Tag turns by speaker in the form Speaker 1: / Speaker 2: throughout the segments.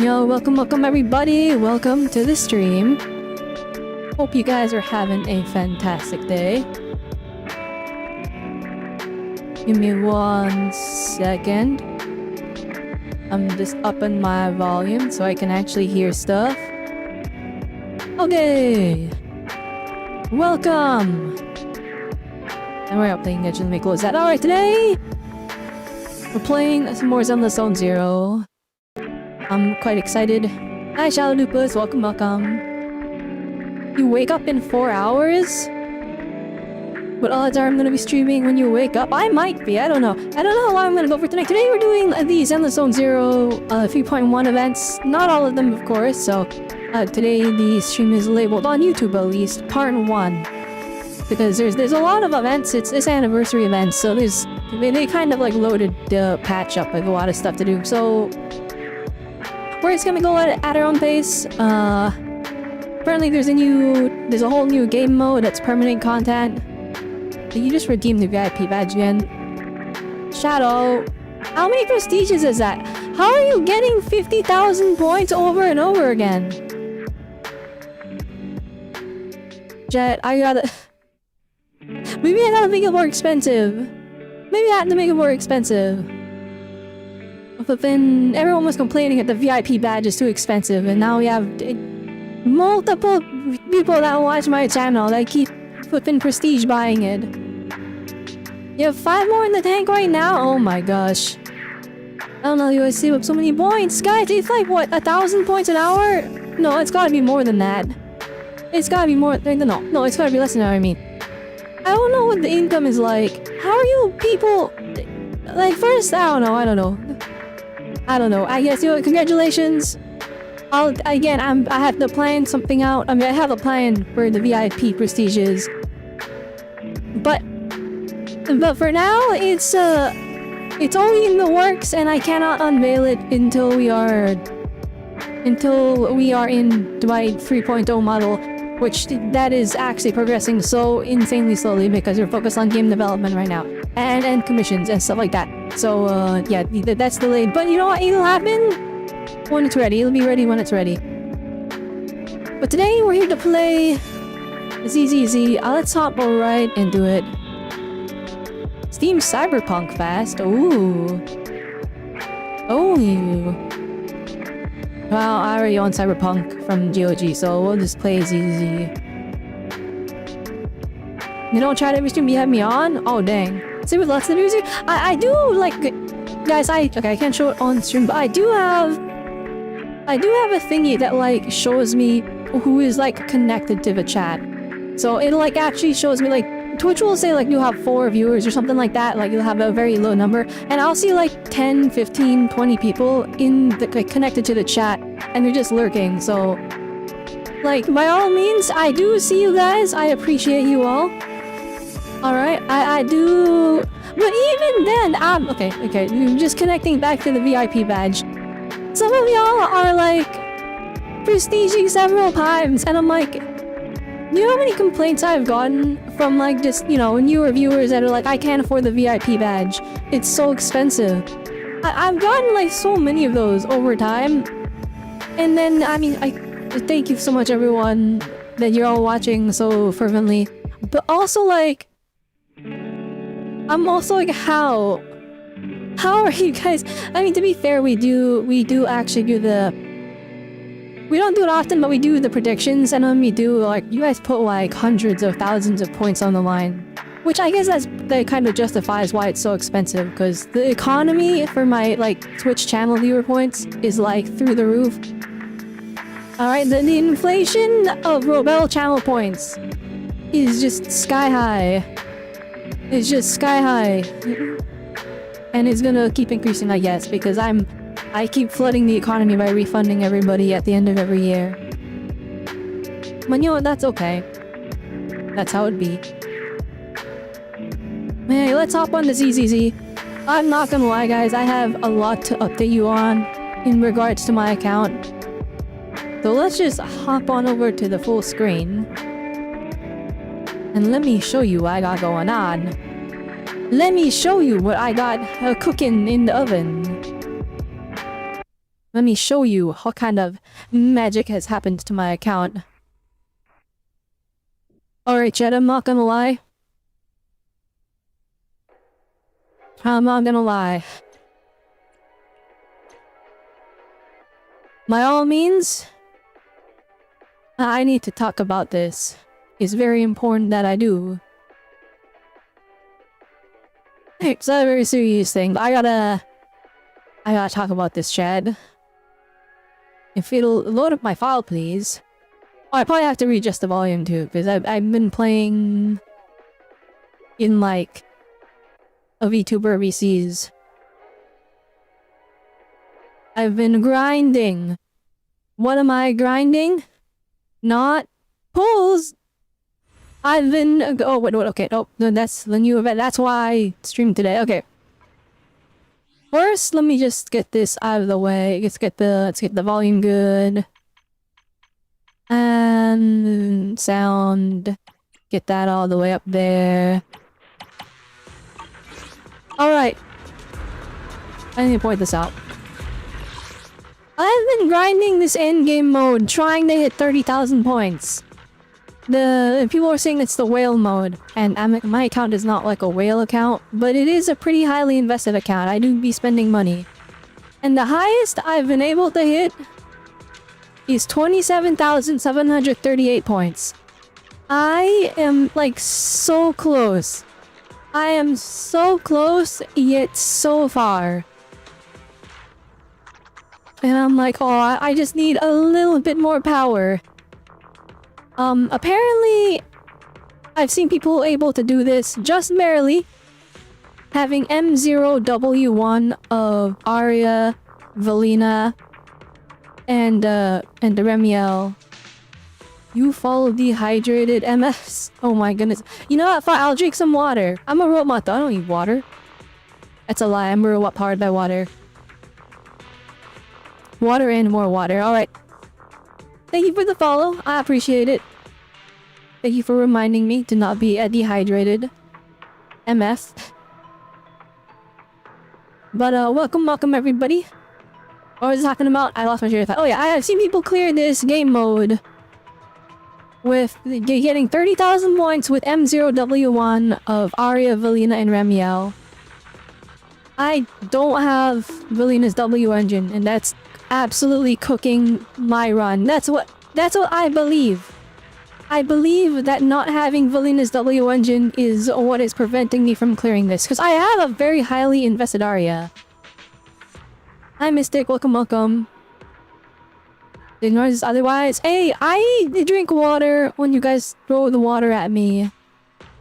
Speaker 1: Yo, welcome everybody. Welcome to the stream. Hope you guys are having a fantastic day. Give me 1 second. I'm just upping my volume so I can actually hear stuff. Okay. Welcome. And we're not playing it. Let me close that. Alright, today we're playing some more Zenless Zone Zero. I'm quite excited. Hi, Shallow Lupus. Welcome. You wake up in 4 hours? What odds are I'm gonna be streaming when you wake up? I might be. I don't know. I don't know how long I'm gonna go for tonight. Today we're doing the Zenless Zone Zero 3.1 events. Not all of them, of course. So today the stream is labeled on YouTube at least Part 1. Because there's a lot of events. It's anniversary events. So they kind of like loaded the patch up with a lot of stuff to do. So we're just gonna go at our own pace. Apparently there's a whole new game mode that's permanent content. You just redeemed the VIP badge again. Shadow, how many prestiges is that? How are you getting 50,000 points over and over again? Jet, I gotta... Maybe I gotta make it more expensive. Maybe I have to make it more expensive. But then everyone was complaining that the VIP badge is too expensive, and now we have multiple people that watch my channel that keep flipping prestige buying it. You have 5 more in the tank right now? Oh my gosh. I don't know, you guys save up so many points. Guys, it's like what, 1,000 points an hour? No, it's gotta be more than that. It's gotta be more, no, it's gotta be less than that, I mean. I don't know what the income is like. How are you people... Like, first, I don't know. I guess, you know, congratulations. I have to plan something out. I mean, I have a plan for the VIP prestiges. But for now, it's only in the works, and I cannot unveil it until we are in my 3.0 model, which that is actually progressing so insanely slowly because we're focused on game development right now and commissions and stuff like that. So yeah, that's delayed. But you know what? It'll happen when it's ready. It'll be ready when it's ready. But today we're here to play ZZZ. Let's hop right into it. Steam Cyberpunk fast. Ooh. Oh. Well, I already own Cyberpunk from GOG, so we'll just play ZZZ. You don't try to every stream you have me on? Oh dang. See, with lots of music, I do like, guys. I can't show it on stream, but I do have a thingy that like shows me who is like connected to the chat. So it like actually shows me, like, Twitch will say like you have 4 viewers or something like that, like you'll have a very low number, and I'll see like 10, 15, 20 people in the like, connected to the chat, and they're just lurking. So like, by all means, I do see you guys. I appreciate you all. Alright, I do... But even then, okay, just connecting back to the VIP badge. Some of y'all are like prestiging several times, and I'm like, you know how many complaints I've gotten from like just, you know, newer viewers that are like, I can't afford the VIP badge. It's so expensive. I've gotten like so many of those over time. And then, I mean, I thank you so much everyone that you're all watching so fervently. But also like, I'm also like, how are you guys? I mean, to be fair, we do actually do the... We don't do it often, but we do the predictions, and when we do, like, you guys put like hundreds of thousands of points on the line. Which I guess that kind of justifies why it's so expensive, because the economy for my, like, Twitch channel viewer points is like through the roof. Alright, the inflation of Robelle channel points is just sky high. It's just sky high. And it's gonna keep increasing, I guess, because I keep flooding the economy by refunding everybody at the end of every year. But you know what, that's okay. That's how it be. Man, let's hop on the ZZZ. I'm not gonna lie, guys, I have a lot to update you on in regards to my account. So let's just hop on over to the full screen. And let me show you what I got going on. Let me show you what I got cooking in the oven. Let me show you what kind of magic has happened to my account. Alright, Jed, I'm not gonna lie. I'm not gonna lie. By all means, I need to talk about this. It's very important that I do. It's a very serious thing, but I gotta talk about this, Chad. If it'll load up my file, please. Oh, I probably have to readjust the volume too, because I've been playing in like a VTuber VCs. I've been grinding. What am I grinding? Not pulls. I've been oh wait, okay, oh that's the new event. That's why I streamed today. Okay. First, let me just get this out of the way. Let's get the volume good. And sound. Get that all the way up there. Alright. I need to point this out. I've been grinding this endgame mode, trying to hit 30,000 points. People are saying it's the whale mode, and my account is not like a whale account, but it is a pretty highly invested account. I do be spending money. And the highest I've been able to hit is 27,738 points. I am like so close. I am so close, yet so far. And I'm like, oh, I just need a little bit more power. Apparently, I've seen people able to do this just barely. Having M0W1 of Arya, Valina, and Remiel. You follow dehydrated MS. Oh my goodness. You know what? Fine, I'll drink some water. I'm a robot though. I don't need water. That's a lie. I'm a robot powered by water. Water and more water. Alright. Thank you for the follow. I appreciate it. Thank you for reminding me to not be a dehydrated MS. But welcome everybody. What was I talking about? I lost my train of thought. Oh yeah, I have seen people clear this game mode with getting 30,000 points with M0W1 of Arya, Valina, and Remiel. I don't have Valina's W engine, and that's absolutely cooking my run. That's what I believe. I believe that not having Valina's W engine is what is preventing me from clearing this, because I have a very highly invested Arya. Hi Mystic, welcome. Ignore this otherwise. Hey, I drink water when you guys throw the water at me.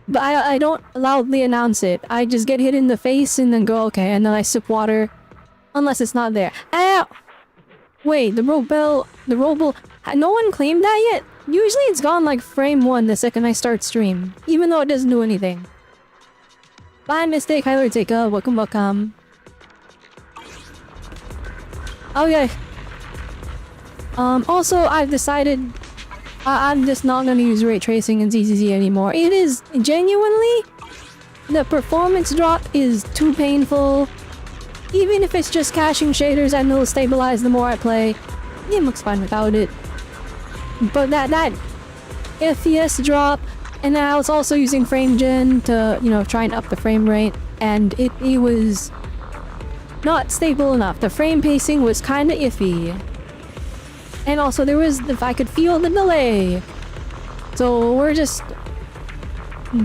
Speaker 1: But I don't loudly announce it. I just get hit in the face and then go okay, and then I sip water. Unless it's not there. Ow! Wait, the Robelle... No one claimed that yet? Usually it's gone like frame 1 the second I start stream. Even though it doesn't do anything. Bye Mystic, hi Lord Jacob, welcome. Okay. Also, I've decided I'm just not gonna use ray tracing in ZZZ anymore. It is genuinely... The performance drop is too painful. Even if it's just caching shaders and it'll stabilize the more I play. The game looks fine without it. But that FPS drop, and I was also using frame gen to, you know, try and up the frame rate, and it was not stable enough. The frame pacing was kinda iffy. And also there was, if I could feel the delay. So we're just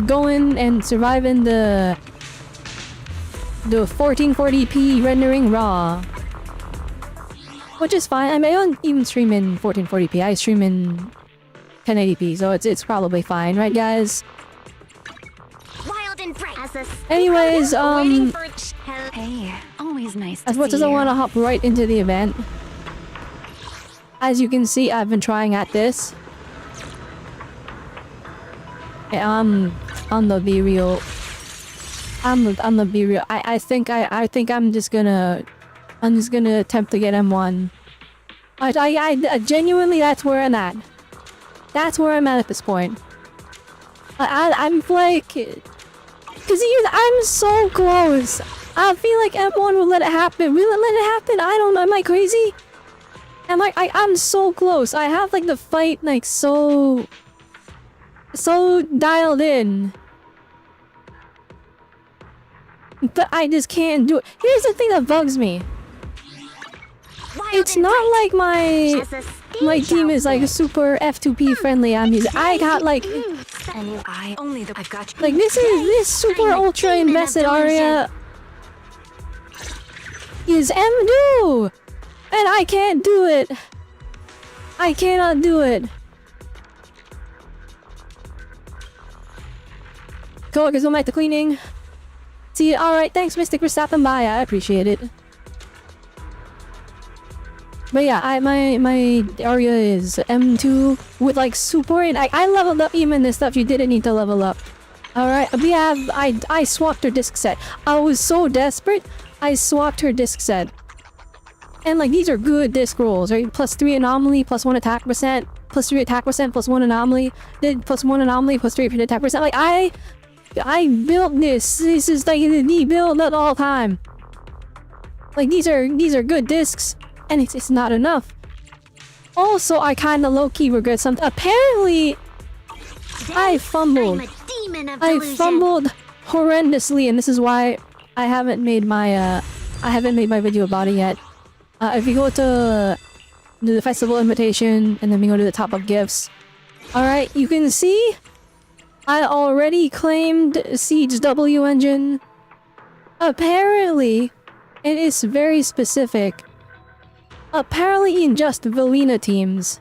Speaker 1: going and surviving the 1440p rendering raw. Which is fine. I mean, I don't even stream in 1440p. I stream in 1080p, so it's probably fine, right guys?
Speaker 2: Wild and bright.
Speaker 1: Anyways,
Speaker 2: Hey, always nice to
Speaker 1: as much as I want to hop right into the event. As you can see, I've been trying at this. Yeah, on the be real. I'm the be real. I think I'm just gonna attempt to get M1. I genuinely, that's where I'm at. That's where I'm at this point. I'm like, cause I'm so close. I feel like M1 will let it happen. Will it let it happen? I don't know. Am I crazy? And like, I'm so close. I have like the fight like so dialed in. But I just can't do it. Here's the thing that bugs me. It's not like my team is like super F2P friendly. I got like this super ultra invested Aria is M2 and I can't do it. I cannot do it. Cool, let's go back to cleaning. See, alright, thanks Mystic for stopping by. I appreciate it. But yeah, my area is M2 with like super and I leveled up even the stuff you didn't need to level up. Alright, I swapped her disc set. I was so desperate, I swapped her disc set. And like these are good disc rolls, right? +3 anomaly, +1 attack percent, +3 attack percent, +1 anomaly, then +1 anomaly, +3 attack percent. Like I built this. This is like the build at all time. Like these are good discs. And it's not enough. Also, I kind of low-key regret something. Apparently, I fumbled. I fumbled horrendously, and this is why I haven't made my video about it yet. If you go to the festival invitation, and then we go to the top-up gifts. All right, you can see I already claimed Siege W engine. Apparently, it is very specific. Apparently in just Valina teams.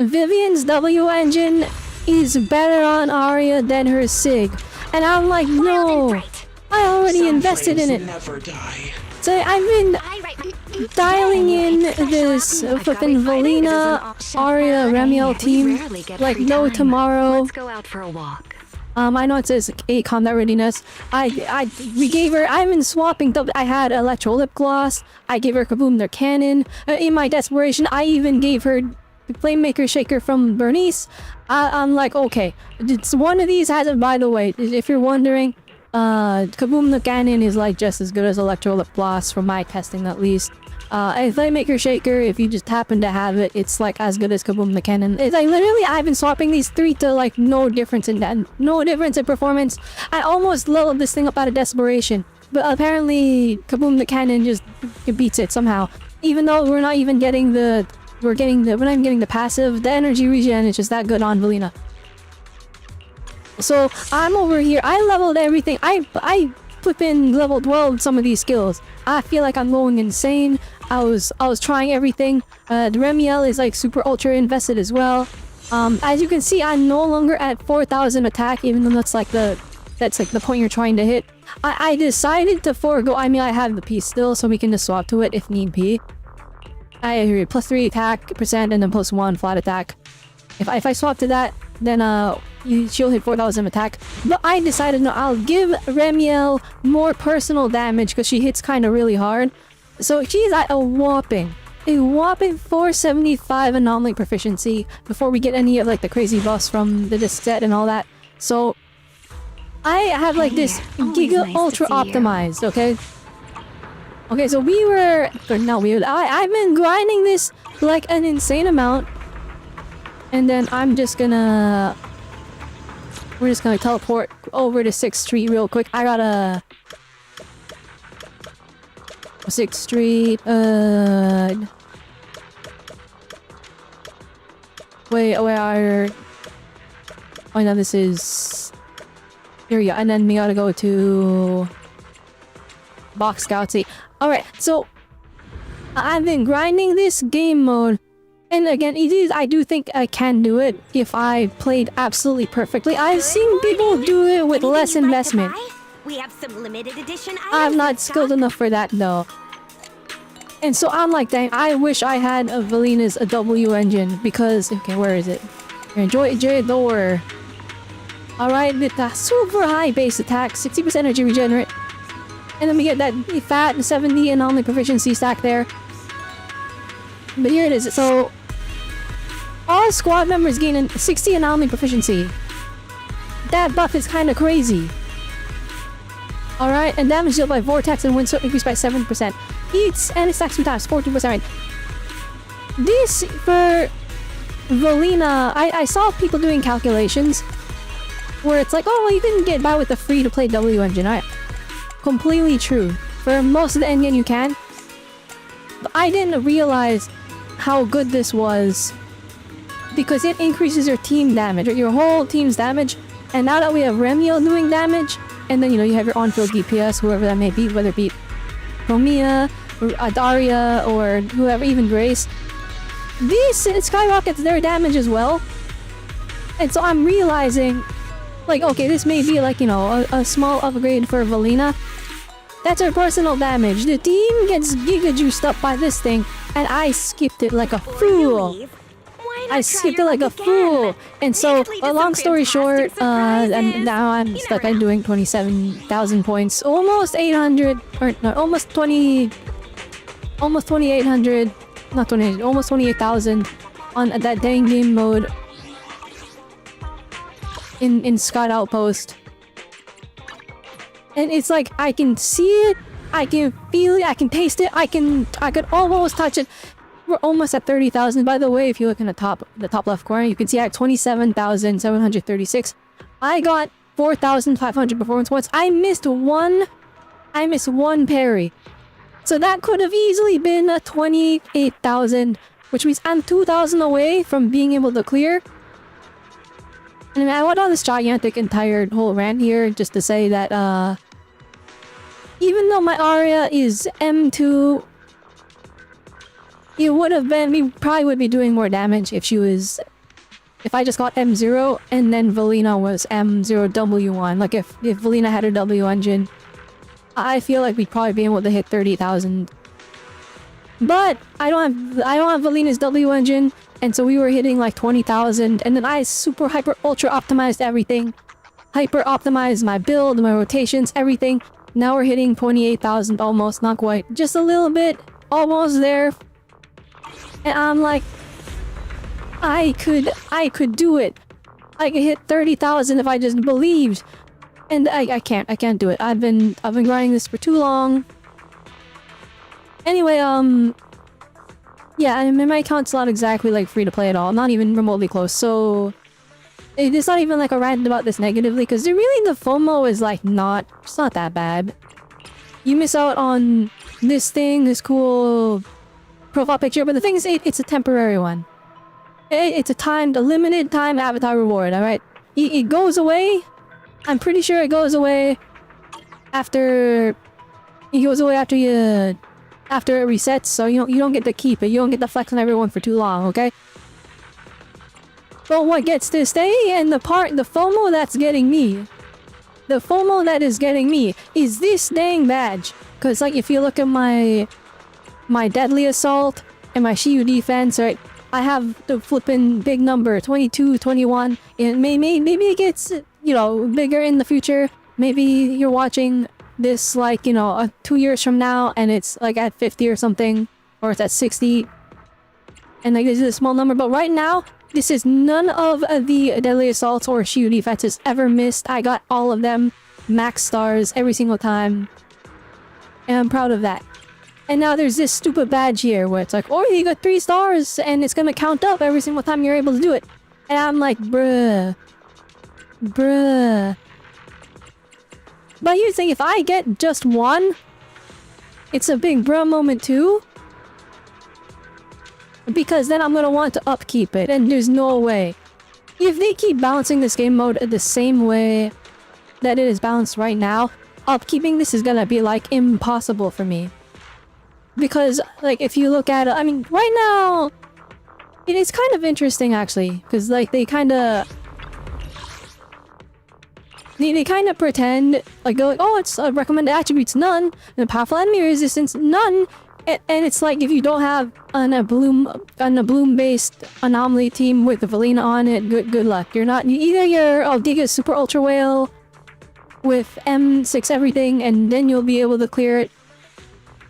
Speaker 1: Vivian's W engine is better on Aria than her Sig. And I'm like, no! I already invested in it. So I've been dialing in this fucking Valina, Aria, Remiel team like no tomorrow.
Speaker 2: Let's go out for a walk.
Speaker 1: I know it says 8 combat readiness. We gave her. I've been swapping. I had Electro Lip Gloss. I gave her Kaboom their cannon. In my desperation, I even gave her Flamemaker Shaker from Bernice. I'm like, okay, it's one of these has it. By the way, if you're wondering, Kaboom the cannon is like just as good as Electro Lip Gloss from my testing at least. A Flamemaker Shaker, if you just happen to have it, it's like as good as Kaboom the Cannon. It's like literally I've been swapping these three to like no difference in that, no difference in performance. I almost leveled this thing up out of desperation, but apparently Kaboom the Cannon just beats it somehow. Even though we're not even getting we're not even getting the passive, the energy regen is just that good on Valina. So I'm over here, I leveled everything, I flippin' level 12 some of these skills. I feel like I'm going insane. I was trying everything. The Remiel is like super ultra invested as well. As you can see, I'm no longer at 4,000 attack, even though that's like the point you're trying to hit. I decided to forego. I mean, I have the piece still, so we can just swap to it if need be. I agree. +3 attack percent and then +1 flat attack. If I swap to that, then she'll hit 4,000 attack. But I decided no, I'll give Remiel more personal damage because she hits kind of really hard. So she's at a whopping 475 anomaly proficiency before we get any of like the crazy buffs from the disc set and all that. So I have like this Giga Ultra optimized, okay? Okay, so I've been grinding this like an insane amount. And then we're just gonna teleport over to 6th Street real quick. I got a 6th Street, wait, where are... Oh no, this is... Here we go, and then we gotta go to... Box Scoutsy. Alright, so... I've been grinding this game mode. And again, I do think I can do it if I played absolutely perfectly. I've seen people do it with less investment.
Speaker 2: We have some limited edition items.
Speaker 1: I'm not skilled enough for that, though. And so I'm like, dang, I wish I had a Valina's W engine because... Okay, where is it? Enjoy Door. Alright, with the super high base attack, 60% energy regenerate. And then we get that fat 70 anomaly proficiency stack there. But here it is. So, all squad members gain 60 anomaly proficiency. That buff is kind of crazy. Alright, and damage dealt by Vortex and Windstorm increased by 7%. Eats and attacks 3 times, 14%. Right. This, for Valina, I saw people doing calculations where it's like, oh, well, you can get by with the free-to-play W engine. Alright. Completely true. For most of the endgame you can. But I didn't realize how good this was because it increases your team damage, or your whole team's damage. And now that we have Remiel doing damage, and then, you know, you have your on-field DPS, whoever that may be, whether it be Romia, or Daria, or whoever, even Grace. These, it skyrockets their damage as well. And so I'm realizing, like, okay, this may be like, you know, a small upgrade for Valina. That's her personal damage. The team gets giga juiced up by this thing, and I skipped it like a fool. I skipped it like a fool. And so, a long story short, and now I'm stuck at doing 27,000 points. Almost 800, or no, almost 2,800, not 28, almost 28,000 on that dang game mode in Scout Outpost. And it's like, I can see it, I can feel it, I can taste it, I could almost touch it. We're almost at 30,000. By the way, if you look in the top left corner, you can see I have 27,736. I got 4,500 performance points. I missed one parry. So that could have easily been a 28,000, which means I'm 2,000 away from being able to clear. And I went on this gigantic entire whole rant here just to say that even though my Aria is M2, it would have been, we probably would be doing more damage if I just got M0 and then Valina was M0W1. Like if Valina had her W engine, I feel like we'd probably be able to hit 30,000. But I don't have Valina's W engine, and so we were hitting like 20,000, and then I super hyper ultra optimized everything. Hyper optimized my build, my rotations, everything. Now we're hitting 28,000 almost, not quite. Just a little bit, almost there. And I'm like, I could do it. I could hit 30,000 if I just believed. And I can't do it. I've been grinding this for too long. Anyway, yeah, I mean, my account's not exactly like free to play at all. Not even remotely close. So it's not even like a rant about this negatively, because really the FOMO is like it's not that bad. You miss out on this thing, this cool profile picture, but the thing is, it's a temporary one. It's a limited time avatar reward, alright? It goes away. I'm pretty sure it goes away after... after it resets, so you don't get to keep it. You don't get to flex on everyone for too long, okay? But what gets to stay, and the FOMO that's getting me... The FOMO that is getting me is this dang badge. Because, like, if you look at my Deadly Assault and my Shiyu Defense, right? I have the flippin' big number, 22, 21. And maybe it gets, you know, bigger in the future. Maybe you're watching this, like, you know, 2 years from now, and it's, like, at 50 or something. Or it's at 60. And, like, this is a small number. But right now, this is none of the Deadly Assaults or Shiyu Defenses ever missed. I got all of them. Max stars every single time. And I'm proud of that. And now there's this stupid badge here where it's like, oh, you got 3 stars and it's gonna count up every single time you're able to do it. And I'm like, bruh. But you think if I get just 1, it's a big bruh moment too? Because then I'm gonna want to upkeep it, and there's no way. If they keep balancing this game mode the same way that it is balanced right now, upkeeping this is gonna be like impossible for me. Because, like, if you look at it, I mean, right now, it is kind of interesting actually, because like they kind of pretend like they're like, oh, it's recommended attributes none, and powerful enemy resistance none, and it's like if you don't have a bloom based anomaly team with the Valina on it, good luck. You're Giga Super Ultra Whale with M6 everything, and then you'll be able to clear it.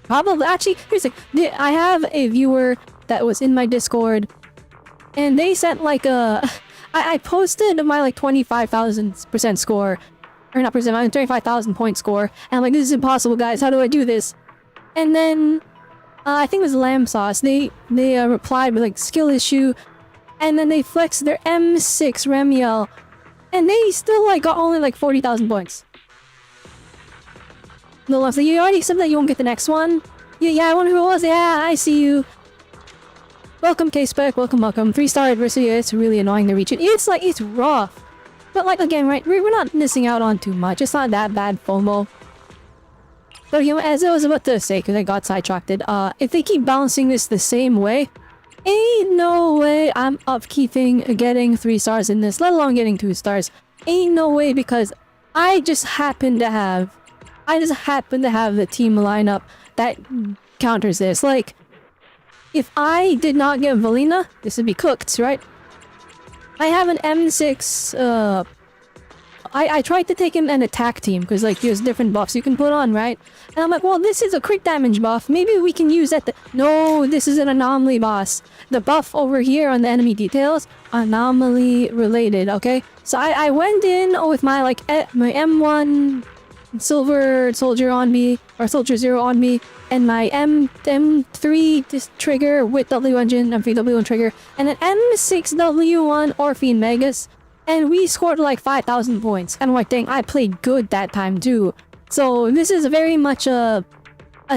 Speaker 1: Probably, actually, here's the thing. I have a viewer that was in my Discord, and they sent like a... I posted my like 25,000% score, Or not percent, I'm 35,000 point score. And I'm like, this is impossible, guys. How do I do this? And then, I think it was Lamb Sauce. They replied with like skill issue. And then they flexed their M6 Remiel. And they still like got only like 40,000 points. No, like, you already said that you won't get the next one? Yeah, I wonder who it was. Yeah, I see you. Welcome, K-Spec. Welcome. 3-star adversity. It's really annoying to reach it. It's like, it's rough. But like, again, right, we're not missing out on too much. It's not that bad FOMO. So, you know, as I was about to say, because I got sidetracked, if they keep balancing this the same way, ain't no way I'm upkeeping getting 3 stars in this, let alone getting 2 stars. Ain't no way, because I just happen to have the team lineup that counters this. Like, if I did not get Valina, this would be cooked, right? I have an M6, I tried to take him an attack team, because like there's different buffs you can put on, right? And I'm like, well, this is a crit damage buff. Maybe we can use that. No, this is an anomaly boss. The buff over here on the enemy details, anomaly related, okay? So I went in with my like my M1 silver soldier on me, or soldier 0 on me, and my M3 this trigger with W engine, M3W1 trigger, and an M6W1 Orphean Megas. And we scored like 5,000 points. And I'm like, dang, I played good that time too. So this is very much a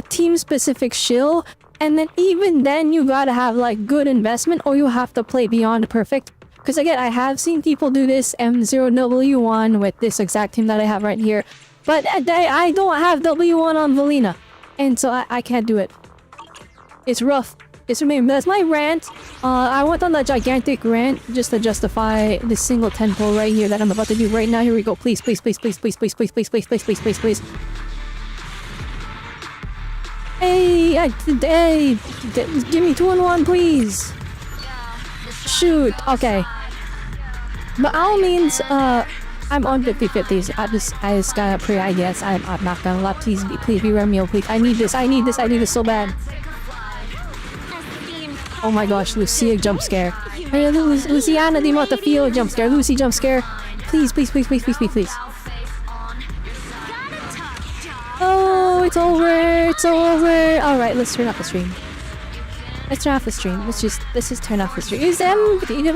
Speaker 1: team-specific shill. And then even then, you gotta have like good investment, or you have to play beyond perfect. Because again, I have seen people do this M0W1 with this exact team that I have right here. But I don't have W1 on Valina. And so I can't do it. It's rough. That's my rant. I went on that gigantic rant just to justify this single 10 pull right here that I'm about to do right now. Here we go. Please. Hey, give me 2-in-1, please. Shoot. Okay. By all means, I'm on 50-50s. I just gotta pray, I guess. I'm not gonna lie. Please be Remiel, please. I need this so bad. Oh my gosh, Lucia jump scare. Hey, Luciana, di mo feel jump scare. Lucy jump scare. Please. Oh, it's over. Alright, let's turn off the stream. Let's just turn off the stream. It's empty.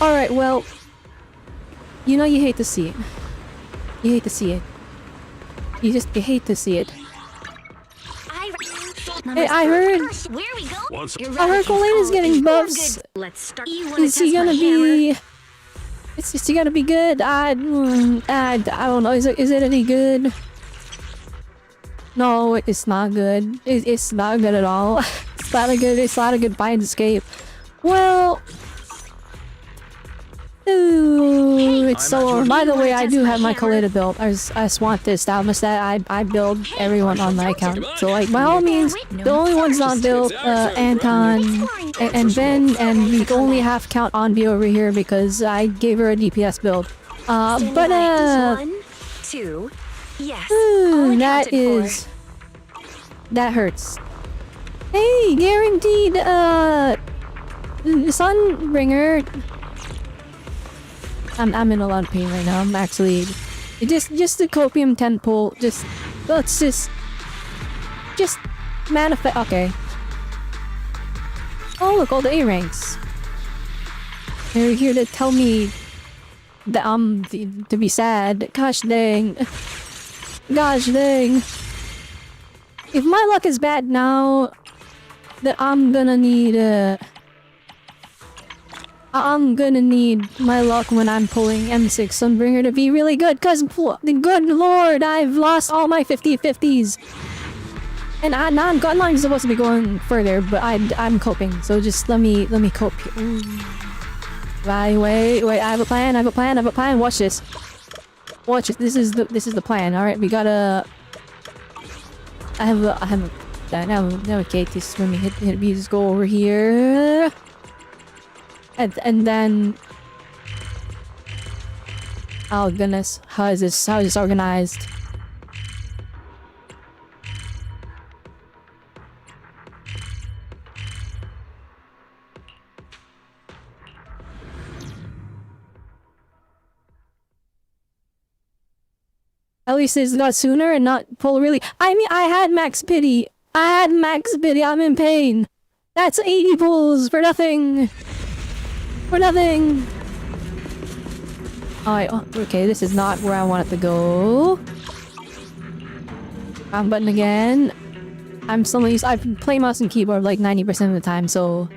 Speaker 1: Alright, well, you know you hate to see it. You hate to see it. You hate to see it. Hey, I heard Colena's getting buffs. Is he gonna be... Is he gonna be good? I don't know. Is it any good? No, it's not good. It's not good at all. It's not a good bind escape. Well... Ooh, it's so... By the way, I do have my Coletta built. I just want to establish that I build everyone on my account. So, like, by all means, the only ones not built, Anton and Ben, and we only have count Envy over here because I gave her a DPS build. That hurts. Hey, guaranteed, Sunbringer... I'm in a lot of pain right now. I'm actually... Just the copium 10 pull. Let's just manifest... Okay. Oh look, all the A ranks. They're here to tell me that I'm to be sad. Gosh dang. If my luck is bad now, that I'm gonna need my luck when I'm pulling M6 Sunbringer to be really good, cause good lord, I've lost all my 50-50s. And I'm supposed to be going further, but I'm coping, so just let me cope here. Ooh. Wait, I have a plan. Watch this. This is the plan, alright? We gotta... I have a... Now okay, just let me hit we just go over here. And then... Oh goodness, how is this organized? At least it's got sooner and not pull really. I mean, I had max pity. I'm in pain. That's 80 pulls for nothing. For nothing. Alright, okay, this is not where I want it to go. Wrong button again. I'm still used. I play mouse and keyboard like 90% of the time, so.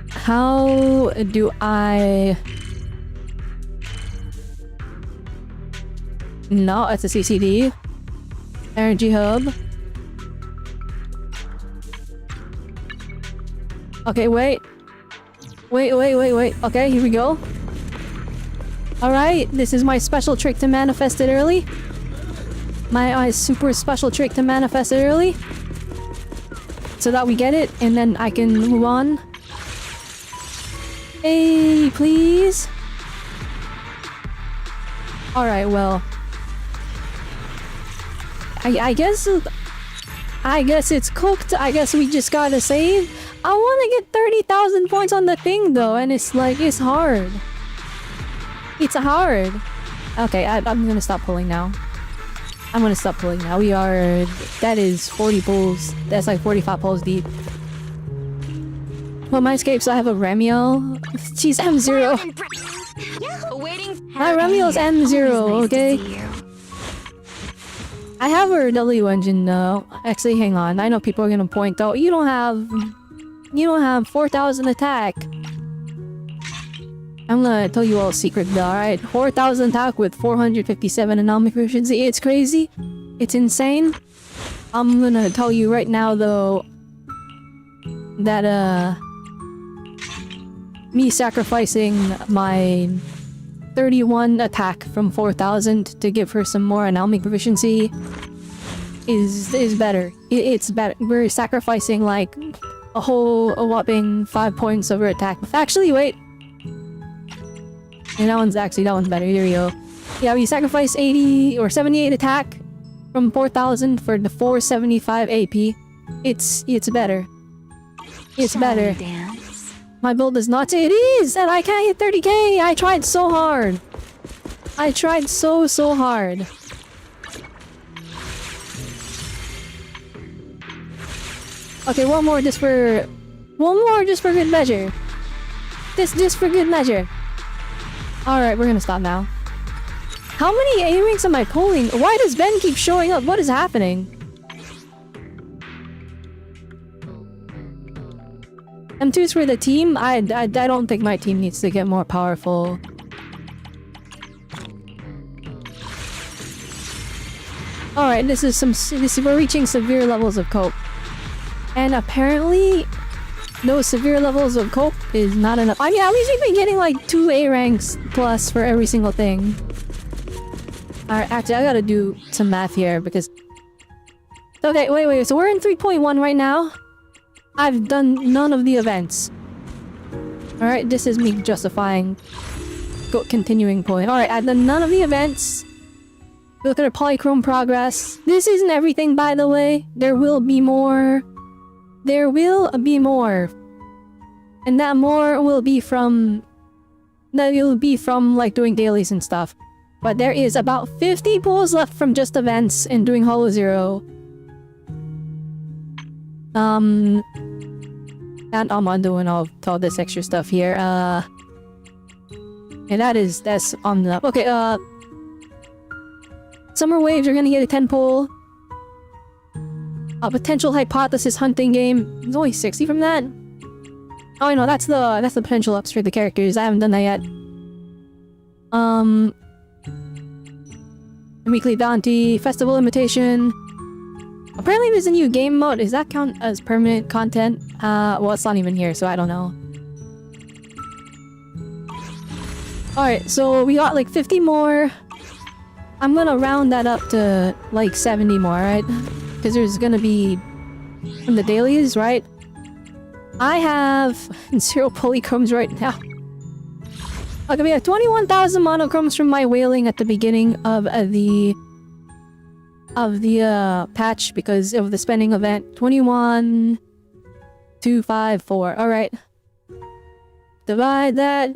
Speaker 1: How do I... No, it's a CCD. Energy hub. Okay, wait. Wait. Okay, here we go. Alright, this is my special trick to manifest it early. My super special trick to manifest it early. So that we get it, and then I can move on. Hey, please. Alright, well. I guess it's cooked. I guess we just gotta save. I wanna get 30,000 points on the thing though, and it's like, it's hard. It's hard. Okay, I'm gonna stop pulling now. I'm gonna stop pulling now. We are... That is 40 pulls. That's like 45 pulls deep. Well, my escapes, I have a Remiel. She's M0. My Remiel's M0, okay? I have her W engine though. Actually, hang on. I know people are gonna point out, you don't have 4,000 attack. I'm gonna tell you all a secret though, alright? 4,000 attack with 457 anomic proficiency. It's crazy. It's insane. I'm gonna tell you right now though that me sacrificing my 31 attack from 4,000 to give her some more anomic proficiency is better. It's better. We're sacrificing like a whopping 5 points of her attack. Actually, wait. And that one's better. Here we go. Yeah, we sacrifice 80 or 78 attack from 4,000 for the 475 AP. It's better. It's better. My build is not. It is, and I can't hit 30k. I tried so hard. I tried so hard. Okay, one more just for good measure. Just for good measure. Alright, we're gonna stop now. How many A-ranks am I pulling? Why does Ben keep showing up? What is happening? M2's for the team? I don't think my team needs to get more powerful. Alright, we're reaching severe levels of cope. And apparently, those severe levels of cope is not enough. I mean, at least we've been getting like 2 A ranks plus for every single thing. Alright, actually, I gotta do some math here because... Okay, wait, so we're in 3.1 right now. I've done none of the events. Alright, this is me justifying continuing point. Alright, I've done none of the events. Look at our polychrome progress. This isn't everything, by the way. There will be more. There will be more. And that more will be from... That will be from, like, doing dailies and stuff. But there is about 50 pulls left from just events and doing Hollow Zero. And I'm undoing all this extra stuff here. And that's on the... Okay, Summer Waves are gonna get a 10 pull. A potential hypothesis hunting game. There's only 60 from that. Oh no, that's the potential ups for the characters. I haven't done that yet. Weekly bounty, festival invitation. Apparently there's a new game mode. Does that count as permanent content? Well, it's not even here, so I don't know. Alright, so we got like 50 more. I'm gonna round that up to like 70 more, right? Because there's gonna be... from the dailies, right? I have 0 polychromes right now. Okay, we have 21,000 monochromes from my whaling at the beginning of the patch because of the spending event. 21... 254. Alright. Divide that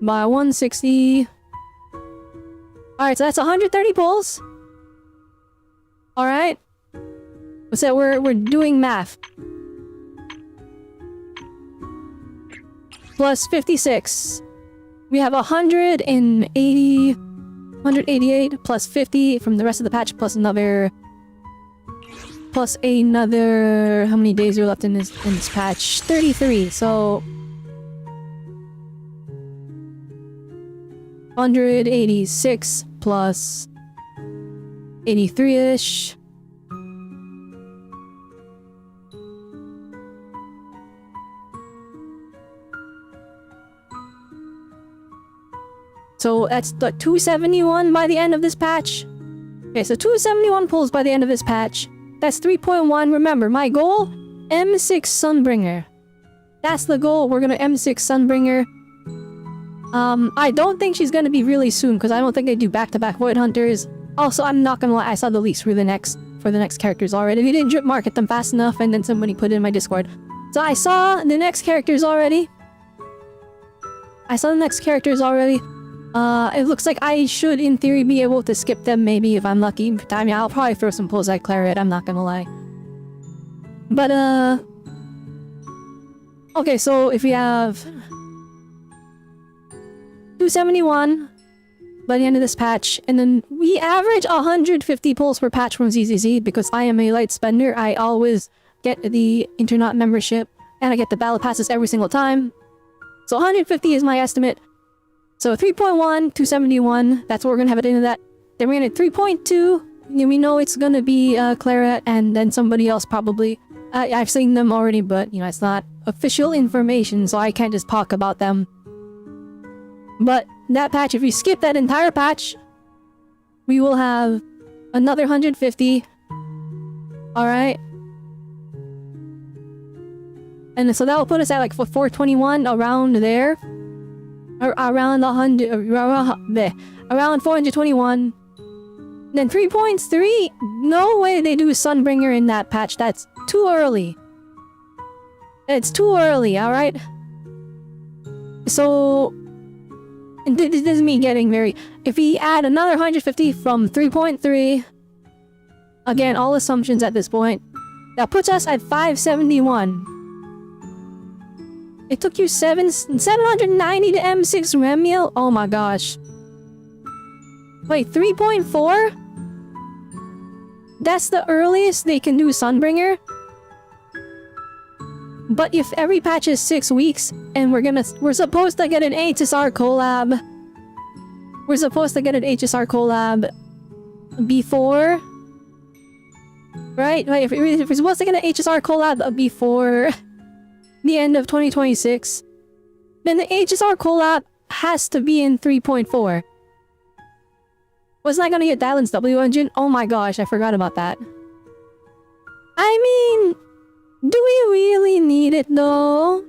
Speaker 1: by 160. Alright, so that's 130 pulls. Alright. What's that? We're doing math. Plus 56. We have 188 plus 50 from the rest of the patch plus another... how many days are left in this patch? 33, so... 186 plus 83-ish. So that's the 271 by the end of this patch. Okay, so 271 pulls by the end of this patch. That's 3.1. Remember, my goal, M6 Sunbringer. That's the goal. We're gonna M6 Sunbringer. I don't think she's gonna be really soon because I don't think they do back-to-back Void Hunters. Also, I'm not gonna lie, I saw the leaks for the next characters already. If you didn't drip market them fast enough, and then somebody put it in my Discord. So I saw the next characters already. It looks like I should, in theory, be able to skip them maybe if I'm lucky. I mean, I'll probably throw some pulls at Claret, I'm not gonna lie. But, okay, so if we have... 271 by the end of this patch, and then we average 150 pulls per patch from ZZZ because I am a light spender. I always get the Internaut membership, and I get the battle passes every single time. So 150 is my estimate. So 3.1, 271, that's what we're gonna have at the end of that. Then we're gonna 3.2, we know it's gonna be Claret and then somebody else probably. I've seen them already, but you know, it's not official information, so I can't just talk about them. But that patch, if we skip that entire patch, we will have another 150. Alright. And so that will put us at like 421, around there. Or around 100, around 421. Then 3.3, no way they do Sunbringer in that patch. That's too early. It's too early, alright? So... this is me getting very... If we add another 150 from 3.3... Again, all assumptions at this point. That puts us at 571. It took you 790 to M6 Remiel? Oh my gosh. Wait, 3.4? That's the earliest they can do Sunbringer? But if every patch is 6 weeks, and we're supposed to get an HSR collab. We're supposed to get an HSR collab before... Right? Wait, if we're supposed to get an HSR collab before the end of 2026, then the HSR collab has to be in 3.4. Wasn't I gonna get Dylan's W engine? Oh my gosh, I forgot about that. I mean... do we really need it though?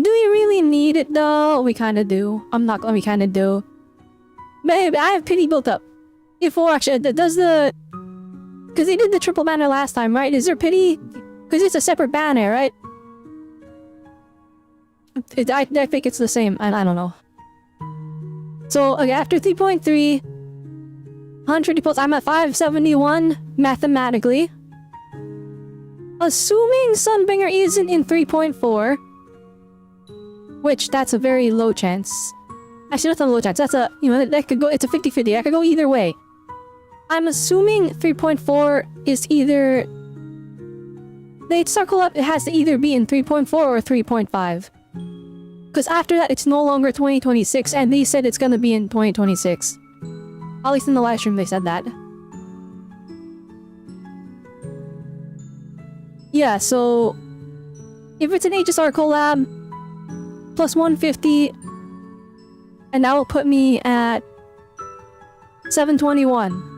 Speaker 1: Do we really need it though? We kinda do. I'm not gonna, we kinda do. Babe, I have pity built up. Before actually, does the... Because they did the triple banner last time, right? Is there pity? Because it's a separate banner, right? I think it's the same. I don't know. So, okay, after 3.3... 130 pulls, I'm at 571 mathematically. Assuming Sunbringer isn't in 3.4, which that's a very low chance. Actually, that's not a low chance. That's a, you know, that could go, it's a 50-50. That could go either way. I'm assuming 3.4 is either... The circle up, it has to either be in 3.4 or 3.5. Because after that, it's no longer 2026, and they said it's gonna be in 2026. At least in the live stream, they said that. Yeah, so... if it's an HSR collab, plus 150, and that will put me at 721.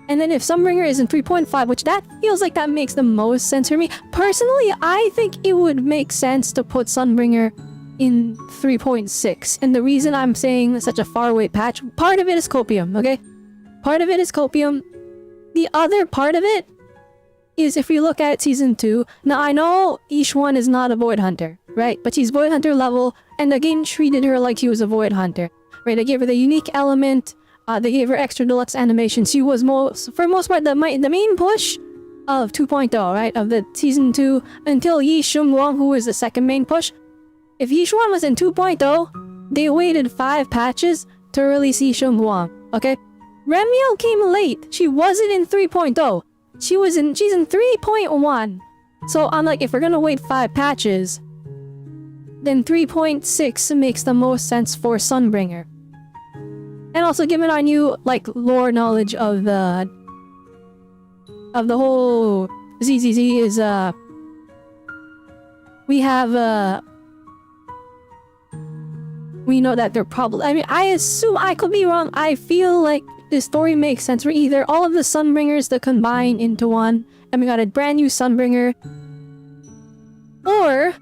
Speaker 1: And then if Sunbringer is in 3.5, which that feels like that makes the most sense for me. Personally, I think it would make sense to put Sunbringer in 3.6. And the reason I'm saying such a faraway patch, part of it is copium, okay? Part of it is copium. The other part of it is if you look at season 2, now I know each one is not a void hunter, right? But she's void hunter level, and the game treated her like she was a void hunter, right? They gave her the unique element, they gave her extra deluxe animation. She was for most part, the main push of 2.0, right? Of the season 2, until Yi Shung Wang, who was the second main push. If Yi Shung Wang was in 2.0, they waited 5 patches to release Yi Shung Wang, okay? Remiel came late. She wasn't in 3.0. She's in 3.1. So I'm like, if we're gonna wait 5 patches, then 3.6 makes the most sense for Sunbringer. And also, given our new like lore knowledge of the whole ZZZ is we know that they're probably, I mean, I assume, I could be wrong, I feel like this story makes sense for either all of the Sunbringers to combine into one, and we got a brand new Sunbringer, or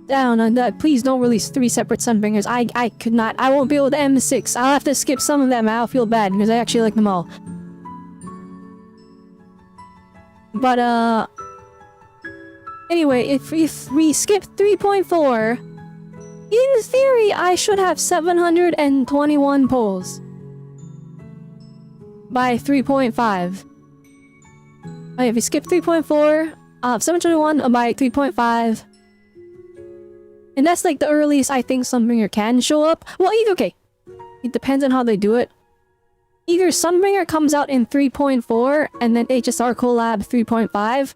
Speaker 1: down on that, please don't release 3 separate Sunbringers. I could not, I won't be able to M6. I'll have to skip some of them. I'll feel bad because I actually like them all. But anyway, if we skip 3.4, in theory I should have 721 polls by 3.5. Okay, if we skip 3.4, I'll have 721 by 3.5. And that's like the earliest I think Sunbringer can show up. Well, either, okay, it depends on how they do it. Either Sunbringer comes out in 3.4 and then HSR Collab 3.5,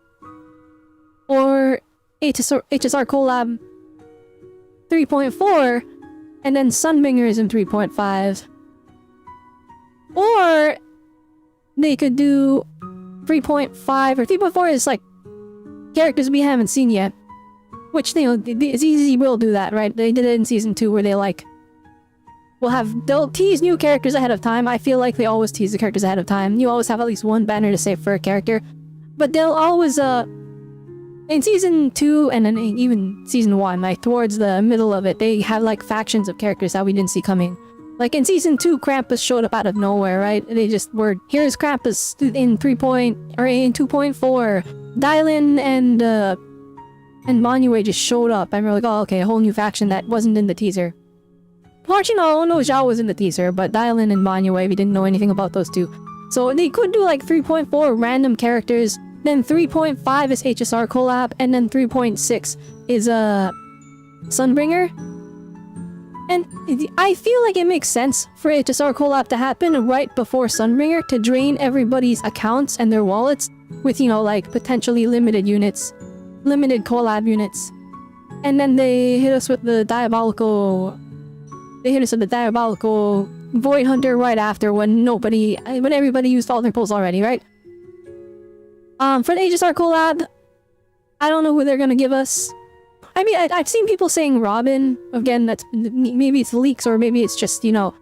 Speaker 1: or HSR Collab 3.4 and then Sunbringer is in 3.5. Or they could do 3.5 or 3.4 is like characters we haven't seen yet. Which, you know, ZZ will do that, right? They did it in season 2 where they like... They'll tease new characters ahead of time. I feel like they always tease the characters ahead of time. You always have at least one banner to save for a character. But they'll always, in season 2 and then even season 1, like towards the middle of it, they have like factions of characters that we didn't see coming. Like in season 2, Krampus showed up out of nowhere, right? They just were, here's Krampus in 2.4. Dylan and Manuel just showed up, and we're like, oh, okay, a whole new faction that wasn't in the teaser. Actually, no, Zhao was in the teaser, but Dylan and Manuel, we didn't know anything about those two. So they could do like 3.4 random characters, then 3.5 is HSR collab, and then 3.6 is Sunbringer. And I feel like it makes sense for HSR collab to happen right before Sunbringer to drain everybody's accounts and their wallets with, you know, like potentially limited units. Limited collab units. And then they hit us with the diabolical... They hit us with the diabolical Void Hunter right after when everybody used all their pulls already, right? For the HSR collab, I don't know who they're gonna give us. I mean, I've seen people saying Robin. Again, that's maybe it's leaks or maybe it's just, you know,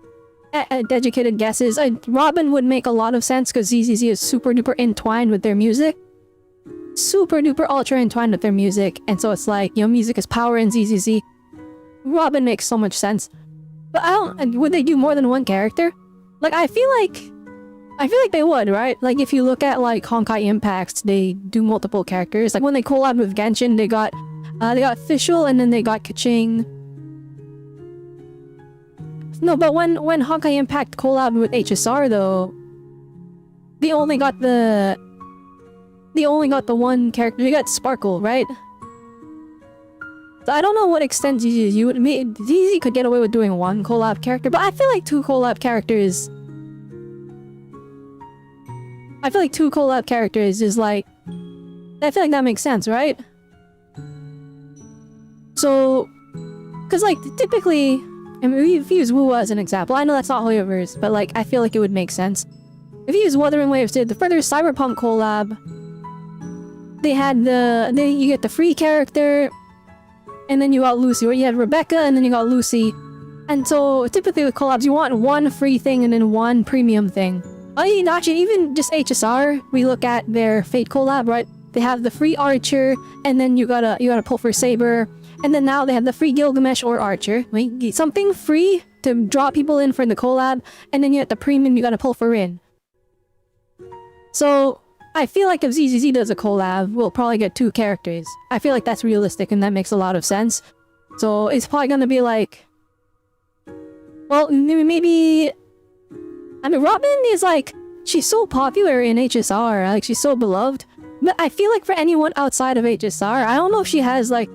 Speaker 1: educated guesses. Robin would make a lot of sense because ZZZ is super duper entwined with their music. Super duper ultra entwined with their music, and so it's like, you know, music is power in ZZZ. Robin makes so much sense. But would they do more than one character? Like, I feel like they would, right? Like, if you look at like Honkai Impacts, they do multiple characters. Like when they collab with Genshin, they got Fischl and then they got Kaching. No, but when Honkai Impact collabed with HSR though, they only got the one character. They got Sparkle, right? So I don't know what extent ZZ could get away with doing one collab character, but I feel like 2 collab characters... is like... I feel like that makes sense, right? So... Because like, typically... I mean, if you use Wu as an example, I know that's not Hoyoverse, but like, I feel like it would make sense. If you use Wuthering Waves did the further Cyberpunk collab, you get the free character, and then you got Lucy, or you had Rebecca, and then you got Lucy. And so, typically with collabs, you want one free thing and then one premium thing. I mean, actually, even just HSR, we look at their Fate collab, right? They have the free Archer, and then you gotta pull for Saber, and then now they have the free Gilgamesh or Archer. Right? Something free to draw people in for the collab, and then you have the premium, you gotta pull for Rin. So I feel like if ZZZ does a collab, we'll probably get 2 characters. I feel like that's realistic and that makes a lot of sense. So it's probably gonna be like... Well, maybe... I mean, Robin is like... She's so popular in HSR, like she's so beloved. But I feel like for anyone outside of HSR, I don't know if she has like...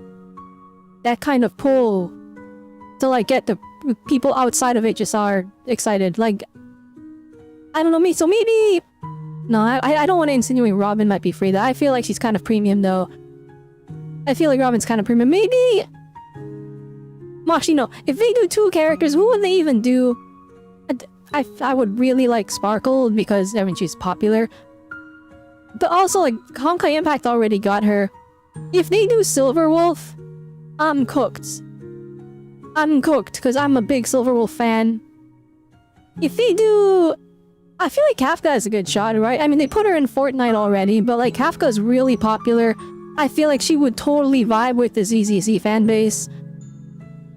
Speaker 1: that kind of pull to like get the people outside of HSR excited. Like... I don't know, so maybe... No, I don't want to insinuate Robin might be free though. I feel like she's kind of premium though. I feel like Robin's kind of premium. Maybe... Well, actually, no. If they do 2 characters, who would they even do? I would really like Sparkle because, I mean, she's popular. But also, like, Honkai Impact already got her. If they do Silverwolf, I'm cooked. I'm cooked because I'm a big Silverwolf fan. If they do... I feel like Kafka is a good shot, right? I mean, they put her in Fortnite already, but like, Kafka's really popular. I feel like she would totally vibe with the ZZZ fanbase.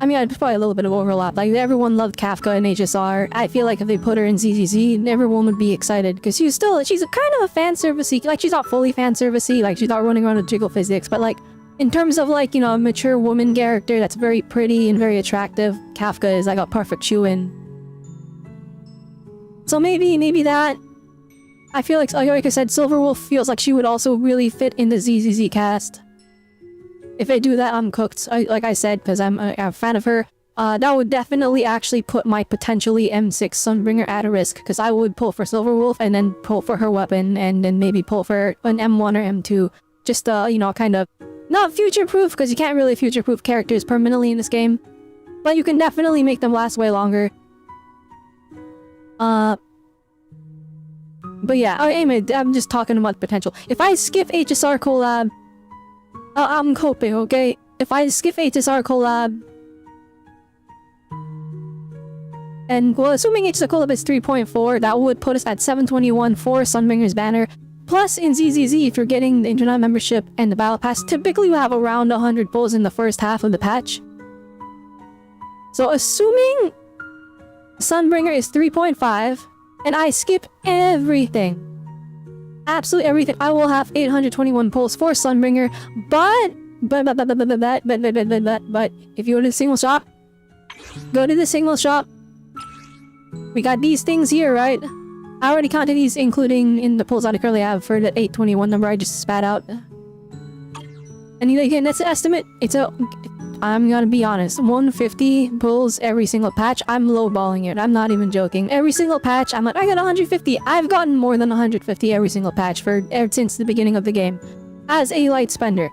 Speaker 1: I mean, there's probably a little bit of overlap. Like, everyone loved Kafka in HSR. I feel like if they put her in ZZZ, everyone would be excited. Because she's a kind of a fan servicey. Like, she's not fully fan servicey. Like, she's not running around with jiggle physics. But like, in terms of like, you know, a mature woman character that's very pretty and very attractive, Kafka is like a perfect shoe-in. So maybe that. I feel like I said, Silverwolf feels like she would also really fit in the ZZZ cast. If they do that, I'm cooked. Like I said, because I'm a fan of her. That would definitely actually put my potentially M6 Sunbringer at a risk, because I would pull for Silverwolf and then pull for her weapon and then maybe pull for an M1 or M2. Just, you know, kind of... Not future-proof, because you can't really future-proof characters permanently in this game. But you can definitely make them last way longer. But yeah, anyway, I'm just talking about potential. If I skip HSR collab, I'm coping, okay? If I skip HSR collab, and well, assuming HSR collab is 3.4, that would put us at 721 for Sunbringer's banner. Plus, in ZZZ, if you're getting the internet membership and the battle pass, typically we have around 100 pulls in the first half of the patch. So assuming Sunbringer is 3.5, and I skip everything, absolutely everything, I will have 821 pulls for Sunbringer. But if you go to the single shop, we got these things here, right? I already counted these, including in the pulls I currently have for the 821 number I just spat out. And again, that's an estimate. I'm gonna be honest, 150 pulls every single patch. I'm lowballing it. I'm not even joking. Every single patch, I'm like, I got 150. I've gotten more than 150 every single patch ever since the beginning of the game, as a light spender.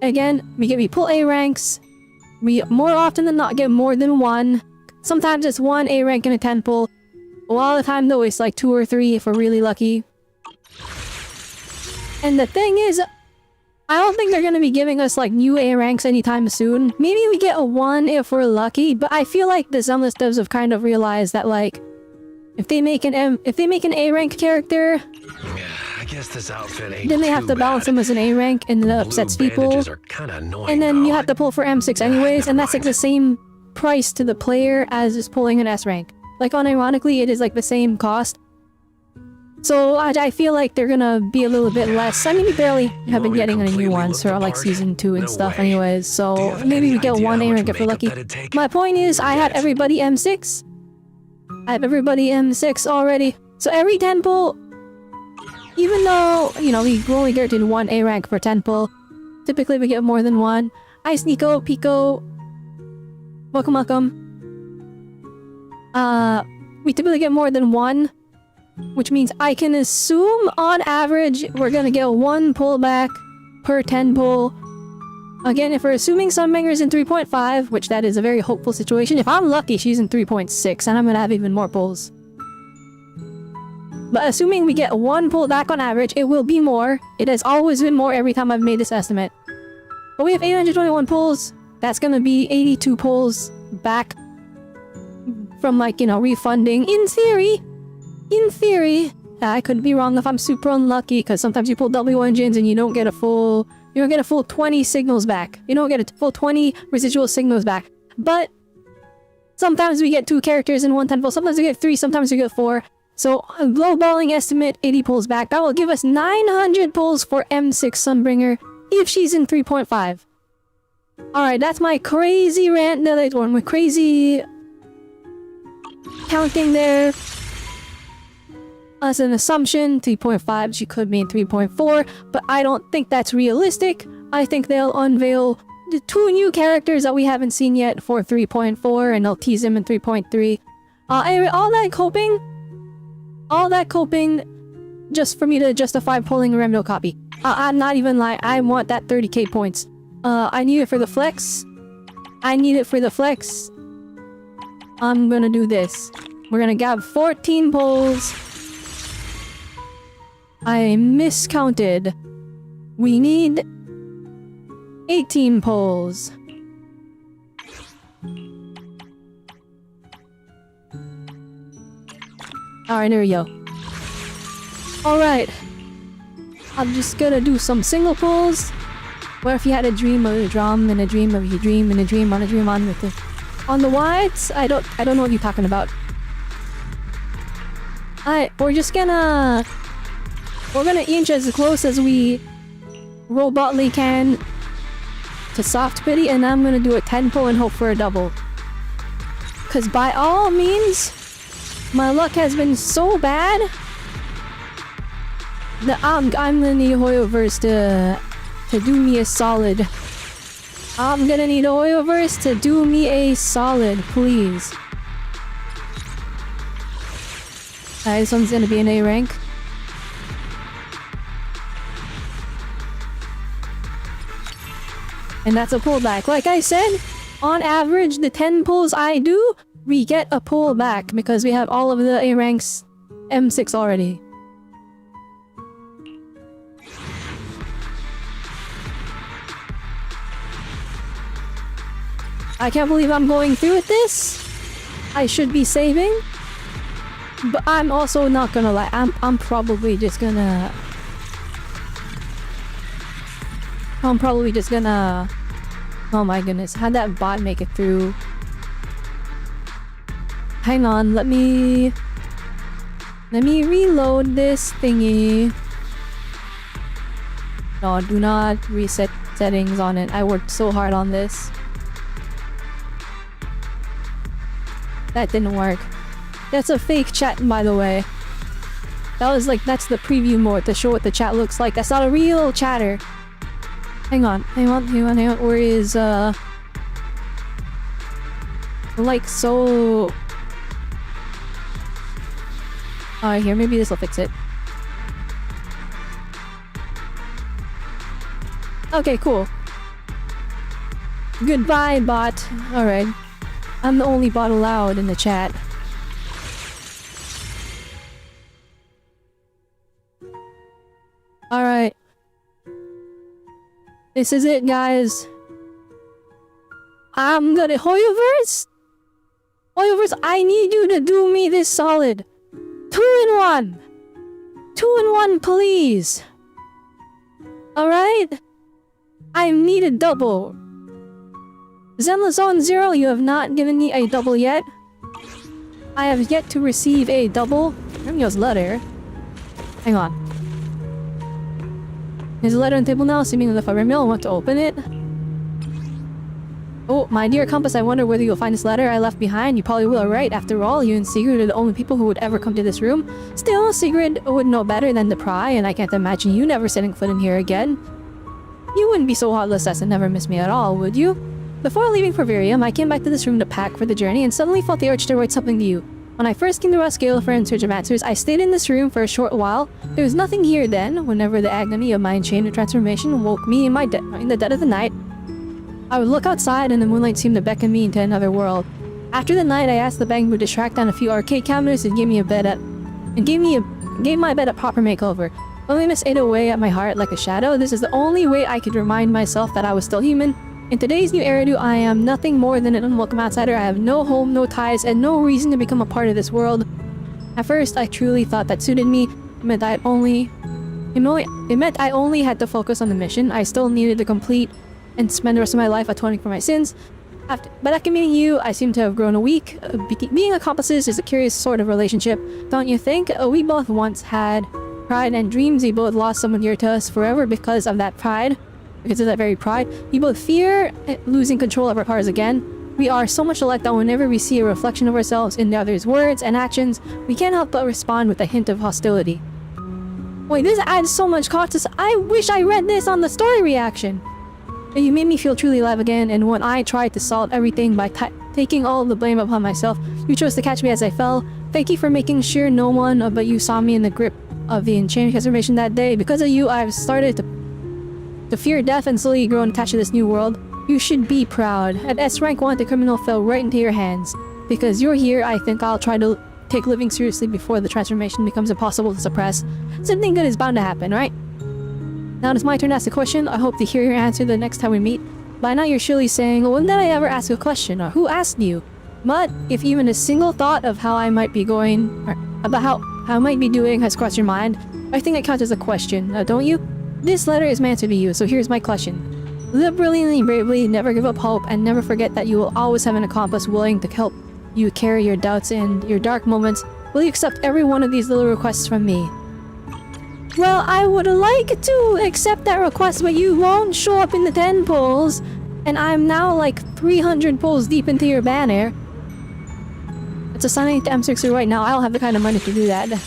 Speaker 1: Again, we pull A ranks. We more often than not get more than 1. Sometimes it's 1 A rank and a 10 pull. A lot of the time though, it's like 2 or 3 if we're really lucky. And the thing is, I don't think they're gonna be giving us like new A ranks anytime soon. Maybe we get a 1 if we're lucky, but I feel like the Zenless devs have kind of realized that like, if they make an A rank character,
Speaker 3: I guess this outfit ain't
Speaker 1: then they have to balance them as an A rank, and it upsets people. And then you have to pull for M6 anyways, and that's like the same price to the player as just pulling an S rank. Like, unironically, it is like the same cost. So I feel like they're gonna be a little bit less. I mean, we barely have been getting any new ones for like season 2 and stuff anyways, so maybe we get 1 A rank if we're lucky. My point is, I had everybody M6. I have everybody M6 already. So every 10 pull, even though, you know, we only guaranteed 1 A rank per 10 pull, typically we get more than 1. Ice Nico, Pico, welcome. We typically get more than 1. Which means I can assume, on average, we're gonna get 1 pullback per 10 pull. Again, if we're assuming Sunbringer's in 3.5, which that is a very hopeful situation. If I'm lucky, she's in 3.6, and I'm gonna have even more pulls. But assuming we get 1 pullback on average, it will be more. It has always been more every time I've made this estimate. But we have 821 pulls. That's gonna be 82 pulls back from, like, you know, refunding. In theory, I could be wrong if I'm super unlucky, because sometimes you pull W engines and you don't get a full 20 signals back. You don't get a full 20 residual signals back. But sometimes we get 2 characters in one 10 pull, sometimes we get 3, sometimes we get 4. So, lowballing estimate, 80 pulls back. That will give us 900 pulls for M6 Sunbringer if she's in 3.5. Alright, that's my crazy rant, or my crazy counting there. As an assumption, 3.5, she could be in 3.4, but I don't think that's realistic. I think they'll unveil the 2 new characters that we haven't seen yet for 3.4, and they'll tease them in 3.3. Anyway, all that coping, just for me to justify pulling a Remdo copy. I'm not even lying, I want that 30k points. I need it for the flex. I'm gonna do this. We're gonna grab 14 pulls. I miscounted. We need 18 pulls. Alright, there we go. Alright. I'm just gonna do some single pulls. What if you had a dream of a drum and a dream of your dream and a dream on with it? On the whites, I don't know what you're talking about. Alright, we're gonna inch as close as we robotly can to soft pity, and I'm gonna do a 10 pull and hope for a double. Cause by all means, my luck has been so bad that I'm gonna need Hoyoverse to do me a solid. I'm gonna need Hoyoverse to do me a solid, please. Alright, this one's gonna be an A rank. And that's a pullback. Like I said, on average, the 10 pulls I do, we get a pullback because we have all of the A ranks M6 already. I can't believe I'm going through with this. I should be saving. But I'm also not gonna lie. I'm probably just gonna... Oh my goodness, how'd that bot make it through? Hang on, let me reload this thingy. No, do not reset settings on it. I worked so hard on this. That didn't work. That's a fake chat, by the way. That's the preview mode to show what the chat looks like. That's not a real chatter. Hang on. Where is, like, so... Alright, here, maybe this will fix it. Okay, cool. Goodbye, bot. Alright. I'm the only bot allowed in the chat. Alright. This is it, guys. I'm gonna... Hoyoverse? Hoyoverse, I need you to do me this solid. 2 in 1! 2 in 1, please! Alright? I need a double. Zenless on 0, you have not given me a double yet. I have yet to receive a double. Remyo's letter. Hang on. There's a letter on the table now, assuming that if I want to open it. Oh, my dear Compass, I wonder whether you'll find this letter I left behind. You probably will, right? After all, you and Sigrid are the only people who would ever come to this room. Still, Sigrid would know better than to pry, and I can't imagine you never setting foot in here again. You wouldn't be so heartless as to never miss me at all, would you? Before leaving for Virium, I came back to this room to pack for the journey and suddenly felt the urge to write something to you. When I first came to Roskilde for in search of answers, I stayed in this room for a short while. There was nothing here then, whenever the agony of my enchained transformation woke me in the dead of the night. I would look outside and the moonlight seemed to beckon me into another world. After the night, I asked the Bangbu to track down a few arcade cabinets and gave my bed a proper makeover. Loneliness ate away at my heart like a shadow. This is the only way I could remind myself that I was still human. In today's new Eridu, I am nothing more than an unwelcome outsider. I have no home, no ties, and no reason to become a part of this world. At first, I truly thought that suited me. It meant I only had to focus on the mission I still needed to complete and spend the rest of my life atoning for my sins. After meeting you, I seem to have grown weak. Being accomplices is a curious sort of relationship, don't you think? We both once had pride and dreams. We both lost someone dear to us forever because of that pride. Because of that very pride. We both fear losing control of our powers again. We are so much alike that whenever we see a reflection of ourselves in the other's words and actions, we can't help but respond with a hint of hostility. Wait, this adds so much context. I wish I read this on the story reaction. You made me feel truly alive again, and when I tried to solve everything by taking all the blame upon myself, you chose to catch me as I fell. Thank you for making sure no one but you saw me in the grip of the enchantment transformation that day. Because of you, I've started to fear death and slowly grown attached to this new world. You should be proud. At S rank 1, the criminal fell right into your hands. Because you're here, I think I'll try to take living seriously before the transformation becomes impossible to suppress. Something good is bound to happen, right? Now it's my turn to ask a question. I hope to hear your answer the next time we meet. By now you're surely saying, well, when did I ever ask a question? Or who asked you? But if even a single thought of how I might be going, or about how I might be doing has crossed your mind, I think it counts as a question, don't you? This letter is my answer to you, so here's my question. Live brilliantly and bravely, never give up hope, and never forget that you will always have an accomplice willing to help you carry your doubts and your dark moments. Will you accept every one of these little requests from me? Well, I would like to accept that request, but you won't show up in the 10 polls, and I'm now like 300 polls deep into your banner. It's assigning to M6 right now. I don't have the kind of money to do that. I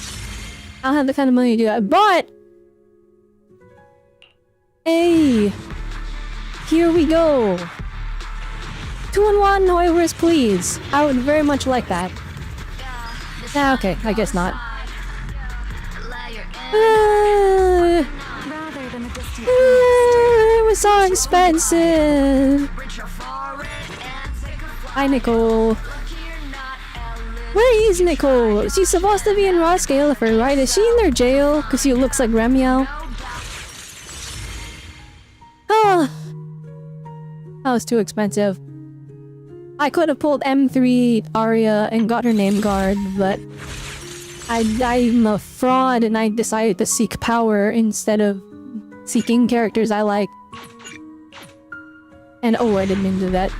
Speaker 1: don't have the kind of money to do that, but... Hey! Here we go! 2-in-1 waivers, please. I would very much like that. Ah, okay, I guess not. It was so expensive. Hi, Nicole. Where is Nicole? She's supposed to be in Raw Scalifer, right? Is she in their jail? Because she looks like Remiel. Oh, that was too expensive. I could have pulled M3 Arya and got her name guard, but I'm a fraud and I decided to seek power instead of seeking characters I like. And oh, I didn't mean to do that.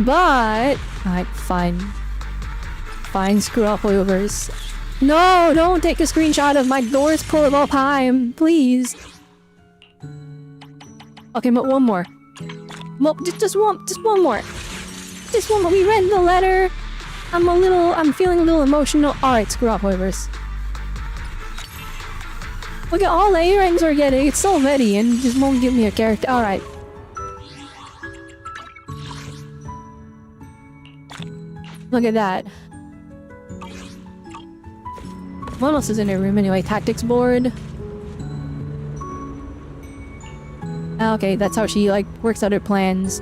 Speaker 1: But... alright, fine. Fine, screw up waivers. No, don't take a screenshot of my doors pull of all time, please. Okay, but one more. Well, just one more. Just one more. We read the letter. I'm feeling a little emotional. Alright, screw up waivers. Look at all the A-ranks we're getting. It's so many and just won't give me a character. Alright. Look at that. What else is in her room anyway? Tactics board. Okay, that's how she like works out her plans.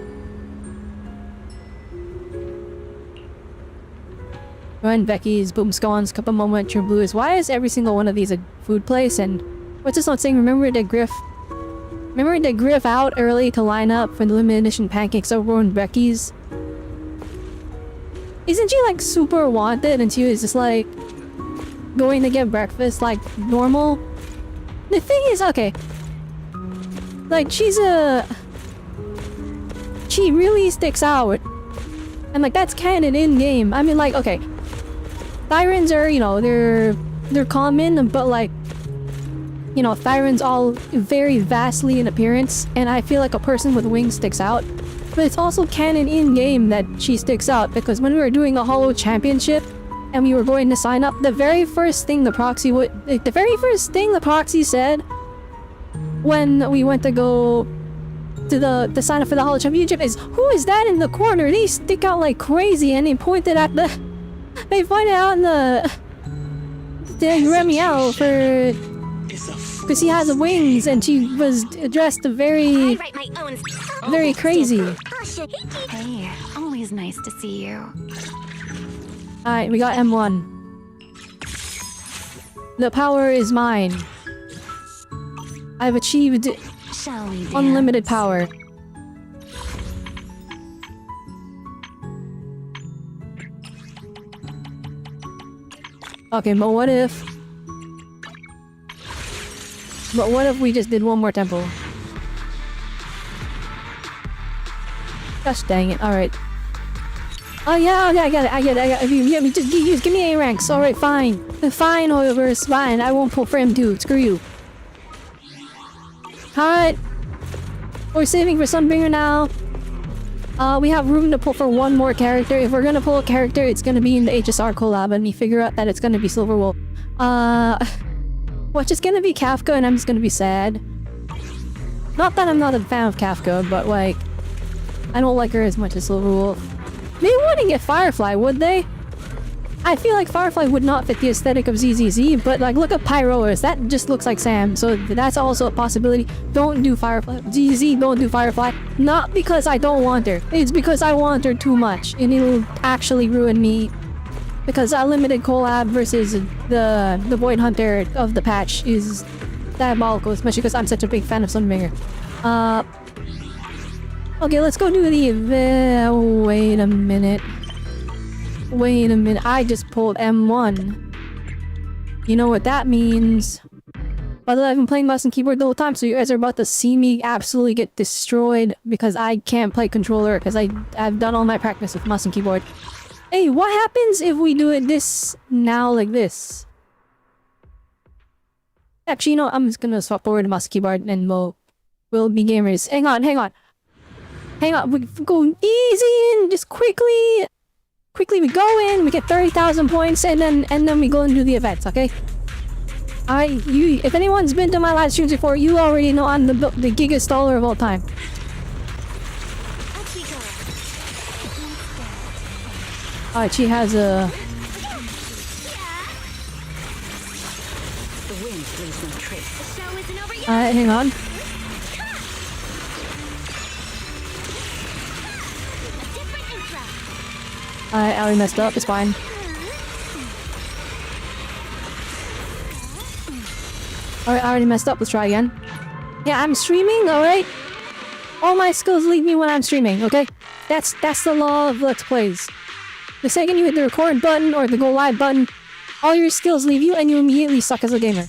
Speaker 1: Run Becky's, Boom Scones, Cup of Moment, True Blues. Why is every single one of these a food place? And what's this note saying? Remember to griff out early to line up for the limited edition pancakes over on Becky's. Isn't she like super wanted and she was just like going to get breakfast like normal? The thing is, okay. Like she really sticks out. And like that's canon in game. I mean like, okay. Thyrans are, you know, they're common, but like, you know, Thyrans all vary vastly in appearance, and I feel like a person with wings sticks out. But it's also canon in-game that she sticks out, because when we were doing the Hollow Championship, and we were going to sign up, the very first thing the proxy said when we went to go to the sign up for the Hollow Championship is, who is that in the corner? They stick out like crazy, and they pointed out in the Remiel for, because she has wings and she was dressed very crazy.
Speaker 2: Hey, always nice to see you.
Speaker 1: Alright, we got M1. The power is mine. I've achieved unlimited power. Okay, but what if we just did one more temple? Gosh dang it. Alright. Oh yeah, okay, I got it. I get it. Just give me A ranks. Alright, fine. Fine, Hoyoverse. Fine. I won't pull frame 2. Screw you. Alright. We're saving for Sunbringer now. We have room to pull for one more character. If we're gonna pull a character, it's gonna be in the HSR collab, and we figure out that it's gonna be Silverwolf. Which is gonna be Kafka, and I'm just gonna be sad. Not that I'm not a fan of Kafka, but like, I don't like her as much as Silverwolf. They wouldn't get Firefly, would they? I feel like Firefly would not fit the aesthetic of ZZZ, but like, look at Pyroas. That just looks like Sam, so that's also a possibility. Don't do Firefly. ZZZ, don't do Firefly. Not because I don't want her. It's because I want her too much, and it'll actually ruin me. Because a limited collab versus the Void Hunter of the patch is diabolical, especially because I'm such a big fan of Sunbringer. Okay, let's go do the wait a minute. Wait a minute, I just pulled M1. You know what that means. By the way, I've been playing mouse and keyboard the whole time, so you guys are about to see me absolutely get destroyed because I can't play controller because I've done all my practice with mouse and keyboard. Hey, what happens if we do it this now like this? Actually, you know, I'm just gonna swap forward to mouse and keyboard and we'll be gamers. Hang on. Hang on, we go easy and just quickly we go in, we get 30,000 points, and then we go and do the events, okay? If anyone's been to my live streams before, you already know I'm the giga staller of all time. Alright, she has a... Alright, hang on. I already messed up, it's fine. Alright, I already messed up, let's try again. Yeah, I'm streaming, alright? All my skills leave me when I'm streaming, okay? That's the law of Let's Plays. The second you hit the record button or the go live button, all your skills leave you and you immediately suck as a gamer.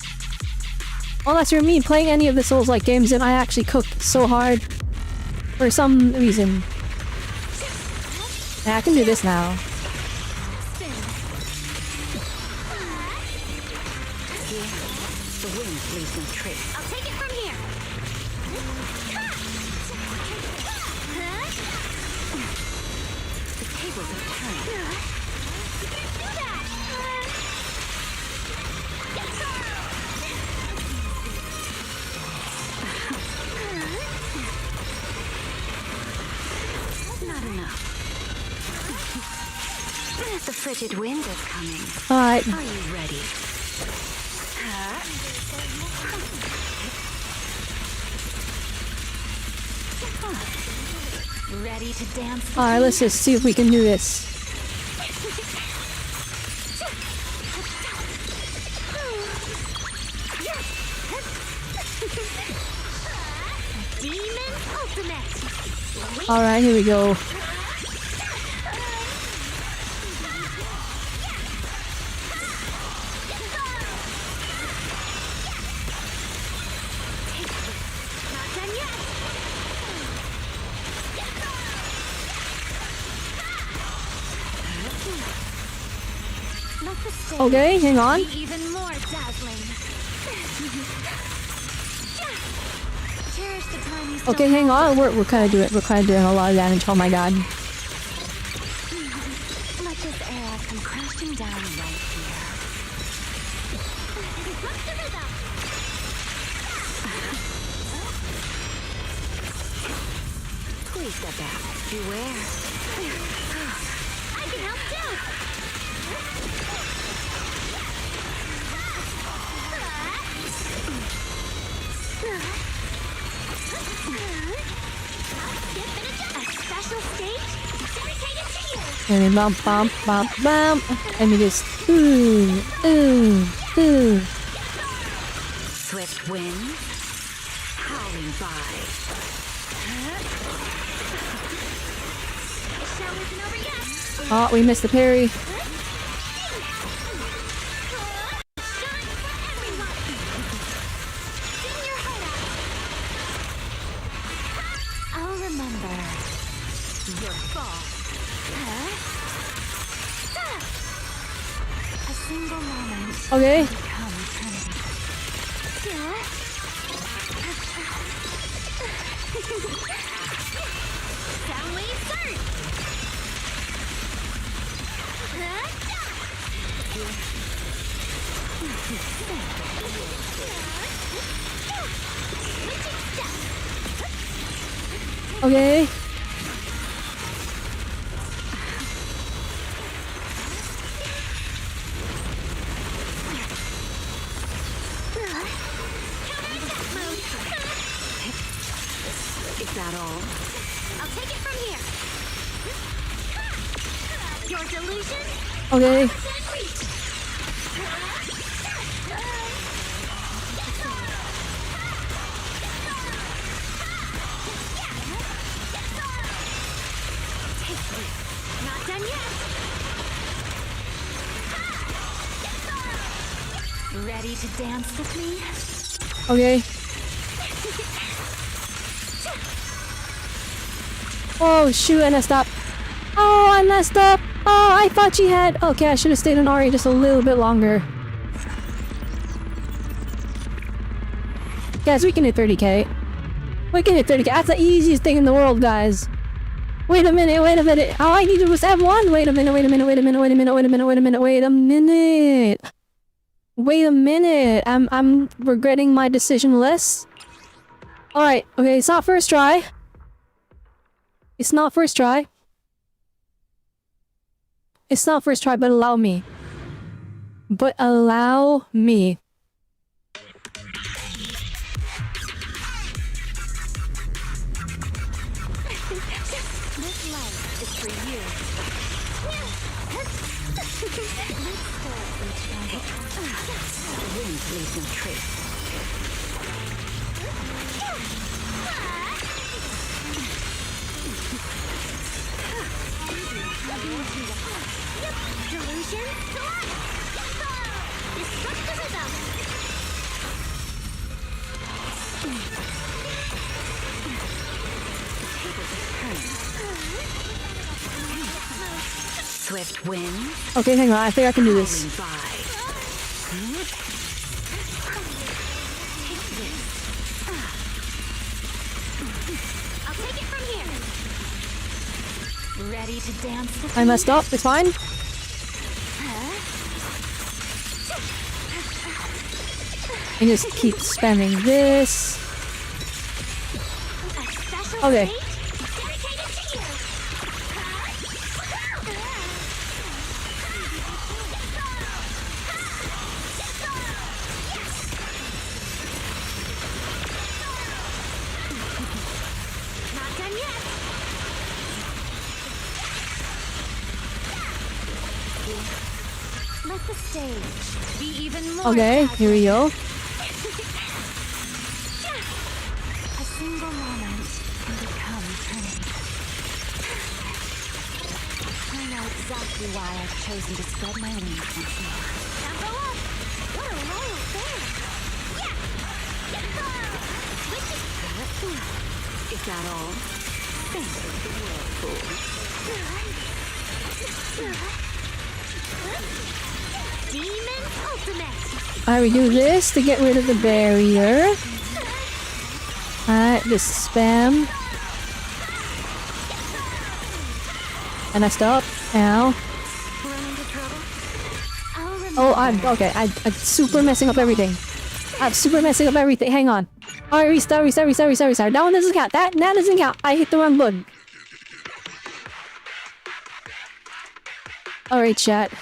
Speaker 1: Unless you're me playing any of the Souls-like games and I actually cook so hard for some reason. Yeah, I can do this now.
Speaker 2: I'll take it from here. The tables have turned. You can't do that. Not enough. The frigid wind is coming.
Speaker 1: Alright.
Speaker 2: Are you ready? Ready to dance?
Speaker 1: Alright, let's just see if we can do this.
Speaker 2: Demon Ultimate.
Speaker 1: Alright, here we go. Okay, hang on.
Speaker 2: Even more dazzling. Cherish the time you
Speaker 1: Okay, hang on. We're kind of doing a lot of damage. Oh my god.
Speaker 2: Let this era come crashing down right here. Please step back. Beware. I can help too.
Speaker 1: And then bump. And we just ooh.
Speaker 2: Swift wind, howling by.
Speaker 1: Oh, we missed the parry.
Speaker 2: I'll remember.
Speaker 1: Okay. Okay.
Speaker 2: Is that all? I'll take it from here. Your delusion?
Speaker 1: Okay.
Speaker 2: Not done yet. Ready to dance with me?
Speaker 1: Okay. Oh shoot, I messed up. Oh, I messed up. Oh, I thought she had... Okay, I should have stayed on Ari just a little bit longer. Guys, we can hit 30k. We can hit 30k. That's the easiest thing in the world, guys. Wait a minute, wait a minute. All I need to do was have one. Wait a minute, wait a minute, wait a minute, wait a minute, wait a minute, wait a minute, wait a minute. Wait a minute. I'm regretting my decision less. Alright, okay, it's not first try. It's not first try. It's not first try, but allow me. But allow me.
Speaker 2: This life is for you. Winds leave no trace. Delusion? Disrupt the rhythm. Swift wind.
Speaker 1: Okay, hang on. I think I can do this.
Speaker 2: I'll take it from here. Ready to dance with
Speaker 1: I messed up. It's fine. I just keep spamming this. Okay.
Speaker 2: Let the stage be even more.
Speaker 1: Okay, here we go.
Speaker 2: A single moment can become eternity. I know exactly why I've chosen to spread my wings once more. Tempo up! What a royal bear! Is that all? Think of the whirlpool. Demon Ultimate!
Speaker 1: Alright, we do this to get rid of the barrier. Alright, just spam. And I stop. Ow.
Speaker 2: Run into trouble? I'll remember.
Speaker 1: Oh, I'm super messing up everything. I'm super messing up everything. Hang on. Alright, restart. That one doesn't count. That doesn't count. I hit the wrong button. Alright, chat.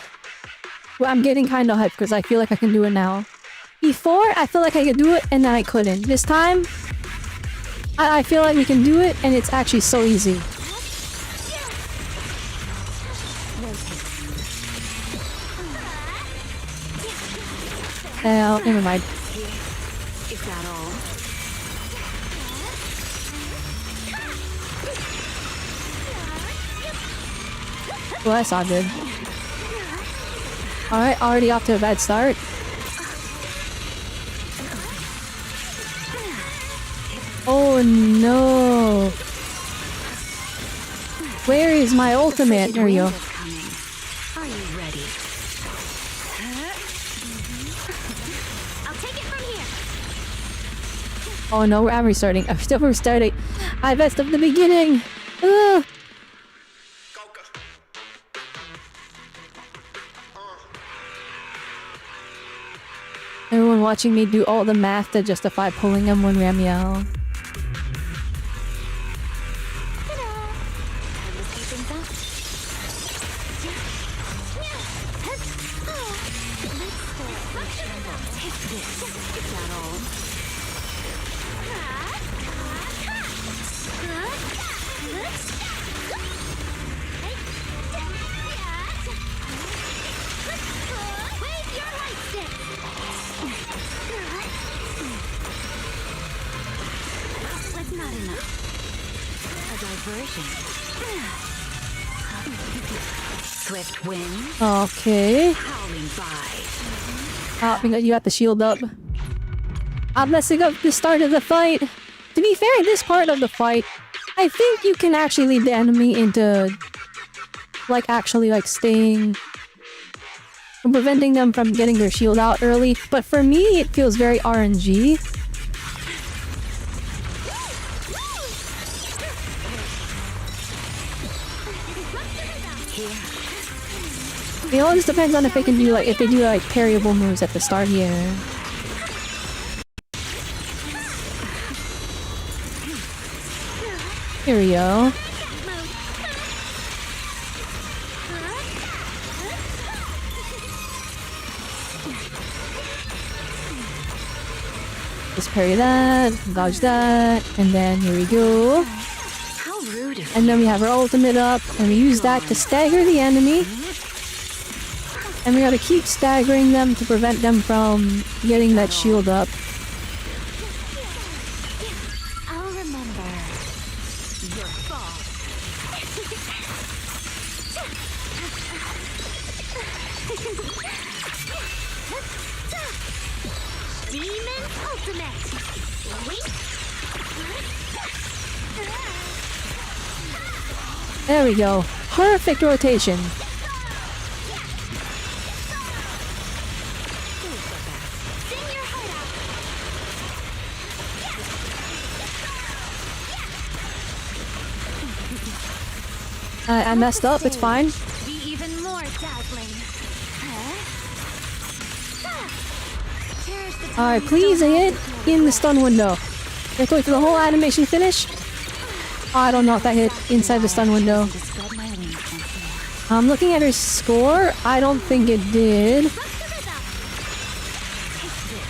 Speaker 1: Well, I'm getting kind of hyped because I feel like I can do it now. Before, I feel like I could do it and then I couldn't. This time, I feel like we can do it and it's actually so easy. Never mind.
Speaker 2: Is that all?
Speaker 1: Well, that's all good. Alright, already off to a bad start. Oh no! Where is my ultimate? There we go.
Speaker 2: Are you ready? Take it from here.
Speaker 1: Oh no, I'm restarting. I'm still restarting. I messed up the beginning. Ugh. Everyone watching me do all the math to justify pulling him when Ramiel.
Speaker 2: Ta-da! Time to speed things up. Take this. Is that all? Wave your light stick. Was not enough. A diversion. Swift wind.
Speaker 1: Okay.
Speaker 2: Howling by.
Speaker 1: Oh, you got the shield up. I'm messing up the start of the fight. To be fair, in this part of the fight, I think you can actually lead the enemy into like actually like staying, preventing them from getting their shield out early. But for me, it feels very RNG. It all just depends on if they can do like parryable moves at the start here. Here we go. Just parry that, dodge that, and then here we go.
Speaker 2: How rude of
Speaker 1: And then we have our ultimate up, and we use that to stagger the enemy. And we gotta keep staggering them to prevent them from getting that shield up.
Speaker 2: I'll remember your fall. Demon ultimate.
Speaker 1: There we go. Perfect rotation.
Speaker 2: Sing your heart out.
Speaker 1: I messed up, it's fine.
Speaker 2: Be even more dazzling. Cherish the time
Speaker 1: Alright,
Speaker 2: you
Speaker 1: please
Speaker 2: don't
Speaker 1: hit
Speaker 2: have to
Speaker 1: in the stun window. You're going through the whole animation finish. Oh, I don't know if that hit inside the stun window.
Speaker 2: to spread my wings once more.
Speaker 1: I'm looking at her score. I don't think it did.
Speaker 2: Rock the rhythm. Take this.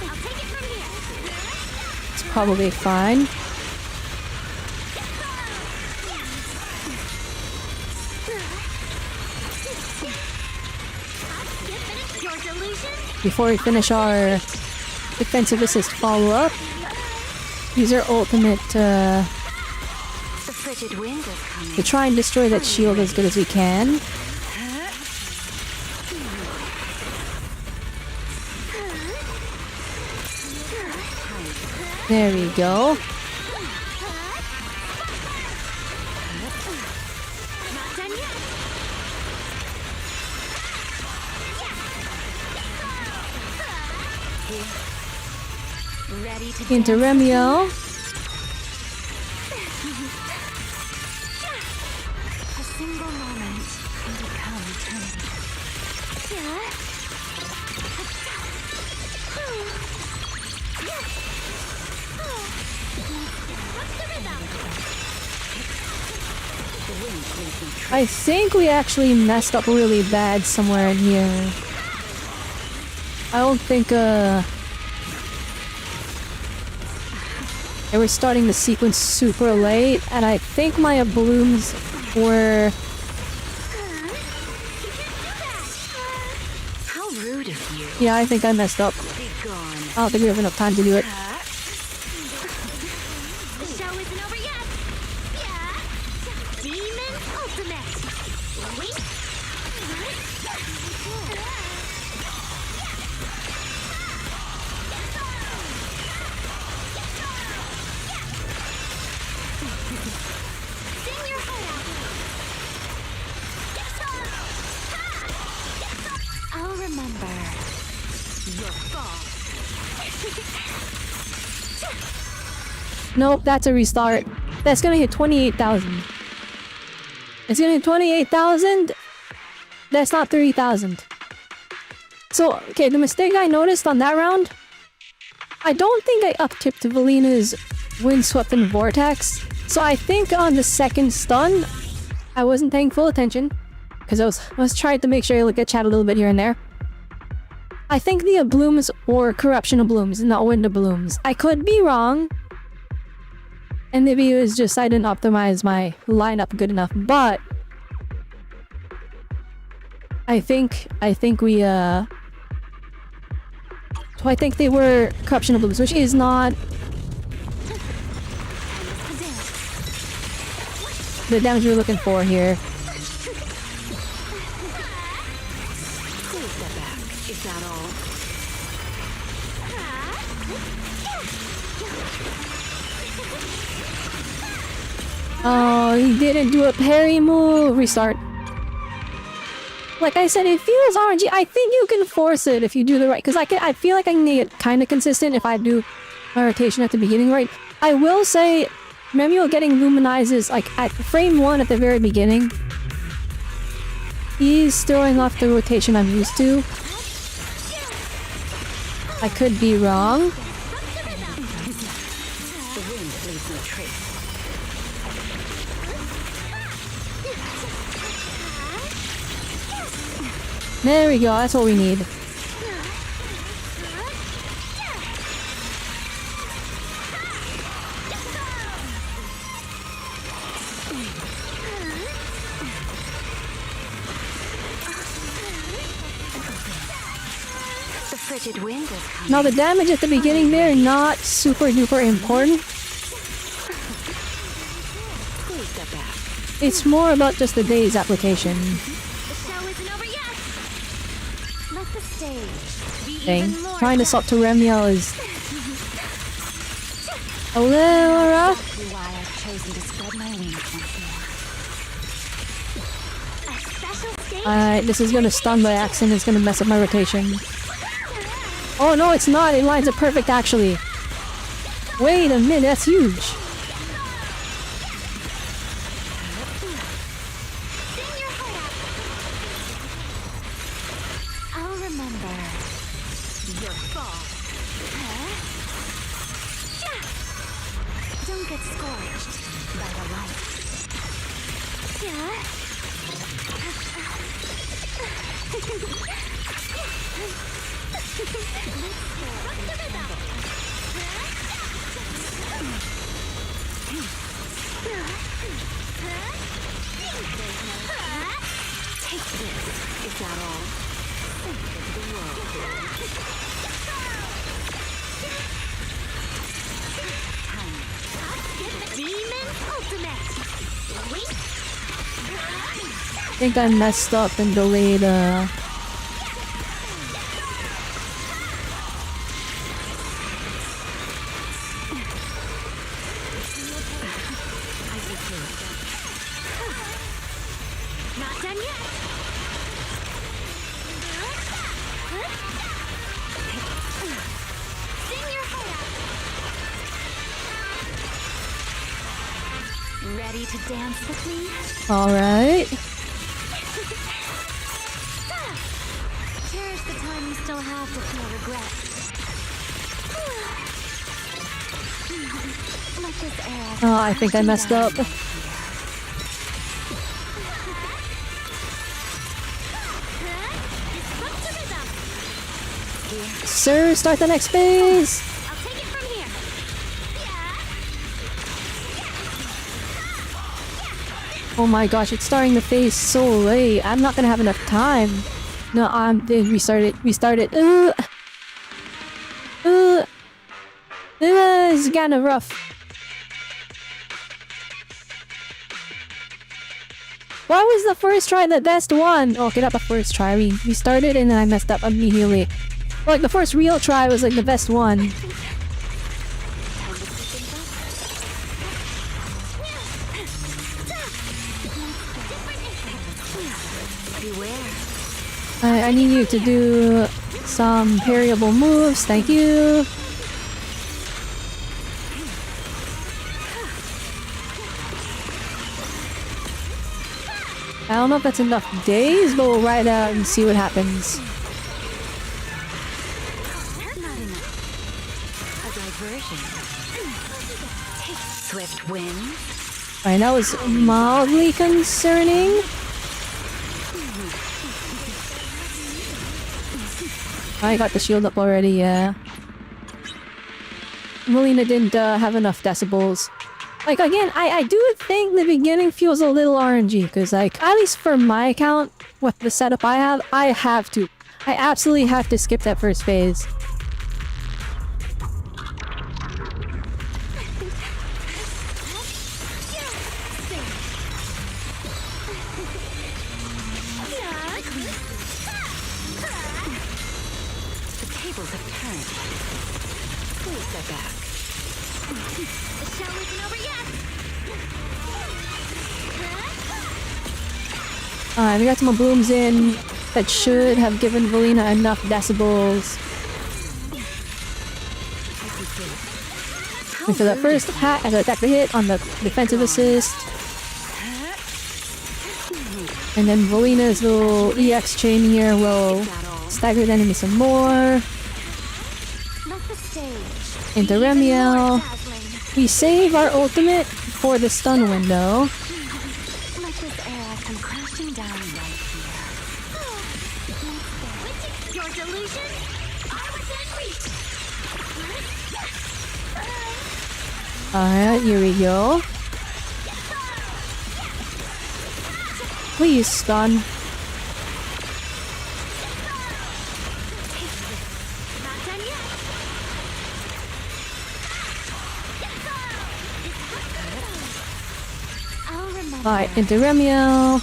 Speaker 2: I'll take it from here.
Speaker 1: It's probably fine.
Speaker 2: Your delusion?
Speaker 1: Before we finish our defensive assist follow-up, use our ultimate
Speaker 2: The frigid wind is coming.
Speaker 1: to try and destroy that shield as good as we can. There we go.
Speaker 2: Not done yet. Ready to
Speaker 1: Into
Speaker 2: dance?
Speaker 1: Remiel.
Speaker 2: A single moment can become eternity.
Speaker 1: I think we actually messed up really bad somewhere in here. I don't think, they were starting the sequence super late, and I think my blooms were...
Speaker 2: How rude of you.
Speaker 1: Yeah, I think I messed up.
Speaker 2: Be gone.
Speaker 1: I don't think we have enough time to do it.
Speaker 2: The show isn't over yet. Yeah. Demon ultimate. Wait. Sing your heart out. I'll remember
Speaker 1: Nope, that's a restart. That's gonna hit 28,000. It's gonna hit 28,000. That's not 30,000. So, okay, the mistake I noticed on that round, I don't think I up-tipped Valina's Windswept and Vortex. So I think on the second stun, I wasn't paying full attention. Because I was trying to make sure I look at chat a little bit here and there. I think the blooms or corruption of blooms, not window blooms. I could be wrong. And maybe it was just I didn't optimize my lineup good enough, but I think we so I think they were corruption of blooms, which is not the damage we're looking for here.
Speaker 2: Is that all?
Speaker 1: Oh, he didn't do a parry move. Restart. Like I said, it feels RNG. I think you can force it if you do the right. Because I feel like I can get kind of consistent if I do my rotation at the beginning right. I will say, Memuel getting luminizes like at frame 1 at the very beginning. He's throwing off the rotation I'm used to. I could be wrong. There we go, that's what we need.
Speaker 2: The frigid wind is coming.
Speaker 1: Now the damage at the beginning there, not super duper important. It's more about just the day's application.
Speaker 2: The show isn't over yet. Let the stage be
Speaker 1: Thing.
Speaker 2: even more
Speaker 1: Trying to
Speaker 2: packed.
Speaker 1: swap to Remiel is a little rough.
Speaker 2: Exactly why I've chosen to spread my wings once more. A special stage.
Speaker 1: Alright, this is gonna stun by accident. It's gonna mess up my rotation. Oh no, it's not. It lines up perfect actually. Wait a minute, that's huge.
Speaker 2: I'll remember your fall. Don't get scorched by the light. Take this. Is that all? Demon ultimate.
Speaker 1: I think I messed up and delayed
Speaker 2: Not done yet. Sing your heart out. Ready to dance with me?
Speaker 1: Alright.
Speaker 2: Cherish the time you still have to feel regret. Let this air.
Speaker 1: Oh, I think I messed up. Sir, start the next phase!
Speaker 2: I'll take it from here.
Speaker 1: Oh my gosh, it's starting the phase so late. I'm not gonna have enough time. No, restart it. It's kinda rough. Why was the first try the best one? Okay, not the first try. We started and then I messed up immediately. Like the first real try was like the best one. I need you to do some parryable moves. Thank you. I don't know if that's enough days, but we'll ride out and see what happens.
Speaker 2: Not enough. A diversion. Swift wind.
Speaker 1: Alright, that was mildly concerning. I got the shield up already, yeah. Melina didn't have enough decibels. Like, again, I do think the beginning feels a little RNG, because, like, at least for my account, with the setup I have, I absolutely have to skip that first phase.
Speaker 2: The tables have turned. Please step back. The show isn't over yet.
Speaker 1: We got some more blooms in that should have given Valina enough decibels. And for that first attack, I got attack the hit on the defensive assist. And then Valina's little EX chain here will stagger the enemy some more. Into Remiel. We save our ultimate for the stun window.
Speaker 2: Let this era come crashing down right here. Your delusion? I was in reach.
Speaker 1: Alright, here we go. Please stun.
Speaker 2: Not done yet. I'll remember.
Speaker 1: Alright, into Remiel.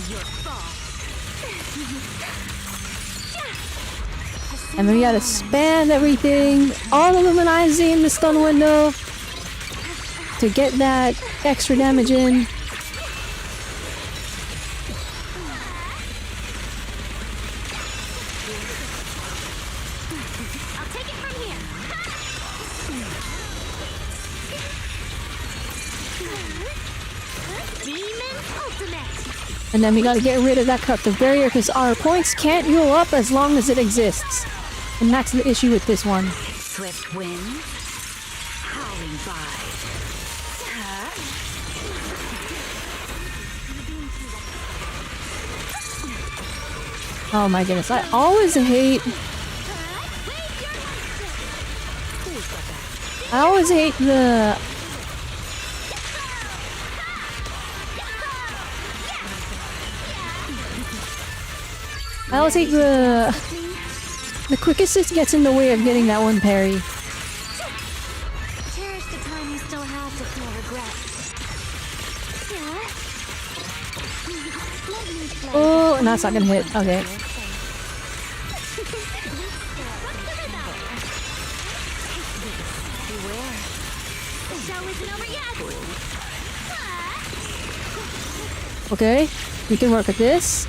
Speaker 1: And then we gotta span everything, all illuminizing the stun window to get that extra damage in.
Speaker 2: I'll take it from here. Demon ultimate.
Speaker 1: And then we gotta get rid of that corruptive barrier because our points can't heal up as long as it exists. And that's the issue with this one.
Speaker 2: Swift wind, howling by.
Speaker 1: Oh my goodness, I always hate the quick assist gets in the way of getting that one parry.
Speaker 2: Cherish the time you still have to feel regret. Let me play.
Speaker 1: Oh, and that's not gonna hit. Okay.
Speaker 2: Beware. The show isn't over yet.
Speaker 1: Okay, we can work with this.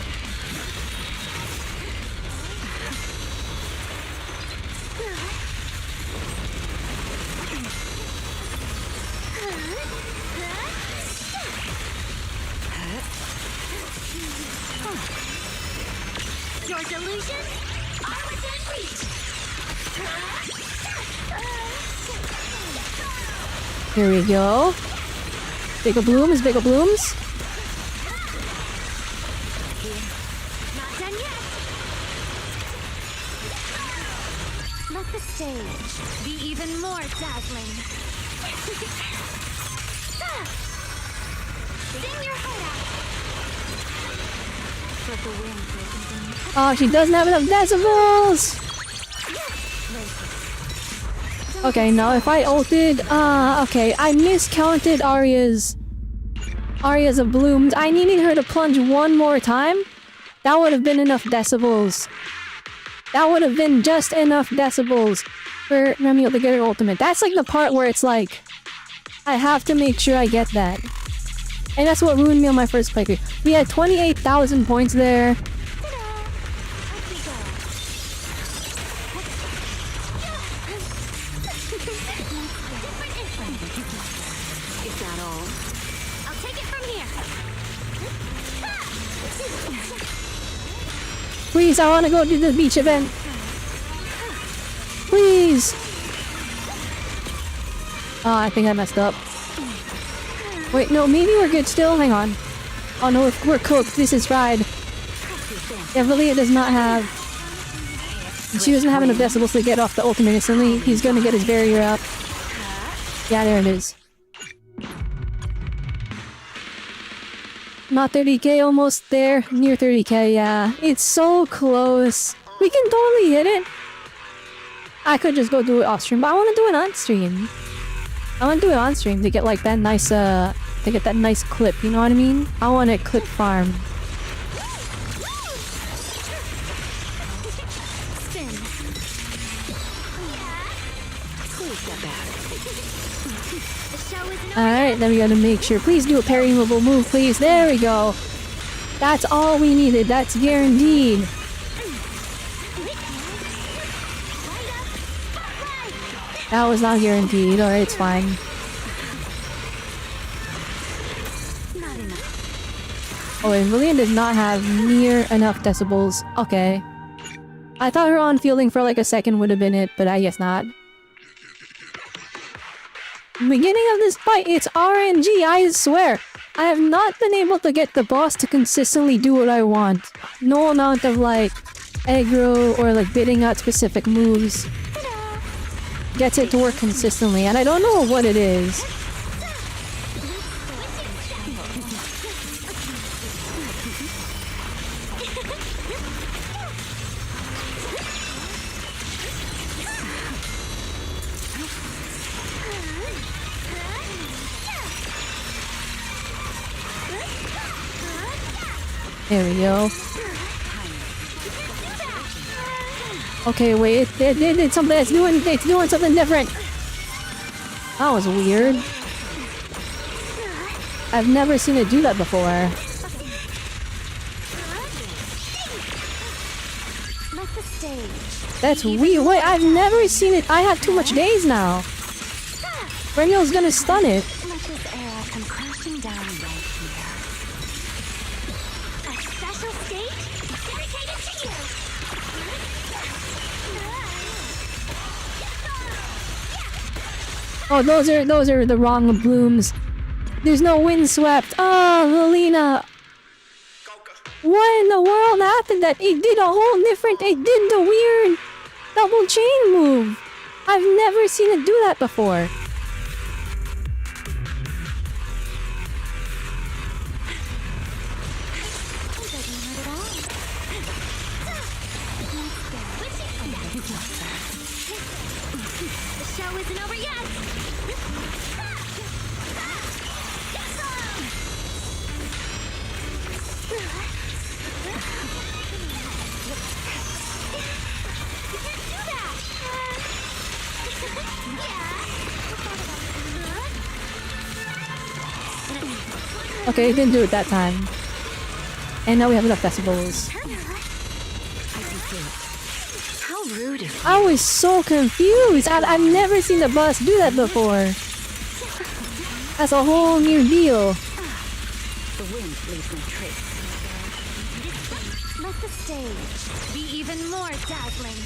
Speaker 2: Your delusion? I was in reach.
Speaker 1: Here we go. Bigger blooms, bigger blooms.
Speaker 2: Not done yet. Let the stage be even more dazzling. Sing your heart out. Let the wind break into
Speaker 1: Oh, she doesn't have enough decibels! Okay, now if I ulted, okay, I miscounted Arya's of blooms. I needed her to plunge one more time. That would have been enough decibels. That would have been just enough decibels for Remiel to get her ultimate. That's like the part where it's like, I have to make sure I get that. And that's what ruined me on my first playthrough. We had 28,000 points there.
Speaker 2: Is that all? I'll take it from here.
Speaker 1: Please, I want to go to the beach event. Please. Oh, I think I messed up. Wait, no, maybe we're good still. Hang on. Oh no, we're cooked. This is fried. Yeah, really, it does not have. She doesn't have enough decibels to get off the ultimate instantly. He's gonna get his barrier up. Yeah, there it is. Not 30k, almost there. Near 30k, yeah. It's so close. We can totally hit it. I could just go do it off stream, but I want to do it on stream. I want to do it on stream to get like that nice, to get that nice clip, you know what I mean? I want a clip farm.
Speaker 2: Spin. Please get back. The show isn't over.
Speaker 1: Alright, then we gotta make sure. Please do a parry removal move, please. There we go. That's all we needed. That's guaranteed. That was not guaranteed. Alright, it's fine.
Speaker 2: Not enough.
Speaker 1: Oh, and Lillian does not have near enough decibels. Okay. I thought her on fielding for like a second would have been it, but I guess not. Beginning of this fight, it's RNG, I swear. I have not been able to get the boss to consistently do what I want. No amount of like aggro or like bidding out specific moves gets it to work consistently, and I don't know what it is. There we go. Okay, wait, it did something. It's doing something different. That was weird. I've never seen it do that before.
Speaker 2: Let the stage.
Speaker 1: That's weird. Wait, I've never seen it. I have too much days now. Renio's gonna stun it.
Speaker 2: Let this era come crashing down right here. A special stage dedicated to you.
Speaker 1: Oh, those are the wrong blooms. There's no windswept. Oh, Lilina. What in the world happened? That it did a whole different. It did the weird double chain move. I've never seen it do that before.
Speaker 2: The show isn't over yet.
Speaker 1: Okay, it didn't do it that time. And now we have enough decibels.
Speaker 2: How rude of you.
Speaker 1: I was so confused. I've never seen the boss do that before. That's a whole new deal.
Speaker 2: The wind leaves no trace. Let the stage be even more dazzling.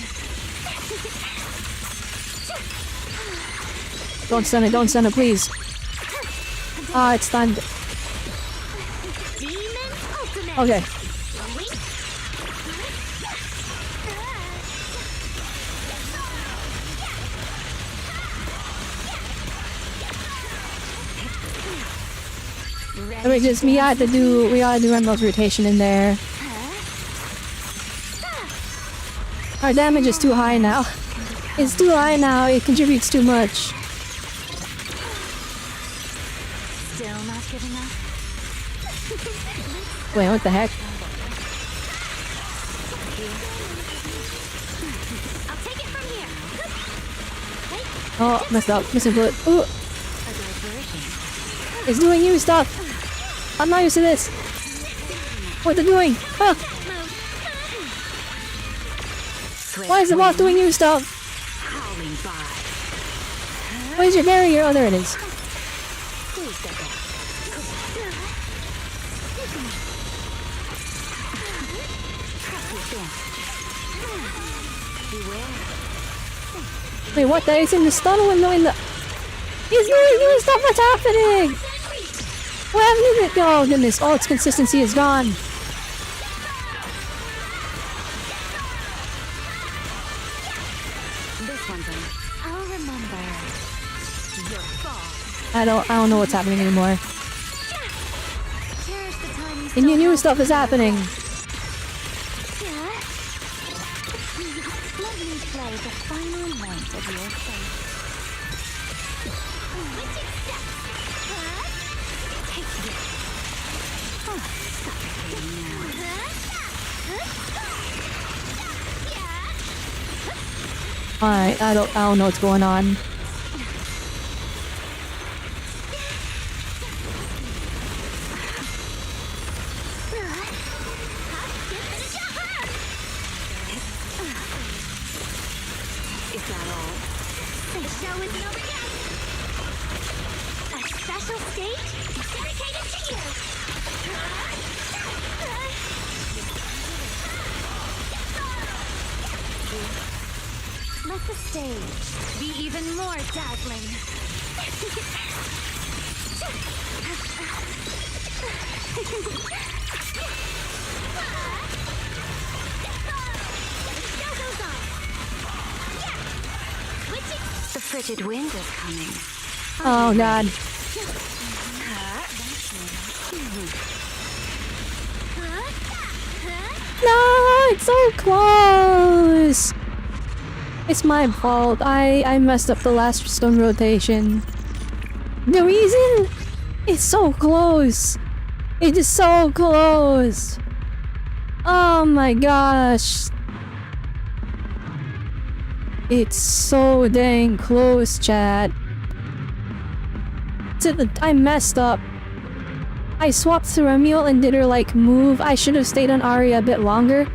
Speaker 1: Don't stun it, please. Ah, it's stunned.
Speaker 2: Demon ultimate.
Speaker 1: Okay. We gotta do Robelle's rotation in there. Our damage is too high now. It's too high now, it contributes too much.
Speaker 2: Still not giving up.
Speaker 1: Wait, what the heck?
Speaker 2: I'll take it from here.
Speaker 1: Oh, messed up. Missing bullet. Ooh,
Speaker 2: A diversion.
Speaker 1: it's doing new stuff. I'm not used to this. What's it doing? Ah, why is the boss doing new stuff?
Speaker 2: Howling by.
Speaker 1: Where's your barrier? Oh, there it is.
Speaker 2: Please step back. Beware.
Speaker 1: Wait, what? That is in the stun window in the... He's doing stuff! What's happening? What happened to it? Oh, goodness. Oh, its consistency is gone.
Speaker 2: This one's on. I'll remember. Your fall.
Speaker 1: I don't know what's happening anymore.
Speaker 2: Cherish the time you
Speaker 1: And
Speaker 2: still
Speaker 1: new
Speaker 2: have.
Speaker 1: stuff is happening.
Speaker 2: Let me play the final night of your fate. Switching steps. Take this. Oh, suffocating now.
Speaker 1: Alright, I don't know what's going on.
Speaker 2: Is that all? The show isn't over yet. A special stage dedicated to you. Let the stage be even more dazzling. Show goes on. The frigid wind is coming.
Speaker 1: Oh, God. No, it's so close. It's my fault. I messed up the last stone rotation. The reason? It's so close. It is so close. Oh my gosh. It's so dang close, chat. I messed up. I swapped to Robelle and did her like move. I should have stayed on Arya a bit longer.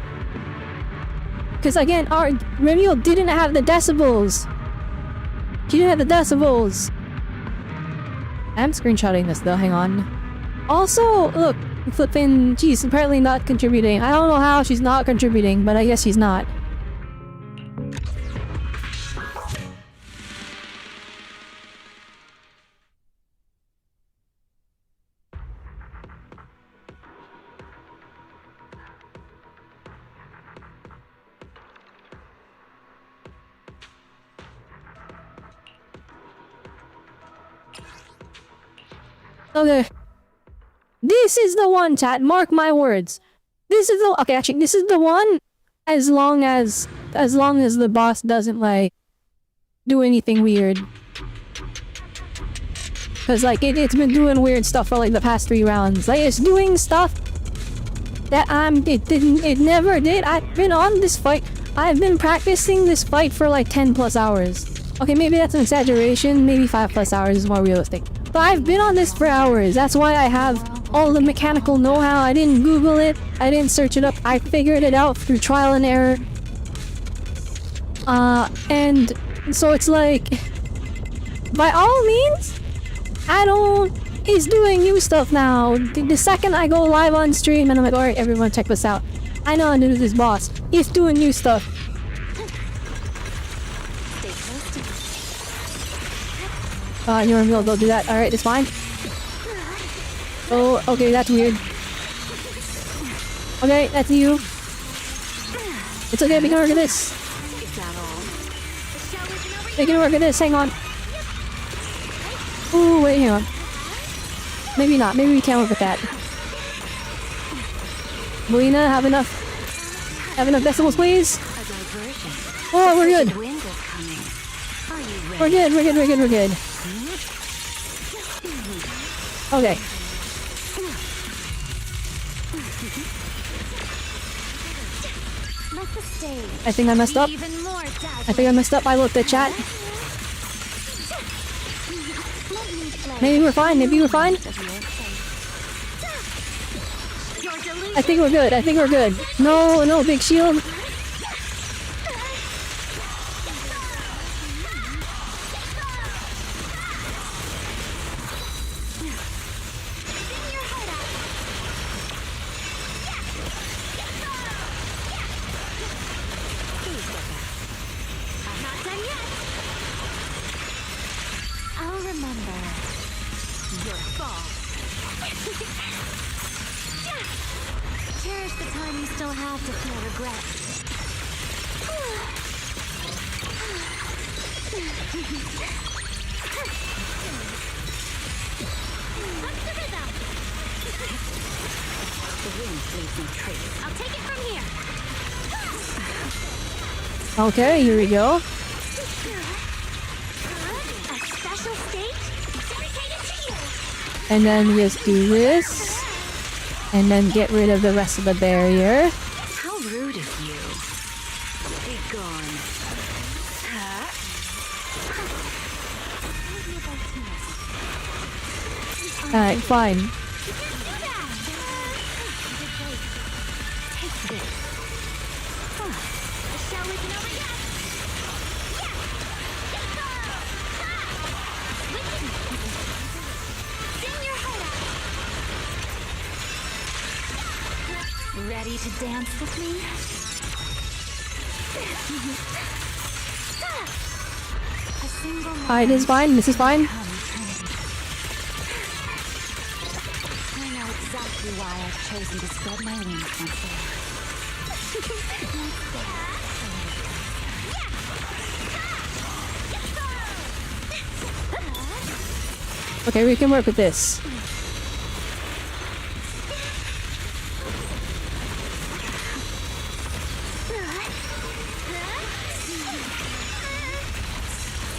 Speaker 1: Because again, Robelle didn't have the decibels. She didn't have the decibels. I'm screenshotting this though, hang on. Also, look, flipping, she's apparently not contributing. I don't know how she's not contributing, but I guess she's not. Okay. This is the one, chat. Mark my words. This is the... Okay, actually, this is the one as long as the boss doesn't, like, do anything weird. Because, like, it's been doing weird stuff for, like, the past 3 rounds. Like, it's doing stuff that it never did. I've been on this fight. I've been practicing this fight for, like, 10 plus hours. Okay, maybe that's an exaggeration. Maybe 5 plus hours is more realistic. But I've been on this for hours. That's why I have all the mechanical know-how. I didn't Google it. I didn't search it up. I figured it out through trial and error. And so it's like, by all means, he's doing new stuff now. The second I go live on stream and I'm like, alright, everyone check this out. I know how to do this boss. He's doing new stuff. You're in the middle, don't do that. Alright, it's fine. Oh, okay, that's weird. Okay, that's you. It's okay, we can work at this. We can work at this, hang on. Ooh, wait, hang on. Maybe not, maybe we can't work with that. Melina, have enough decimals, please? Oh, we're good. We're good, we're good, we're good, we're good. Okay. I think I messed up. I think I messed up. I looked at chat. Maybe we're fine. Maybe we're fine. I think we're good. I think we're good. No, no, big shield.
Speaker 2: remember your fall. Cherish the time you still have to feel regret. What's the rhythm? The wind leaves no trace. I'll take it from here.
Speaker 1: Okay, here we go.
Speaker 2: A special state dedicated to you.
Speaker 1: And then we just do this. And then get rid of the rest of the barrier.
Speaker 2: How rude of you. Be gone.
Speaker 1: Alright, fine.
Speaker 2: Take this. The show isn't over yet. Sing your heart out. Ready to dance with me? A single
Speaker 1: Alright, this is fine. This is fine.
Speaker 2: I know exactly why I've chosen to spread my wings once
Speaker 1: Okay, we can work with this.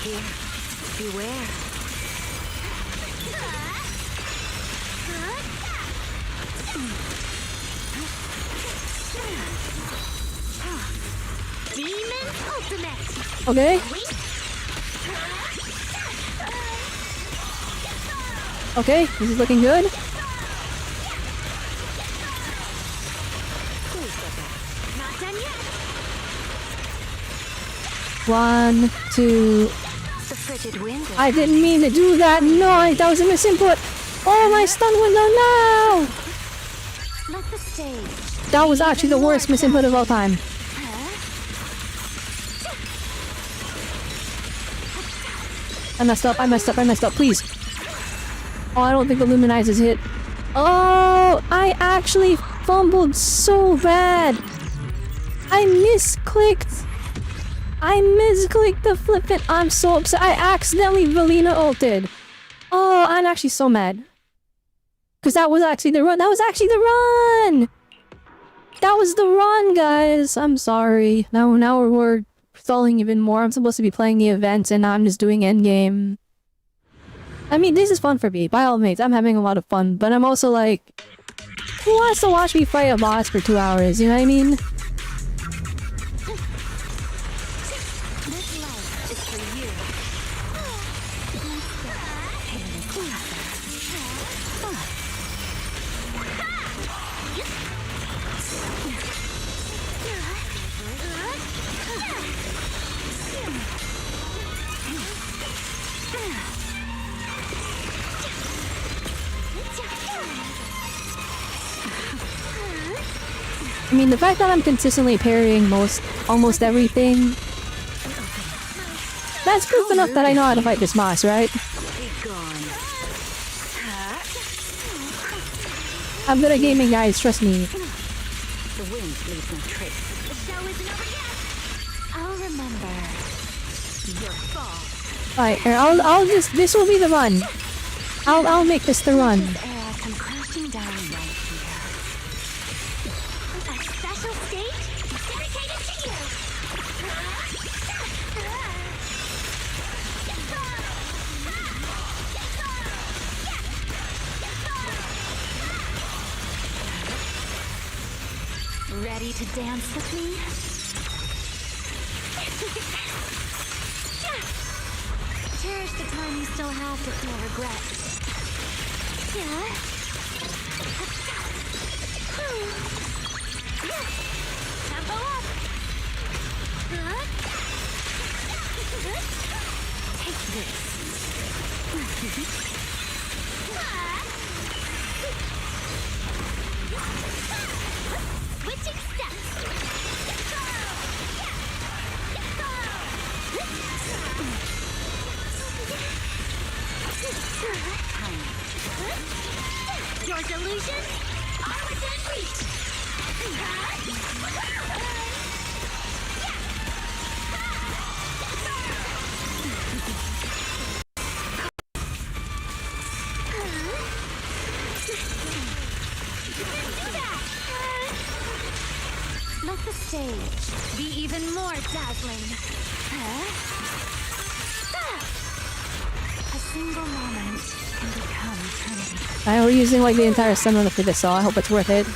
Speaker 2: Here, beware. Demon Ultimate.
Speaker 1: Okay. Okay, this is looking good.
Speaker 2: Not done yet.
Speaker 1: 1, 2.
Speaker 2: The frigid wind.
Speaker 1: I didn't mean to do that. No, that was a misinput. Oh, my stun window. No!
Speaker 2: Let the stage.
Speaker 1: That was actually the worst misinput of all time. I messed up. Please. Oh, I don't think the Luminizers hit. Oh, I actually fumbled so bad. I misclicked the flippin'. I'm so upset. I accidentally Valina ulted. Oh, I'm actually so mad. Because that was actually the run. That was the run, guys. I'm sorry. Now we're stalling even more. I'm supposed to be playing the events and now I'm just doing endgame. I mean, this is fun for me. By all means, I'm having a lot of fun. But I'm also like, who wants to watch me fight a boss for 2 hours? You know what I mean?
Speaker 2: This life is for you.
Speaker 1: I mean, the fact that I'm consistently parrying almost everything, that's proof enough that I know how to fight this boss, right?
Speaker 2: Be gone.
Speaker 1: I'm good at gaming, guys, trust me.
Speaker 2: The wind leaves no trace. The show isn't over yet. I'll remember your fall.
Speaker 1: Alright, I'll just, this will be the run. I'll make this the run.
Speaker 2: Air come crashing down right here. A special state dedicated to you. Ready to dance with me? Cherish the time you still have to feel regret. Tempo up. Take this. Switching steps. Your delusions are within reach. Let the stage be even more dazzling. A single moment can become eternity.
Speaker 1: I was using like the entire summer for this, so I hope it's worth it.
Speaker 2: I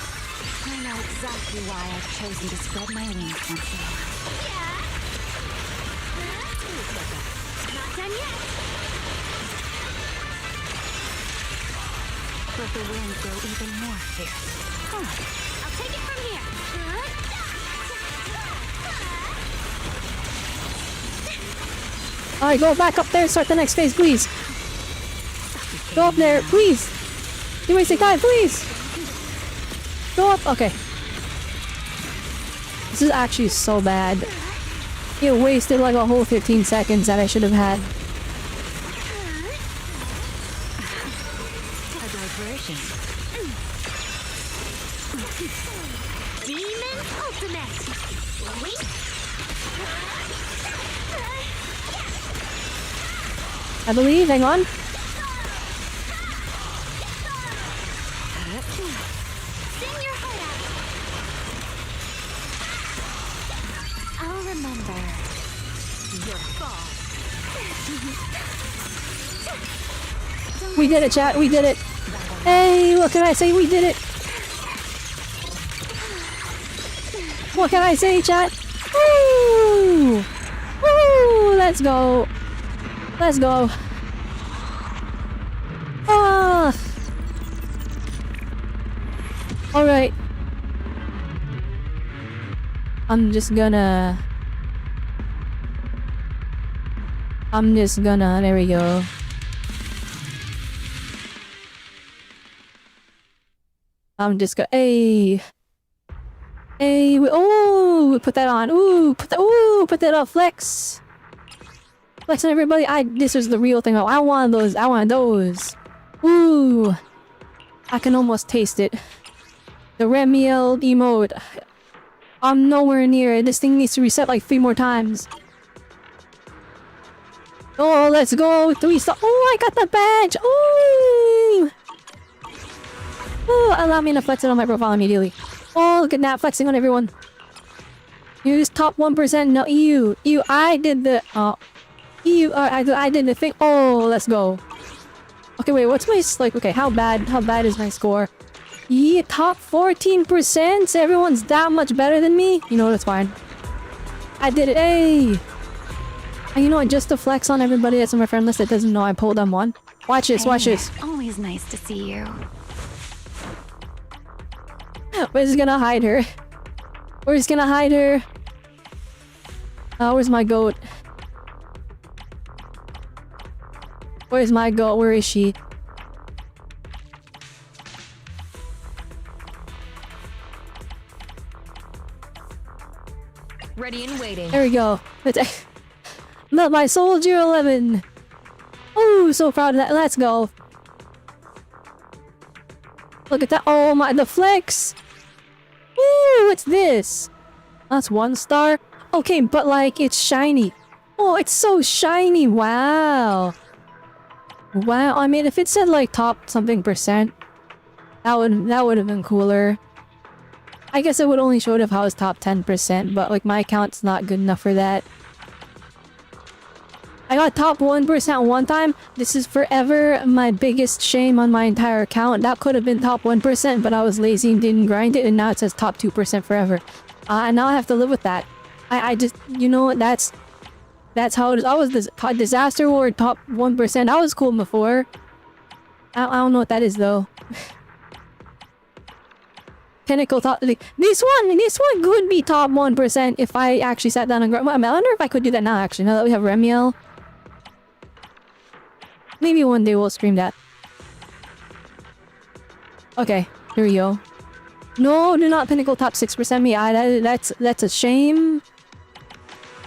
Speaker 2: know exactly why I've chosen to spread my wings once more. Not done yet. Let the wind grow even more fierce. I'll take it from here.
Speaker 1: Alright, go back up there and start the next phase, please. Go up there, please. You wasting time, please. Go up. Okay. This is actually so bad. You wasted like a whole 15 seconds that I should have had.
Speaker 2: A diversion. Demon Ultimate. Wait.
Speaker 1: I believe. Hang on.
Speaker 2: Sing your heart out. I'll remember your fall.
Speaker 1: We did it, chat. We did it. Hey, what can I say? We did it. What can I say, chat? Woo! Woo! Let's go. Let's go. Ah. All right. I'm just gonna. There we go. I'm just gonna. Hey. Hey. Oh, put that on. Ooh, put that on. Flex. Flex on everybody. This is the real thing. Oh, I want those. I want those. Ooh. I can almost taste it. The Robelle emote. I'm nowhere near it. This thing needs to reset like 3 more times. Oh, let's go. 3 stars. Oh, I got the badge. Ooh. Oh, allow me to flex it on my profile immediately. Oh, look at that. Flexing on everyone. Use top 1%. No, EU. I did the... I did the thing. Oh, let's go. Okay, wait. What's my... Like, okay, how bad is my score? Yeah, top 14%? Everyone's that much better than me? You know what? It's fine. I did it. Hey! And you know what? Just to flex on everybody that's on my friend list that doesn't know I pulled them one. Watch this, watch this.
Speaker 2: Always nice to see you.
Speaker 1: We're just gonna hide her. We're just gonna hide her. Where's my goat? Where's my goat? Where is she?
Speaker 4: Ready and waiting.
Speaker 1: There we go. Not my soldier 11. Oh, so proud of that. Let's go. Look at that. Oh my, the flex. Ooh, what's this? That's 1 star. Okay, but like it's shiny. Oh, it's so shiny. Wow. Wow. I mean, if it said like top something percent, that would have been cooler. I guess it would only show it if I was top 10%, but like my account's not good enough for that. I got top 1% one time. This is forever my biggest shame on my entire account. That could have been top 1%, but I was lazy and didn't grind it, and now it says top 2% forever. And now I have to live with that. I just, you know, that's how it is. I was this disaster ward top 1%. I was cool before. I don't know what that is though. Pinnacle top. This one could be top 1% if I actually sat down and grind. I wonder if I could do that now. Actually, now that we have Robelle. Maybe one day we'll stream that. Okay, here we go. No, do not pinnacle top 6% me. That's a shame.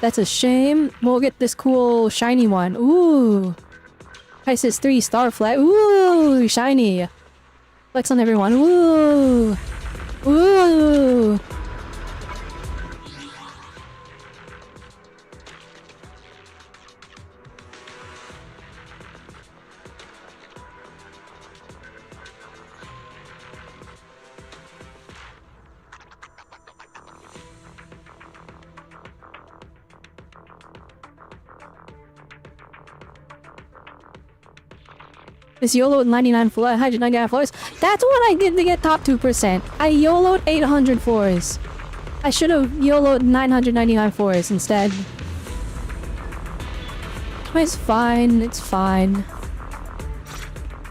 Speaker 1: That's a shame. We'll get this cool shiny one. Ooh. Price is 3 Starflight. Ooh, shiny. Flex on everyone. Ooh. Ooh. This YOLO'd 99 floors, 199 floors. That's what I did to get top 2%. I YOLO'd 800 floors. I should have YOLO'd 999 floors instead. It's fine, it's fine.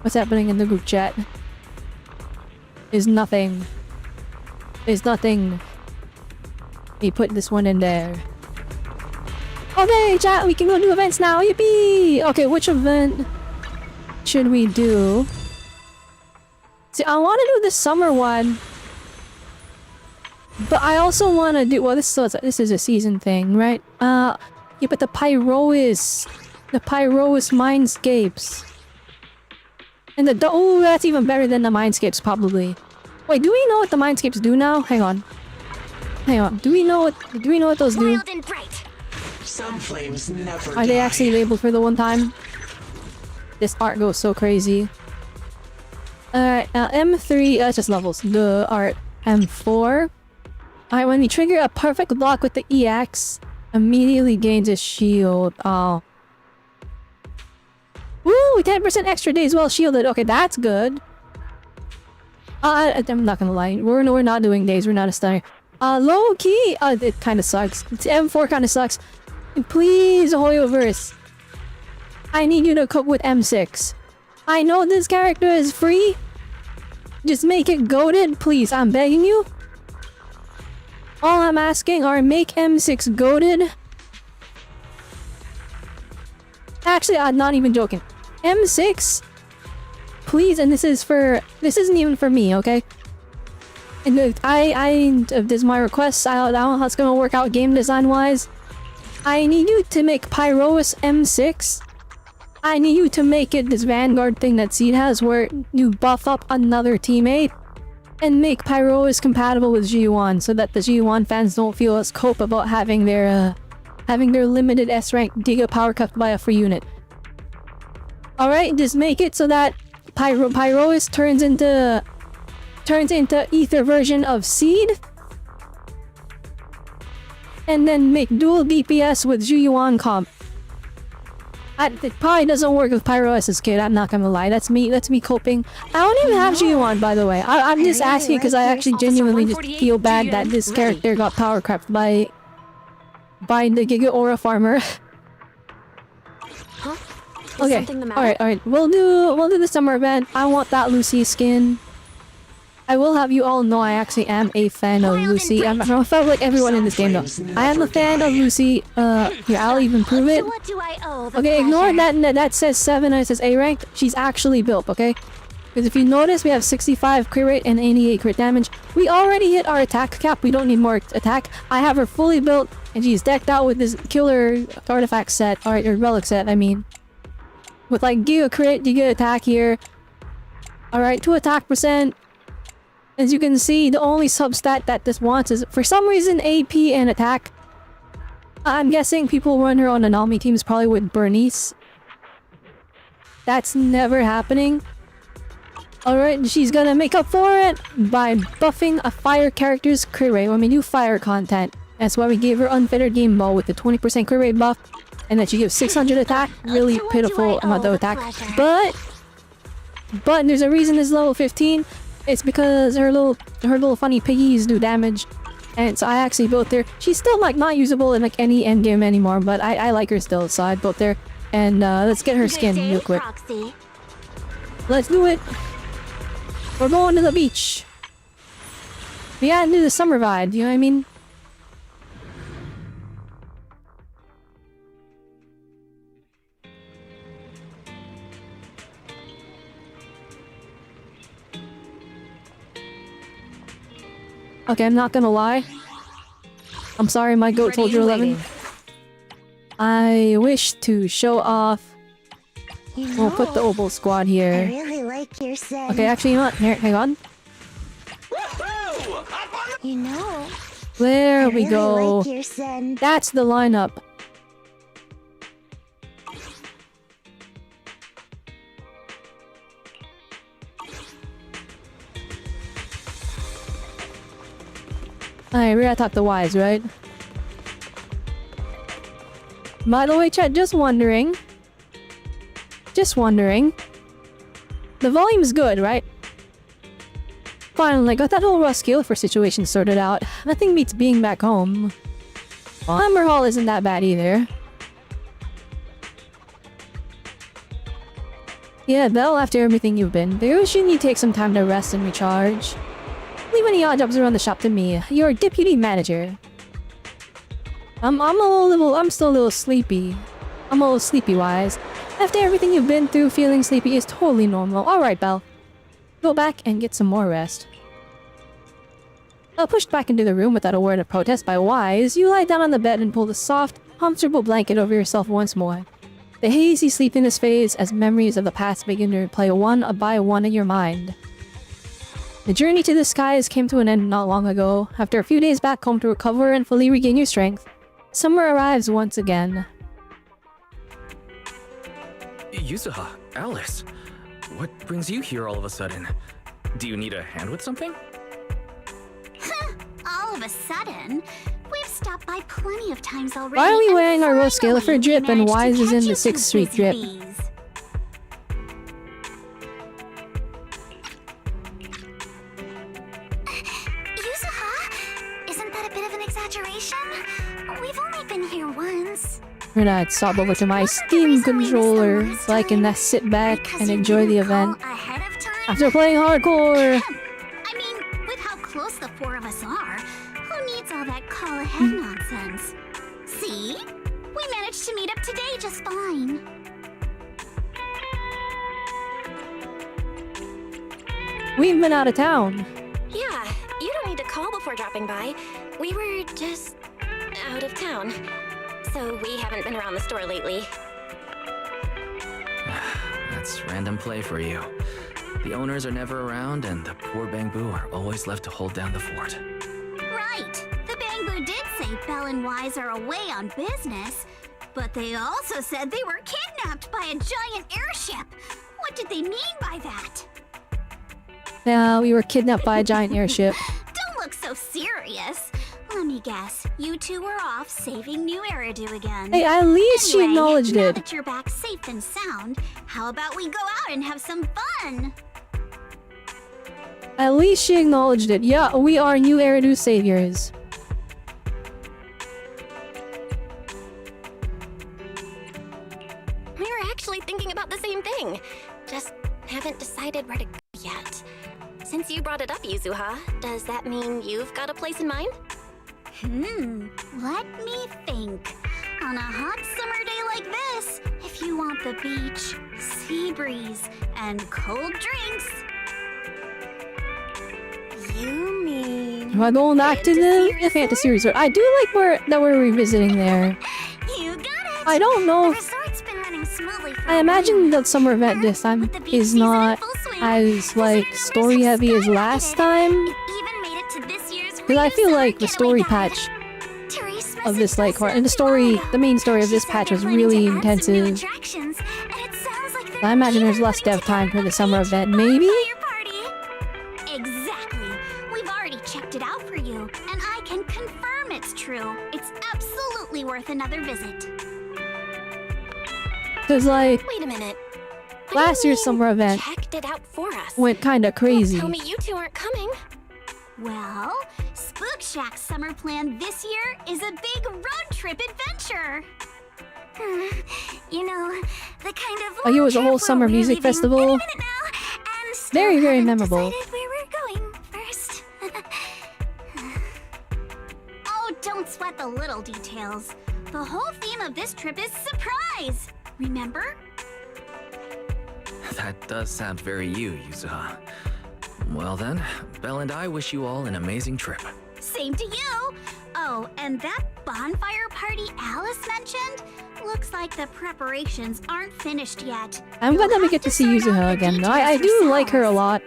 Speaker 1: What's happening in the group chat? Is nothing. There's nothing. We put this one in there. Okay, chat, we can go do events now. Yippee! Okay, which event should we do? See, I want to do the summer one, but I also want to do. Well, this is a season thing, right? Yeah, but the Pyrois Mindscapes, and oh, that's even better than the Mindscapes, probably. Wait, do we know what the Mindscapes do now? Hang on. Do we know what those do?
Speaker 2: Wild and bright.
Speaker 4: Some flames never
Speaker 1: Are they
Speaker 4: die.
Speaker 1: actually labeled for the one time? This art goes so crazy. Alright, M3, that's just levels. The art. M4. Alright, when we trigger a perfect block with the EX, immediately gains a shield. Oh. Woo! 10% extra days well shielded. Okay, that's good. I'm not gonna lie. We're not doing days. We're not a stunner. Low key. It kind of sucks. M4 kind of sucks. Please, Hoyoverse. I need you to cope with M6. I know this character is free. Just make it goated, please. I'm begging you. All I'm asking are make M6 goated. Actually, I'm not even joking. M6, please. And this isn't even for me, okay? And if this is my request. I don't know how it's gonna work out game design wise. I need you to make Pyrois M6. I need you to make it this Vanguard thing that Seed has, where you buff up another teammate and make Pyrois compatible with G1, so that the G1 fans don't feel as cope about having their limited S rank Giga power cupped by a free unit. Alright, just make it so that Pyrois turns into Ether version of Seed. And then make dual DPS with G1 comp. It probably doesn't work with Pyrois' kid, I'm not gonna lie. That's me coping. I don't even have G1, by the way. I'm just asking because I actually genuinely just feel bad that this character got power crept by the Giga Aura farmer.
Speaker 2: Huh? Is
Speaker 1: Okay,
Speaker 2: something the matter?
Speaker 1: alright. We'll do the summer event. I want that Lucy skin. I will have you all know I actually am a fan of Lucy. I felt like everyone in this game though. I am a fan of Lucy. Here, I'll even prove it.
Speaker 2: To what do I owe the
Speaker 1: Okay, ignore
Speaker 2: pleasure?
Speaker 1: that says 7 and it says A ranked. She's actually built, okay? Because if you notice, we have 65 crit rate and 88 crit damage. We already hit our attack cap. We don't need more attack. I have her fully built, and she's decked out with this killer artifact set, or relic set, I mean. With like Giga crit, Giga attack here. Alright, 2 attack percent. As you can see, the only substat that this wants is, for some reason, AP and attack. I'm guessing people run her on Autonomy teams probably with Bernice. That's never happening. Alright, she's gonna make up for it by buffing a fire character's crit rate when we do fire content. That's why we gave her Unfettered Game Ball with the 20% crit rate buff, and that she gives 600 attack. Really
Speaker 2: To what
Speaker 1: pitiful
Speaker 2: do I
Speaker 1: amount of
Speaker 2: owe
Speaker 1: attack.
Speaker 2: the pleasure?
Speaker 1: But there's a reason it's level 15. It's because her little funny piggies do damage. And so I actually built her. She's still like not usable in like any endgame anymore, but I like her still, so I built her. And let's get her
Speaker 2: Good
Speaker 1: skin
Speaker 2: day,
Speaker 1: real quick.
Speaker 2: Proxy.
Speaker 1: Let's do it! We're going to the beach. We gotta do the summer vibe, you know what I mean? Okay, I'm not gonna lie. I'm sorry my goat told you 11. I wish to show off
Speaker 2: You
Speaker 1: We'll put the Opal squad
Speaker 2: I
Speaker 1: here.
Speaker 2: really like your Zen.
Speaker 1: Okay, actually, you know what? Here, hang on.
Speaker 2: You know,
Speaker 1: There
Speaker 2: I
Speaker 1: we
Speaker 2: really
Speaker 1: go.
Speaker 2: like your Zen.
Speaker 1: That's the lineup. Alright, we're at top the Ys, right? By the way, chat, just wondering. Just wondering. The volume's good, right? Finally, got that whole raw skill for situation sorted out. Nothing beats being back home. Well, Hammer Hall isn't that bad either. Yeah, Belle, after everything you've been through, shouldn't you take some time to rest and recharge? Leave any odd jobs around the shop to me, your deputy manager. I'm still a little sleepy. I'm a little sleepy-wise. After everything you've been through, feeling sleepy is totally normal. Alright, Belle. Go back and get some more rest. Pushed back into the room without a word of protest by Wise, you lie down on the bed and pull the soft, comfortable blanket over yourself once more. The hazy sleepiness fades as memories of the past begin to replay one by one in your mind. The journey to the skies came to an end not long ago. After a few days back home to recover and fully regain your strength, summer arrives once again.
Speaker 5: Yuzuha, Alice, what brings you here all of a sudden? Do you need a hand with something?
Speaker 2: All of a sudden, we've stopped by plenty of times already.
Speaker 1: Why are we
Speaker 2: and
Speaker 1: wearing our rose scale for
Speaker 2: finally
Speaker 1: drip and
Speaker 2: managed to
Speaker 1: Wise is
Speaker 2: catch
Speaker 1: in the
Speaker 2: you
Speaker 1: 6th
Speaker 2: two
Speaker 1: Street
Speaker 2: busy
Speaker 1: drip?
Speaker 2: bees. Yuzuha, isn't that a bit of an exaggeration? We've only been here once.
Speaker 1: When I'd sob over to my Steam controller so I can sit back
Speaker 2: Because
Speaker 1: and
Speaker 2: you
Speaker 1: enjoy the
Speaker 2: didn't call
Speaker 1: event
Speaker 2: ahead of time?
Speaker 1: after playing hardcore.
Speaker 2: I mean, with how close the four of us are, who needs all that call ahead nonsense? See? We managed to meet up today just fine.
Speaker 1: We've been out of town.
Speaker 6: Yeah, you don't need to call before dropping by. We were just out of town. So we haven't been around the store lately.
Speaker 5: That's random play for you. The owners are never around, and the poor Bangbu are always left to hold down the fort.
Speaker 2: Right. The Bangbu did say Belle and Wise are away on business, but they also said they were kidnapped by a giant airship. What did they mean by that?
Speaker 1: Yeah, we were kidnapped by a giant airship.
Speaker 2: Don't look so serious. Let me guess, you two were off saving New Eridu again.
Speaker 1: Hey, at least she
Speaker 2: Anyway,
Speaker 1: acknowledged
Speaker 2: now
Speaker 1: it.
Speaker 2: that you're back safe and sound, how about we go out and have some fun?
Speaker 1: At least she acknowledged it. Yeah, we are New Eridu saviors.
Speaker 6: We were actually thinking about the same thing. Just haven't decided where to go yet. Since you brought it up, Yuzuha, does that mean you've got a place in mind?
Speaker 2: Let me think. On a hot summer day like this, if you want the beach, sea breeze, and cold drinks.
Speaker 6: You mean...
Speaker 1: Am I going back to the fantasy resort? I do like that we're revisiting there.
Speaker 2: You got it!
Speaker 1: I don't know
Speaker 2: The
Speaker 1: if
Speaker 2: resort's been running smoothly for
Speaker 1: I
Speaker 2: a
Speaker 1: imagine
Speaker 2: while.
Speaker 1: the summer event this time
Speaker 2: With the beach
Speaker 1: is
Speaker 2: season in
Speaker 1: not
Speaker 2: full swing,
Speaker 1: as like
Speaker 2: visitors
Speaker 1: story
Speaker 2: have
Speaker 1: heavy as last
Speaker 2: skyrocketed.
Speaker 1: time.
Speaker 2: It even made it to this year's
Speaker 1: Because I feel
Speaker 2: Rio
Speaker 1: like the
Speaker 2: Summer
Speaker 1: story
Speaker 2: Getaway
Speaker 1: patch
Speaker 2: Guide. Therese
Speaker 1: of this
Speaker 2: messaged
Speaker 1: like
Speaker 2: us
Speaker 1: part
Speaker 2: not
Speaker 1: and the
Speaker 2: too
Speaker 1: story,
Speaker 2: long ago.
Speaker 1: the main story of
Speaker 2: She
Speaker 1: this
Speaker 2: said
Speaker 1: patch
Speaker 2: they're
Speaker 1: was
Speaker 2: planning
Speaker 1: really
Speaker 2: to add some new
Speaker 1: intensive.
Speaker 2: attractions, and it sounds like they're
Speaker 1: I imagine there's
Speaker 2: even
Speaker 1: less
Speaker 2: going
Speaker 1: dev
Speaker 2: to
Speaker 1: time
Speaker 2: have
Speaker 1: for
Speaker 2: a
Speaker 1: the summer
Speaker 2: beach
Speaker 1: event, maybe?
Speaker 2: bonfire party. Exactly. We've already checked it out for you, and I can confirm it's true. It's absolutely worth another visit.
Speaker 1: Because like
Speaker 6: Wait a minute. What do
Speaker 1: last
Speaker 6: you
Speaker 1: year's
Speaker 6: mean,
Speaker 1: summer event
Speaker 6: checked it out for us?
Speaker 1: went kind of crazy.
Speaker 6: Tell me you two aren't coming.
Speaker 2: Well, Spook Shack's summer plan this year is a big road trip adventure. You know, the kind of
Speaker 1: Like, it was a
Speaker 2: road
Speaker 1: whole
Speaker 2: trip
Speaker 1: summer
Speaker 2: where we're
Speaker 1: music
Speaker 2: leaving
Speaker 1: festival.
Speaker 2: any minute now, and still
Speaker 1: Very, very
Speaker 2: haven't
Speaker 1: memorable.
Speaker 2: decided where we're going first. Oh, don't sweat the little details. The whole theme of this trip is surprise. Remember?
Speaker 5: That does sound very you, Yuzuha. Well then, Belle and I wish you all an amazing trip.
Speaker 2: Same to you. Oh, and that bonfire party Alice mentioned? Looks like the preparations aren't finished yet.
Speaker 1: I'm glad that we get to see Yuzuha again, though. I do like her a lot.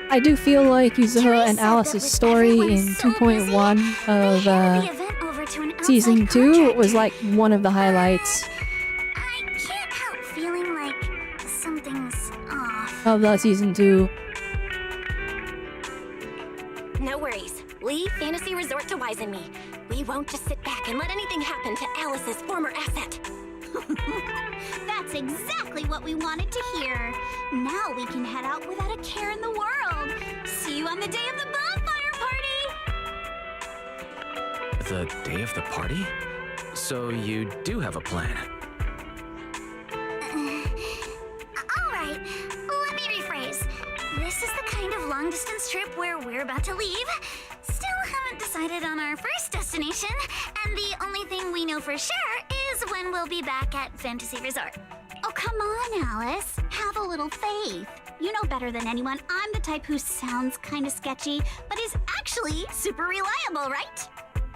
Speaker 1: I do feel like Yuzuha and Alice's story in 2.1 of Season 2 was like one of the highlights
Speaker 2: I can't help feeling like something's off.
Speaker 1: of the Season 2.
Speaker 6: No worries. Leave Fantasy Resort to Wise and me. We won't just sit back and let anything happen to Alice's former asset.
Speaker 2: That's exactly what we wanted to hear. Now we can head out without a care in the world. See you on the day of the bonfire party!
Speaker 5: The day of the party? So you do have a plan.
Speaker 2: Alright, let me rephrase. This is the kind of long-distance trip where we're about to leave. Still haven't decided on our first destination, and the only thing we know for sure is when we'll be back at Fantasy Resort. Oh, come on, Alice. Have a little faith. You know better than anyone I'm the type who sounds kind of sketchy, but is actually super reliable, right?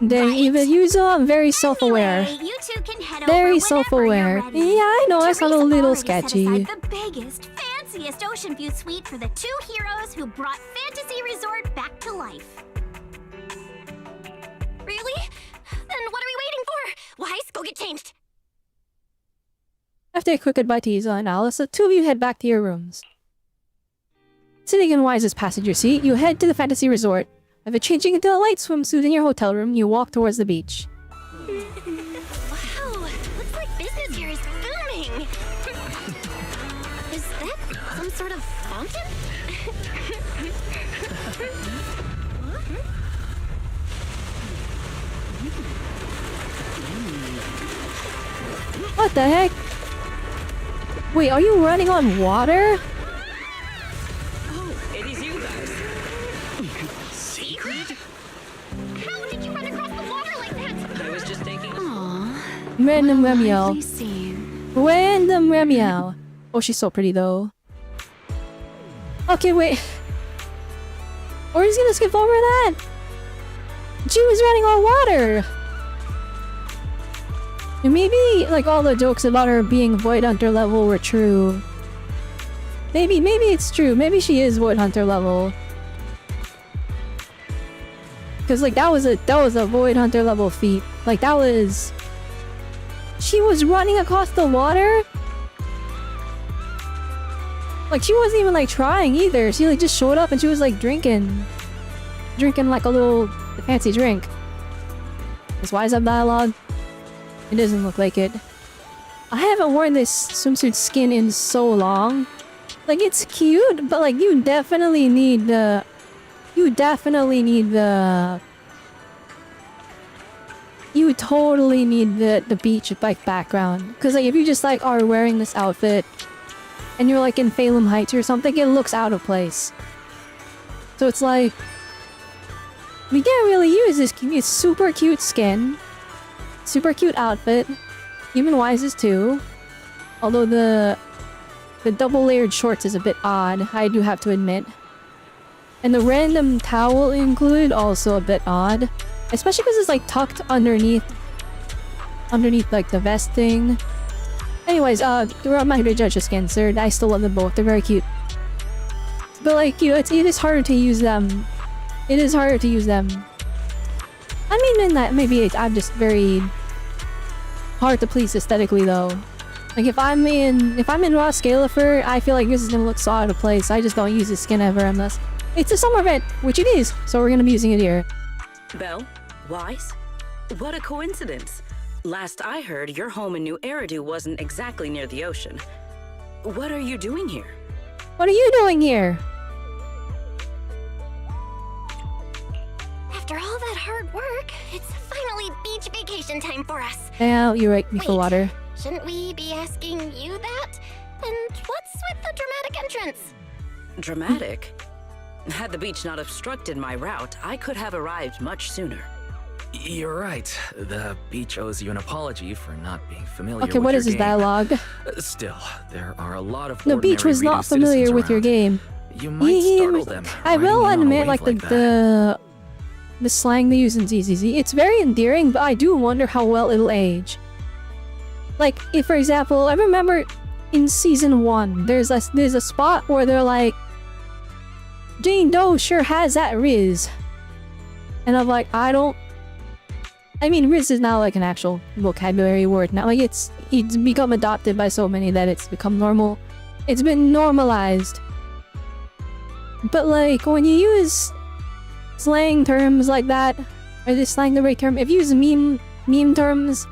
Speaker 1: Dang, even Yuzuha, I'm very self-aware.
Speaker 2: Anyway, you two can head
Speaker 1: Very
Speaker 2: over
Speaker 1: self-aware.
Speaker 2: whenever you're ready.
Speaker 1: Yeah, I know, I sound a
Speaker 2: Teresa
Speaker 1: little
Speaker 2: already set
Speaker 1: sketchy.
Speaker 2: aside the biggest, fanciest ocean view suite for the two heroes who brought Fantasy Resort back to life.
Speaker 6: Really? Then what are we waiting for? Wise, go get changed.
Speaker 1: After a quick goodbye to Yuzuha and Alice, the two of you head back to your rooms. Sitting in Wise's passenger seat, you head to the Fantasy Resort. After changing into a light swimsuit in your hotel room, you walk towards the beach.
Speaker 6: Wow, looks like business here is booming. Is that some sort of fountain?
Speaker 1: What the heck? Wait, are you running on water?
Speaker 4: It is you guys.
Speaker 6: Secret? How did you run across the water like that?
Speaker 4: I was just taking
Speaker 1: Random Remiel. Random Remiel. Oh, she's so pretty though. Okay, wait. Or he's gonna skip over that. She was running on water. And maybe, like, all the jokes about her being Void Hunter level were true. Maybe it's true. Maybe she is Void Hunter level. Cause like that was a Void Hunter level feat. Like that was. She was running across the water. Like she wasn't even like trying either. She like just showed up and she was like drinking like a little fancy drink. Is Wise up dialogue? It doesn't look like it. I haven't worn this swimsuit skin in so long. Like it's cute, but like you definitely need the. You totally need the beach like background. Cause like if you just like are wearing this outfit and you're like in Phalem Heights or something, it looks out of place. So it's like we can't really use this super cute skin. Super cute outfit. Human Wise's too. Although the double layered shorts is a bit odd, I do have to admit. And the random towel included also a bit odd. Especially because it's like tucked underneath like the vest thing. Anyways, I'm not here to judge the skins, sir. I still love them both. They're very cute. But like, you know, it is harder to use them. It is harder to use them. I mean, in that maybe I'm just very hard to please aesthetically though. Like if I'm in Raw Scalifer, I feel like this is gonna look so out of place. I just don't use this skin ever unless it's a summer event, which it is. So we're gonna be using it here.
Speaker 7: Belle? Wise? What a coincidence. Last I heard, your home in New Eridu wasn't exactly near the ocean. What are you doing here?
Speaker 1: What are you doing here?
Speaker 6: After all that hard work, it's finally beach vacation time for us.
Speaker 1: Yeah, you're right, me for
Speaker 6: Wait.
Speaker 1: water.
Speaker 6: Shouldn't we be asking you that? And what's with the dramatic entrance?
Speaker 7: Dramatic? Had the beach not obstructed my route, I could have arrived much sooner.
Speaker 5: You're right. The beach owes you an apology for not being familiar
Speaker 1: Okay,
Speaker 5: with
Speaker 1: what
Speaker 5: your
Speaker 1: is this
Speaker 5: game.
Speaker 1: dialogue?
Speaker 5: Still, there are a lot of
Speaker 1: The beach
Speaker 5: ordinary
Speaker 1: was not
Speaker 5: Redo
Speaker 1: familiar
Speaker 5: citizens
Speaker 1: with your
Speaker 5: around.
Speaker 1: game.
Speaker 5: You might startle them.
Speaker 1: I will
Speaker 5: riding in on a
Speaker 1: admit,
Speaker 5: wave
Speaker 1: like
Speaker 5: that.
Speaker 1: the slang they use in ZZZ, it's very endearing, but I do wonder how well it'll age. Like, if for example, I remember in season 1, there's a spot where they're like, Jane Doe sure has that Riz. And I'm like, I mean, Riz is now like an actual vocabulary word now. Like, it's become adopted by so many that it's become normal. It's been normalized. But like, when you use slang terms like that, or this slang the right term, if you use meme terms,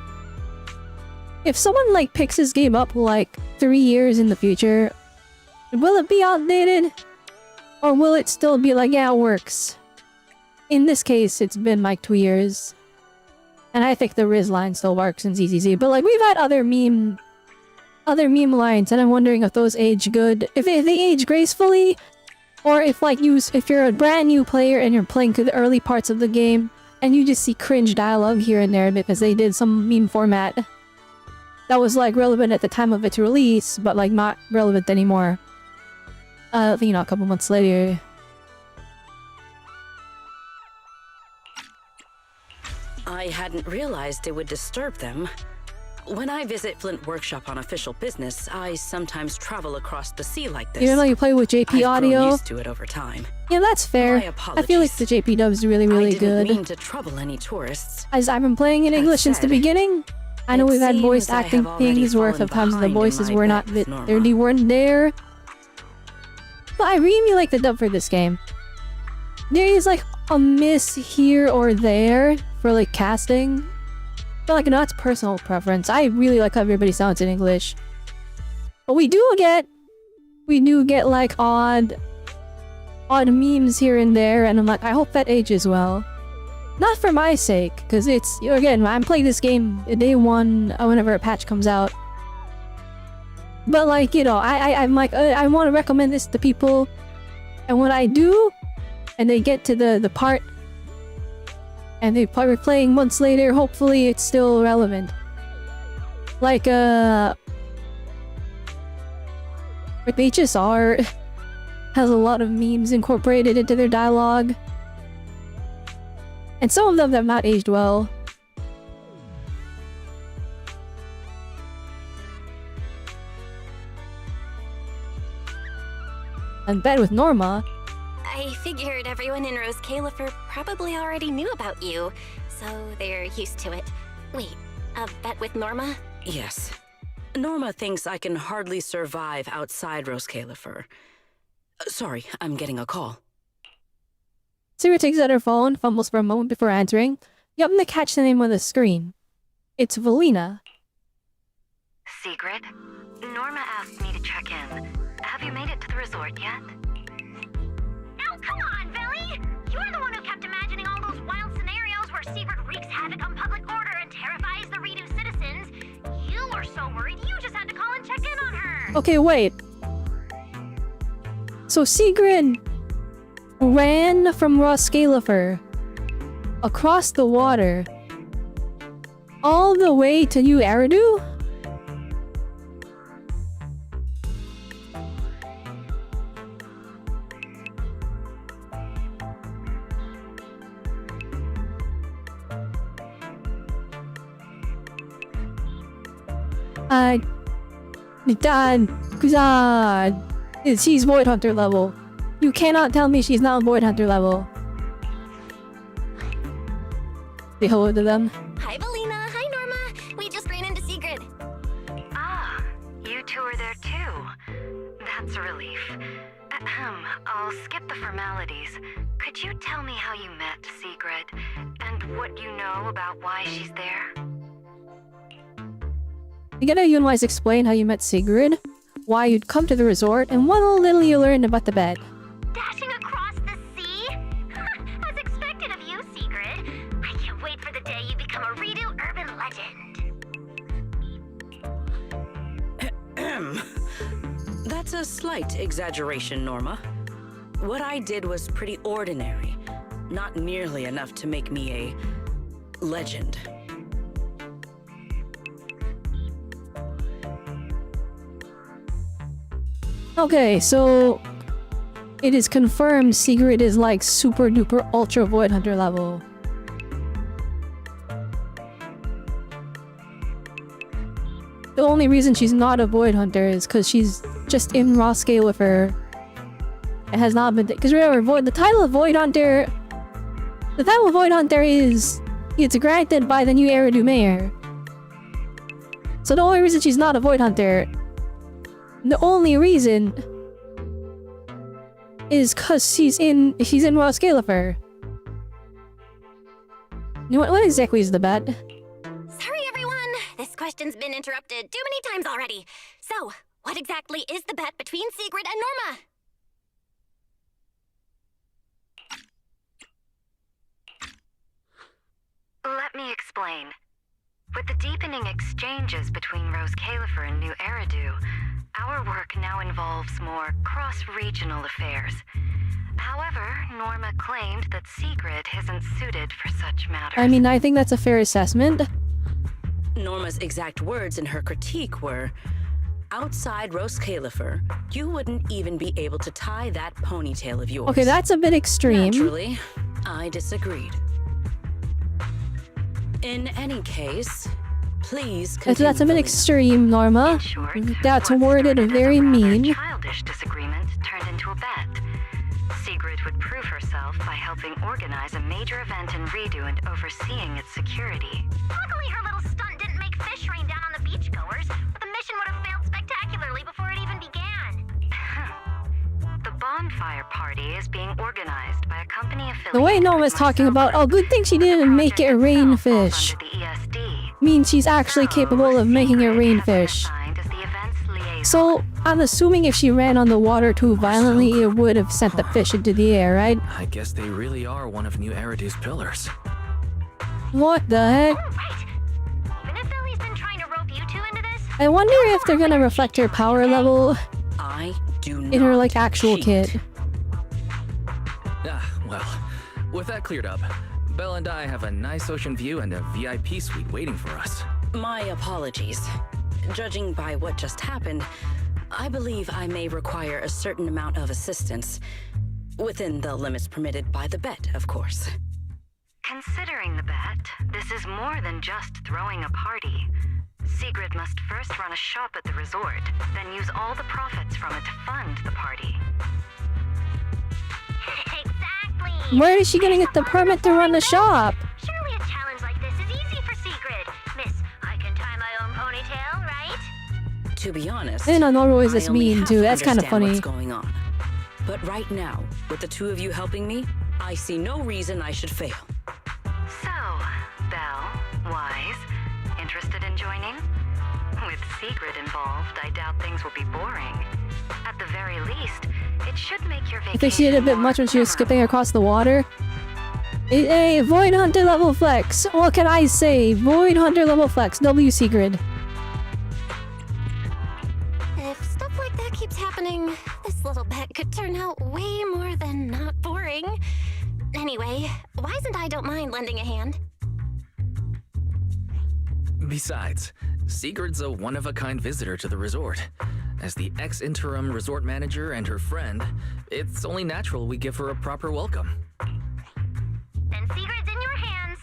Speaker 1: if someone like picks this game up like 3 years in the future, will it be outdated? Or will it still be like, yeah, it works? In this case, it's been like 2 years. And I think the Riz line still works in ZZZ. But like, we've had other meme lines, and I'm wondering if those age good. If they age gracefully, or if like if you're a brand new player and you're playing through the early parts of the game, and you just see cringe dialogue here and there because they did some meme format that was like relevant at the time of its release, but like not relevant anymore. You know, a couple months later.
Speaker 7: I hadn't realized it would disturb them. When I visit Flint Workshop on official business, I sometimes travel across the sea like this.
Speaker 1: Even though you play with JP
Speaker 7: I've
Speaker 1: audio.
Speaker 7: grown used to it over time.
Speaker 1: Yeah, that's fair.
Speaker 7: My
Speaker 1: I feel like the JP dub is really
Speaker 7: I
Speaker 1: good.
Speaker 7: didn't mean to trouble any tourists.
Speaker 1: As I've been playing in
Speaker 7: That
Speaker 1: English since the
Speaker 7: said,
Speaker 1: beginning, I know
Speaker 7: it
Speaker 1: we've had voice
Speaker 7: seems I
Speaker 1: acting
Speaker 7: have already
Speaker 1: things where
Speaker 7: fallen
Speaker 1: sometimes the
Speaker 7: behind in
Speaker 1: voices
Speaker 7: my
Speaker 1: were not
Speaker 7: bet with
Speaker 1: they
Speaker 7: Norma.
Speaker 1: really weren't there. But I really like the dub for this game. There is like a miss here or there for like casting. But like, no, that's personal preference. I really like how everybody sounds in English. But we do get like odd memes here and there, and I'm like, I hope that ages well. Not for my sake, because it's, again, I'm playing this game day one, whenever a patch comes out. But like, you know, I'm like, I want to recommend this to people, and when I do, and they get to the part, and they probably playing months later, hopefully it's still relevant. Like, HSR has a lot of memes incorporated into their dialogue. And some of them have not aged well. And bet with Norma.
Speaker 6: I figured everyone in Rose Califer probably already knew about you, so they're used to it. Wait, a bet with Norma?
Speaker 7: Yes. Norma thinks I can hardly survive outside Rose Califer. Sorry, I'm getting a call.
Speaker 1: Sarah takes out her phone, fumbles for a moment before answering. You happen to catch the name on the screen. It's Valina.
Speaker 8: Sigrid? Norma asked me to check in. Have you made it to the resort yet?
Speaker 2: Oh, come on, Velly! You're the one who kept imagining all those wild scenarios where Sigrid wreaks havoc on public order and terrifies the Redo citizens. You were so worried you just had to call and check in on her.
Speaker 1: Okay, wait. So Sigrid ran from Rose Califer across the water all the way to New Eridu? She's Void Hunter level. You cannot tell me she's not Void Hunter level. Say hello to them.
Speaker 6: Hi, Valina. Hi, Norma. We just ran into Sigrid.
Speaker 8: Ah, you two are there too. That's a relief. Ahem, I'll skip the formalities. Could you tell me how you met Sigrid? And what you know about why she's there?
Speaker 1: You gotta you-wise explain how you met Sigrid, why you'd come to the resort, and what little you learned about the bed.
Speaker 2: Dashing across the sea? As expected of you, Sigrid. I can't wait for the day you become a Redo urban legend.
Speaker 7: That's a slight exaggeration, Norma. What I did was pretty ordinary, not nearly enough to make me a legend.
Speaker 1: Okay, so it is confirmed Sigrid is like super duper ultra Void Hunter level. only reason she's not a void hunter is because she's just in raw scale with her. It has not been because remember, the title of void hunter. The title of void hunter is it's granted by the new Eridu mayor. So the only reason she's not a void hunter, the only reason is because she's in raw scale of her. You know what exactly is the bet?
Speaker 6: Sorry, everyone. This question's been interrupted too many times already. So, what exactly is the bet between Sigrid and Norma?
Speaker 8: Let me explain. With the deepening exchanges between Rose Califer and New Eridu, our work now involves more cross-regional affairs. However, Norma claimed that Sigrid isn't suited for such matters.
Speaker 1: I mean, I think that's a fair assessment.
Speaker 7: Norma's exact words in her critique were, outside Rose Califer, you wouldn't even be able to tie that ponytail of yours.
Speaker 1: Okay, that's a bit extreme.
Speaker 7: Naturally, I disagreed. In any case, please continue.
Speaker 1: That's a bit extreme, Norma.
Speaker 8: In short,
Speaker 1: That's
Speaker 8: what
Speaker 1: worded
Speaker 8: started as a
Speaker 1: very
Speaker 8: rather
Speaker 1: mean.
Speaker 8: childish disagreement turned into a bet. Sigrid would prove herself by helping organize a major event in Redo and overseeing its security.
Speaker 2: Luckily, her little stunt didn't make fish rain down on the beachgoers, but the mission would have failed spectacularly before it even began.
Speaker 8: The bonfire party is being organized by a company affiliated
Speaker 1: The way Norma's
Speaker 8: with
Speaker 1: talking about,
Speaker 8: Marcel
Speaker 1: oh, good thing she
Speaker 8: Group.
Speaker 1: didn't
Speaker 8: The
Speaker 1: make it
Speaker 8: project
Speaker 1: rain
Speaker 8: itself falls
Speaker 1: fish.
Speaker 8: under the ESD.
Speaker 1: Means she's actually
Speaker 8: So,
Speaker 1: capable of making it
Speaker 8: Sigrid
Speaker 1: rain
Speaker 8: has been
Speaker 1: fish.
Speaker 8: assigned as the event's liaison.
Speaker 1: So, I'm assuming if she ran on the water too violently, it would have sent the fish into the air, right?
Speaker 5: I guess they really are one of New Eridu's pillars.
Speaker 1: What the heck?
Speaker 2: Oh, right. Even if Ellie's been trying to rope you two into this,
Speaker 1: I wonder if they're gonna reflect her power level
Speaker 7: I do not
Speaker 1: in her, like, actual
Speaker 7: cheat.
Speaker 1: kit.
Speaker 5: Ah, well, with that cleared up, Belle and I have a nice ocean view and a VIP suite waiting for us.
Speaker 7: My apologies. Judging by what just happened, I believe I may require a certain amount of assistance. Within the limits permitted by the bet, of course.
Speaker 8: Considering the bet, this is more than just throwing a party. Sigrid must first run a shop at the resort, then use all the profits from it to fund the party.
Speaker 2: exactly.
Speaker 1: Where is she gonna get the permit to run the shop?
Speaker 2: Surely a challenge like this is easy for Sigrid. Miss, I can tie my own ponytail, right?
Speaker 7: To be honest,
Speaker 1: And on Norway is
Speaker 7: I
Speaker 1: this
Speaker 7: only
Speaker 1: mean
Speaker 7: half
Speaker 1: too. That's kind of
Speaker 7: understand
Speaker 1: funny.
Speaker 7: what's going on. But right now, with the two of you helping me, I see no reason I should fail.
Speaker 8: So, Belle, Wise, interested in joining? With Sigrid involved, I doubt things will be boring. At the very least, it should make your vacation
Speaker 1: I think she did a bit
Speaker 8: more
Speaker 1: much when she was skipping
Speaker 8: memorable.
Speaker 1: across the water. A Void Hunter level flex. What can I say? Void Hunter level flex. W Sigrid.
Speaker 6: If stuff like that keeps happening, this little bet could turn out way more than not boring. Anyway, Wise and I don't mind lending a hand.
Speaker 5: Besides, Sigrid's a one-of-a-kind visitor to the resort. As the ex-interim resort manager and her friend, it's only natural we give her a proper welcome.
Speaker 2: Then Sigrid's in your hands.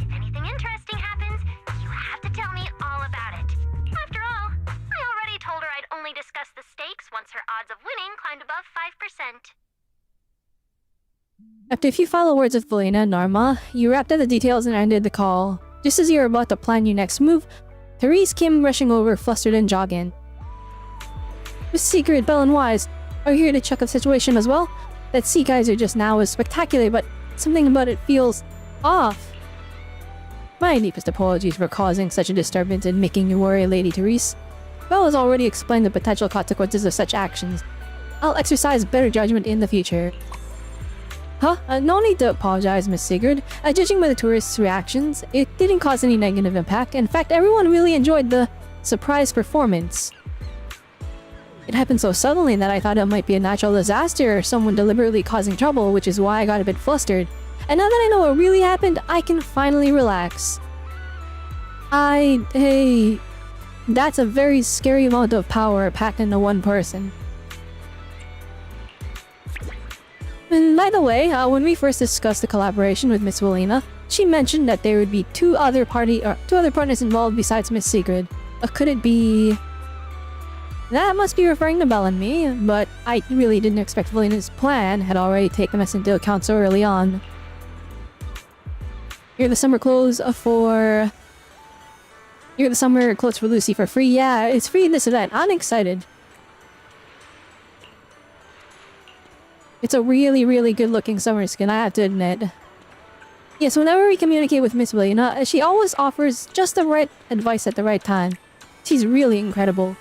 Speaker 2: If anything interesting happens, you have to tell me all about it. After all, I already told her I'd only discuss the stakes once her odds of winning climbed above 5%.
Speaker 1: After a few final words with Valina and Norma, you wrapped up the details and ended the call. Just as you were about to plan your next move, Therese came rushing over, flustered and jogging. Miss Sigrid, Belle and Wise, are you here to check the situation as well? That sea geyser just now was spectacular, but something about it feels off. My deepest apologies for causing such a disturbance and making you worry, Lady Therese. Belle has already explained the potential consequences of such actions. I'll exercise better judgment in the future. Huh? No need to apologize, Miss Sigrid. Judging by the tourists' reactions, it didn't cause any negative impact. In fact, everyone really enjoyed the surprise performance. It happened so suddenly that I thought it might be a natural disaster or someone deliberately causing trouble, which is why I got a bit flustered. And now that I know what really happened, I can finally relax. Hey, that's a very scary amount of power packed into one person. And by the way, when we first discussed the collaboration with Miss Valina, she mentioned that there would be two other partners involved besides Miss Sigrid. Could it be... That must be referring to Belle and me, but I really didn't expect Valina's plan had already taken us into account so early on. Here are the summer clothes for Lucy for free. Yeah, it's free in this event. I'm excited. It's a really, really good looking summer skin, I have to admit. Yes, whenever we communicate with Miss Valina, she always offers just the right advice at the right time. She's really incredible.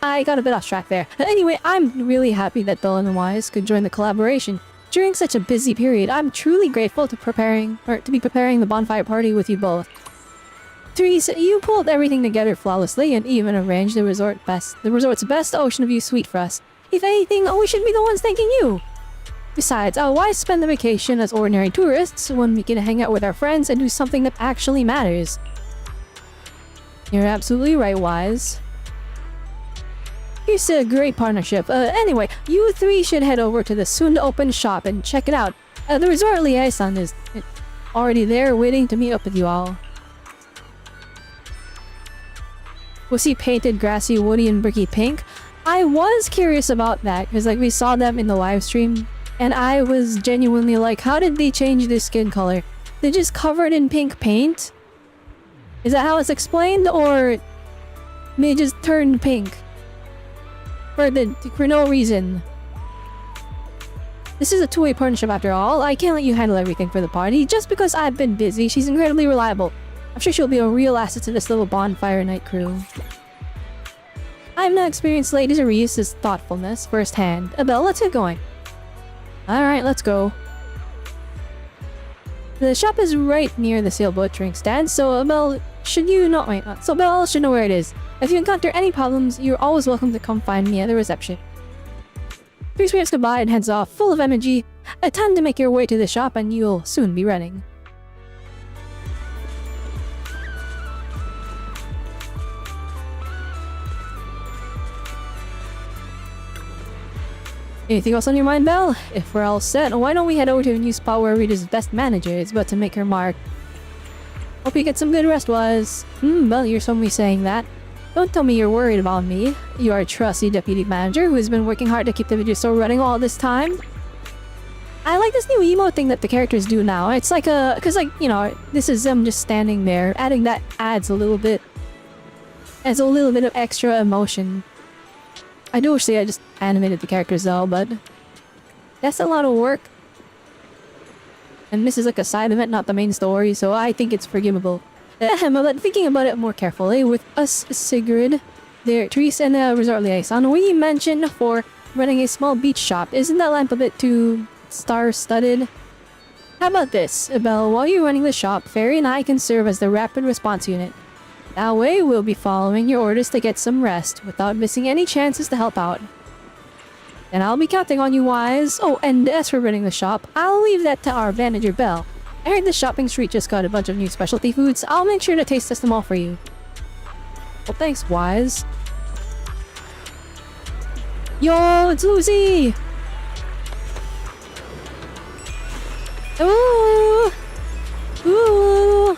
Speaker 1: I got a bit off track there. Anyway, I'm really happy that Belle and Wise could join the collaboration. During such a busy period, I'm truly grateful to be preparing the bonfire party with you both. Teresa, you pulled everything together flawlessly and even arranged the resort's best ocean view suite for us. If anything, we should be the ones thanking you. Besides, why spend the vacation as ordinary tourists when we can hang out with our friends and do something that actually matters? You're absolutely right, Wise. Here's a great partnership. Anyway, you three should head over to the soon-to-open shop and check it out. The resort liaison is already there waiting to meet up with you all. Was he painted grassy, woody, and bricky pink? I was curious about that, because we saw them in the live stream, and I was genuinely like, how did they change their skin color? They just covered in pink paint? Is that how it's explained, or they just turned pink? For no reason. This is a two-way partnership after all. I can't let you handle everything for the party. Just because I've been busy, she's incredibly reliable. I'm sure she'll be a real asset to this little bonfire night crew. I've now experienced Lady Zereus' thoughtfulness firsthand. Abel, let's get going. Alright, let's go. The shop is right near the sailboat drink stand, so Belle should know where it is. If you encounter any problems, you're always welcome to come find me at the reception. Three waves goodbye and heads off, full of energy. Time to make your way to the shop and you'll soon be running. Anything else on your mind, Belle? If we're all set, why don't we head over to a new spot where Rita's best manager is about to make her mark. Hope you get some good rest, Wise. Well, you're somebody saying that. Don't tell me you're worried about me. You are a trusty deputy manager who has been working hard to keep the video store running all this time. I like this new emote thing that the characters do now. It's like this is them just standing there. Adding that adds a little bit of extra emotion. I do wish they had just animated the characters though, but that's a lot of work. And this is like a side event, not the main story, so I think it's forgivable. But thinking about it more carefully, with us, Sigrid, Teresa, and the resort liaison, we mentioned for running a small beach shop. Isn't that lamp a bit too star-studded? How about this, Belle? While you're running the shop, Fairy and I can serve as the rapid response unit. That way, we'll be following your orders to get some rest without missing any chances to help out. And I'll be counting on you, Wise. Oh, and as for running the shop, I'll leave that to our manager, Belle. I heard the shopping street just got a bunch of new specialty foods. I'll make sure to taste test them all for you. Well, thanks, Wise. Yo, it's Lucy! Ooh! Ooh!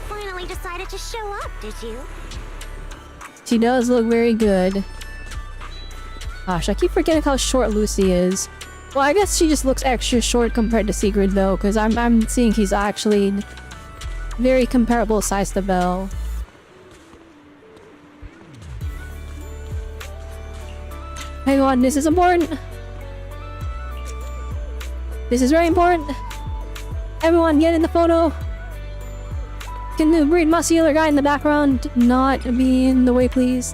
Speaker 2: Finally decided to show up, did you?
Speaker 1: She does look very good. Gosh, I keep forgetting how short Lucy is. Well, I guess she just looks extra short compared to Sigrid though, because I'm seeing he's actually very comparable size to Belle. Hang on, this is important. This is very important. Everyone get in the photo. Can the weird muscular guy in the background not be in the way, please?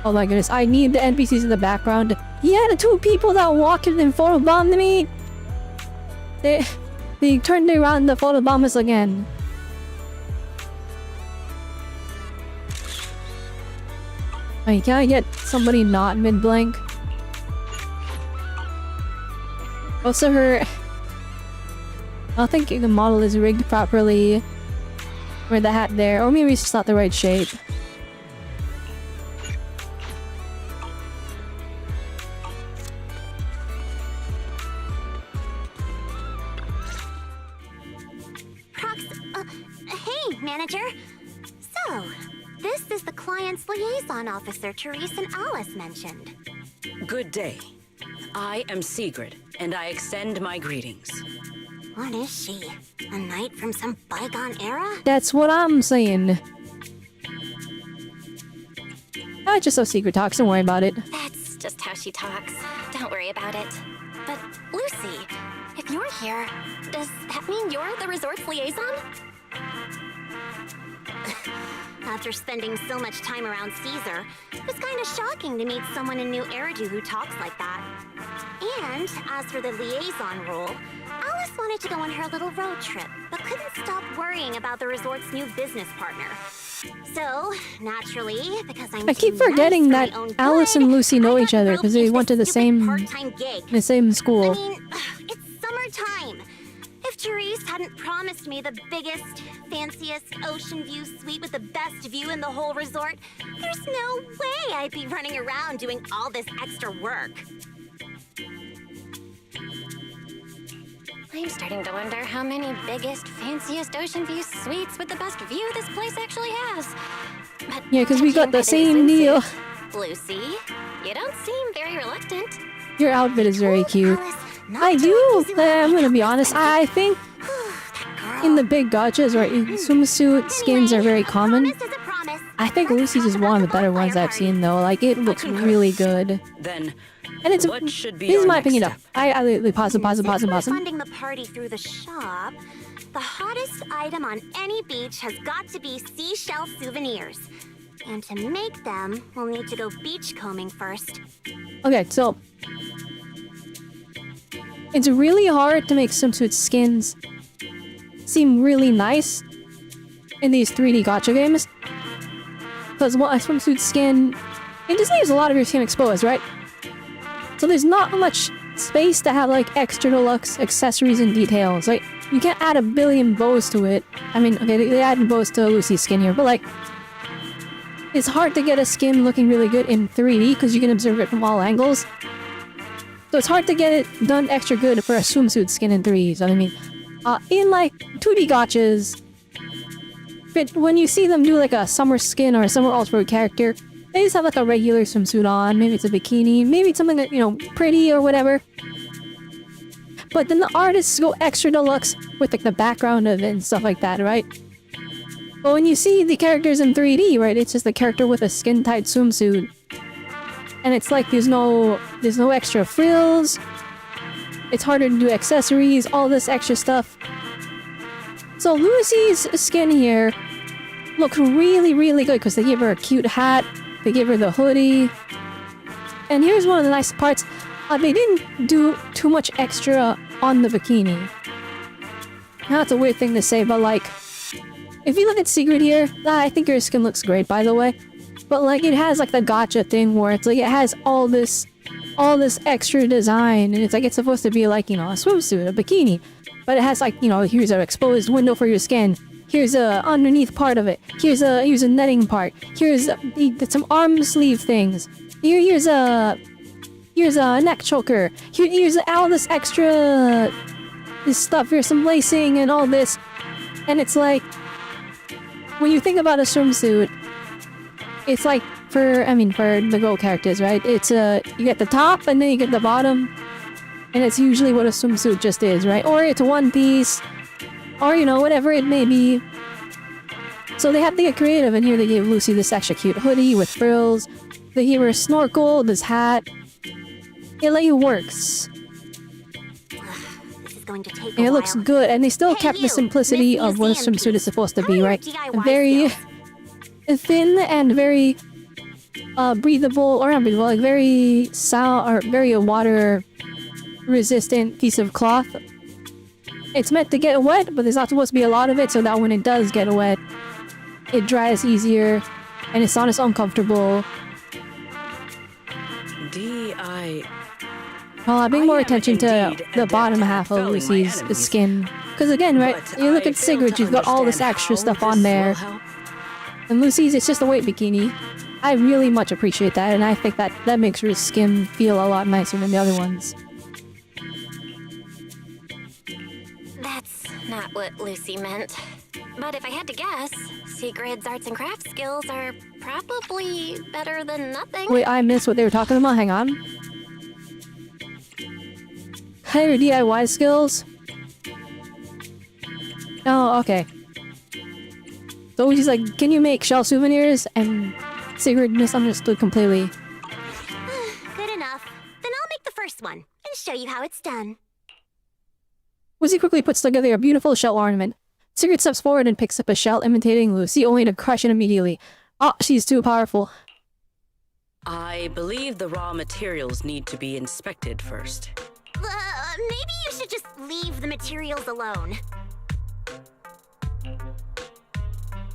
Speaker 1: Oh my goodness, I need the NPCs in the background. Yeah, the two people that walked and photobombed me. They turned around the photobombers again. Wait, can I get somebody not mid-blank? Also her... I don't think the model is rigged properly. Or the hat there. Or maybe it's just not the right shape.
Speaker 2: Hey, manager. So, this is the client's liaison officer Therese and Alice mentioned.
Speaker 7: Good day. I am Sigrid, and I extend my greetings.
Speaker 2: What is she? A knight from some bygone era?
Speaker 1: That's what I'm saying. I just saw Secret Talks, don't worry about it.
Speaker 6: That's just how she talks. Don't worry about it. But, Lucy, if you're here, does that mean you're the resort's liaison?
Speaker 2: After spending so much time around Caesar, it was kind of shocking to meet someone in New Eridu who talks like that. And as for the liaison role, Alice wanted to go on her little road trip, but couldn't stop worrying about the resort's new business partner. So, naturally, because
Speaker 1: I keep forgetting that Alice and Lucy know each other because they went to the same school.
Speaker 2: I mean, it's summertime. If Therese hadn't promised me the biggest, fanciest ocean view suite with the best view in the whole resort, there's no way I'd be running around doing all this extra work.
Speaker 6: I'm starting to wonder how many biggest, fanciest ocean view suites with the best view this place actually has. But
Speaker 1: Yeah, because we got the same deal.
Speaker 6: Lucy, you don't seem very reluctant.
Speaker 1: Your outfit is very cute. I do. I'm gonna be honest. I think in the big gachas or in swimsuit skins are very common. I think Lucy's is one of the better ones I've seen though. Like it looks really good.
Speaker 7: Then,
Speaker 1: And it's
Speaker 7: what should be
Speaker 1: this is
Speaker 7: your
Speaker 1: my
Speaker 7: next
Speaker 1: opinion though.
Speaker 7: step?
Speaker 1: I pause.
Speaker 2: Funding the party through the shop, the hottest item on any beach has got to be seashell souvenirs. And to make them, we'll need to go beachcombing first.
Speaker 1: Okay, so it's really hard to make swimsuit skins seem really nice in these 3D gacha games. Because a swimsuit skin, it just leaves a lot of your skin exposed, right? So there's not much space to have like extra deluxe accessories and details. Like, you can't add a billion bows to it. I mean, okay, they added bows to Lucy's skin here, but like, it's hard to get a skin looking really good in 3D because you can observe it from all angles. So it's hard to get it done extra good for a swimsuit skin in 3D. So I mean, in like 2D gachas, but when you see them do like a summer skin or a summer ultra character, they just have like a regular swimsuit on. Maybe it's a bikini, maybe it's something that, you know, pretty or whatever. But then the artists go extra deluxe with like the background of it and stuff like that, right? But when you see the characters in 3D, right, it's just the character with a skin-tight swimsuit. And it's like there's no extra frills. It's harder to do accessories, all this extra stuff. So Lucy's skin here looks really, really good because they gave her a cute hat. They gave her the hoodie. And here's one of the nice parts. They didn't do too much extra on the bikini. Now that's a weird thing to say, but like, if you look at Sigrid here, I think her skin looks great, by the way. But like, it has like the gacha thing where it's like, it has all this extra design, and it's like, it's supposed to be like, you know, a swimsuit, a bikini. But it has like, you know, here's an exposed window for your skin. Here's a underneath part of it. Here's a netting part. Here's some arm sleeve things. Here's a neck choker. Here's all this extra this stuff. Here's some lacing and all this. And it's like, when you think about a swimsuit, it's like for the girl characters, right? It's you get the top and then you get the bottom. And it's usually what a swimsuit just is, right? Or it's a one piece. Or, you know, whatever it may be. So they have to get creative, and here they gave Lucy this extra cute hoodie with frills. They gave her a snorkel, this hat. It like works.
Speaker 2: This is going to take a
Speaker 1: And it looks
Speaker 2: while.
Speaker 1: good, and they still
Speaker 2: Hey,
Speaker 1: kept the
Speaker 2: you,
Speaker 1: simplicity
Speaker 2: Miss
Speaker 1: of what a
Speaker 2: Museum
Speaker 1: swimsuit is
Speaker 2: piece.
Speaker 1: supposed to
Speaker 2: How
Speaker 1: be,
Speaker 2: are
Speaker 1: right?
Speaker 2: your DIY
Speaker 1: Very
Speaker 2: skills?
Speaker 1: thin and very breathable, or not breathable, like very very water resistant piece of cloth. It's meant to get wet, but there's not supposed to be a lot of it, so that when it does get wet, it dries easier, and it's not as uncomfortable. Paying more
Speaker 7: I am
Speaker 1: attention to
Speaker 7: indeed
Speaker 1: the
Speaker 7: adept
Speaker 1: bottom
Speaker 7: at
Speaker 1: half of
Speaker 7: felling my
Speaker 1: Lucy's
Speaker 7: enemies,
Speaker 1: skin. Because again, right,
Speaker 7: but
Speaker 1: you look
Speaker 7: I
Speaker 1: at
Speaker 7: fail
Speaker 1: Sigrid,
Speaker 7: to
Speaker 1: she's got all this
Speaker 7: understand
Speaker 1: extra
Speaker 7: how
Speaker 1: stuff on
Speaker 7: this
Speaker 1: there.
Speaker 7: will help.
Speaker 1: And Lucy's, it's just a white bikini. I really much appreciate that, and I think that makes her skin feel a lot nicer than the other ones.
Speaker 6: That's not what Lucy meant. But if I had to guess, Sigrid's arts and crafts skills are probably better than nothing.
Speaker 1: Wait, I missed what they were talking about. Hang on. Higher DIY skills? Oh, okay. So she's like, can you make shell souvenirs? And Sigrid misunderstood completely.
Speaker 2: Good enough. Then I'll make the first one and show you how it's done.
Speaker 1: Lucy quickly puts together a beautiful shell ornament. Sigrid steps forward and picks up a shell imitating Lucy, only to crush it immediately. Ah, she's too powerful.
Speaker 7: I believe the raw materials need to be inspected first.
Speaker 2: Maybe you should just leave the materials alone.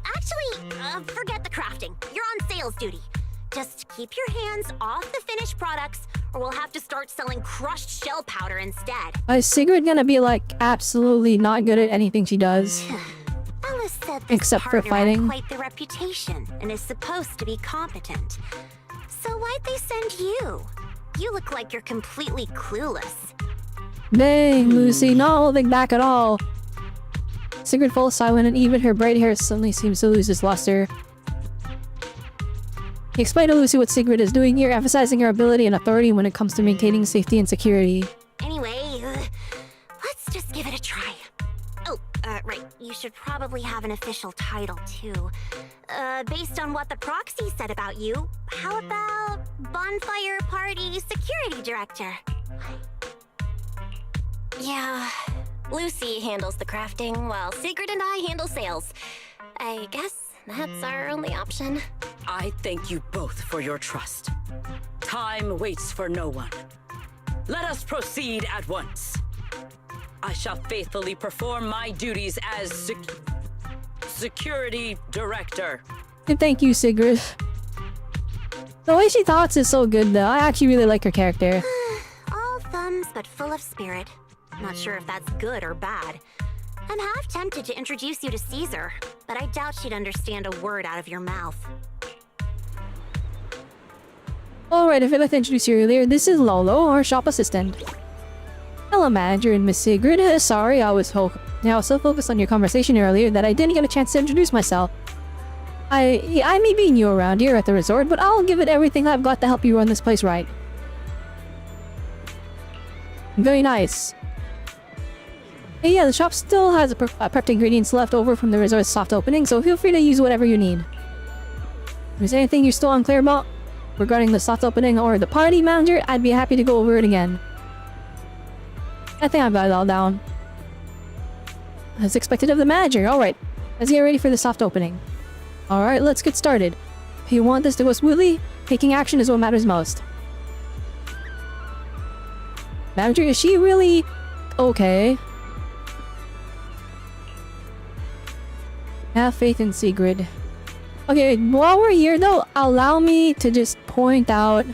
Speaker 2: Actually, forget the crafting. You're on sales duty. Just keep your hands off the finished products, or we'll have to start selling crushed shell powder instead.
Speaker 1: Is Sigrid gonna be like absolutely not good at anything she does?
Speaker 2: Alice said this
Speaker 1: Except for
Speaker 2: partner
Speaker 1: fighting.
Speaker 2: had quite the reputation and is supposed to be competent. So why'd they send you? You look like you're completely clueless.
Speaker 1: Dang, Lucy, not holding back at all. Sigrid falls silent and even her bright hair suddenly seems to lose its luster. He explained to Lucy what Sigrid is doing here, emphasizing her ability and authority when it comes to maintaining safety and security.
Speaker 2: Anyway, let's just give it a try. Oh, right, you should probably have an official title too. Based on what the proxy said about you, how about Bonfire Party Security Director?
Speaker 6: Yeah, Lucy handles the crafting while Sigrid and I handle sales. I guess that's our only option.
Speaker 7: I thank you both for your trust. Time waits for no one. Let us proceed at once. I shall faithfully perform my duties as security director.
Speaker 1: And thank you, Sigrid. The way she talks is so good though. I actually really like her character.
Speaker 2: All thumbs but full of spirit. Not sure if that's good or bad. I'm half tempted to introduce you to Caesar, but I doubt she'd understand a word out of your mouth.
Speaker 1: Alright, if I'd like to introduce you earlier, this is Lolo, our shop assistant. Hello, manager and Miss Sigrid. Sorry, I was so focused on your conversation earlier that I didn't get a chance to introduce myself. I may be new around here at the resort, but I'll give it everything I've got to help you run this place right. Very nice. Hey, yeah, the shop still has prepped ingredients left over from the resort's soft opening, so feel free to use whatever you need. If there's anything you're still unclear about regarding the soft opening or the party, manager, I'd be happy to go over it again. I think I've got it all down. As expected of the manager. Alright, let's get ready for the soft opening. Alright, let's get started. If you want this to go smoothly, taking action is what matters most. Manager, is she really okay? Have faith in Sigrid. Okay, while we're here though, allow me to just point out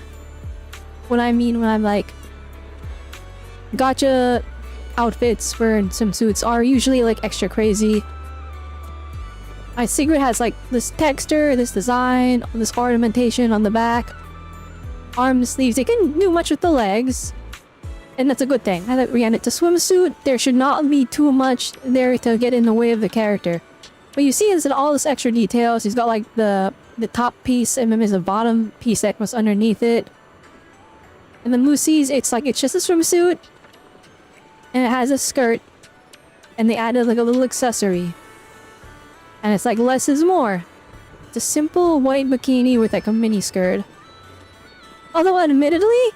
Speaker 1: what I mean when I'm like, gotcha outfits for swimsuits are usually like extra crazy. My Sigrid has like this texture, this design, this ornamentation on the back, arm sleeves. They can do much with the legs, and that's a good thing. Now that we it's a swimsuit, there should not be too much there to get in the way of the character. What you see is that all this extra details. He's got like the top piece, and then there's a bottom piece that was underneath it. And then Lucy's, it's just a swimsuit, and it has a skirt, and they added like a little accessory. And it's like less is more. It's a simple white bikini with like a mini skirt. Although admittedly,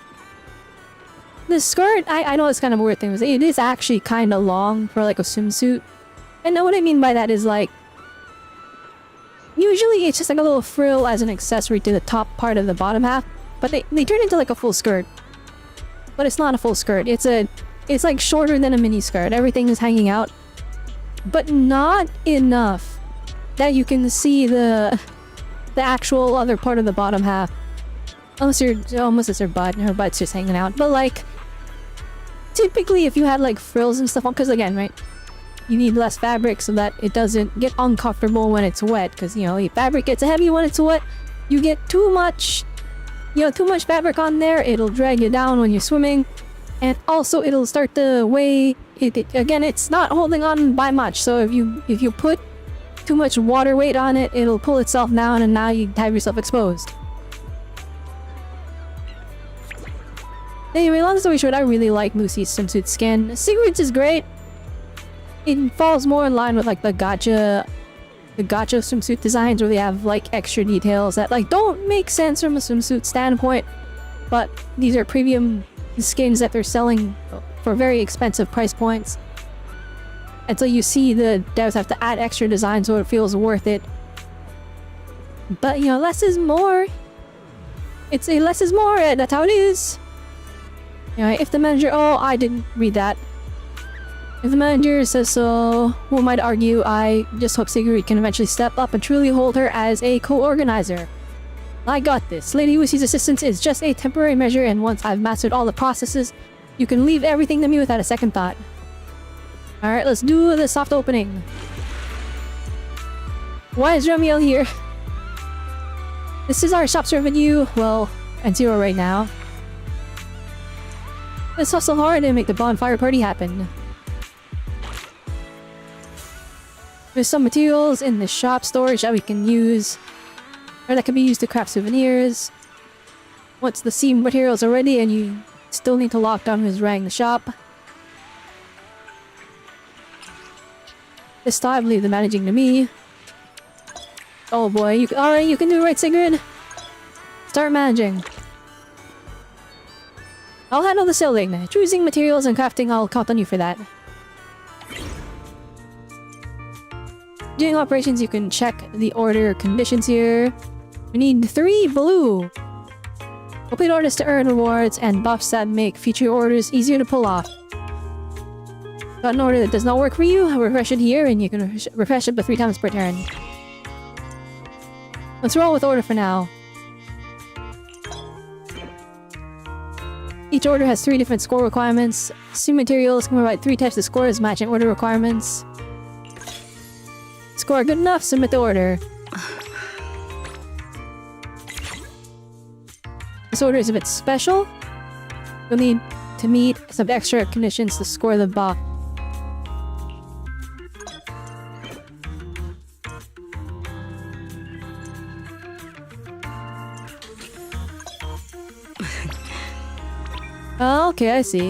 Speaker 1: the skirt, I know it's kind of a weird thing, but it is actually kind of long for like a swimsuit. And what I mean by that is like, usually it's just like a little frill as an accessory to the top part of the bottom half, but they turn into like a full skirt. But it's not a full skirt. It's like shorter than a mini skirt. Everything is hanging out, but not enough that you can see the actual other part of the bottom half. Unless it's her butt, and her butt's just hanging out. But like, typically if you had like frills and stuff on, because again, right, you need less fabric so that it doesn't get uncomfortable when it's wet, because you know, the fabric gets heavy when it's wet. You get too much, you know, too much fabric on there, it'll drag you down when you're swimming, and also it'll start to weigh it, again, it's not holding on by much, so if you put too much water weight on it, it'll pull itself down and now you have yourself exposed. Anyway, long story short, I really like Lucy's swimsuit skin. Sigrid's is great. It falls more in line with like the gacha swimsuit designs where they have like extra details that like don't make sense from a swimsuit standpoint, but these are premium skins that they're selling for very expensive price points. And so you see the devs have to add extra design so it feels worth it. But you know, less is more. It's a less is more, that's how it is. You know, if the manager, oh, I didn't read that. If the manager says so, who might argue, I just hope Sigrid can eventually step up and truly hold her as a co-organizer. I got this. Lady Lucy's assistance is just a temporary measure, and once I've mastered all the processes, you can leave everything to me without a second thought. Alright, let's do the soft opening. Why is Robelle here? This is our shop's revenue, well, at 0 right now. Let's hustle hard and make the bonfire party happen. There's some materials in the shop storage that we can use, or that can be used to craft souvenirs. Once the seam materials are ready and you still need to lock down who's running the shop. This time, leave the managing to me. Oh boy, alright, you can do it right, Sigrid. Start managing. I'll handle the selling. Choosing materials and crafting, I'll count on you for that. Doing operations, you can check the order conditions here. We need 3 blue. Complete orders to earn rewards and buffs that make future orders easier to pull off. Got an order that does not work for you, refresh it here and you can refresh it but 3 times per turn. Let's roll with order for now. Each order has 3 different score requirements. Some materials can provide 3 types of scores matching order requirements. Score good enough, submit the order. This order is a bit special. You'll need to meet some extra conditions to score the buff. Oh, okay, I see.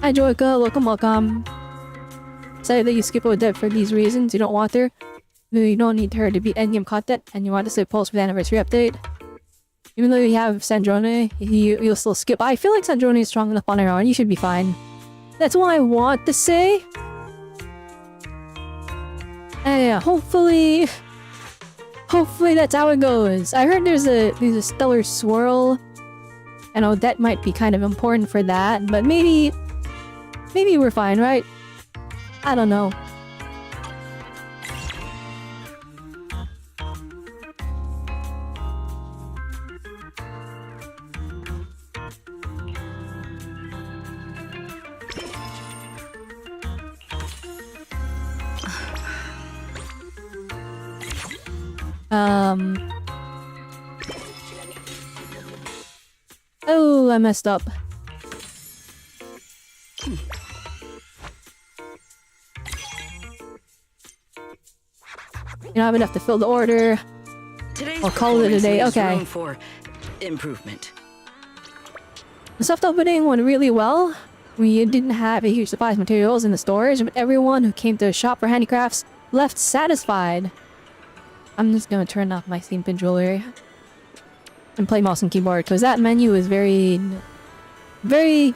Speaker 1: Hi Joika, welcome. Sorry that you skip over Deb for these reasons. You don't want her. You don't need her to beat endgame content, and you want to skip polls for the anniversary update. Even though you have Sandrone, you'll still skip. I feel like Sandrone is strong enough on her own. You should be fine. That's what I want to say. And yeah, hopefully that's how it goes. I heard there's a stellar swirl. I know that might be kind of important for that, but maybe we're fine, right? I don't know. Oh, I messed up. You don't have enough to fill the order.
Speaker 7: Today's
Speaker 1: I'll call it a day. Okay.
Speaker 7: room for improvement.
Speaker 1: The soft opening went really well. We didn't have a huge supply of materials in the stores, but everyone who came to the shop for handicrafts left satisfied. I'm just gonna turn off my theme pin jewelry and play mouse and keyboard because that menu is very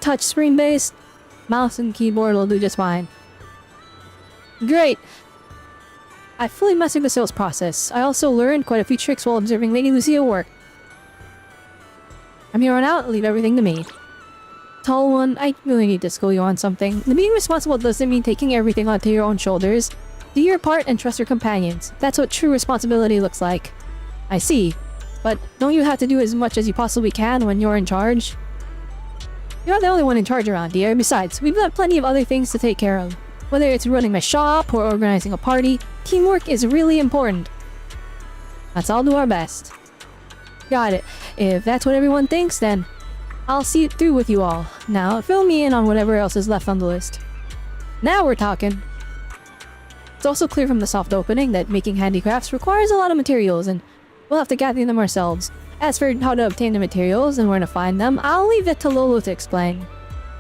Speaker 1: touch screen based. Mouse and keyboard will do just fine. Great. I fully mastered the sales process. I also learned quite a few tricks while observing Lady Lucia work. From here on out, leave everything to me. Tall one, I really need to school you on something. The being responsible doesn't mean taking everything onto your own shoulders. Do your part and trust your companions. That's what true responsibility looks like. I see. But don't you have to do as much as you possibly can when you're in charge? You're not the only one in charge around here. Besides, we've got plenty of other things to take care of. Whether it's running my shop or organizing a party, teamwork is really important. Let's all do our best. Got it. If that's what everyone thinks, then I'll see it through with you all. Now, fill me in on whatever else is left on the list. Now we're talking. It's also clear from the soft opening that making handicrafts requires a lot of materials, and we'll have to gather them ourselves. As for how to obtain the materials and where to find them, I'll leave it to Lolo to explain.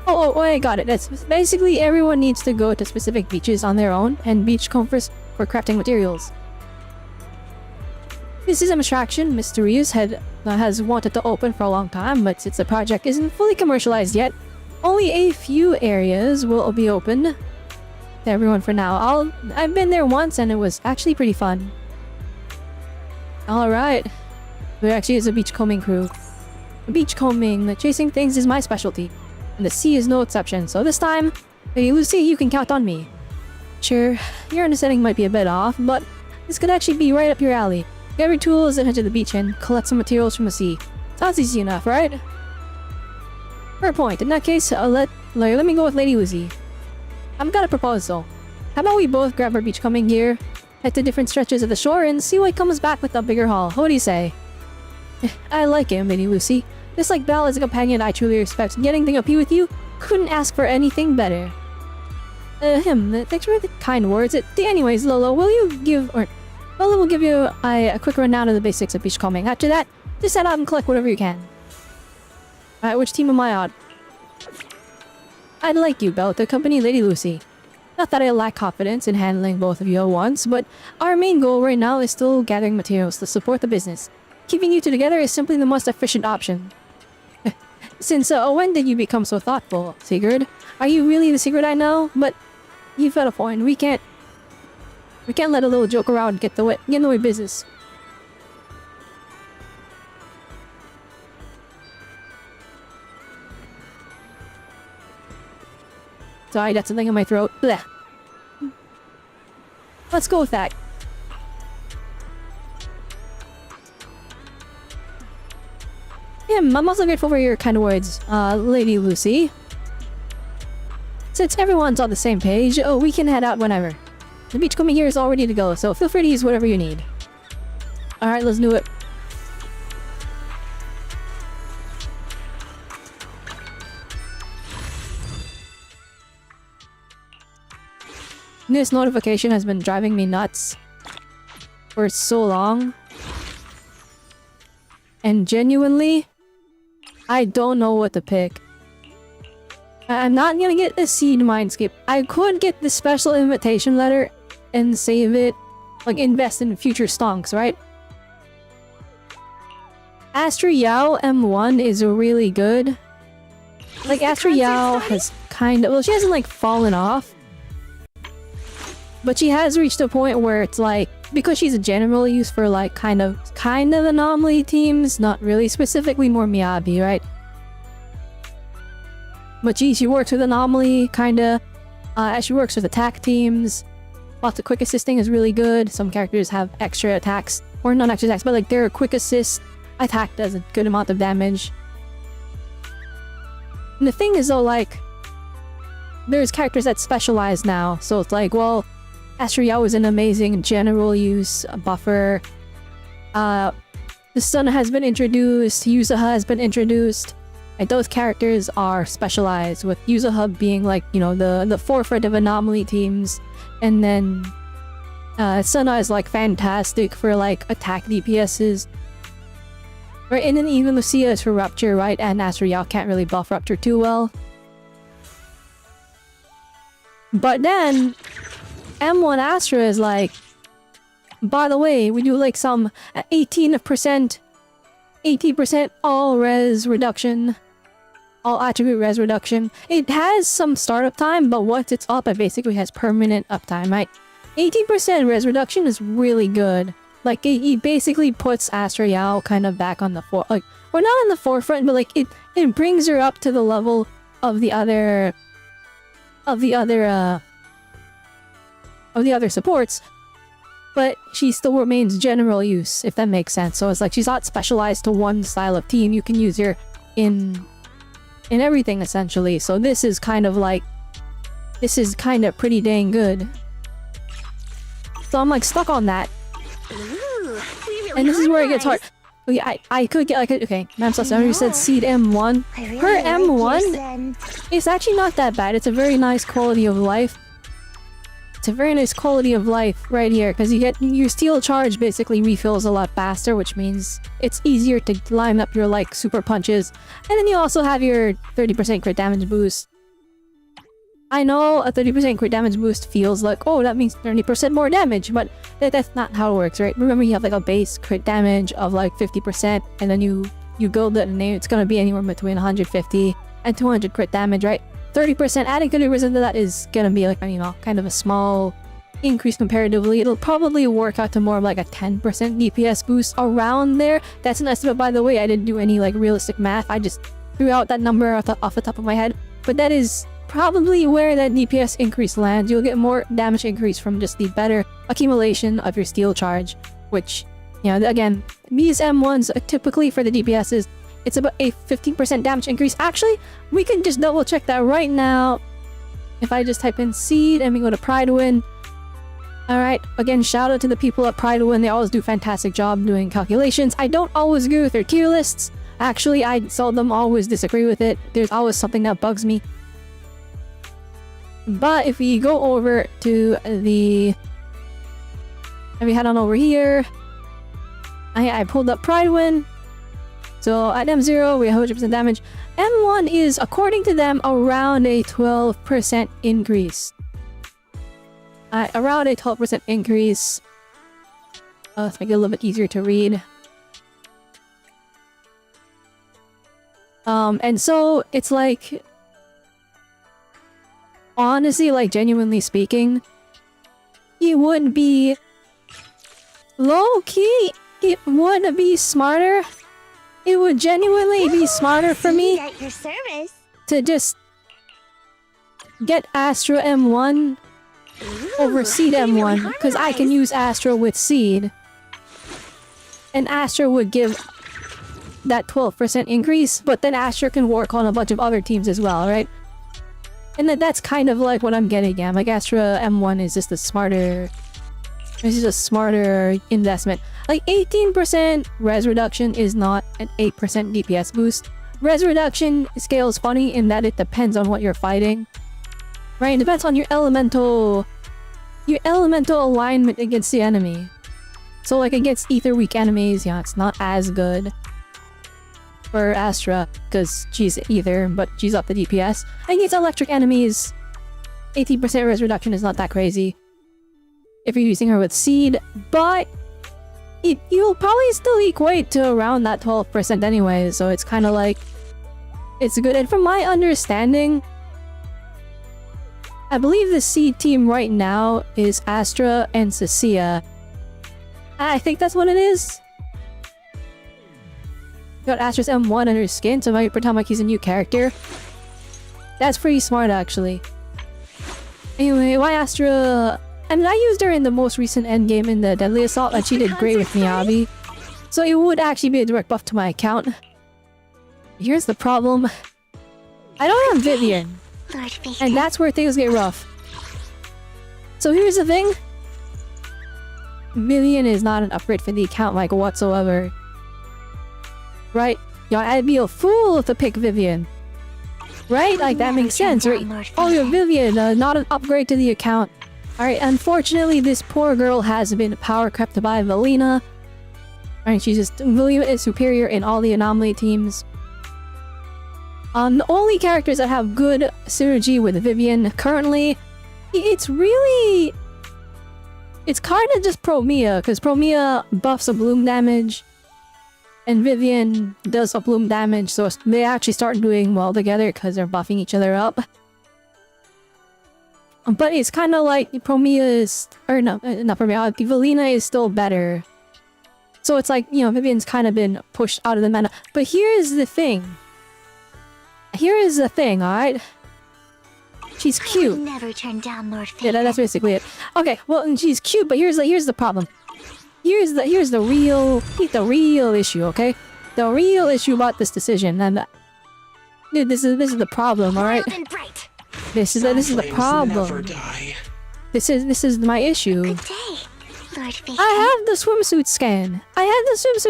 Speaker 1: Oh, I got it. It's basically everyone needs to go to specific beaches on their own and beach comforts for crafting materials. This is an abstraction Mr. Rios has wanted to open for a long time, but since the project isn't fully commercialized yet, only a few areas will be open to everyone for now. I've been there once and it was actually pretty fun. Alright. There actually is a beachcombing crew. Beachcombing, chasing things is my specialty. And the sea is no exception, so this time, hey Lucy, you can count on me. Sure, your understanding might be a bit off, but this could actually be right up your alley. Grab your tools and head to the beach and collect some materials from the sea. Sounds easy enough, right? Fair point. In that case, let me go with Lady Lizzie. I've got a proposal. How about we both grab our beachcombing gear, head to different stretches of the shore, and see what comes back with a bigger haul. What do you say? I like him, Lady Lucy. Just like Belle is a companion I truly respect, getting to compete with you, couldn't ask for anything better. Thanks for the kind words. Anyways, Lolo, Lola will give you a quick rundown of the basics of beachcombing. After that, just head out and collect whatever you can. Alright, which team am I on? I'd like you, Belle, to accompany Lady Lucy. Not that I lack confidence in handling both of you at once, but our main goal right now is still gathering materials to support the business. Keeping you two together is simply the most efficient option. Since when did you become so thoughtful, Sigurd? Are you really the secret I know? But you've got a point. We can't let a little joke around get in the way of business. Sorry, that's something in my throat. Blech. Let's go with that. I'm also grateful for your kind words, Lady Lucy. Since everyone's on the same page, we can head out whenever. The beachcombing here is all ready to go, so feel free to use whatever you need. Alright, let's do it. This notification has been driving me nuts for so long. And genuinely, I don't know what to pick. I'm not gonna get the seed mindscape. I could get the special invitation letter and save it, like invest in future stonks, right? Astra Yao M1 is really good. Like Astra Yao has well, she hasn't like fallen off, but she has reached a point where it's like, because she's a general use for like kind of anomaly teams, not really specifically more Miyabi, right? But she works with anomaly, kinda. She works with attack teams. Lots of quick assisting is really good. Some characters have extra attacks, or not extra attacks, but like their quick assist attack does a good amount of damage. And the thing is though, like, there's characters that specialize now, so it's like, well, Astra Yao is an amazing general use buffer. The Sun has been introduced, Yuzuha has been introduced. Like, those characters are specialized, with Yuzuha being like, you know, the forefront of anomaly teams. And then Sunna is like fantastic for like attack DPSs. Right, and then even Lucia is for Rupture, right? And Astra Yao can't really buff Rupture too well. But then M1 Astra is like, by the way, we do like some 18% all res reduction, all attribute res reduction. It has some startup time, but once it's up, it basically has permanent uptime, right? 18% res reduction is really good. Like, it basically puts Astra Yao kind of back on the like, we're not on the forefront, but like it brings her up to the level of the other supports, but she still remains general use, if that makes sense. So it's like she's not specialized to one style of team. You can use her in in everything essentially. So this is kind of like, this is kind of pretty dang good. So I'm like stuck on that. And this is where it gets hard. Okay, I could get like a, okay, Mamsas already said Seed M1. Her M1 is actually not that bad. It's a very nice quality of life. It's a very nice quality of life right here, because you get your steel charge basically refills a lot faster, which means it's easier to line up your like super punches. And then you also have your 30% crit damage boost. I know a 30% crit damage boost feels like, oh, that means 30% more damage, but that's not how it works, right? Remember, you have like a base crit damage of like 50%, and then you build it, and it's gonna be anywhere between 150 and 200 crit damage, right? 30%, adding 30% to that is gonna be like, you know, kind of a small increase comparatively. It'll probably work out to more of like a 10% DPS boost around there. That's an estimate, by the way. I didn't do any like realistic math. I just threw out that number off the top of my head. But that is probably where that DPS increase lands. You'll get more damage increase from just the better accumulation of your steel charge, which, you know, again, these M1s typically for the DPSs, it's about a 15% damage increase. Actually, we can just double check that right now. If I just type in Seed and we go to Pridewin. Alright, again, shout out to the people at Pridewin. They always do a fantastic job doing calculations. I don't always agree with their tier lists. Actually, I seldom always disagree with it. There's always something that bugs me. But if we go over to the... If we head on over here... I pulled up Pridewin. So at M0, we have 100% damage. M1 is, according to them, around a 12% increase. Around a 12% increase. Let's make it a little bit easier to read. And so, it's like... Honestly, like, genuinely speaking, it would be... Low-key, it would be smarter. It would genuinely be smarter for me
Speaker 2: At your service.
Speaker 1: to just get Astra M1 over Seed M1, because I can use Astra with Seed. And Astra would give that 12% increase, but then Astra can work on a bunch of other teams as well, right? And that's kind of like what I'm getting at. Like, Astra M1 is just a smarter... This is a smarter investment. Like, 18% res reduction is not an 8% DPS boost. Res reduction scales funny in that it depends on what you're fighting. Right? It depends on your elemental alignment against the enemy. So, like, against ether weak enemies, yeah, it's not as good for Astra, because she's ether, but she's up the DPS. Against electric enemies, 18% res reduction is not that crazy if you're using her with Seed, but you'll probably still equate to around that 12% anyway, so it's kind of like, it's good. And from my understanding, I believe the Seed team right now is Astra and Cecilia. I think that's what it is. Got Astra's M1 under his skin, so might pretend like he's a new character. That's pretty smart, actually. Anyway, why Astra... I mean, I used her in the most recent endgame in the Deadly Assault, and she did great with Miyabi. So it would actually be a direct buff to my account. Here's the problem. I don't have Vivian. And that's where things get rough. So here's the thing. Vivian is not an upgrade for the account, like, whatsoever. Right? Yeah, I'd be a fool to pick Vivian. Right? Like, that makes sense, right? Oh, you're Vivian, not an upgrade to the account. Alright, unfortunately, this poor girl has been power crept by Valina. Alright, Valina is superior in all the Anomaly teams. The only characters that have good synergy with Vivian currently, it's really... It's kind of just Promia, because Promia buffs a bloom damage, and Vivian does a bloom damage, so they actually start doing well together because they're buffing each other up. But it's kind of like Promia is... Or no, not Promia, Valina is still better. So it's like, you know, Vivian's kind of been pushed out of the meta. But here's the thing. Here is the thing, alright? She's cute.
Speaker 2: Never turn down Lord
Speaker 1: Yeah, that's basically it. Okay, well, and she's cute, but here's the problem. Here's the real issue, okay? The real issue about this decision, and Dude, this is the problem, alright?
Speaker 2: Wild and bright.
Speaker 1: This is the
Speaker 4: Flames never
Speaker 1: problem.
Speaker 4: die.
Speaker 1: This is my issue.
Speaker 2: Good day, Lord Phaeton.
Speaker 1: I have the swimsuit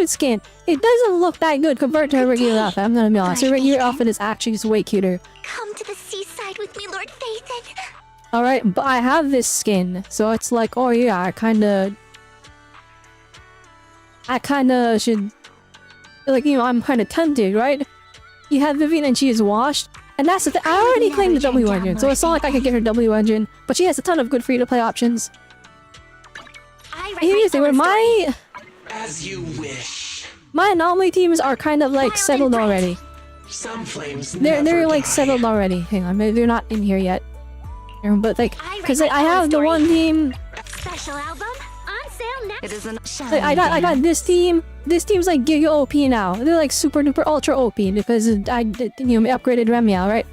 Speaker 1: skin. It doesn't look that good compared to a regular outfit. I'm gonna be honest. A regular outfit is actually just way cuter.
Speaker 2: Come to the seaside with me, Lord Phaeton.
Speaker 1: Alright, but I have this skin. So it's like, oh yeah, I kinda should... Like, you know, I'm kinda tempted, right? You have Vivian and she is washed. And that's the thing. I already claimed the W engine, so it's not like I could get her W engine. But she has a ton of good free-to-play options. Here's the thing, where my
Speaker 4: As you wish.
Speaker 1: anomaly teams are kind of like settled already.
Speaker 4: Some flames
Speaker 1: They're
Speaker 4: never
Speaker 1: like
Speaker 4: die.
Speaker 1: settled already. Hang on, maybe they're not in here yet. But like, because I have the one team.
Speaker 2: Special album on sale next.
Speaker 8: It isn't.
Speaker 1: Like, I got this team. This team's like Giga OP now. They're like super duper ultra OP because I upgraded Remia, right?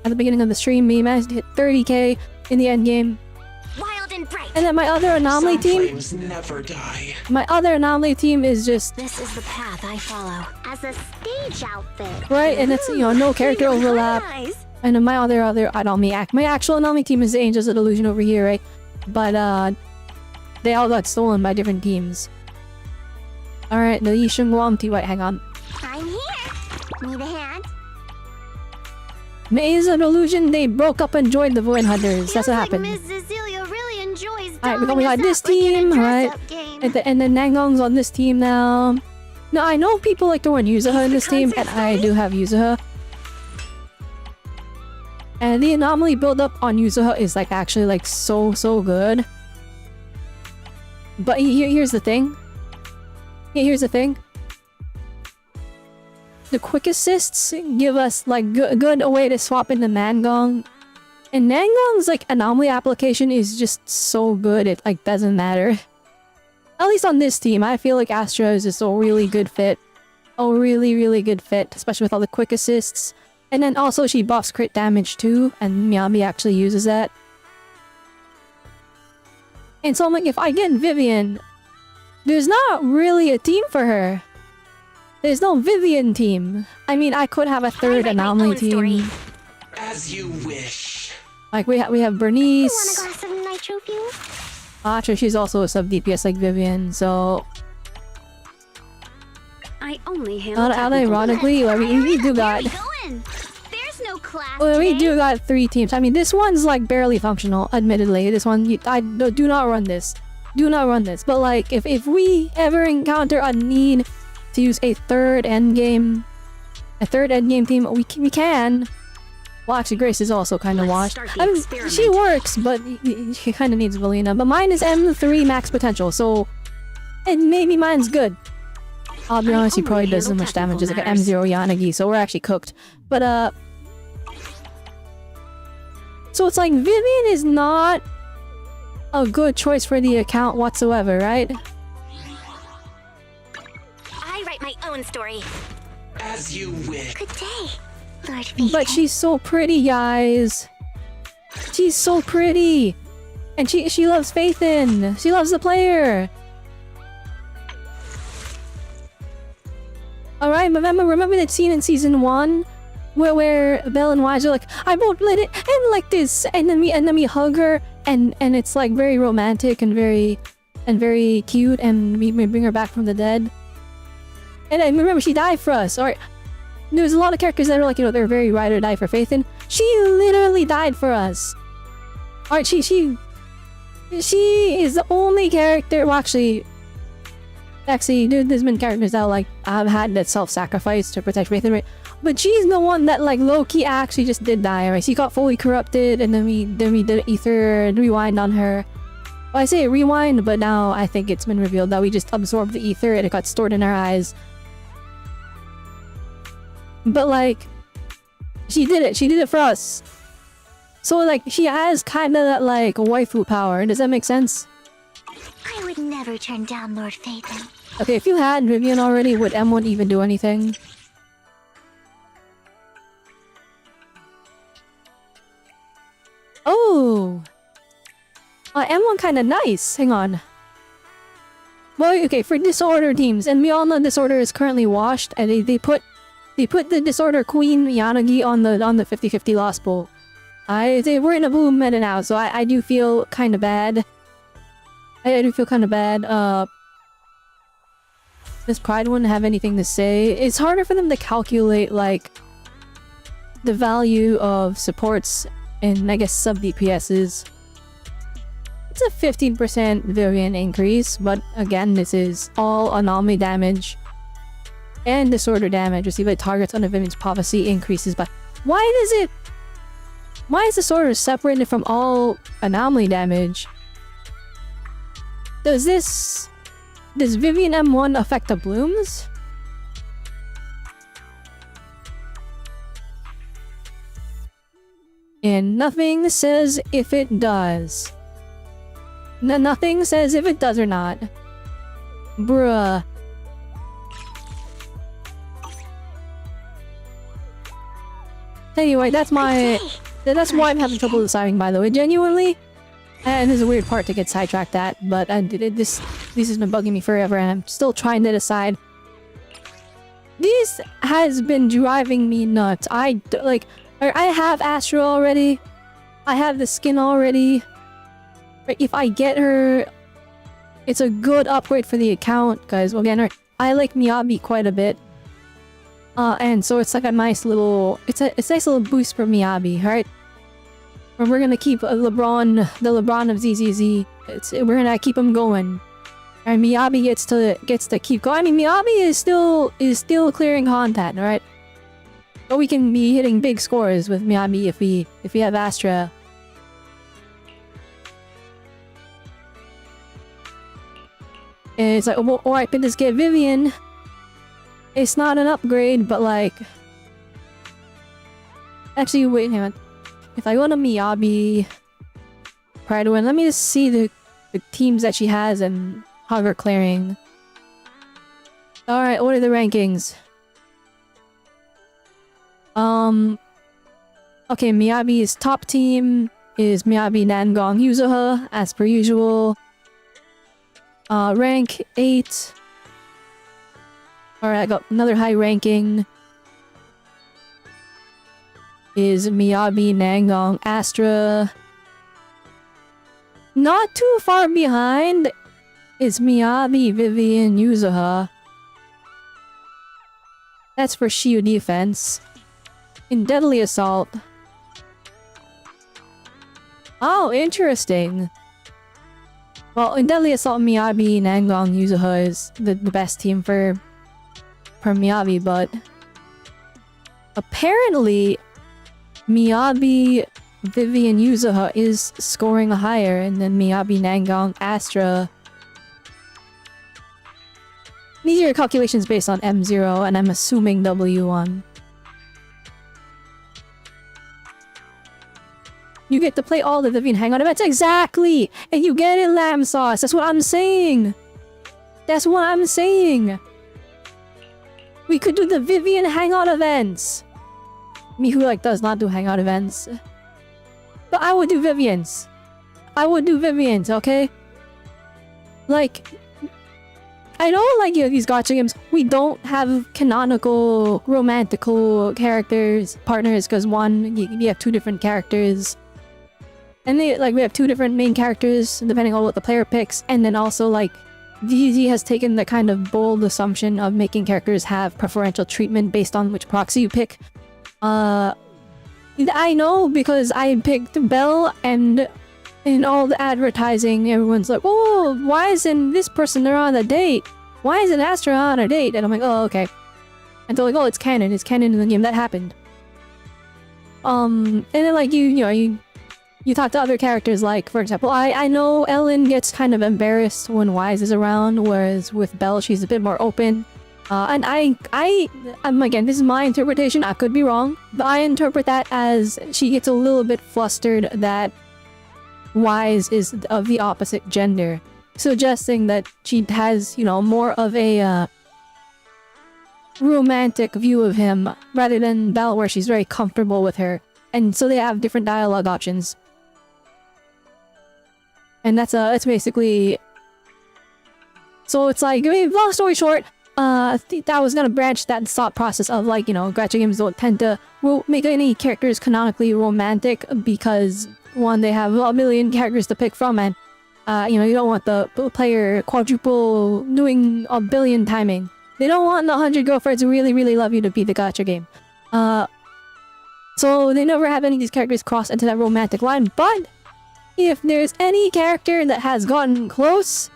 Speaker 1: At the beginning of the stream, we managed to hit 30k in the end game.
Speaker 2: Wild and bright.
Speaker 1: And then my other anomaly
Speaker 4: Some
Speaker 1: team.
Speaker 4: flames never die.
Speaker 1: My other anomaly team is just
Speaker 6: This is the path I follow.
Speaker 2: As a stage outfit.
Speaker 1: right, and it's no character overlap.
Speaker 2: Nice.
Speaker 1: And then my other anomaly my actual anomaly team is the Angels of Illusion over here, right? But they all got stolen by different teams. All right, the Yisheng Guam team. Wait, hang on.
Speaker 2: I'm here. Need a hand?
Speaker 1: Maze of Illusion, they broke up and joined the Void Hunters. That's what happened.
Speaker 2: Miss Cecilia really enjoys
Speaker 1: Alright, we got this team, right? And then Nangong's on this team now. Now, I know people like to run Yuzuha in this team, and I do have Yuzuha. And the anomaly build-up on Yuzuha is like actually like so good. But here's the thing. Here's the thing. The quick assists give us like good way to swap into Nangong. And Nangong's like anomaly application is just so good it like doesn't matter. At least on this team, I feel like Astra is just a really good fit. A really good fit, especially with all the quick assists. And then also she buffs crit damage too, and Miyami actually uses that. And so I'm like, if I get Vivian, there's not really a team for her. There's no Vivian team. I mean, I could have a third anomaly team.
Speaker 4: As you wish.
Speaker 1: Like we have
Speaker 2: Want a
Speaker 1: Bernice.
Speaker 2: glass of nitro fuel?
Speaker 1: Actually, she's also a sub DPS like Vivian, so
Speaker 8: I only handle.
Speaker 1: ironically, we do got
Speaker 2: Going. There's no class
Speaker 1: we
Speaker 2: today.
Speaker 1: do got 3 teams. I mean, this one's like barely functional, admittedly. This one, I do not run this. Do not run this. But like, if we ever encounter a need to use a third endgame team, we can. Well, actually, Grace is also kind of washed.
Speaker 8: start the
Speaker 1: I mean,
Speaker 8: experiment.
Speaker 1: she works, but she kind of needs Valina. But mine is M3 max potential, so and maybe mine's good. I'll be honest, he
Speaker 8: only
Speaker 1: probably does as
Speaker 8: handle
Speaker 1: much damage as like an
Speaker 8: technical
Speaker 1: M0 Yanagi, so we're actually cooked. But so it's like Vivian is not a good choice for the account whatsoever, right?
Speaker 2: I write my own story.
Speaker 4: As you wish.
Speaker 2: Good day, Lord Phaeton.
Speaker 1: But she's so pretty, guys. She's so pretty. And she loves Phaeton. She loves the player. Alright, remember that scene in season 1? Where Belle and Wise are like, I won't let it end like this, and then we hug her, and it's like very romantic and very cute, and we bring her back from the dead. And then remember, she died for us. Alright, there's a lot of characters that are like, they're very ride or die for Phaeton. She literally died for us. Alright, she is the only character. Well, actually, there's been characters that like have had that self-sacrifice to protect Phaeton, right? But she's the one that like low-key actually just did die, right? She got fully corrupted, and then we did ether and rewind on her. Well, I say rewind, but now I think it's been revealed that we just absorbed the ether and it got stored in our eyes. But like, she did it for us. So like, she has kind of that like waifu power. Does that make sense?
Speaker 2: I would never turn down Lord Phaeton.
Speaker 1: Okay, if you had Vivian already, would M1 even do anything? Oh! M1 kinda nice. Hang on. Well, okay, for Disorder teams, and we all know Disorder is currently washed, and they put They put the Disorder Queen Yanagi on the 50-50 Lost Bowl. We're in a boom meta now, so I do feel kind of bad. I do feel kind of bad. This Pride wouldn't have anything to say. It's harder for them to calculate, like, the value of supports and, I guess, sub-DPSs. It's a 15% Vivian increase, but again, this is all anomaly damage and disorder damage received by targets under Vivian's prophecy increases by... Why is disorder separated from all anomaly damage? Does Vivian M1 affect the blooms? And nothing says if it does. Nothing says if it does or not. Bruh. Anyway, that's why I'm having trouble deciding, by the way. Genuinely. And there's a weird part to get sidetracked at, but this has been bugging me forever, and I'm still trying to decide. This has been driving me nuts. I have Astra already. I have the skin already. If I get her, it's a good upgrade for the account, because again, I like Miyabi quite a bit. And so it's like a nice little, it's a nice little boost for Miyabi, right? We're gonna keep the LeBron of ZZZ. We're gonna keep him going, and Miyabi gets to keep going. I mean, Miyabi is still clearing content, right? But we can be hitting big scores with Miyabi if we have Astra. And it's like, well, alright, but let's get Vivian. It's not an upgrade, but like, actually, wait, hang on. If I go to Miyabi, Pride Win, let me just see the teams that she has and how they're clearing. Alright, what are the rankings? Okay, Miyabi's top team is Miyabi, Nangong, Yuzuha, as per usual. Rank 8. Alright, I got another high ranking. Is Miyabi, Nangong, Astra. Not too far behind is Miyabi, Vivian, Yuzuha. That's for Shield defense. In Deadly Assault. Oh, interesting. Well, in Deadly Assault, Miyabi, Nangong, Yuzuha is the best team for Miyabi, but apparently Miyabi, Vivian, Yuzuha is scoring higher, and then Miyabi, Nangong, Astra. These are calculations based on M0, and I'm assuming W1. You get to play all the Vivian Hangout events. Exactly! And you get it, Lamb Sauce. That's what I'm saying. That's what I'm saying. We could do the Vivian Hangout events. Me who does not do Hangout events. But I would do Vivian's. I would do Vivian's, okay? Like, I know these gacha games, we don't have canonical, romantical partners, because one, you have two different characters. And we have two different main characters, depending on what the player picks. And then also, DZ has taken the kind of bold assumption of making characters have preferential treatment based on which proxy you pick. I know because I picked Belle, and in all the advertising, everyone's like, oh, why isn't this person on a date? Why isn't Astra on a date? And I'm like, oh, okay. And they're like, oh, it's canon in the game. That happened. And then you talk to other characters, for example, I know Ellen gets kind of embarrassed when Wise is around, whereas with Belle, she's a bit more open. And again, this is my interpretation, I could be wrong, but I interpret that as she gets a little bit flustered that Wise is of the opposite gender, suggesting that she has, more of a romantic view of him, rather than Belle, where she's very comfortable with her. And so they have different dialogue options. And that's basically... So it's long story short, that was gonna branch that thought process of like, you know, gacha games don't tend to make any characters canonically romantic because one, they have a million characters to pick from, and you know, you don't want the player quadruple doing a billion timing. They don't want the 100 girlfriends who really, really love you to beat the gacha game. So they never have any of these characters cross into that romantic line, but if there's any character that has gotten close,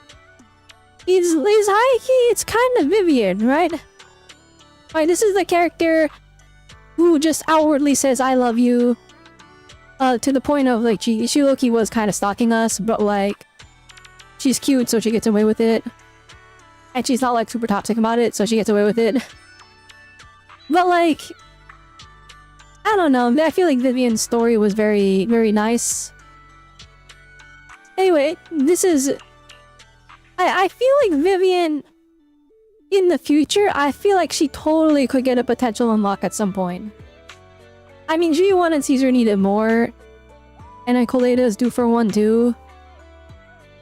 Speaker 1: is high-key, it's kind of Vivian, right? Right, this is the character who just outwardly says, I love you. To the point of, like, she low-key was kind of stalking us, but, like, she's cute, so she gets away with it. And she's not, like, super toxic about it, so she gets away with it. But, like, I don't know, I feel like Vivian's story was very, very nice. Anyway, this is... I feel like Vivian, in the future, I feel like she totally could get a potential unlock at some point. I mean, G1 and Caesar needed more, and then Coletta is due for one too.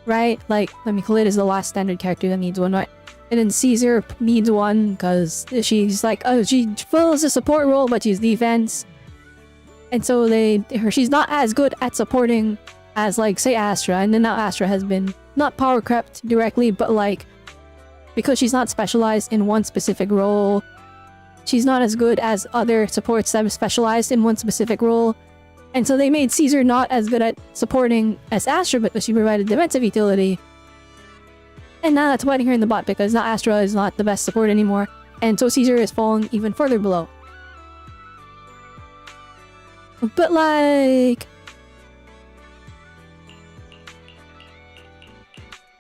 Speaker 1: Right? Like, I mean, Coletta is the last standard character that needs one, right? And then Caesar needs one, because she's like, oh, she fills a support role, but she's defense. And so she's not as good at supporting as, like, say, Astra, and then now Astra has been not power crept directly, but like, because she's not specialized in one specific role, she's not as good as other supports that are specialized in one specific role. And so they made Caesar not as good at supporting as Astra, but she provided defensive utility. And now that's biting her in the butt, because now Astra is not the best support anymore, and so Caesar is falling even further below. But like...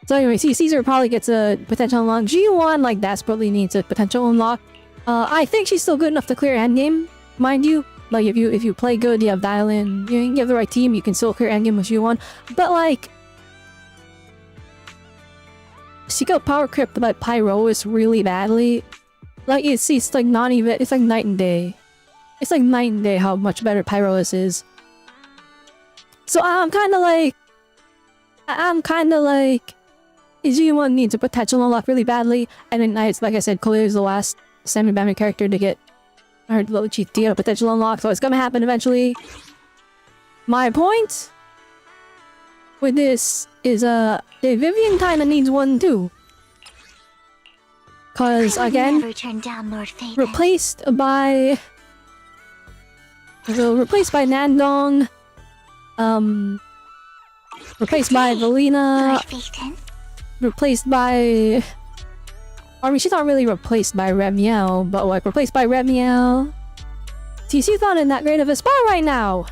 Speaker 1: So anyway, Caesar probably gets a potential unlock. G1, like, desperately needs a potential unlock. I think she's still good enough to clear endgame, mind you. Like, if you play good, you have dial-in, you have the right team, you can still clear endgame with G1. But, like... she got power crept by Pyrois really badly. Like, it's like not even... it's like night and day. It's like night and day how much better Pyrois is. So I'm kind of like... G1 needs a potential unlock really badly, and then like I said, Coletta is the last semi-bammy character to get her little cheat to get a potential unlock, so it's gonna happen eventually. My point with this is Vivian kinda needs one too. Cause again, replaced by Nandong, replaced by Valina, replaced by... I mean, she's not really replaced by Remiel, but like, replaced by Remiel. TC's not in that great of a spot right now!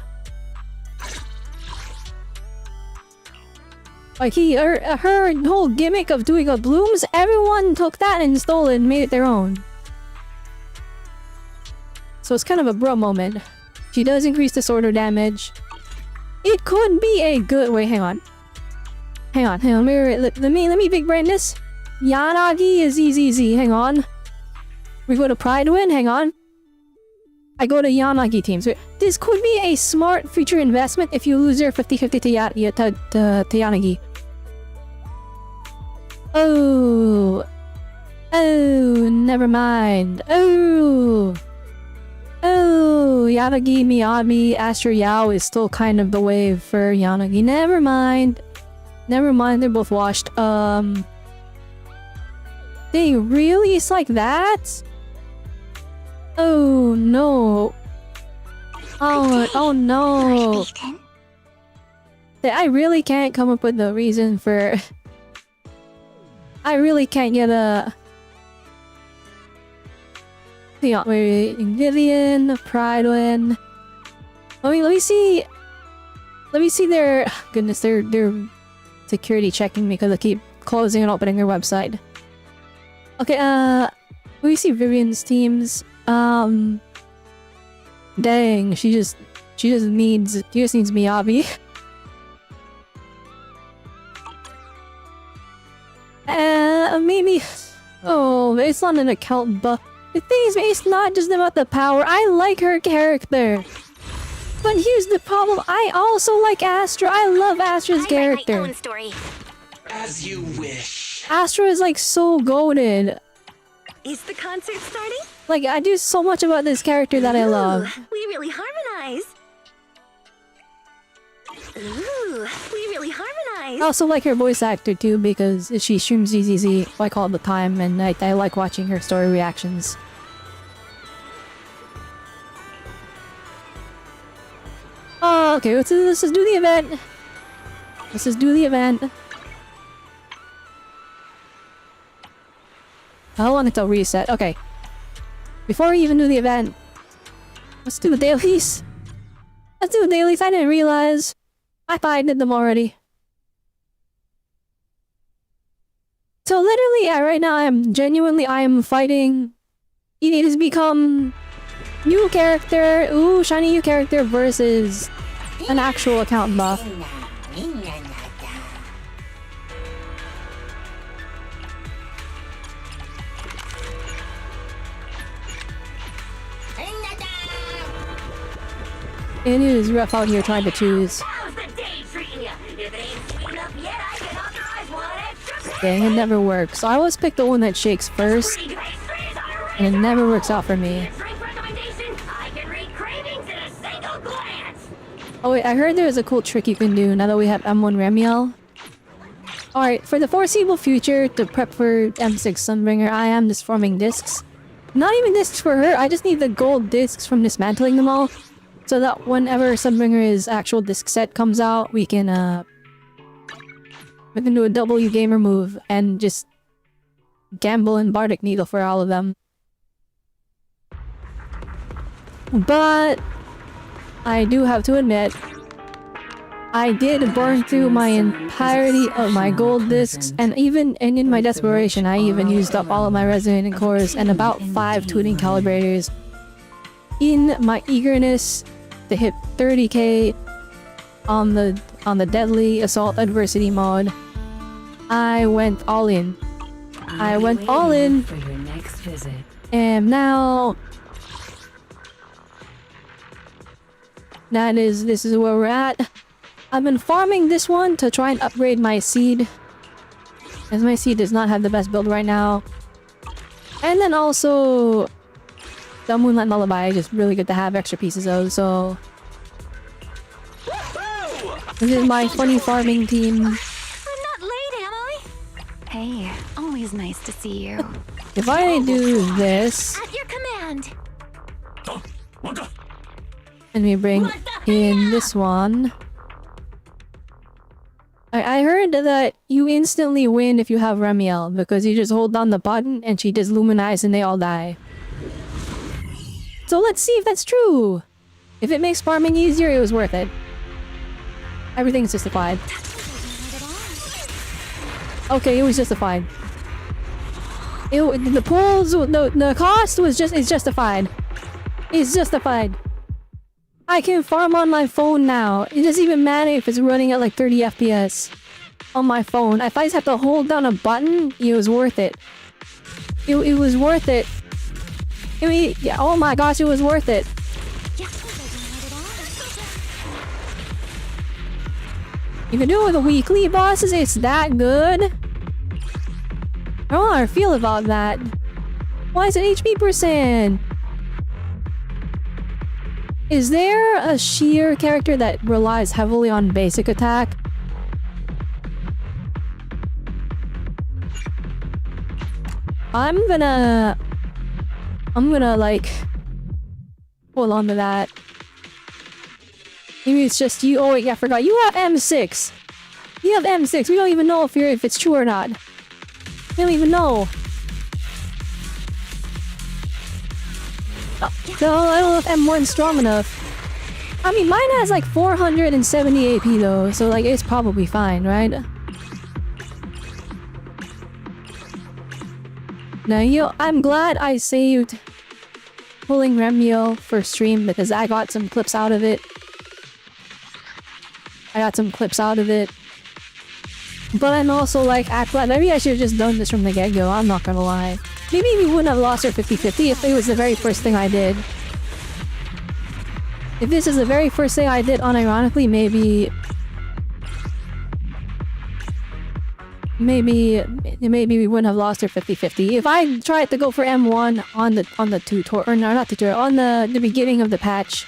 Speaker 1: Like, her whole gimmick of doing a blooms, everyone took that and stole it and made it their own. So it's kind of a bro moment. She does increase disorder damage. It could be a good... wait, hang on. Let me big brain this. Yanagi is easy. Hang on. We go to Pride Win. Hang on. I go to Yanagi teams. This could be a smart future investment if you lose your 50-50 to Yanagi. Oh, never mind. Oh, Yanagi, Miyabi, Astra Yao is still kind of the wave for Yanagi. Never mind, they're both washed. They really? It's like that? Oh no. Oh no. I really can't come up with a reason for... I really can't get a... Wait, Vivian, Pride Win. Let me see their... goodness, they're security checking me because I keep closing and opening their website. Okay, let me see Vivian's teams. Dang, she just needs Miyabi. Maybe... oh, it's not an account buff. The thing is, it's not just about the power. I like her character. But here's the problem. I also like Astra. I love Astra's character.
Speaker 6: My own story.
Speaker 4: As you wish.
Speaker 1: Astra is like so goated.
Speaker 9: Is the concert starting?
Speaker 1: Like, I do so much about this character that I love.
Speaker 9: We really harmonize. Ooh, we really harmonize.
Speaker 1: I also like her voice actor too because she streams ZZZ like all the time, and I like watching her story reactions. Oh, okay, let's just do the event. Let's just do the event. I want it to reset. Okay. Before we even do the event, let's do the dailies. Let's do the dailies. I didn't realize. I thought I did them already. So literally, yeah, right now I am fighting. It has become new character. Ooh, shiny new character versus an actual account buff. It is rough out here trying to choose. Dang, it never works. So I always pick the one that shakes first, and it never works out for me. Oh wait, I heard there's a cool trick you can do now that we have M1 Remiel. Alright, for the foreseeable future, to prep for M6 Sunbringer, I am just forming discs. Not even discs for her, I just need the gold discs from dismantling them all. So that whenever Sunbringer's actual disc set comes out, we can do a W gamer move and just gamble in Bardic Needle for all of them. But I do have to admit, I did burn through my entirety of my gold discs, and in my desperation, I even used up all of my resonating cores and about 5 tuning calibrators in my eagerness to hit 30k on the deadly assault adversity mod. I went all in. I went all in
Speaker 10: for your next visit.
Speaker 1: And now this is where we're at. I've been farming this one to try and upgrade my seed, as my seed does not have the best build right now. And then also the Moonlight Lullaby is just really good to have extra pieces of, so this is my funny farming team.
Speaker 9: I'm not late, am I?
Speaker 8: Hey, always nice to see you.
Speaker 1: If I do this,
Speaker 9: At your command.
Speaker 1: and we bring in this one. I heard that you instantly win if you have Remiel, because you just hold down the button and she just luminizes and they all die. So let's see if that's true. If it makes farming easier, it was worth it. Everything's justified. Okay, it was justified. The pulls, the cost was it's justified. It's justified. I can farm on my phone now. It doesn't even matter if it's running at like 30 FPS on my phone. If I just have to hold down a button, it was worth it. It was worth it. I mean, yeah, oh my gosh, it was worth it. You can do it with the weekly bosses, it's that good? I don't know how I feel about that. Why is it HP %? Is there a sheer character that relies heavily on basic attack? I'm gonna like hold on to that. Maybe it's just you. Oh wait, yeah, I forgot. You have M6. You have M6. We don't even know if it's true or not. We don't even know. So I don't know if M1's strong enough. I mean, mine has like 470 AP though, so like it's probably fine, right? Now, I'm glad I saved pulling Remiel for stream because I got some clips out of it. But I'm also like, maybe I should have just done this from the get-go, I'm not gonna lie. Maybe we wouldn't have lost our 50-50 if it was the very first thing I did. If this is the very first thing I did unironically, maybe maybe we wouldn't have lost her 50-50. If I tried to go for M1 on the tutorial, or no, not tutorial, on the beginning of the patch,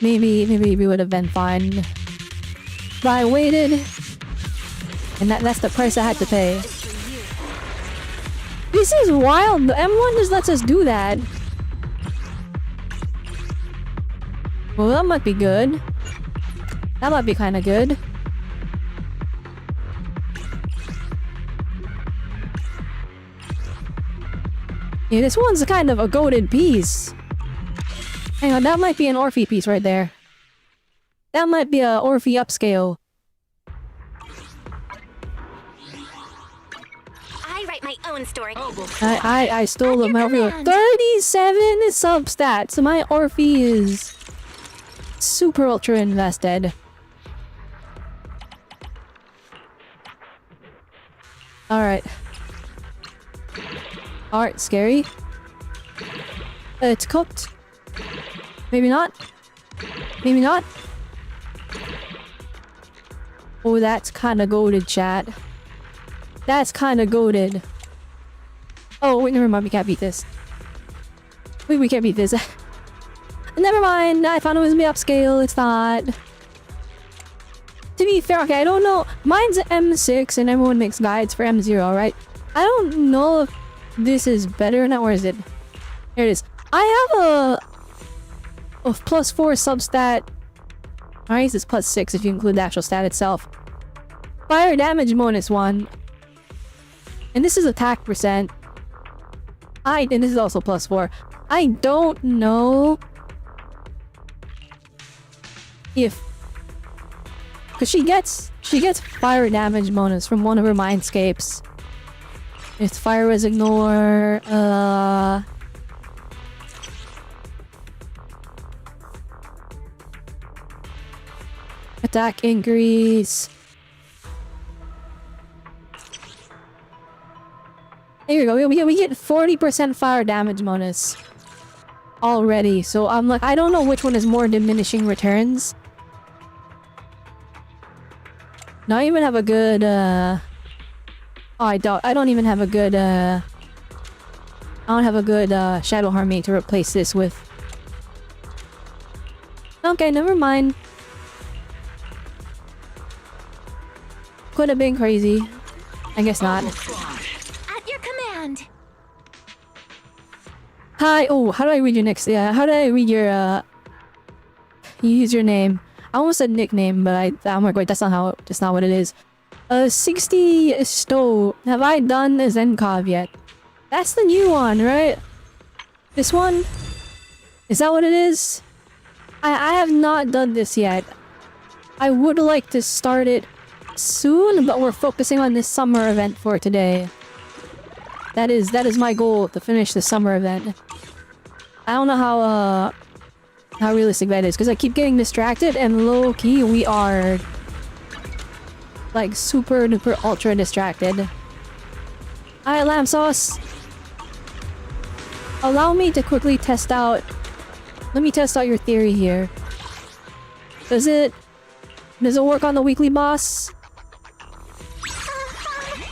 Speaker 1: maybe we would have been fine. But I waited, and that's the price I had to pay. This is wild. The M1 just lets us do that. Well, that might be good. That might be kind of good. Yeah, this one's kind of a goated piece. Hang on, that might be an Orphe piece right there. That might be a Orphe upscale.
Speaker 9: I write my own story.
Speaker 1: I stole the Orphe. 37 sub stats. So my Orphe is super ultra invested. Alright. Alright, scary. It's cooked. Maybe not. Maybe not. Oh, that's kinda goated, chat. That's kinda goated. Oh, wait, never mind. We can't beat this. Wait, we can't beat this. Never mind. I found it was me upscale. It's not. To be fair, okay, I don't know. Mine's M6 and everyone makes guides for M0, right? I don't know if this is better or not. Where is it? Here it is. I have a +4 substat. Alright, this is +6 if you include the actual stat itself. Fire damage bonus 1. And this is attack percent. And this is also +4. I don't know if, because she gets fire damage bonus from one of her mindscapes. It's fire res ignore, attack increase. There we go. We get 40% fire damage bonus already. So I'm like, I don't know which one is more diminishing returns. No, I even have a good oh, I don't even have a good I don't have a good Shadow Harmony to replace this with. Okay, never mind. Could have been crazy. I guess not.
Speaker 9: At your command.
Speaker 1: Hi. Oh, how do I read your next? Yeah, how do I read your you use your name? I almost said nickname, but I'm like, wait, that's not what it is. 60 Stowe. Have I done the Zenkov yet? That's the new one, right? This one? Is that what it is? I have not done this yet. I would like to start it soon, but we're focusing on this summer event for today. That is my goal, to finish the summer event. I don't know how realistic that is, because I keep getting distracted, and low-key we are like super duper ultra distracted. Alright, lamb sauce. Allow me to quickly test out. Let me test out your theory here. Does it work on the weekly boss?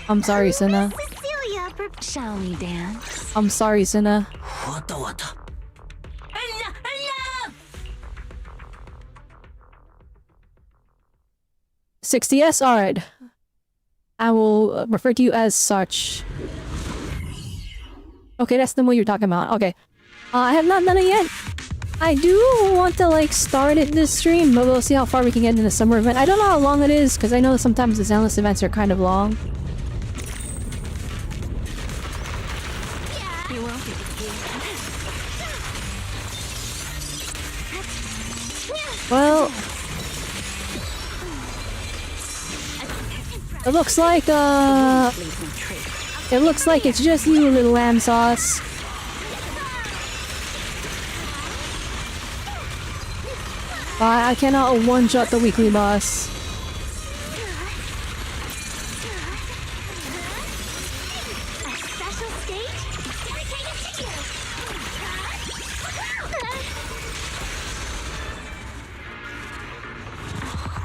Speaker 1: I'm sorry, Senna.
Speaker 9: Cecilia, shall we dance?
Speaker 1: I'm sorry, Senna. 60s? Alright. I will refer to you as such. Okay, that's the one you're talking about. Okay. I have not done it yet. I do want to like start it this stream, but we'll see how far we can get in the summer event. I don't know how long it is, because I know sometimes the Zenless events are kind of long. Well, it looks like it's just you, little lamb sauce. I cannot one-shot the weekly boss.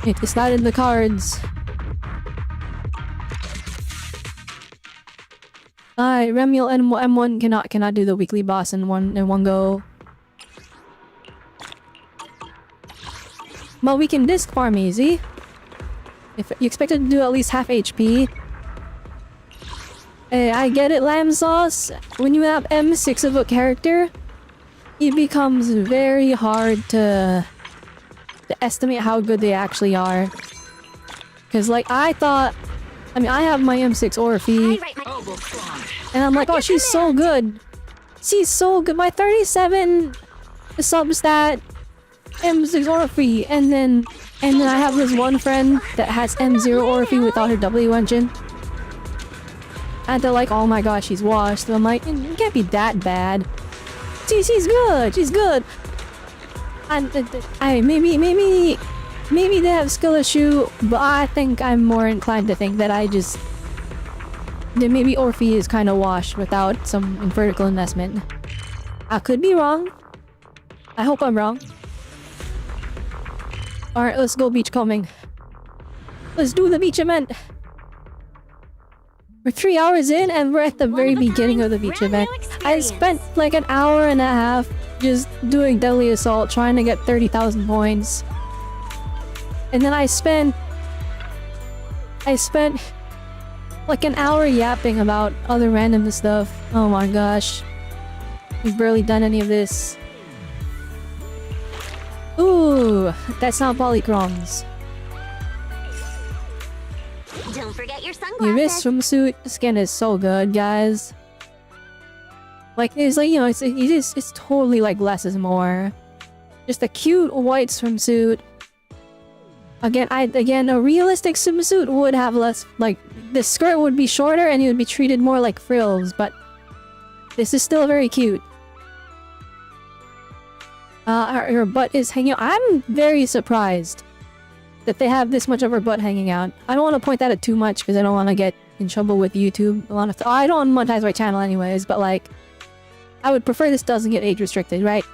Speaker 1: It's not in the cards. Remiel and M1 cannot do the weekly boss in one go. Well, we can disc farm easy. If you expected to do at least half HP. Hey, I get it, lamb sauce. When you have M6 of a character, it becomes very hard to estimate how good they actually are. Cause like I have my M6 Orphe, and I'm like, oh, she's so good. She's so good. My 37 substat M6 Orphe, and then I have this one friend that has M0 Orphe without her W engine. And they're like, oh my gosh, she's washed. So I'm like, it can't be that bad. She's good. She's good. And maybe they have skill issue, but I think I'm more inclined to think that that maybe Orphe is kind of washed without some vertical investment. I could be wrong. I hope I'm wrong. Alright, let's go beachcombing. Let's do the beach event. We're 3 hours in and we're at the very beginning of the beach event. I spent like an hour and a half just doing Deadly Assault, trying to get 30,000 points. And then I spent like an hour yapping about other random stuff. Oh my gosh. We've barely done any of this. Ooh, that's not polychromes.
Speaker 9: Don't forget your
Speaker 1: Your
Speaker 9: sunglasses.
Speaker 1: wrist swimsuit skin is so good, guys. Like, it's like, you know, it's totally like less is more. Just a cute white swimsuit. Again, a realistic swimsuit would have less, like, the skirt would be shorter and it would be treated more like frills, but this is still very cute. Her butt is hanging out. I'm very surprised that they have this much of her butt hanging out. I don't want to point that out too much because I don't want to get in trouble with YouTube. I don't monetize my channel anyways, but like, I would prefer this doesn't get age restricted, right?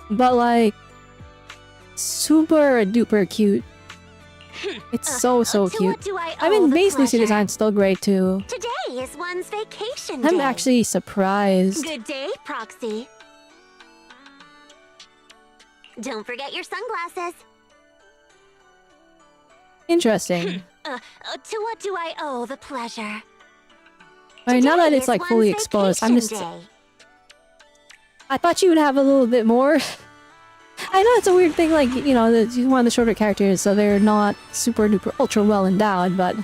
Speaker 1: But like, super duper cute. It's so cute. I mean, base Lucy design's still great too.
Speaker 9: Today is one's vacation
Speaker 1: I'm
Speaker 9: day.
Speaker 1: actually surprised.
Speaker 9: Good day, Proxy. Don't forget your sunglasses.
Speaker 1: Interesting.
Speaker 9: To what do I owe the pleasure?
Speaker 1: Alright, now that
Speaker 9: Today
Speaker 1: it's
Speaker 9: is
Speaker 1: like
Speaker 9: one's
Speaker 1: fully exposed, I'm just...
Speaker 9: vacation day.
Speaker 1: I thought you would have a little bit more. I know it's a weird thing, like, you know, she's one of the shorter characters, so they're not super duper ultra well endowed, but...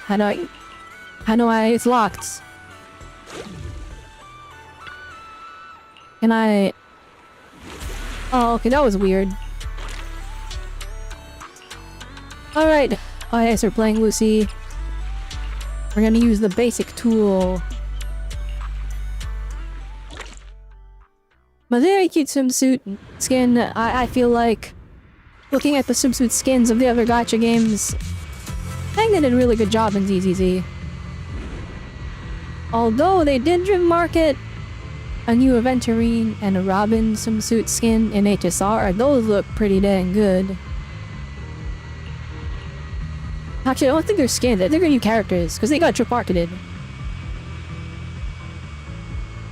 Speaker 1: How do I... It's locked. Can I... Oh, okay, that was weird. Alright. Oh, yes, we're playing Lucy. We're gonna use the basic tool. My very cute swimsuit skin. I feel like looking at the swimsuit skins of the other gacha games, I think they did a really good job in ZZZ. Although they did market a new Aventurine and a Robin swimsuit skin in HSR, those look pretty dang good. Actually, I don't think they're skins, I think they're new characters, because they got trip marketed.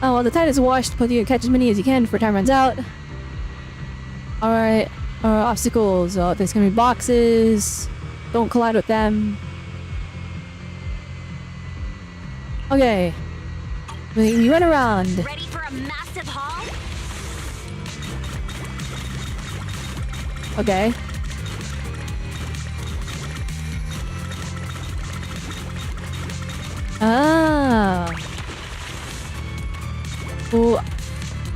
Speaker 1: Oh, well, the tide is washed, but you can catch as many as you can before time runs out. Alright, obstacles. There's gonna be boxes. Don't collide with them. Okay. We run around.
Speaker 9: Ready for a massive haul?
Speaker 1: Okay. Ah. Oh.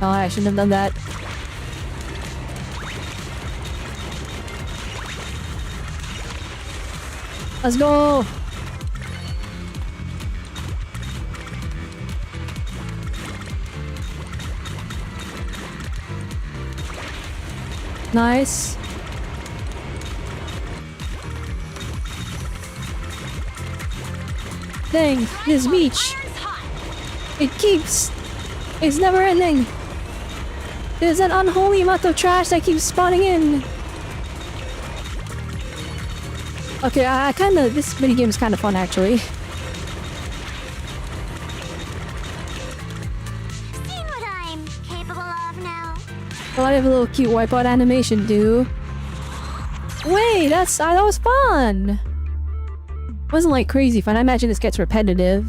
Speaker 1: Oh, I shouldn't have done that. Let's go. Nice. Dang, this beach. It's never ending. There's an unholy amount of trash that keeps spawning in. Okay, I kinda... This minigame is kinda fun, actually.
Speaker 2: Seen what I'm capable of now.
Speaker 1: Well, I have a little cute wipeout animation, too. Wait, that was fun! Wasn't like crazy fun. I imagine this gets repetitive.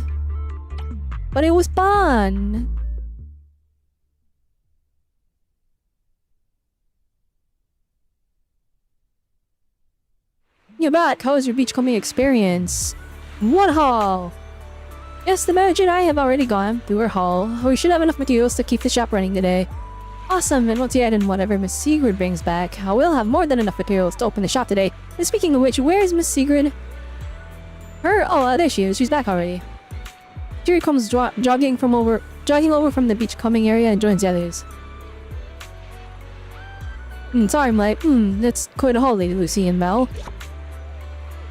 Speaker 1: But it was fun! You're back. How was your beachcombing experience? What haul? Yes, the manager and I have already gone through our haul. We should have enough materials to keep the shop running today. Awesome, and once you add in whatever Miss Sigrid brings back, I will have more than enough materials to open the shop today. And speaking of which, where is Miss Sigrid? Her? Oh, there she is. She's back already. She comes jogging over from the beachcombing area and joins the others. Sorry, I'm late. That's quite a haul, Lady Lucy and Mel.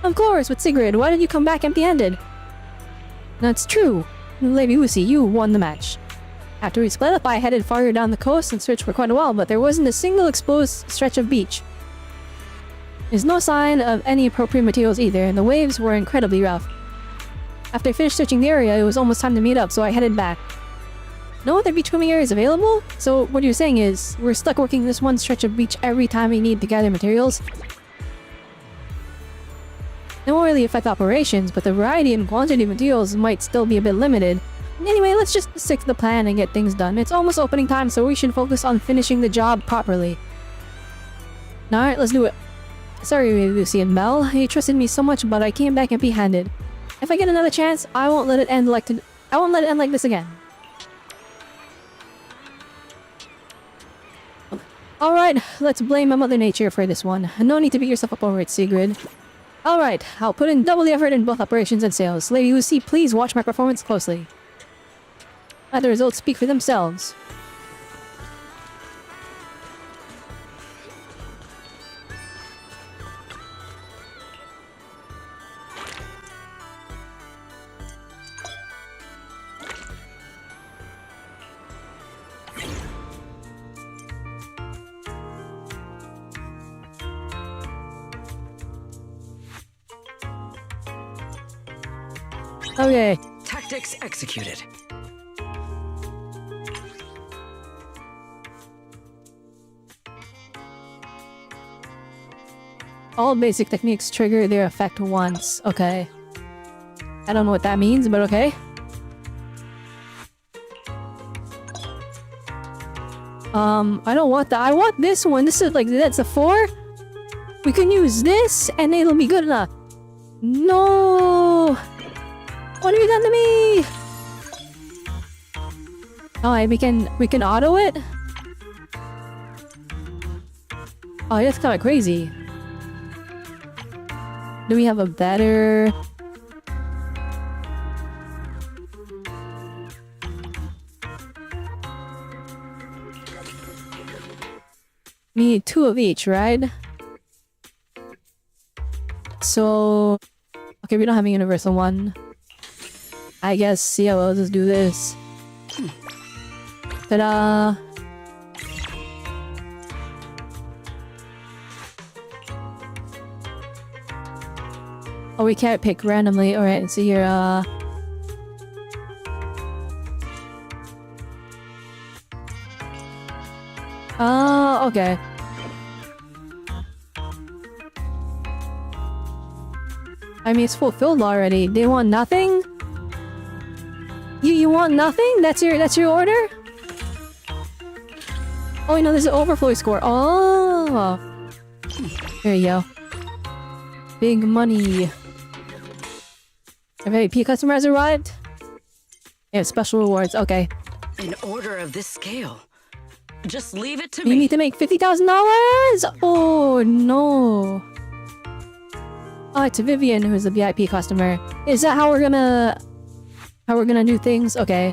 Speaker 1: Of course, with Sigrid, why did you come back empty-handed? That's true. Lady Lucy, you won the match. After we split up, I headed farther down the coast and searched for quite a while, but there wasn't a single exposed stretch of beach. There's no sign of any appropriate materials either, and the waves were incredibly rough. After I finished searching the area, it was almost time to meet up, so I headed back. No other beachcombing areas available? So what you're saying is, we're stuck working this one stretch of beach every time we need to gather materials? It won't really affect operations, but the variety and quantity of materials might still be a bit limited. Anyway, let's just stick to the plan and get things done. It's almost opening time, so we should focus on finishing the job properly. Alright, let's do it. Sorry, Lucy and Mel. You trusted me so much, but I came back empty-handed. If I get another chance, I won't let it end like this again. Alright, let's blame Mother Nature for this one. No need to beat yourself up over it, Sigrid. Alright, I'll put in double the effort in both operations and sales. Lady Lucy, please watch my performance closely. Let the results speak for themselves. Okay.
Speaker 7: Tactics executed.
Speaker 1: All basic techniques trigger their effect once. Okay. I don't know what that means, but okay. I don't want that. I want this one. This is like, that's a 4? We can use this and it'll be good enough. No! What have you done to me? Oh, we can auto it? Oh, that's kind of crazy. Do we have a better... We need 2 of each, right? So... Okay, we don't have a universal one. I guess, yeah, we'll just do this. Ta-da! Oh, we can't pick randomly. Alright, so here, oh, okay. I mean, it's fulfilled already. They want nothing? You want nothing? That's your order? Oh, you know, there's an overflow score. Oh! There you go. Big money. A VIP customer has arrived? Yeah, special rewards. Okay.
Speaker 7: An order of this scale. Just leave it to me.
Speaker 1: You need to make $50,000? Oh, no. Oh, it's Vivian who's a VIP customer. Is that how we're gonna do things? Okay.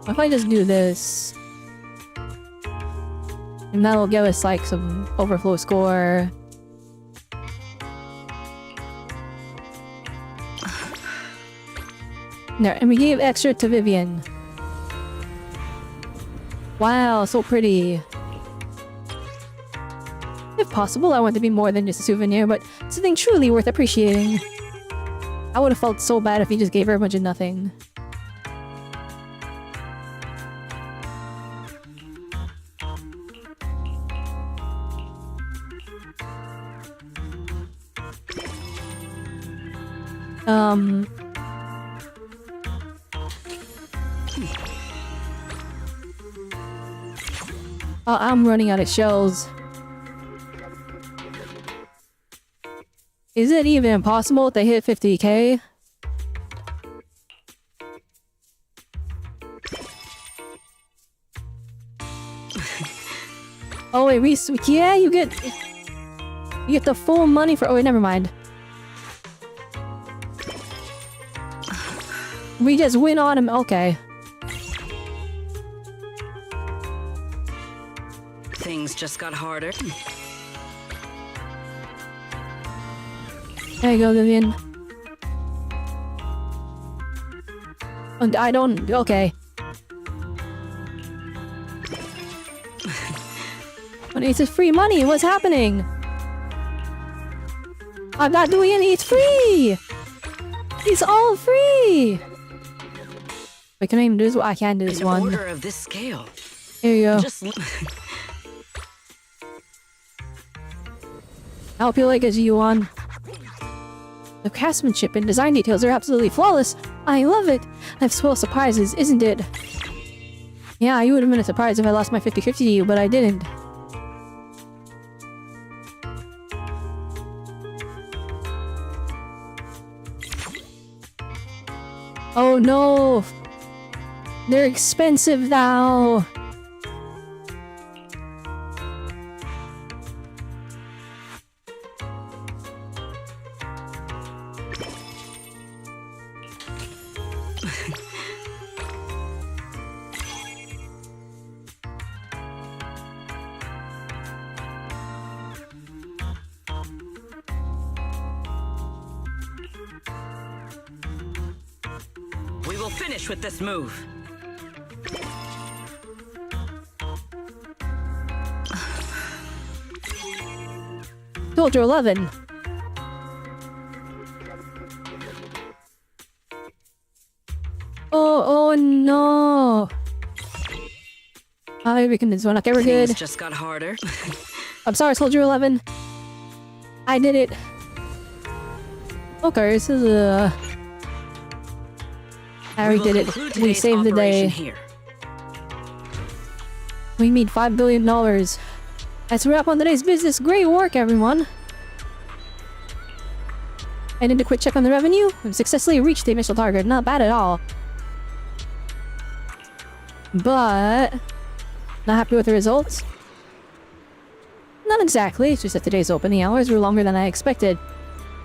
Speaker 1: What if I just do this? And that'll give us like some overflow score. There, and we gave extra to Vivian. Wow, so pretty. possible, I want to be more than just a souvenir, but something truly worth appreciating. I would have felt so bad if he just gave her a bunch of nothing. Oh, I'm running out of shells. Is it even possible to hit 50k? Oh wait, yeah, you get the full money for. Oh wait, never mind. We just win on him. Okay.
Speaker 7: Things just got harder.
Speaker 1: There you go, Vivian. And I don't. Okay. But it's free money. What's happening? I'm not doing any. It's free. It's all free. Wait, can I even do this? I can do this one.
Speaker 7: Order of this scale.
Speaker 1: Here you go.
Speaker 7: Just
Speaker 1: I hope you like it, Yuan. The craftsmanship and design details are absolutely flawless. I love it. I have swell surprises, isn't it? Yeah, you would have been surprised if I lost my 50-50 to you, but I didn't. Oh no! They're expensive now!
Speaker 7: we will finish with this move.
Speaker 1: Soldier 11. Oh no. I reckon this one. Okay, we're good.
Speaker 7: Things just got harder.
Speaker 1: I'm sorry, Soldier 11. I did it. Okay, this is Harry did it. We saved the day.
Speaker 7: Here.
Speaker 1: We made $5 billion. That's a wrap on today's business. Great work, everyone. I did a quick check on the revenue. We've successfully reached the initial target. Not bad at all. But not happy with the results? Not exactly. It's just that today's opening hours were longer than I expected.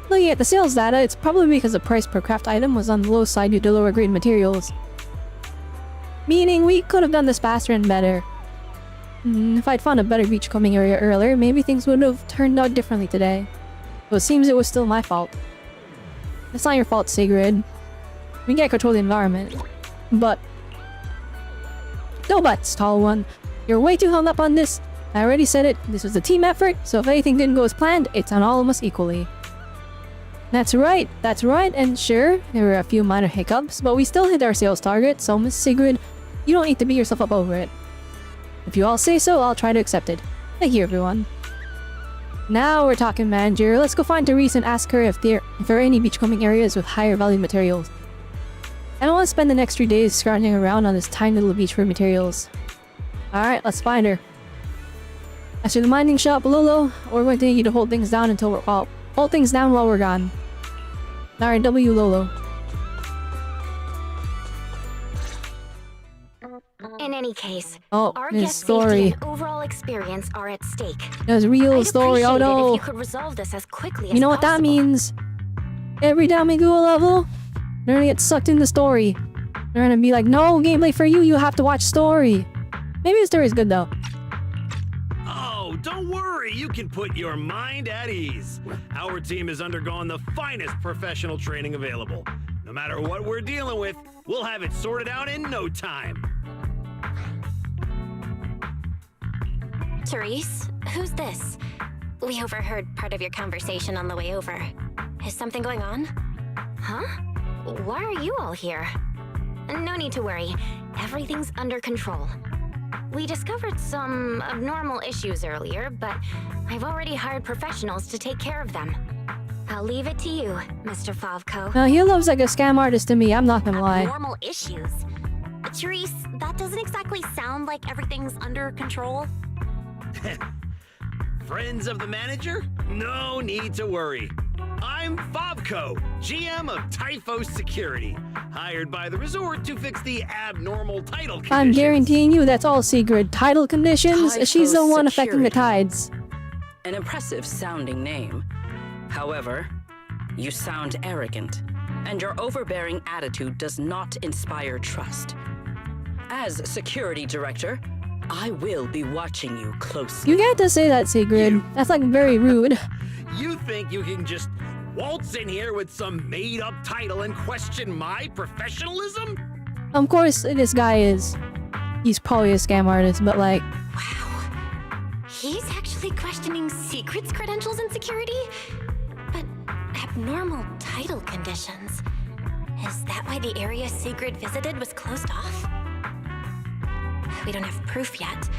Speaker 1: Looking at the sales data, it's probably because the price per craft item was on the low side due to lower grade materials. Meaning we could have done this faster and better. If I'd found a better beachcombing area earlier, maybe things would have turned out differently today. Though it seems it was still my fault. It's not your fault, Sigrid. We can't control the environment. But... no buts, tall one. You're way too hung up on this. I already said it. This was a team effort, so if anything didn't go as planned, it's on all of us equally. That's right, and sure, there were a few minor hiccups, but we still hit our sales target, so Miss Sigrid, you don't need to beat yourself up over it. If you all say so, I'll try to accept it. Thank you, everyone. Now we're talking, manager. Let's go find Therese and ask her if there are any beachcombing areas with higher value materials. I don't want to spend the next 3 days scrounging around on this tiny little beach for materials. Alright, let's find her. As for the mining shop, Lolo, we're going to need you to hold things down until we're hold things down while we're gone. Alright, W Lolo.
Speaker 9: In any case,
Speaker 1: Oh,
Speaker 9: our
Speaker 1: his
Speaker 9: guest
Speaker 1: story.
Speaker 9: safety and overall experience are at stake.
Speaker 1: That's a real
Speaker 9: I'd
Speaker 1: story. Oh
Speaker 9: appreciate it
Speaker 1: no.
Speaker 9: if you could resolve this as quickly
Speaker 1: You
Speaker 9: as
Speaker 1: know what that
Speaker 9: possible.
Speaker 1: means? Every time we go a level, they're gonna get sucked in the story. They're gonna be like, no gameplay for you, you have to watch story. Maybe the story's good though.
Speaker 10: Oh, don't worry, you can put your mind at ease. Our team has undergone the finest professional training available. No matter what we're dealing with, we'll have it sorted out in no time.
Speaker 9: Therese, who's this?
Speaker 6: We overheard part of your conversation on the way over. Is something going on?
Speaker 9: Huh? Why are you all here? No need to worry. Everything's under control. We discovered some abnormal issues earlier, but I've already hired professionals to take care of them. I'll leave it to you, Mr. Favko.
Speaker 1: Now, he looks like a scam artist to me, I'm not gonna lie.
Speaker 2: Normal issues. Therese, that doesn't exactly sound like everything's under control.
Speaker 10: Friends of the manager? No need to worry. I'm Favko, GM of Typhos Security, hired by the resort to fix the abnormal title conditions.
Speaker 1: I'm guaranteeing you that's all secret. Title conditions? She's the one affecting the tides.
Speaker 7: An impressive sounding name. However, you sound arrogant, and your overbearing attitude does not inspire trust. As security director, I will be watching you closely.
Speaker 1: You get to say that, Sigrid. That's like very rude.
Speaker 10: You think you can just waltz in here with some made-up title and question my professionalism?
Speaker 1: Of course, this guy is. He's probably a scam artist, but like...
Speaker 6: Wow. He's actually questioning Secret's credentials and security? But abnormal title conditions. Is that why the area Sigrid visited was closed off? We don't have proof yet,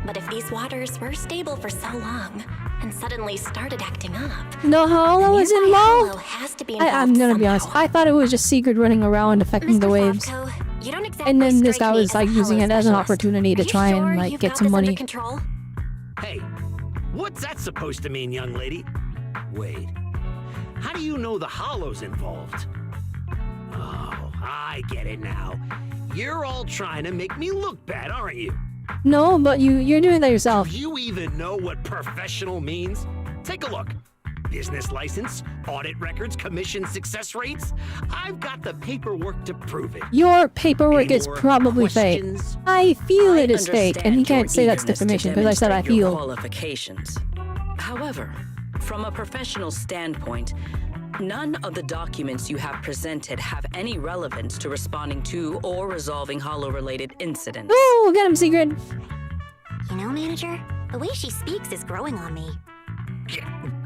Speaker 6: but if these waters were stable for so long and suddenly started acting up,
Speaker 1: the hollow is
Speaker 6: nearby
Speaker 1: involved?
Speaker 6: hollow has to be involved
Speaker 1: I'm gonna be
Speaker 6: somehow.
Speaker 1: honest. I thought it was just Sigrid running around affecting the
Speaker 6: Mr.
Speaker 1: waves.
Speaker 6: Favko, you don't exactly
Speaker 1: And then this
Speaker 6: strike
Speaker 1: guy
Speaker 6: me
Speaker 1: was
Speaker 6: as a
Speaker 1: like using
Speaker 6: hollow
Speaker 1: it as an
Speaker 6: specialist.
Speaker 1: opportunity to
Speaker 6: Are you
Speaker 1: try and
Speaker 6: sure
Speaker 1: like
Speaker 6: you've
Speaker 1: get
Speaker 6: got
Speaker 1: some
Speaker 6: this under
Speaker 1: money.
Speaker 6: control?
Speaker 10: Hey, what's that supposed to mean, young lady? Wait, how do you know the hollow's involved? Oh, I get it now. You're all trying to make me look bad, aren't you?
Speaker 1: No, but you're doing that yourself.
Speaker 10: Do you even know what professional means? Take a look. Business license, audit records, commission success rates. I've got the paperwork to prove it.
Speaker 1: Your paperwork
Speaker 10: Any
Speaker 1: is
Speaker 10: more
Speaker 1: probably fake.
Speaker 10: questions?
Speaker 1: I feel it is fake, and he
Speaker 7: understand
Speaker 1: can't say
Speaker 7: your
Speaker 1: that's
Speaker 7: eagerness to
Speaker 1: defamation because I said I
Speaker 7: demonstrate your
Speaker 1: feel.
Speaker 7: qualifications. However, from a professional standpoint, none of the documents you have presented have any relevance to responding to or resolving hollow-related incidents.
Speaker 1: Oh, get him, Sigrid.
Speaker 2: You know, manager, the way she speaks is growing on me.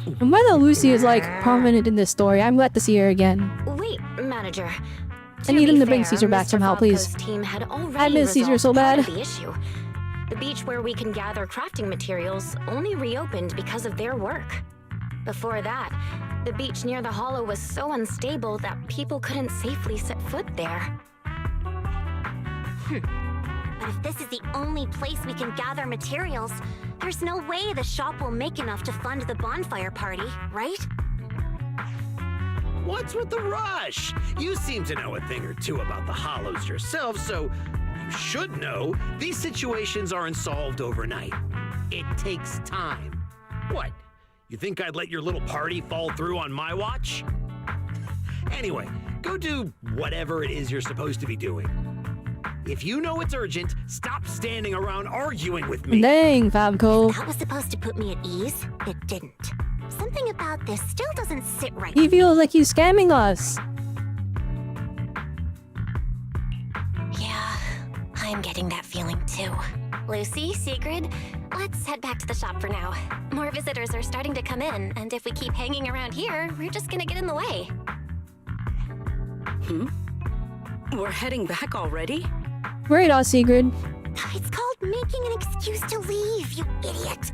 Speaker 1: And whether Lucy is like prominent in this story, I'm glad to see her again.
Speaker 9: Wait, manager.
Speaker 1: I need him to
Speaker 9: be
Speaker 1: bring
Speaker 9: fair,
Speaker 1: Caesar back
Speaker 9: Mr.
Speaker 1: somehow, please.
Speaker 9: Favko's team had already
Speaker 1: I miss Caesar so
Speaker 9: resolved part
Speaker 1: bad.
Speaker 9: of the issue. The beach where we can gather crafting materials only reopened because of their work. Before that, the beach near the hollow was so unstable that people couldn't safely set foot there.
Speaker 2: But if this is the only place we can gather materials, there's no way the shop will make enough to fund the bonfire party, right?
Speaker 10: What's with the rush? You seem to know a thing or two about the hollows yourself, so you should know these situations aren't solved overnight. It takes time. What? You think I'd let your little party fall through on my watch? Anyway, go do whatever it is you're supposed to be doing. If you know it's urgent, stop standing around arguing with me.
Speaker 1: Dang, Favko.
Speaker 2: That was supposed to put me at ease. It didn't. Something about this still doesn't sit right.
Speaker 1: He feels like he's scamming us.
Speaker 6: Yeah, I'm getting that feeling too. Lucy, Sigrid, let's head back to the shop for now. More visitors are starting to come in, and if we keep hanging around here, we're just gonna get in the way.
Speaker 7: We're heading back already?
Speaker 1: Right on, Sigrid.
Speaker 2: It's called making an excuse to leave, you idiot.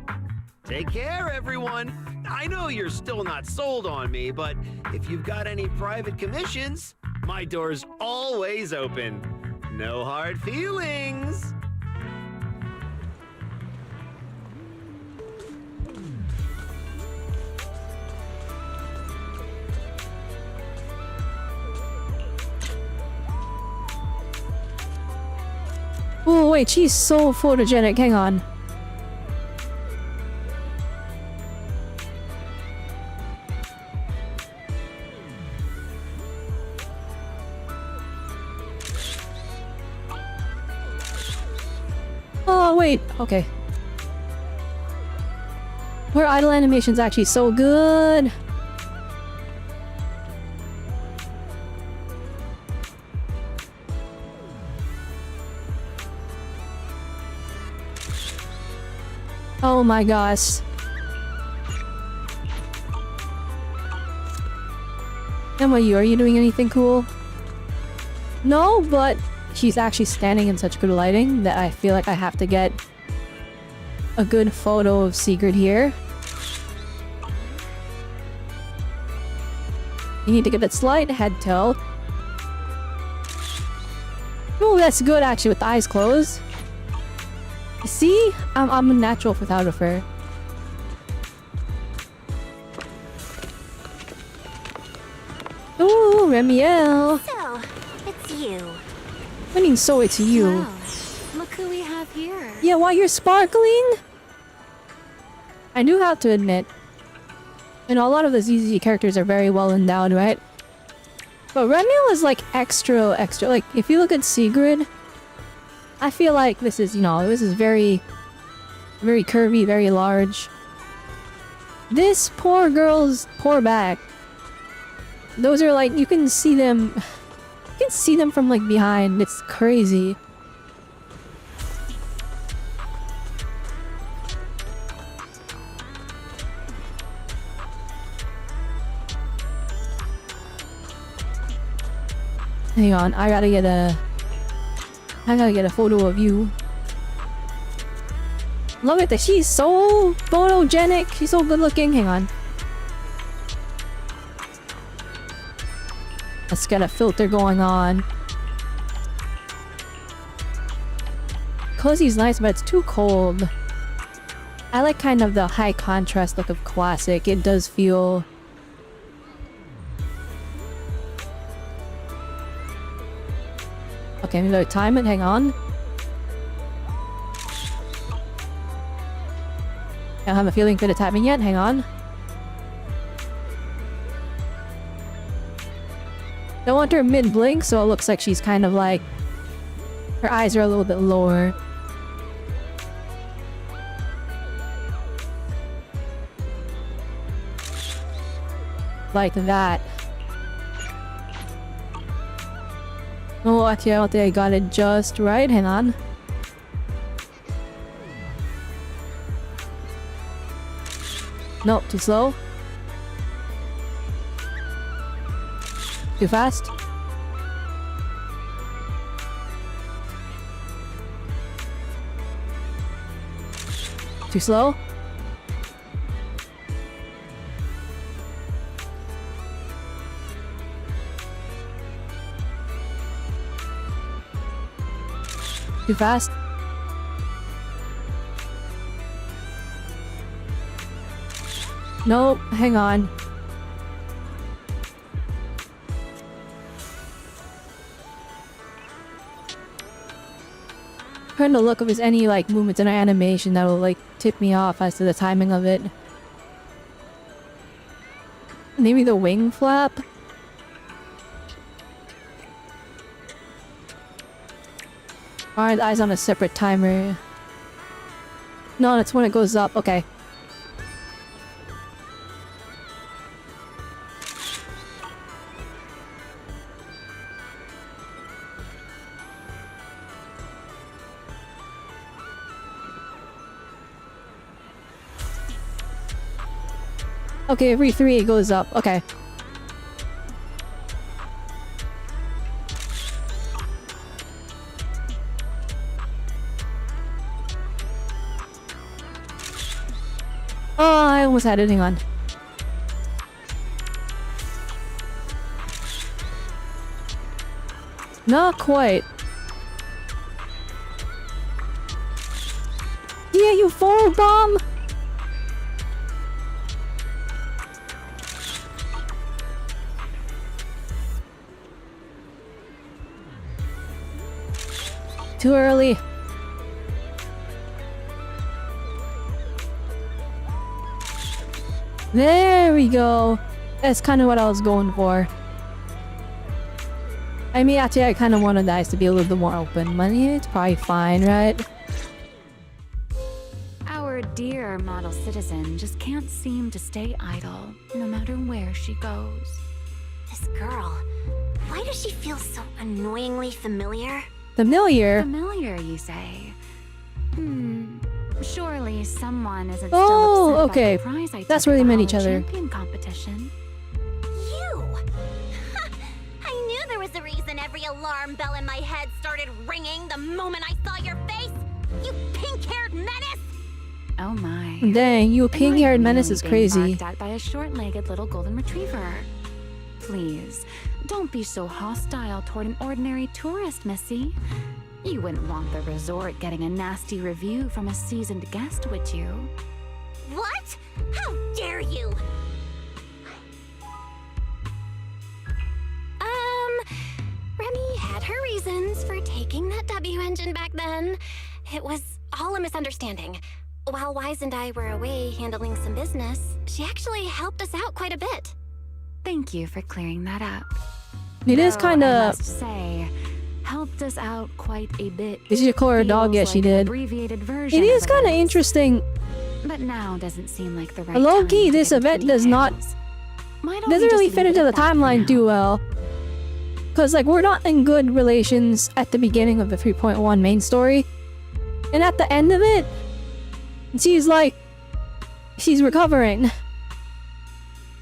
Speaker 10: Take care, everyone. I know you're still not sold on me, but if you've got any private commissions, my door's always open. No hard feelings.
Speaker 1: Oh, wait, she's so photogenic. Hang on. Oh, wait. Okay. Her idle animation's actually so good. Oh my gosh. Emma, are you doing anything cool? No, but she's actually standing in such good lighting that I feel like I have to get a good photo of Sigrid here. You need to get a slight head tilt. Oh, that's good actually with the eyes closed. See? I'm a natural photographer. Ooh, Remiel.
Speaker 6: So, it's you.
Speaker 1: I mean, so it's you.
Speaker 6: Wow. Look who we have here.
Speaker 1: Yeah, why you're sparkling? I do have to admit, you know, a lot of the ZZ characters are very well endowed, right? But Remiel is like extra. Like, if you look at Sigrid, I feel like this is, you know, this is very curvy, very large. This poor girl's poor back. Those are like, you can see them from like behind. It's crazy. Hang on, I gotta get a photo of you. Look at this, she's so photogenic, she's so good looking. Hang on. Let's get a filter going on. Cozy's nice, but it's too cold. I like kind of the high contrast look of classic. It does feel... Okay, we gotta time it, hang on. I don't have a feeling for the timing yet, hang on. Don't want her mid-blink, so it looks like she's kind of like... Her eyes are a little bit lower. Like that. Oh, actually, I don't think I got it just right. Hang on. Nope, too slow. Too fast. Too slow. Too fast. Nope, hang on. Trying to look if there's any like movements in our animation that will like tip me off as to the timing of it. Maybe the wing flap? Alright, the eyes on a separate timer. No, that's when it goes up. Okay. Okay, every 3 it goes up. Okay. Oh, I almost had it. Hang on. Not quite. Yeah, you forward bomb! Too early. There we go. That's kind of what I was going for. I mean, actually, I kind of wanted the eyes to be a little bit more open. But yeah, it's probably fine, right?
Speaker 11: Our dear model citizen just can't seem to stay idle, no matter where she goes.
Speaker 6: This girl, why does she feel so annoyingly familiar?
Speaker 1: Familiar?
Speaker 11: Familiar, you say? Surely someone isn't
Speaker 1: Oh,
Speaker 11: still upset
Speaker 1: okay.
Speaker 11: about the prize I
Speaker 1: That's
Speaker 11: took
Speaker 1: where
Speaker 11: at
Speaker 1: they
Speaker 11: the
Speaker 1: met each
Speaker 11: Hollow
Speaker 1: other.
Speaker 11: Champion competition.
Speaker 6: You!
Speaker 2: alarm bell in my head started ringing the moment I saw your face? You pink-haired menace!
Speaker 11: Oh my.
Speaker 1: Dang, you pink-haired menace is crazy.
Speaker 11: Barked at by a short-legged little golden retriever. Please, don't be so hostile toward an ordinary tourist, Missy. You wouldn't want the resort getting a nasty review from a seasoned guest, would you?
Speaker 2: What? How dare you?
Speaker 6: Remy had her reasons for taking that W engine back then. It was all a misunderstanding. While Wise and I were away handling some business, she actually helped us out quite a bit.
Speaker 11: Thank you for clearing that up.
Speaker 1: It is
Speaker 11: Though
Speaker 1: kind
Speaker 11: I
Speaker 1: of.
Speaker 11: must say, helped us out quite a bit.
Speaker 1: Did she call her a dog?
Speaker 11: Feels
Speaker 1: Yeah, she
Speaker 11: like an
Speaker 1: did.
Speaker 11: abbreviated version
Speaker 1: It is
Speaker 11: of
Speaker 1: kind of
Speaker 11: events.
Speaker 1: interesting.
Speaker 11: But now doesn't seem like the right
Speaker 1: Low-key,
Speaker 11: time to
Speaker 1: this
Speaker 11: get into
Speaker 1: event
Speaker 11: the
Speaker 1: does not
Speaker 11: details. Why don't
Speaker 1: doesn't
Speaker 11: we
Speaker 1: really
Speaker 11: just
Speaker 1: fit
Speaker 11: leave
Speaker 1: into
Speaker 11: it
Speaker 1: the
Speaker 11: at that for
Speaker 1: timeline
Speaker 11: now?
Speaker 1: too well. Cause like we're not in good relations at the beginning of the 3.1 main story, and at the end of it, she's recovering.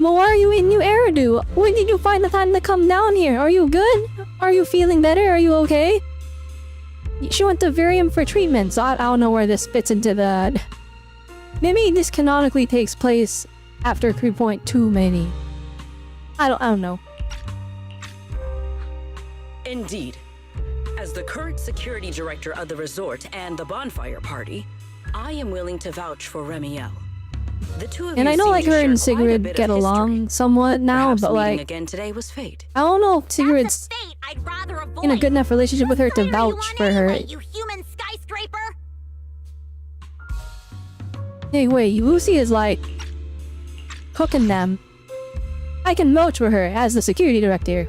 Speaker 1: Well, why are you in New Eridu? When did you find the time to come down here? Are you good? Are you feeling better? Are you okay? She went to Virium for treatment, so I don't know where this fits into that. Maybe this canonically takes place after 3.2, maybe. I don't know.
Speaker 7: Indeed. As the current security director of the resort and the bonfire party, I am willing to vouch for Robelle. The two of
Speaker 1: And
Speaker 7: you
Speaker 1: I know
Speaker 7: seem
Speaker 1: like
Speaker 7: to
Speaker 1: her
Speaker 7: share
Speaker 1: and
Speaker 7: quite a
Speaker 1: Sigrid
Speaker 7: bit
Speaker 1: get
Speaker 7: of history.
Speaker 1: along somewhat now,
Speaker 7: Perhaps
Speaker 1: but
Speaker 7: meeting
Speaker 1: like
Speaker 7: again today was fate.
Speaker 1: I don't know if Sigrid's
Speaker 2: That's a fate I'd rather avoid.
Speaker 1: in a good enough relationship with her to
Speaker 2: Whose side are you
Speaker 1: vouch
Speaker 2: on
Speaker 1: for her.
Speaker 2: anyway, you human skyscraper?
Speaker 1: Hey, wait, Lucy is like cooking them. I can vouch for her as the security director.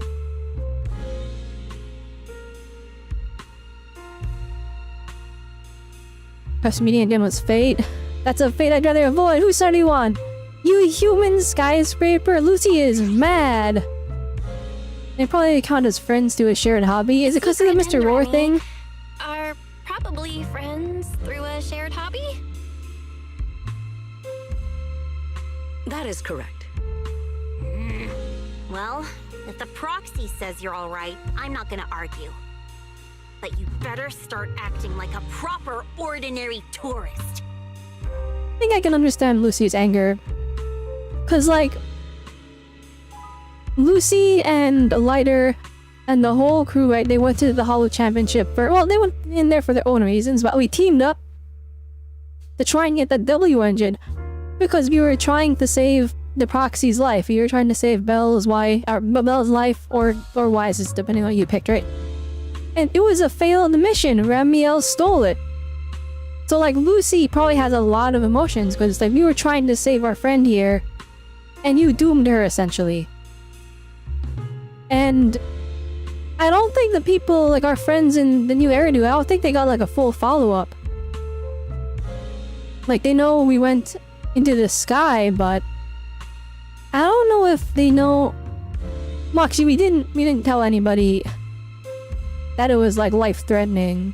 Speaker 1: Perhaps meeting again was fate. That's a fate I'd rather avoid. Whose side are you on? You human skyscraper? Lucy is mad. They probably count as friends to a shared hobby. Is it because of the
Speaker 6: Secret
Speaker 1: Mr. Roar
Speaker 6: and Remy
Speaker 1: thing?
Speaker 6: Are probably friends through a shared hobby?
Speaker 7: That is correct.
Speaker 2: Well, if the proxy says you're alright, I'm not gonna argue. But you better start acting like a proper, ordinary tourist.
Speaker 1: I think I can understand Lucy's anger. Cause like Lucy and Lighter and the whole crew, right? They went to the Hollow Championship for, well, they went in there for their own reasons, but we teamed up to try and get the W engine because we were trying to save the proxy's life. We were trying to save Belle's life or Wise's, depending on who you picked, right? And it was a failed mission. Ramiel stole it. So like Lucy probably has a lot of emotions because like we were trying to save our friend here and you doomed her essentially. And I don't think the people, like our friends in the New Eridu, I don't think they got like a full follow-up. Like they know we went into the sky, but I don't know if they know. Well, actually, we didn't tell anybody that it was like life-threatening,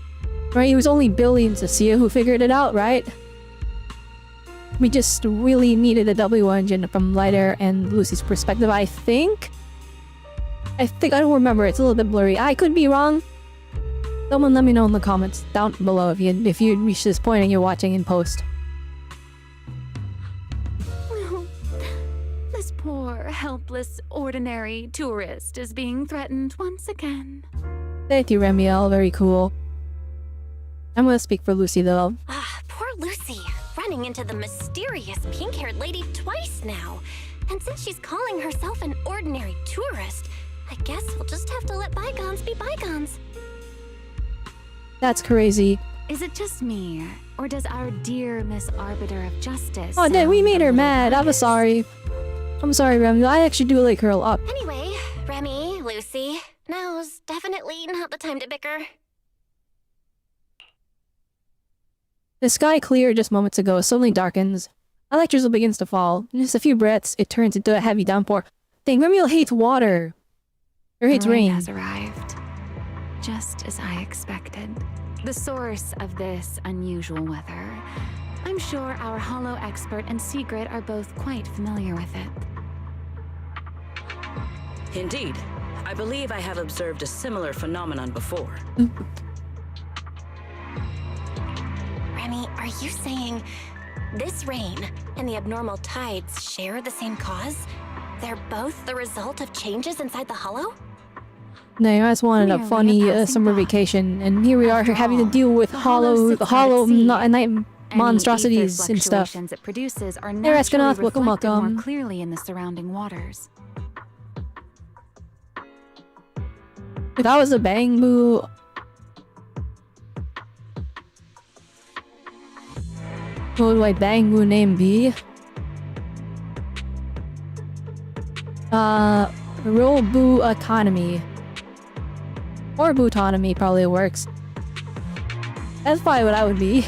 Speaker 1: right? It was only Billy and Cecilia who figured it out, right? We just really needed a W engine from Lighter and Lucy's perspective, I think. I don't remember. It's a little bit blurry. I could be wrong. Someone let me know in the comments down below if you reach this point and you're watching in post.
Speaker 11: This poor, helpless, ordinary tourist is being threatened once again.
Speaker 1: Thank you, Ramiel. Very cool. I'm gonna speak for Lucy though.
Speaker 6: Ah, poor Lucy, running into the mysterious pink-haired lady twice now. And since she's calling herself an ordinary tourist, I guess we'll just have to let bygones be bygones.
Speaker 1: That's crazy.
Speaker 11: Is it just me, or does our dear Miss Arbiter of Justice
Speaker 1: Oh, Dad, we
Speaker 11: sound
Speaker 1: made
Speaker 11: a
Speaker 1: her
Speaker 11: little
Speaker 1: mad. I'm
Speaker 11: biased?
Speaker 1: sorry. I'm sorry, Ramiel. I actually do like her a lot.
Speaker 6: Anyway, Remy, Lucy, now's definitely not the time to bicker.
Speaker 1: The sky cleared just moments ago, suddenly darkens. A light drizzle begins to fall. In just a few breaths, it turns into a heavy downpour. Dang, Ramiel hates water. Or hates
Speaker 11: The rain
Speaker 1: rain.
Speaker 11: has arrived, just as I expected. The source of this unusual weather. I'm sure our Hollow expert and Sigrid are both quite familiar with it.
Speaker 7: Indeed. I believe I have observed a similar phenomenon before.
Speaker 6: Remy, are you saying this rain and the abnormal tides share the same cause? They're both the result of changes inside the hollow?
Speaker 1: No, you guys wanted a
Speaker 11: Merely
Speaker 1: funny
Speaker 11: a passing
Speaker 1: summer
Speaker 11: thought.
Speaker 1: vacation, and here we are
Speaker 11: After
Speaker 1: having to
Speaker 11: all,
Speaker 1: deal with
Speaker 11: the hollow sits out at sea.
Speaker 1: night
Speaker 11: Any
Speaker 1: monstrosities
Speaker 11: ether
Speaker 1: and stuff.
Speaker 11: fluctuations it produces are
Speaker 1: Hey,
Speaker 11: naturally
Speaker 1: Astronaut, welcome,
Speaker 11: reflected
Speaker 1: welcome.
Speaker 11: more clearly in the surrounding waters.
Speaker 1: If I was a Bangbu, what would my Bangbu name be? RobelleAutonomy. Or Autonomy probably works. That's probably what I would be.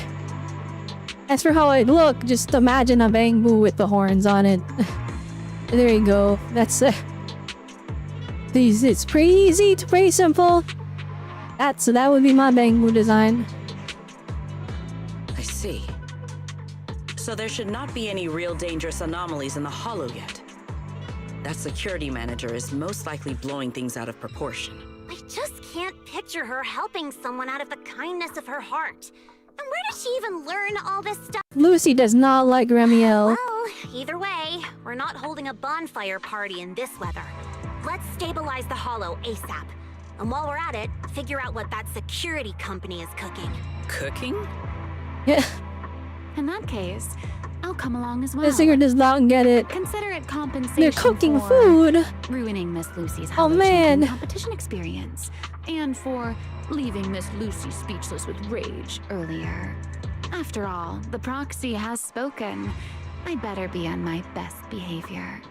Speaker 1: As for how I'd look, just imagine a Bangbu with the horns on it. There you go. That's it's pretty easy, pretty simple. That would be my Bangbu design.
Speaker 7: I see. So there should not be any real dangerous anomalies in the hollow yet. That security manager is most likely blowing things out of proportion.
Speaker 2: I just can't picture her helping someone out of the kindness of her heart. And where did she even learn all this stuff?
Speaker 1: Lucy does not like Remiel.
Speaker 2: Well, either way, we're not holding a bonfire party in this weather. Let's stabilize the hollow ASAP. And while we're at it, figure out what that security company is cooking.
Speaker 7: Cooking?
Speaker 1: Yeah,
Speaker 11: In that case, I'll come along as well.
Speaker 1: the singer does not get it.
Speaker 11: Consider it compensation.
Speaker 1: They're cooking
Speaker 11: for
Speaker 1: food.
Speaker 11: ruining Miss Lucy's
Speaker 1: Oh, man.
Speaker 11: competition experience, and for leaving Miss Lucy speechless with rage earlier. After all, the proxy has spoken. I'd better be on my best behavior.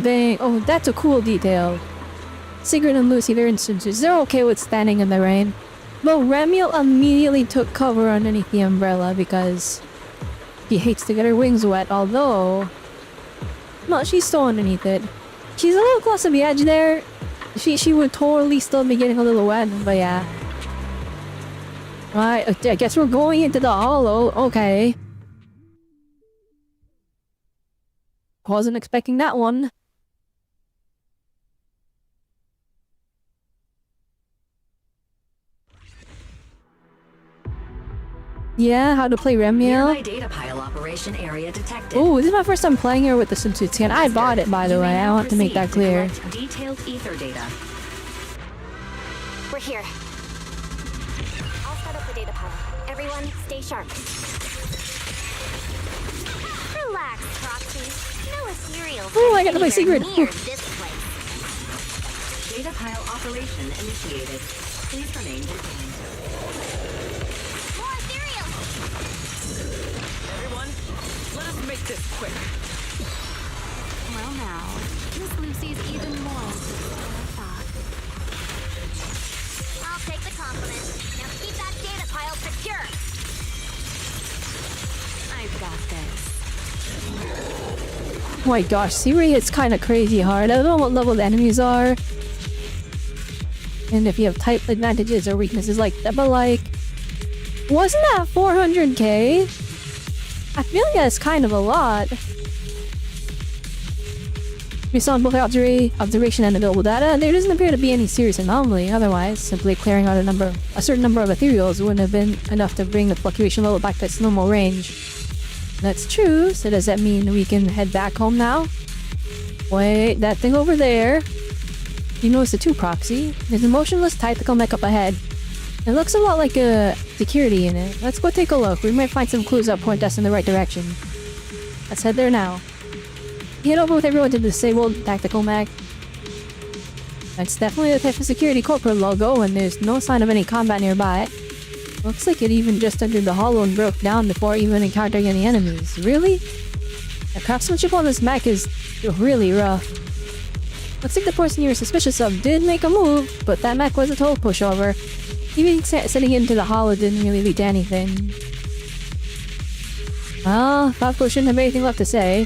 Speaker 1: Dang, oh, that's a cool detail. Sigrid and Lucy, their instances, they're okay with standing in the rain. But Remiel immediately took cover underneath the umbrella because she hates to get her wings wet, although... No, she's still underneath it. She's a little close to the edge there. She would totally still be getting a little wet, but yeah. Right, I guess we're going into the hollow, okay. Wasn't expecting that one. Yeah, how to play Remiel.
Speaker 12: Data pile operation area detected.
Speaker 1: Oh, this is my first time playing her with the swimsuit skin. I bought it, by the way. I want to make that clear.
Speaker 12: Detailed ether data.
Speaker 6: We're here. I'll set up the data pile. Everyone, stay sharp.
Speaker 2: Relax, Proxy. No ethereal.
Speaker 1: Oh, I got to play Sigrid.
Speaker 2: Near this place.
Speaker 12: Data pile operation initiated. Please remain detained.
Speaker 2: More ethereal.
Speaker 7: Everyone, let us make this quick.
Speaker 11: Well now, Miss Lucy's even more interested than I thought.
Speaker 2: I'll take the compliment. Now keep that data pile secure.
Speaker 11: I've got this.
Speaker 1: Oh my gosh, Siri hits kind of crazy hard. I don't know what level the enemies are. And if you have type advantages or weaknesses like that, but like... Wasn't that 400k? I feel like that's kind of a lot. Based on both observation and available data, there doesn't appear to be any serious anomaly. Otherwise, simply clearing out a certain number of ethereals wouldn't have been enough to bring the fluctuation level back to its normal range. That's true, so does that mean we can head back home now? Wait, that thing over there. You notice the two proxy? There's a motionless tactical mech up ahead. It looks a lot like a security in it. Let's go take a look. We might find some clues that point us in the right direction. Let's head there now. Head over with everyone to the disabled tactical mech. That's definitely the type of security corporate logo, and there's no sign of any combat nearby. Looks like it even just entered the hollow and broke down before even encountering any enemies. Really? The craftsmanship on this mech is really rough. Looks like the person you were suspicious of did make a move, but that mech was a total pushover. Even sitting into the hollow didn't really lead to anything. Well, Favko shouldn't have anything left to say.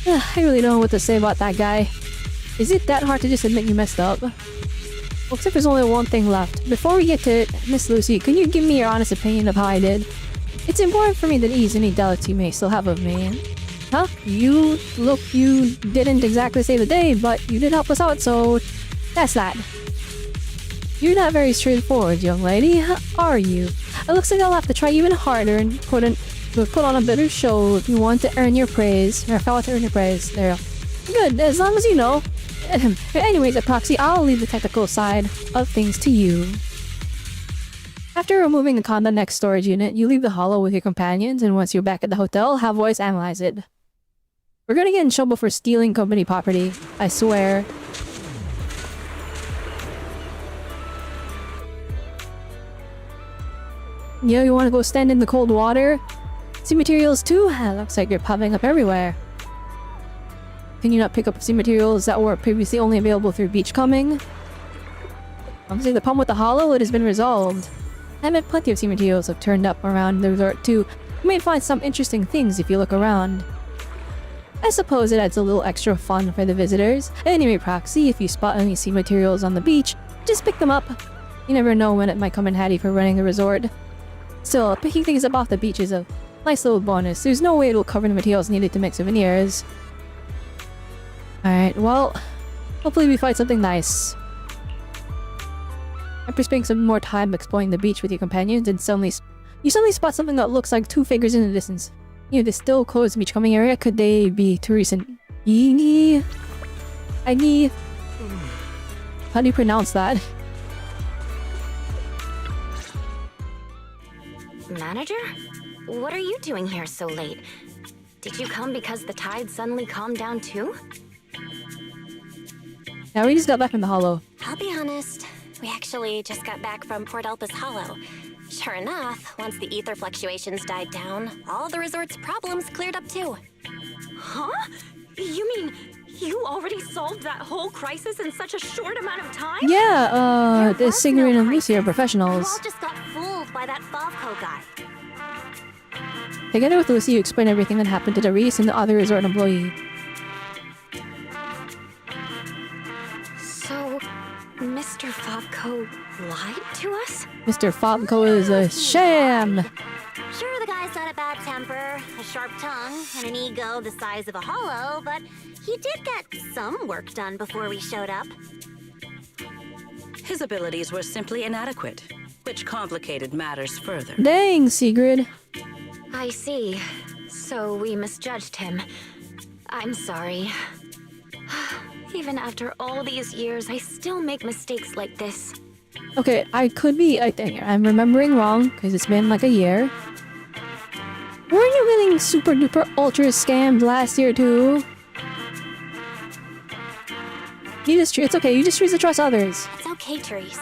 Speaker 1: I really don't know what to say about that guy. Is it that hard to just admit you messed up? Looks like there's only one thing left. Before we get to it, Miss Lucy, can you give me your honest opinion of how I did? It's important for me to ease any doubts you may still have of me. Huh? You didn't exactly save the day, but you did help us out, so that's that. You're not very straightforward, young lady, are you? It looks like I'll have to try even harder and put on a better show if you want to earn your praise. Or if I want to earn your praise. There. Good, as long as you know. Anyways, at Proxy, I'll leave the technical side of things to you. After removing the content next storage unit, you leave the holo with your companions, and once you're back at the hotel, have voice analyze it. We're gonna get in trouble for stealing company property, I swear. Yo, you wanna go stand in the cold water? See materials too? Looks like you're popping up everywhere. Can you not pick up sea materials that were previously only available through beachcombing? Honestly, the problem with the holo, it has been resolved. I bet plenty of sea materials have turned up around the resort too. You may find some interesting things if you look around. I suppose it adds a little extra fun for the visitors. Anyway, Proxy, if you spot any sea materials on the beach, just pick them up. You never know when it might come in handy for running the resort. Still, picking things up off the beach is a nice little bonus. There's no way it'll cover the materials needed to make souvenirs. Alright, well, hopefully we find something nice. After spending some more time exploring the beach with your companions, and you suddenly spot something that looks like two figures in the distance. Near the still closed beachcombing area, could they be tourists in how do you pronounce that?
Speaker 9: Manager? What are you doing here so late? Did you come because the tide suddenly calmed down too?
Speaker 1: Yeah, we just got back from the holo.
Speaker 6: I'll be honest, we actually just got back from Port Elpis Hollow. Sure enough, once the ether fluctuations died down, all the resort's problems cleared up too.
Speaker 9: Huh? You mean you already solved that whole crisis in such a short amount of time?
Speaker 1: Yeah, the Sigrid and Lucy are professionals.
Speaker 2: You all just got fooled by that Favco guy.
Speaker 1: Together with Lucy, you explain everything that happened to Darius and the other resort employee.
Speaker 9: So, Mr. Favco lied to us?
Speaker 1: Mr. Favco is a sham!
Speaker 2: Sure, the guy's got a bad temper, a sharp tongue, and an ego the size of a hollow, but he did get some work done before we showed up.
Speaker 7: His abilities were simply inadequate, which complicated matters further.
Speaker 1: Dang, Sigrid.
Speaker 9: I see. So we misjudged him. I'm sorry. Even after all these years, I still make mistakes like this.
Speaker 1: Okay, I think I'm remembering wrong, because it's been like a year. Weren't you getting super duper ultra scammed last year too? It's okay, you just choose to trust others.
Speaker 6: It's okay, Therese.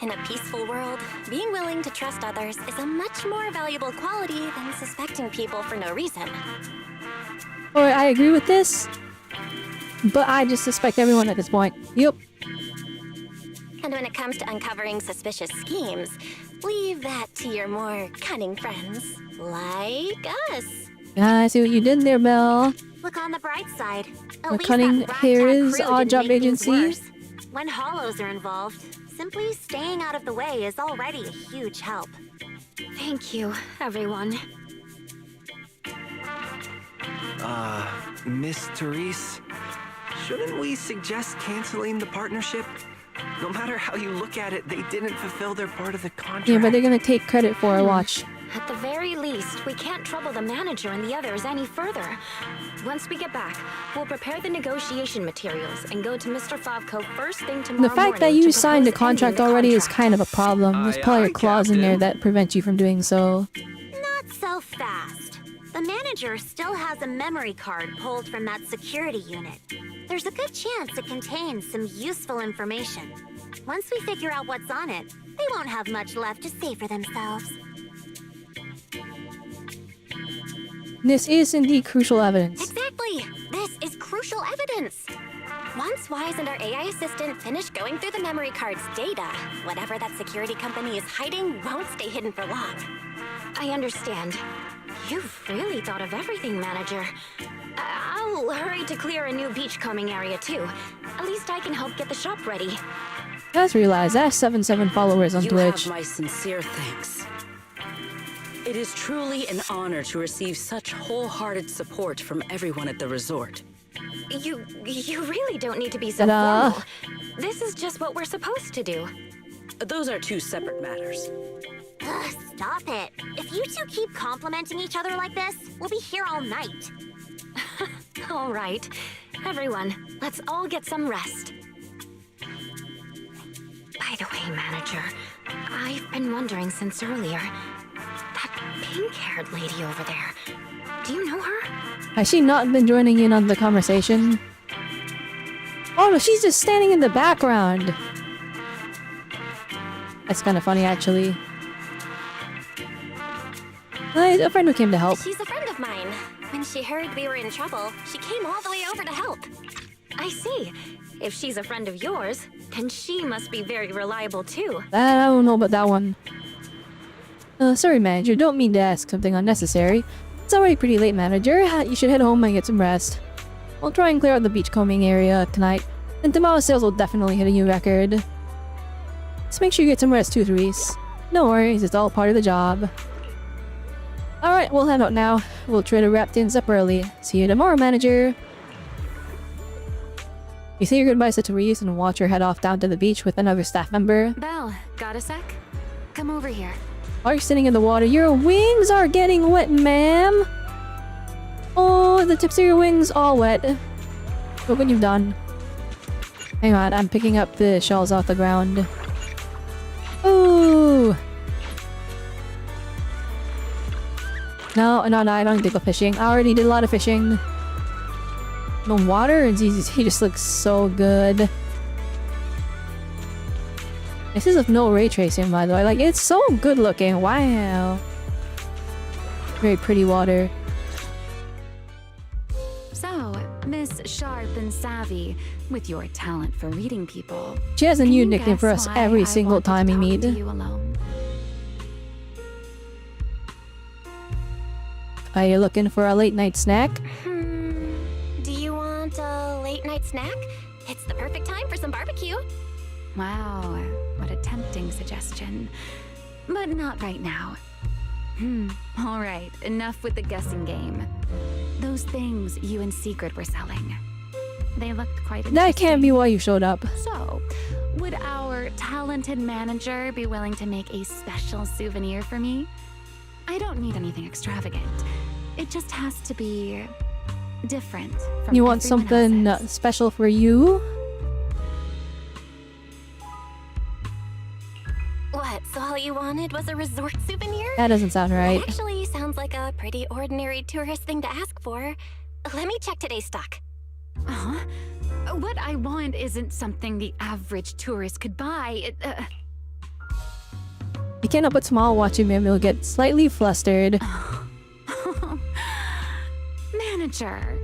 Speaker 6: In a peaceful world, being willing to trust others is a much more valuable quality than suspecting people for no reason.
Speaker 1: Alright, I agree with this, but I just suspect everyone at this point. Yep.
Speaker 6: And when it comes to uncovering suspicious schemes, leave that to your more cunning friends, like us.
Speaker 1: I see what you did there, Belle.
Speaker 2: Look on the bright side. At
Speaker 1: The
Speaker 2: least
Speaker 1: cunning
Speaker 2: that
Speaker 1: here
Speaker 2: ragtag
Speaker 1: is
Speaker 2: crew
Speaker 1: Odd
Speaker 2: didn't
Speaker 1: Job
Speaker 2: make things
Speaker 1: Agency.
Speaker 2: worse. When hollows are involved, simply staying out of the way is already a huge help.
Speaker 9: Thank you, everyone.
Speaker 3: Miss Therese, shouldn't we suggest canceling the partnership? No matter how you look at it, they didn't fulfill their part of the contract.
Speaker 1: Yeah, but they're gonna take credit for it, watch.
Speaker 9: At the very least, we can't trouble the manager and the others any further. Once we get back, we'll prepare the negotiation materials and go to Mr. Favco first thing tomorrow
Speaker 1: The fact that
Speaker 9: morning
Speaker 1: you
Speaker 9: to
Speaker 1: signed the
Speaker 9: propose ending
Speaker 1: contract
Speaker 9: the
Speaker 1: already is
Speaker 9: contract.
Speaker 1: kind of a problem. There's probably a clause in there that prevents you from doing so.
Speaker 2: Not so fast. The manager still has a memory card pulled from that security unit. There's a good chance it contains some useful information. Once we figure out what's on it, they won't have much left to say for themselves.
Speaker 1: This is indeed crucial evidence.
Speaker 6: Exactly! This is crucial evidence! Once Wise and our AI assistant finish going through the memory card's data, whatever that security company is hiding won't stay hidden for long.
Speaker 9: I understand. You've really thought of everything, Manager. I'll hurry to clear a new beachcombing area, too. At least I can help get the shop ready.
Speaker 1: I just realized I have 77 followers on
Speaker 7: You
Speaker 1: Twitch.
Speaker 7: have my sincere thanks. It is truly an honor to receive such wholehearted support from everyone at the resort.
Speaker 9: You really don't need to be so
Speaker 1: Ta-da.
Speaker 9: formal. This is just what we're supposed to do.
Speaker 7: Those are two separate matters.
Speaker 2: Ugh, stop it. If you two keep complimenting each other like this, we'll be here all night.
Speaker 9: All right. Everyone, let's all get some rest. By the way, manager, I've been wondering since earlier. That pink-haired lady over there. Do you know her?
Speaker 1: Has she not been joining in on the conversation? Oh no, she's just standing in the background. That's kind of funny, actually. A friend who came to help.
Speaker 9: She's a friend of mine. When she heard we were in trouble, she came all the way over to help. I see. If she's a friend of yours, then she must be very reliable too.
Speaker 1: I don't know about that one. Sorry, manager. Don't mean to ask something unnecessary. It's already pretty late, manager. You should head home and get some rest. We'll try and clear out the beachcombing area tonight. And tomorrow's sales will definitely hit a new record. Just make sure you get some rest too, Therese. No worries, it's all part of the job. Alright, we'll head out now. We'll try to wrap things up early. See you tomorrow, manager. You say your goodbyes to Therese and watch her head off down to the beach with another staff member.
Speaker 11: Belle, got a sec? Come over here.
Speaker 1: While you're sitting in the water, your wings are getting wet, ma'am! Oh, the tips of your wings all wet. Look what you've done. Hang on, I'm picking up the shells off the ground. Ooh! No, I don't need to go fishing. I already did a lot of fishing. No water, and he just looks so good. This is with no ray tracing, by the way. Like, it's so good looking. Wow. Very pretty water.
Speaker 11: So, Miss Sharp and Savvy, with your talent for reading people,
Speaker 1: She has a
Speaker 11: can
Speaker 1: new
Speaker 11: you
Speaker 1: nickname for
Speaker 11: guess
Speaker 1: us
Speaker 11: why
Speaker 1: every
Speaker 11: I
Speaker 1: single
Speaker 11: wanted to
Speaker 1: time we
Speaker 11: talk
Speaker 1: meet.
Speaker 11: to you alone?
Speaker 1: Are you looking for a late night snack?
Speaker 9: Do you want a late night snack? It's the perfect time for some barbecue.
Speaker 11: Wow, what a tempting suggestion. But not right now. All right, enough with the guessing game. Those things you and Secret were selling. They looked quite interesting.
Speaker 1: That can't be why you showed up.
Speaker 11: So, would our talented manager be willing to make a special souvenir for me? I don't need anything extravagant. It just has to be different from
Speaker 1: You want
Speaker 11: everyone
Speaker 1: something
Speaker 11: else's.
Speaker 1: special for you?
Speaker 9: What, so all you wanted was a resort souvenir?
Speaker 1: That doesn't sound right.
Speaker 9: That actually sounds like a pretty ordinary tourist thing to ask for. Let me check today's stock.
Speaker 11: Huh? What I want isn't something the average tourist could buy.
Speaker 1: You can't help but smile watching him. You'll get slightly flustered.
Speaker 11: Manager,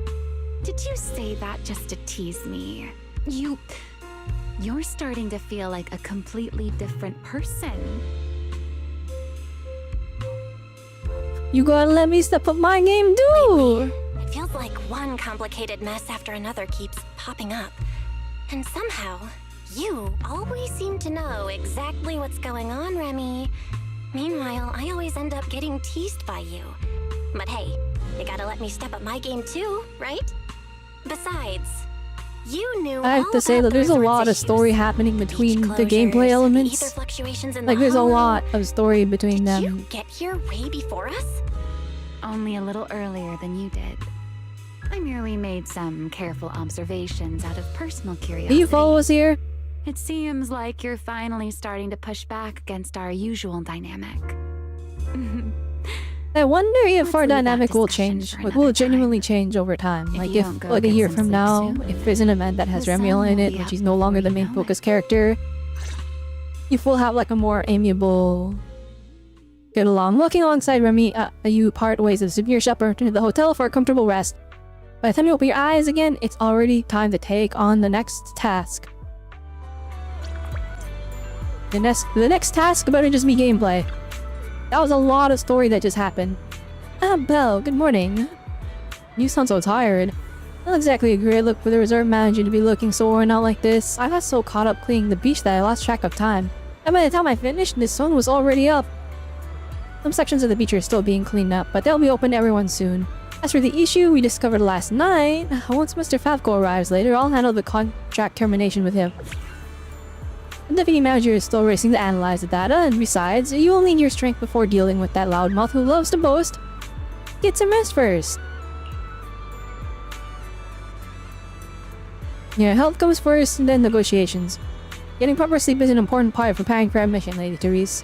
Speaker 11: did you say that just to tease me? You're starting to feel like a completely different person.
Speaker 1: You gotta let me step up my game too!
Speaker 9: It feels like one complicated mess after another keeps popping up. And somehow, you always seem to know exactly what's going on, Remy. Meanwhile, I always end up getting teased by you. But hey, you gotta let me step up my game too, right? Besides, you knew
Speaker 1: I have to say that there's a lot of story happening between the gameplay elements. Like, there's a lot of story between them.
Speaker 9: Did you get here way before us?
Speaker 11: Only a little earlier than you did. I merely made some careful observations out of personal curiosity.
Speaker 1: Do you follow us here?
Speaker 11: It seems like you're finally starting to push back against our usual dynamic.
Speaker 1: I wonder if
Speaker 11: Let's
Speaker 1: our
Speaker 11: leave that
Speaker 1: dynamic will
Speaker 11: discussion
Speaker 1: change.
Speaker 11: for
Speaker 1: Like, will
Speaker 11: another
Speaker 1: it genuinely change over time?
Speaker 11: If
Speaker 1: Like,
Speaker 11: you
Speaker 1: if,
Speaker 11: don't go
Speaker 1: like, a
Speaker 11: get
Speaker 1: year
Speaker 11: some
Speaker 1: from
Speaker 11: sleep
Speaker 1: now,
Speaker 11: soon,
Speaker 1: if there's an event that has
Speaker 11: the sun
Speaker 1: Remiel in
Speaker 11: will
Speaker 1: it,
Speaker 11: be
Speaker 1: which
Speaker 11: up
Speaker 1: he's no longer the
Speaker 11: before you
Speaker 1: main
Speaker 11: know
Speaker 1: focus
Speaker 11: it.
Speaker 1: character, you will have, like, a more amiable get along. Walking alongside Remy, you part ways at the souvenir shop or return to the hotel for a comfortable rest. By the time you open your eyes again, it's already time to take on the next task. The next task better just be gameplay. That was a lot of story that just happened. Belle, good morning. You sound so tired. Not exactly a great look for the resort manager to be looking so worn out like this. I got so caught up cleaning the beach that I lost track of time. And by the time I finished, the sun was already up. Some sections of the beach are still being cleaned up, but they'll be open to everyone soon. As for the issue we discovered last night, once Mr. Favco arrives later, I'll handle the contract termination with him. The deputy manager is still racing to analyze the data, and besides, you will need your strength before dealing with that loudmouth who loves to boast. Get some rest first. Yeah, health comes first, and then negotiations. Getting proper sleep is an important part of preparing for our mission, Lady Therese.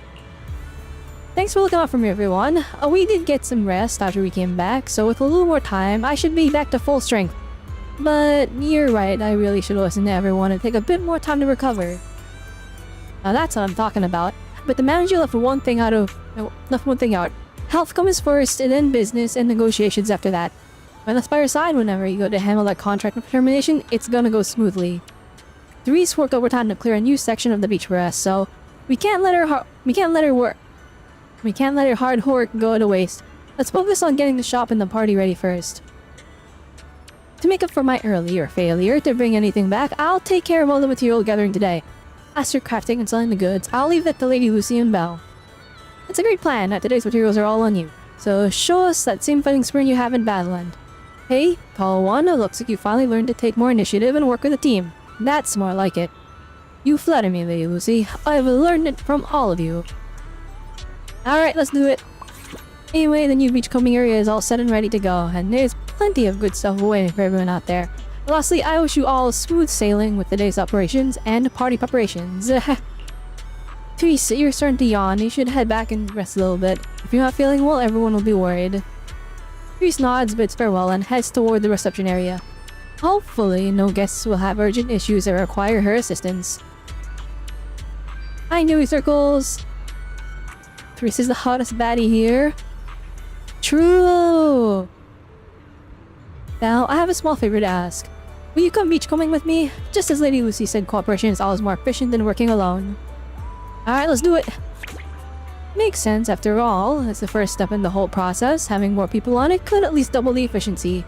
Speaker 1: Thanks for looking out for me, everyone. We did get some rest after we came back, so with a little more time, I should be back to full strength. But you're right, I really should listen to everyone and take a bit more time to recover. Now that's what I'm talking about. But the manager left one thing out. Health comes first, and then business and negotiations after that. And that's by your side whenever you go to handle that contract termination, it's gonna go smoothly. Therese worked overtime to clear a new section of the beach for us, so we can't let her hard work go to waste. Let's focus on getting the shop and the party ready first. To make up for my earlier failure to bring anything back, I'll take care of all the material gathering today. As for crafting and selling the goods, I'll leave that to Lady Lucy and Belle. It's a great plan that today's materials are all on you, so show us that same fighting spirit you have in Battleland. Hey, tall one, it looks like you finally learned to take more initiative and work with a team. That's more like it. You flatter me, Lady Lucy. I've learned it from all of you. Alright, let's do it. Anyway, the new beachcombing area is all set and ready to go, and there's plenty of good stuff waiting for everyone out there. Lastly, I wish you all smooth sailing with today's operations and party preparations. Therese, you're starting to yawn. You should head back and rest a little bit. If you're not feeling well, everyone will be worried. Therese nods, bids farewell, and heads toward the reception area. Hopefully, no guests will have urgent issues that require her assistance. Hi, Newy Circles! Therese is the hottest baddie here. True! Now, I have a small favor to ask. Will you come beachcombing with me? Just as Lady Lucy said, cooperation is always more efficient than working alone. Alright, let's do it! Makes sense, after all. It's the first step in the whole process. Having more people on it could at least double the efficiency.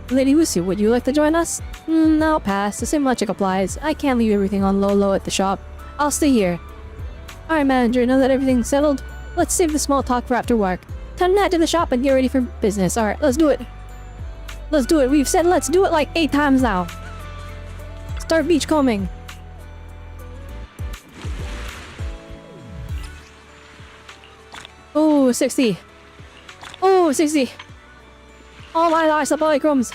Speaker 1: Lady Lucy, would you like to join us? No, pass. The same logic applies. I can't leave everything on low at the shop. I'll stay here. Alright, manager, now that everything's settled, let's save the small talk for after work. Time to head to the shop and get ready for business. Alright, let's do it. Let's do it. We've said let's do it like 8 times now. Start beachcombing. Oh, 60. Oh, 60. Oh my gosh, the polychromes.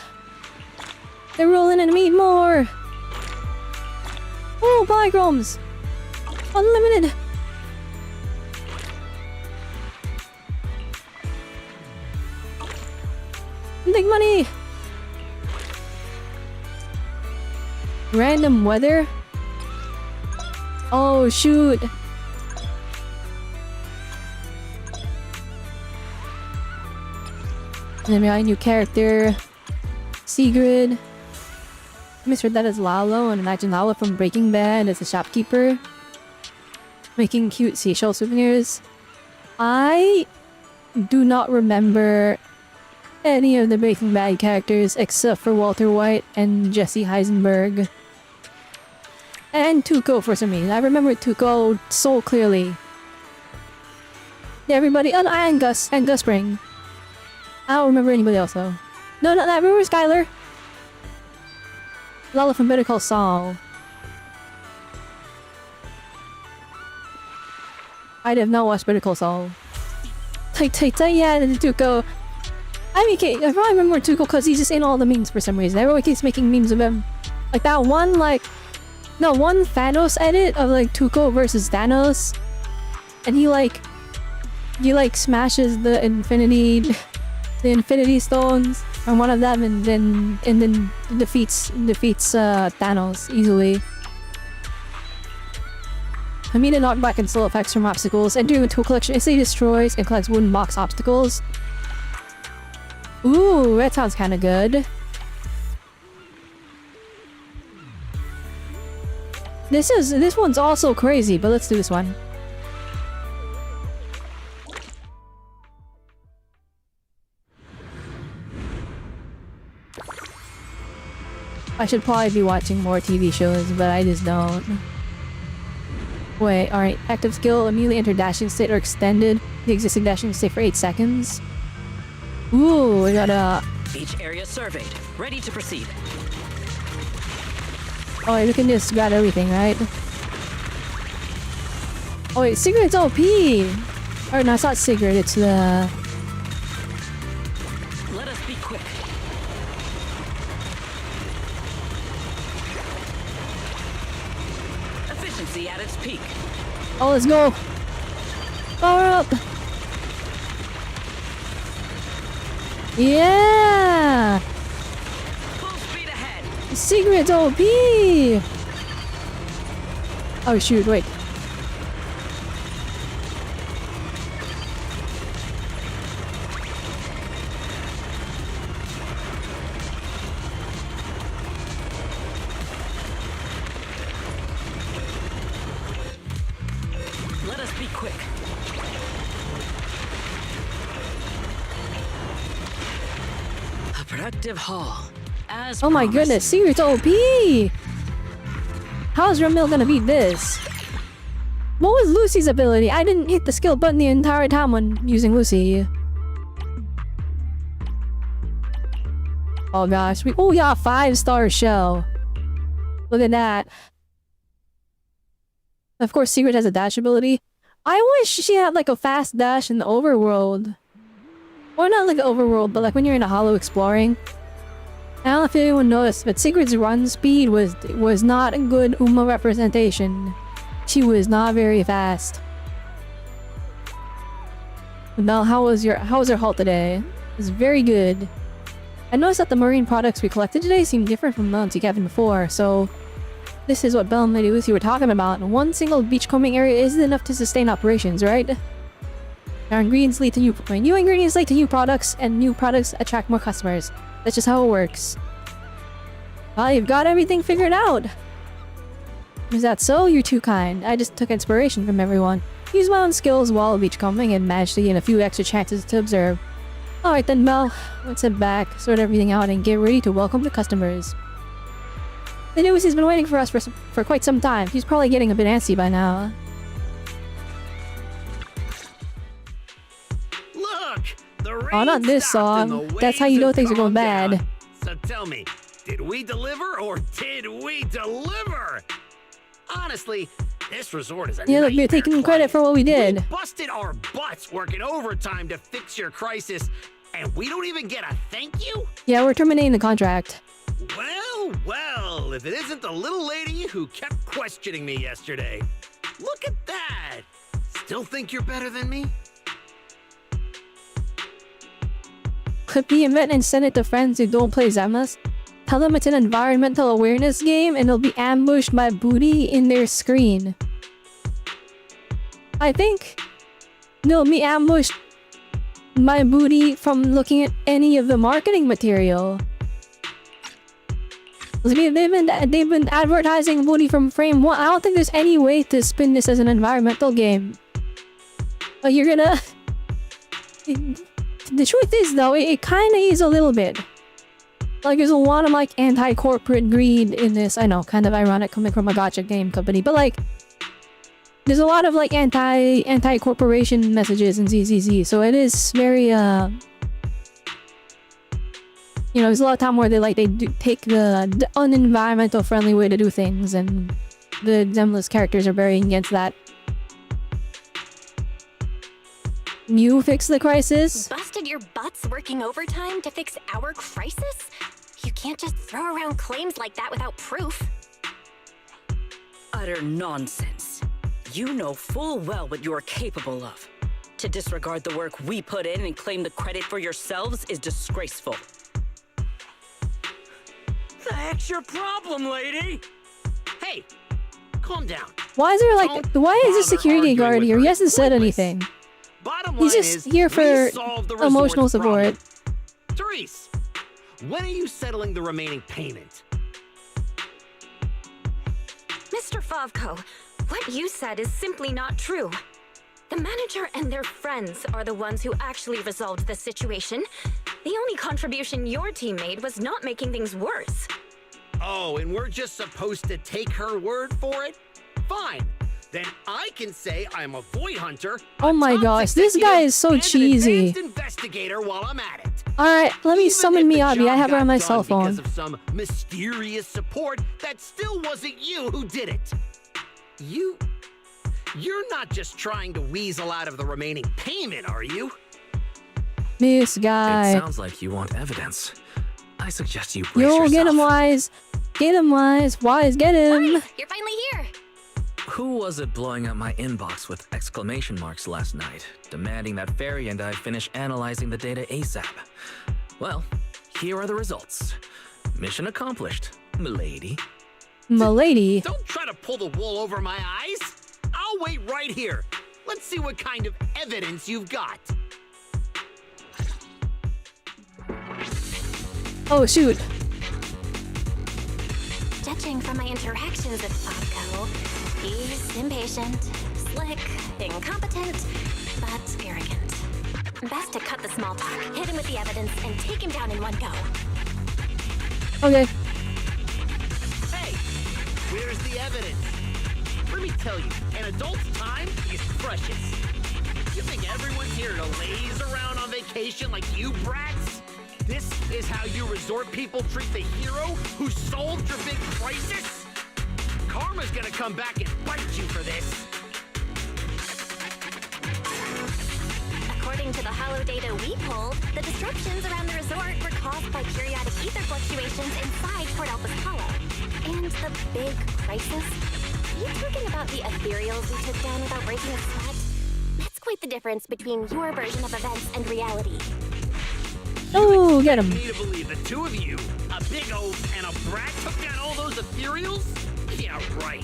Speaker 1: They're rolling in me more. Oh, polychromes. Unlimited. Big money. Random weather. Oh, shoot. And then we got a new character, Sigrid. I misread that as Lalo, and imagine Lalo from Breaking Bad as a shopkeeper, making cute seashell souvenirs. I do not remember any of the Breaking Bad characters except for Walter White and Jesse Heisenberg. And Tuco for some reason. I remember Tuco so clearly. Yeah, everybody. Oh, and Gus Spring. I don't remember anybody else though. No, I remember Skylar. Lala from Better Call Saul. I have not watched Better Call Saul. Yeah, and Tuco. I mean, okay, I probably remember Tuco because he's just in all the memes for some reason. Everyone keeps making memes of him. Like that one, one Thanos edit of like Tuco versus Thanos. And he smashes the Infinity Stones on one of them and then defeats Thanos easily. Hamida knockback and slow effects from obstacles. Entering the tool collection, it destroys and collects wooden box obstacles. Ooh, that sounds kind of good. This one's also crazy, but let's do this one. I should probably be watching more TV shows, but I just don't. Wait, alright. Active skill, immediately enter dashing state or extended the existing dashing state for 8 seconds. Ooh, we got a...
Speaker 7: Each area surveyed. Ready to proceed.
Speaker 1: Oh wait, we can just grab everything, right? Oh wait, Sigrid's OP! Or no, it's not Sigrid, it's the...
Speaker 7: Let us be quick. Efficiency at its peak.
Speaker 1: Oh, let's go! Power up! Yeah!
Speaker 7: Full speed ahead.
Speaker 1: Sigrid's OP! Oh shoot, wait.
Speaker 7: Let us be quick. A productive haul. As
Speaker 1: Oh my
Speaker 7: promised.
Speaker 1: goodness, Sigrid's OP! How's Robelle gonna beat this? What was Lucy's ability? I didn't hit the skill button the entire time when using Lucy. Oh gosh, oh yeah, 5-star show. Look at that. Of course, Sigrid has a dash ability. I wish she had like a fast dash in the overworld. Or not like the overworld, but like when you're in a hollow exploring. I don't know if anyone noticed, but Sigrid's run speed was not a good Uma representation. She was not very fast. Mel, how was your haul today? It was very good. I noticed that the marine products we collected today seemed different from the ones you gathered before, so this is what Belle and Lady Lucy were talking about. One single beachcombing area isn't enough to sustain operations, right? Our ingredients lead to new ingredients lead to new products, and new products attract more customers. That's just how it works. Well, you've got everything figured out. Is that so? You're too kind. I just took inspiration from everyone. Used my own skills while beachcombing and managed to gain a few extra chances to observe. Alright then, Mel. Let's sit back, sort everything out, and get ready to welcome the customers. The news has been waiting for us for quite some time. She's probably getting a bit antsy by now.
Speaker 10: Look! The rain
Speaker 1: Oh, not this
Speaker 10: stopped and
Speaker 1: song.
Speaker 10: the
Speaker 1: That's how you
Speaker 10: waves
Speaker 1: know
Speaker 10: have
Speaker 1: things are going
Speaker 10: calmed down.
Speaker 1: bad.
Speaker 10: So tell me, did we deliver or did we deliver? Honestly, this resort is a
Speaker 1: Yeah, look, you're
Speaker 10: nightmare
Speaker 1: taking credit for what we did.
Speaker 10: We busted our butts working overtime to fix your crisis, and we don't even get a thank you?
Speaker 1: Yeah, we're terminating the contract.
Speaker 10: Well, well, if it isn't the little lady who kept questioning me yesterday. Look at that! Still think you're better than me?
Speaker 1: Clip the event and send it to friends who don't play Zenless. Tell them it's an environmental awareness game and they'll be ambushed by booty in their screen. I think they'll be ambushed by booty from looking at any of the marketing material. They've been advertising booty from frame 1. I don't think there's any way to spin this as an environmental game. But you're gonna... The truth is though, it kinda is a little bit. Like there's a lot of like anti-corporate greed in this. I know, kind of ironic coming from a gacha game company, but like there's a lot of like anti-corporation messages in ZZZ, so it is very you know, there's a lot of time where they do take the unenvironmental friendly way to do things, and the Zenless characters are very against that. You fix the crisis?
Speaker 6: Busted your butts working overtime to fix our crisis? You can't just throw around claims like that without proof.
Speaker 7: Utter nonsense. You know full well what you are capable of. To disregard the work we put in and claim the credit for yourselves is disgraceful. The heck's your problem, lady?
Speaker 10: Hey, calm down.
Speaker 1: Why is there like... Why is a security guard here? He hasn't said anything.
Speaker 10: Bottom
Speaker 1: He's
Speaker 10: line
Speaker 1: just
Speaker 10: is,
Speaker 1: here
Speaker 10: we
Speaker 1: for
Speaker 10: solved the
Speaker 1: emotional
Speaker 10: resort's
Speaker 1: support.
Speaker 10: problem. Therese, when are you settling the remaining payment?
Speaker 9: Mr. Favko, what you said is simply not true. The manager and their friends are the ones who actually resolved the situation. The only contribution your team made was not making things worse.
Speaker 10: Oh, and we're just supposed to take her word for it? Fine. then I can say I'm a void hunter.
Speaker 1: Oh my gosh, this guy is so
Speaker 10: and an
Speaker 1: cheesy.
Speaker 10: advanced investigator while I'm at it.
Speaker 1: Alright, let me
Speaker 10: Even
Speaker 1: summon
Speaker 10: if the
Speaker 1: Miyabi. I
Speaker 10: job
Speaker 1: have her on
Speaker 10: got
Speaker 1: my
Speaker 10: done
Speaker 1: cell phone.
Speaker 10: Because of some mysterious support, that still wasn't you who did it. You're not just trying to weasel out of the remaining payment, are you?
Speaker 1: This
Speaker 5: It
Speaker 1: guy.
Speaker 5: sounds like you want evidence. I suggest you brace
Speaker 1: Yo,
Speaker 5: yourself.
Speaker 1: get him, Wise. Get him, Wise. Wise, get him.
Speaker 6: You're finally here.
Speaker 5: Who was it blowing up my inbox with exclamation marks last night, demanding that Fairy and I finish analyzing the data ASAP? Well, here are the results. Mission accomplished, milady.
Speaker 1: Milady.
Speaker 10: Don't try to pull the wool over my eyes. I'll wait right here. Let's see what kind of evidence you've got.
Speaker 1: Oh, shoot.
Speaker 6: Judging from my interactions with Fabco, he's impatient, slick, incompetent, but arrogant. Best to cut the small talk, hit him with the evidence, and take him down in one go.
Speaker 1: Okay.
Speaker 10: Hey, where's the evidence? Let me tell you, an adult's time is precious. You think everyone's here to laze around on vacation like you brats? This is how you resort people treat the hero who solved your big crisis? Karma's gonna come back and bite you for this.
Speaker 6: According to the hollow data we pulled, the disruptions around the resort were caused by periodic ether fluctuations inside Port Alpha's hollow. And the big crisis? Are you talking about the ethereals we took down without breaking a sweat? That's quite the difference between your version of events and reality.
Speaker 1: Oh, get him.
Speaker 10: Me to believe the two of you, a big oaf and a brat, took down all those ethereals? Yeah, right.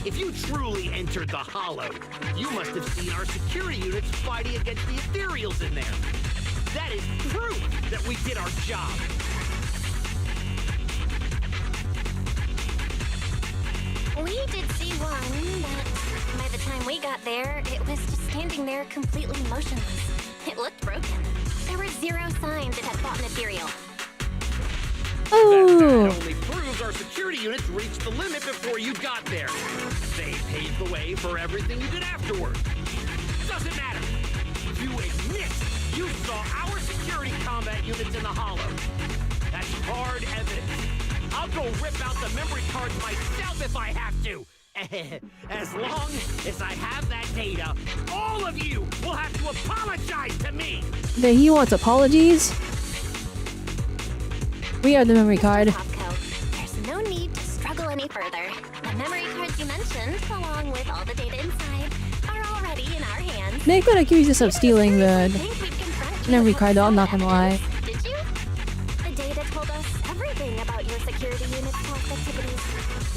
Speaker 10: If you truly entered the hollow, you must have seen our security units fighting against the ethereals in there. That is proof that we did our job.
Speaker 6: We did see one, but by the time we got there, it was just standing there completely motionless. It looked broken. There were zero signs it had fought an ethereal.
Speaker 1: Oh.
Speaker 10: That only proves our security units reached the limit before you got there. They paved the way for everything you did afterward. Doesn't matter. You admit you saw our security combat units in the hollow. That's hard evidence. I'll go rip out the memory cards myself if I have to. As long as I have that data, all of you will have to apologize to me.
Speaker 1: Then he wants apologies? We are the memory card.
Speaker 6: Topco, there's no need to struggle any further. The memory cards you mentioned, along with all the data inside, are already in our hands.
Speaker 1: They could accuse us of stealing the
Speaker 6: Think we'd confront you
Speaker 1: memory
Speaker 6: with
Speaker 1: card though, I'm not
Speaker 6: some
Speaker 1: gonna lie.
Speaker 6: evidence, Did you? The data told us everything about your security unit's past activities,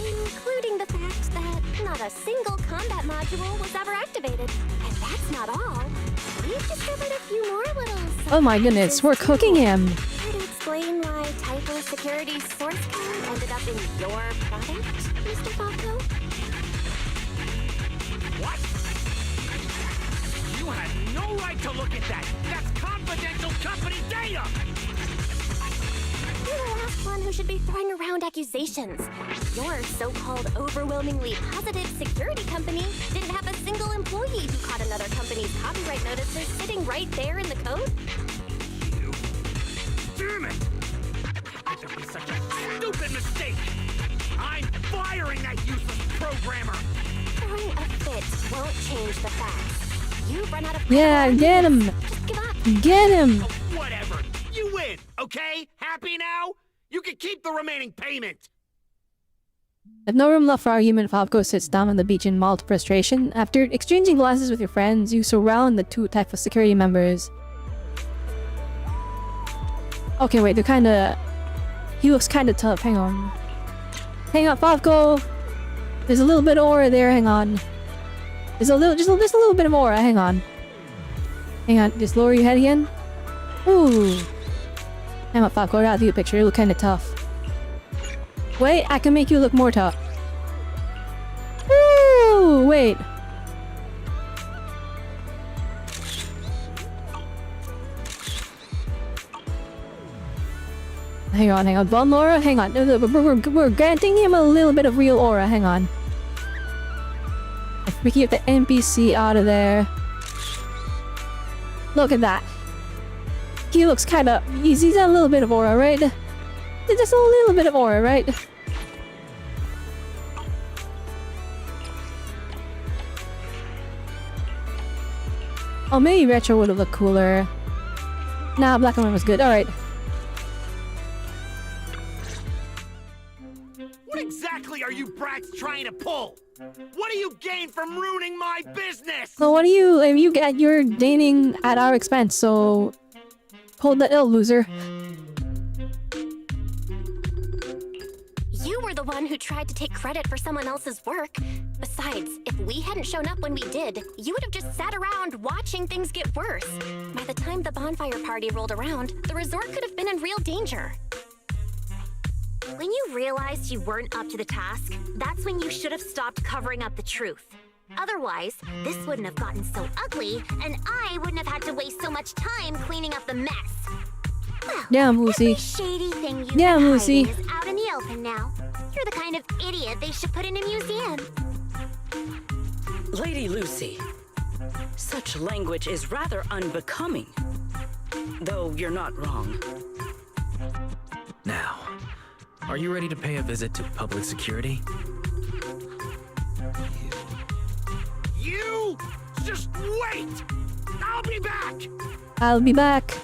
Speaker 6: including the fact that not a single combat module was ever activated. And that's not all. We've discovered a few more little
Speaker 1: Oh my goodness, we're cooking him.
Speaker 6: Care to explain why Typo Security's source code ended up in your product, Mr. Falco?
Speaker 10: What? You had no right to look at that. That's confidential company data.
Speaker 6: You're the last one who should be throwing around accusations. Your so-called overwhelmingly positive security company didn't have a single employee who caught another company's copyright notices sitting right there in the code.
Speaker 10: You. Damn it! How could there be such a stupid mistake? I'm firing that useless programmer.
Speaker 6: Throwing a fit won't change the facts. You've run out of
Speaker 1: Yeah,
Speaker 6: power.
Speaker 1: get him.
Speaker 6: Just give up.
Speaker 1: Get him.
Speaker 10: Oh, whatever. You win, okay? Happy now? You can keep the remaining payment.
Speaker 1: With no room left for argument, Fabco sits down on the beach in mild frustration. After exchanging glances with your friends, you surround the two type of security members. Okay, wait, they're kinda... He looks kinda tough, hang on. Hang on, Fabco! There's a little bit of aura there, hang on. There's a little, just a little bit of aura, hang on. Hang on, just lower your head again. Ooh. Hang on, Fabco, I gotta do a picture, you look kinda tough. Wait, I can make you look more tough. Ooh, wait. Hang on. Von Laura, hang on. We're granting him a little bit of real aura, hang on. If we keep the NPC out of there. Look at that. He looks kinda... He's got a little bit of aura, right? Just a little bit of aura, right? Oh, maybe retro would have looked cooler. Nah, black and white was good. Alright.
Speaker 10: What exactly are you brats trying to pull? What do you gain from ruining my business?
Speaker 1: So what do you... you get... You're gaining at our expense, so... Hold that ill, loser.
Speaker 6: You were the one who tried to take credit for someone else's work. Besides, if we hadn't shown up when we did, you would have just sat around watching things get worse. By the time the bonfire party rolled around, the resort could have been in real danger.
Speaker 9: When you realized you weren't up to the task, that's when you should have stopped covering up the truth. Otherwise, this wouldn't have gotten so ugly, and I wouldn't have had to waste so much time cleaning up the mess. Well,
Speaker 1: Damn, Lucy.
Speaker 9: every shady thing you've
Speaker 1: Damn,
Speaker 9: been
Speaker 1: Lucy.
Speaker 9: hiding is out in the open now. You're the kind of idiot they should put in a museum.
Speaker 7: Lady Lucy, such language is rather unbecoming. Though you're not wrong.
Speaker 5: Now, are you ready to pay a visit to public security?
Speaker 10: You just wait! I'll be back!
Speaker 1: I'll be back.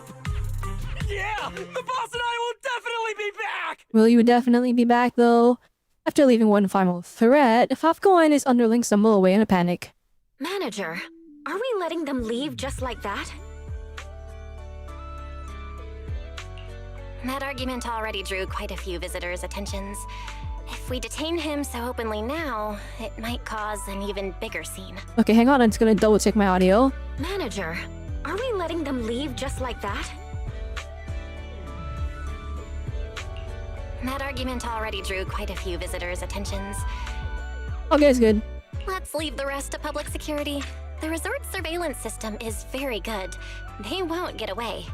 Speaker 10: Yeah! The boss and I will definitely be back!
Speaker 1: Will you definitely be back, though? After leaving one final threat, Fafko and his underlings stumble away in a panic.
Speaker 9: Manager, are we letting them leave just like that?
Speaker 6: That argument already drew quite a few visitors' attentions. If we detain him so openly now, it might cause an even bigger scene.
Speaker 1: Okay, hang on, I'm just gonna double check my audio.
Speaker 9: Manager, are we letting them leave just like that?
Speaker 6: That argument already drew quite a few visitors' attentions.
Speaker 1: Okay, it's good.
Speaker 6: Let's leave the rest to public security. The resort's surveillance system is very good. They won't get away.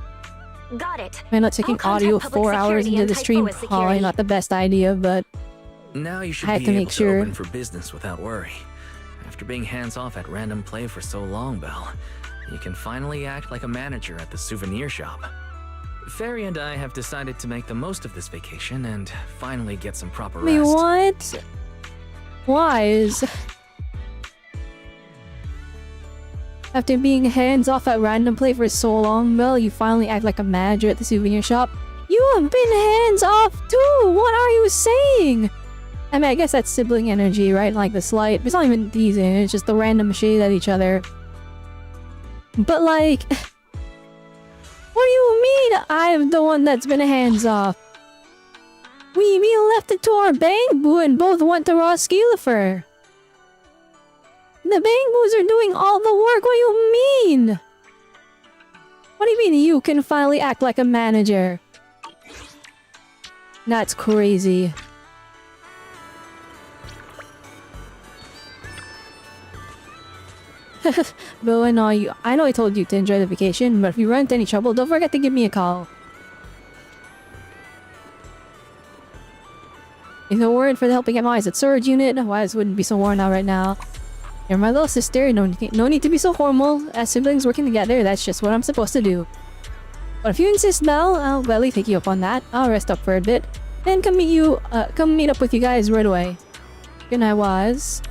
Speaker 9: Got it.
Speaker 1: I'm not taking
Speaker 9: I'll
Speaker 1: audio
Speaker 9: contact
Speaker 1: 4
Speaker 9: public
Speaker 1: hours
Speaker 9: security
Speaker 1: into
Speaker 9: and
Speaker 1: the
Speaker 9: type
Speaker 1: stream.
Speaker 9: with
Speaker 1: Probably
Speaker 9: security.
Speaker 1: not the best idea, but
Speaker 5: Now you should
Speaker 1: I have
Speaker 5: be
Speaker 1: to
Speaker 5: able
Speaker 1: make
Speaker 5: to
Speaker 1: sure.
Speaker 5: open for business without worry. After being hands-off at random play for so long, Belle, you can finally act like a manager at the souvenir shop. Fairy and I have decided to make the most of this vacation and finally get some proper
Speaker 1: wait,
Speaker 5: rest.
Speaker 1: what? Wise. After being hands-off at random play for so long, Belle, you finally act like a manager at the souvenir shop. You have been hands-off too! What are you saying? I mean, I guess that's sibling energy, right? Like the slight. It's not even teasing, it's just the random shade at each other. But like... What do you mean I'm the one that's been hands-off? We left it to our bang boo and both went to Roskillifer. The bang boos are doing all the work, what do you mean? What do you mean you can finally act like a manager? That's crazy. Bill, I know I told you to enjoy the vacation, but if you run into any trouble, don't forget to give me a call. If a word for the helping MIs at Surge Unit, Wise wouldn't be so worn out right now. You're my little sister, no need to be so formal. As siblings working together, that's just what I'm supposed to do. But if you insist, Mel, I'll gladly take you up on that. I'll rest up for a bit, and come meet up with you guys right away. Good night, Wise.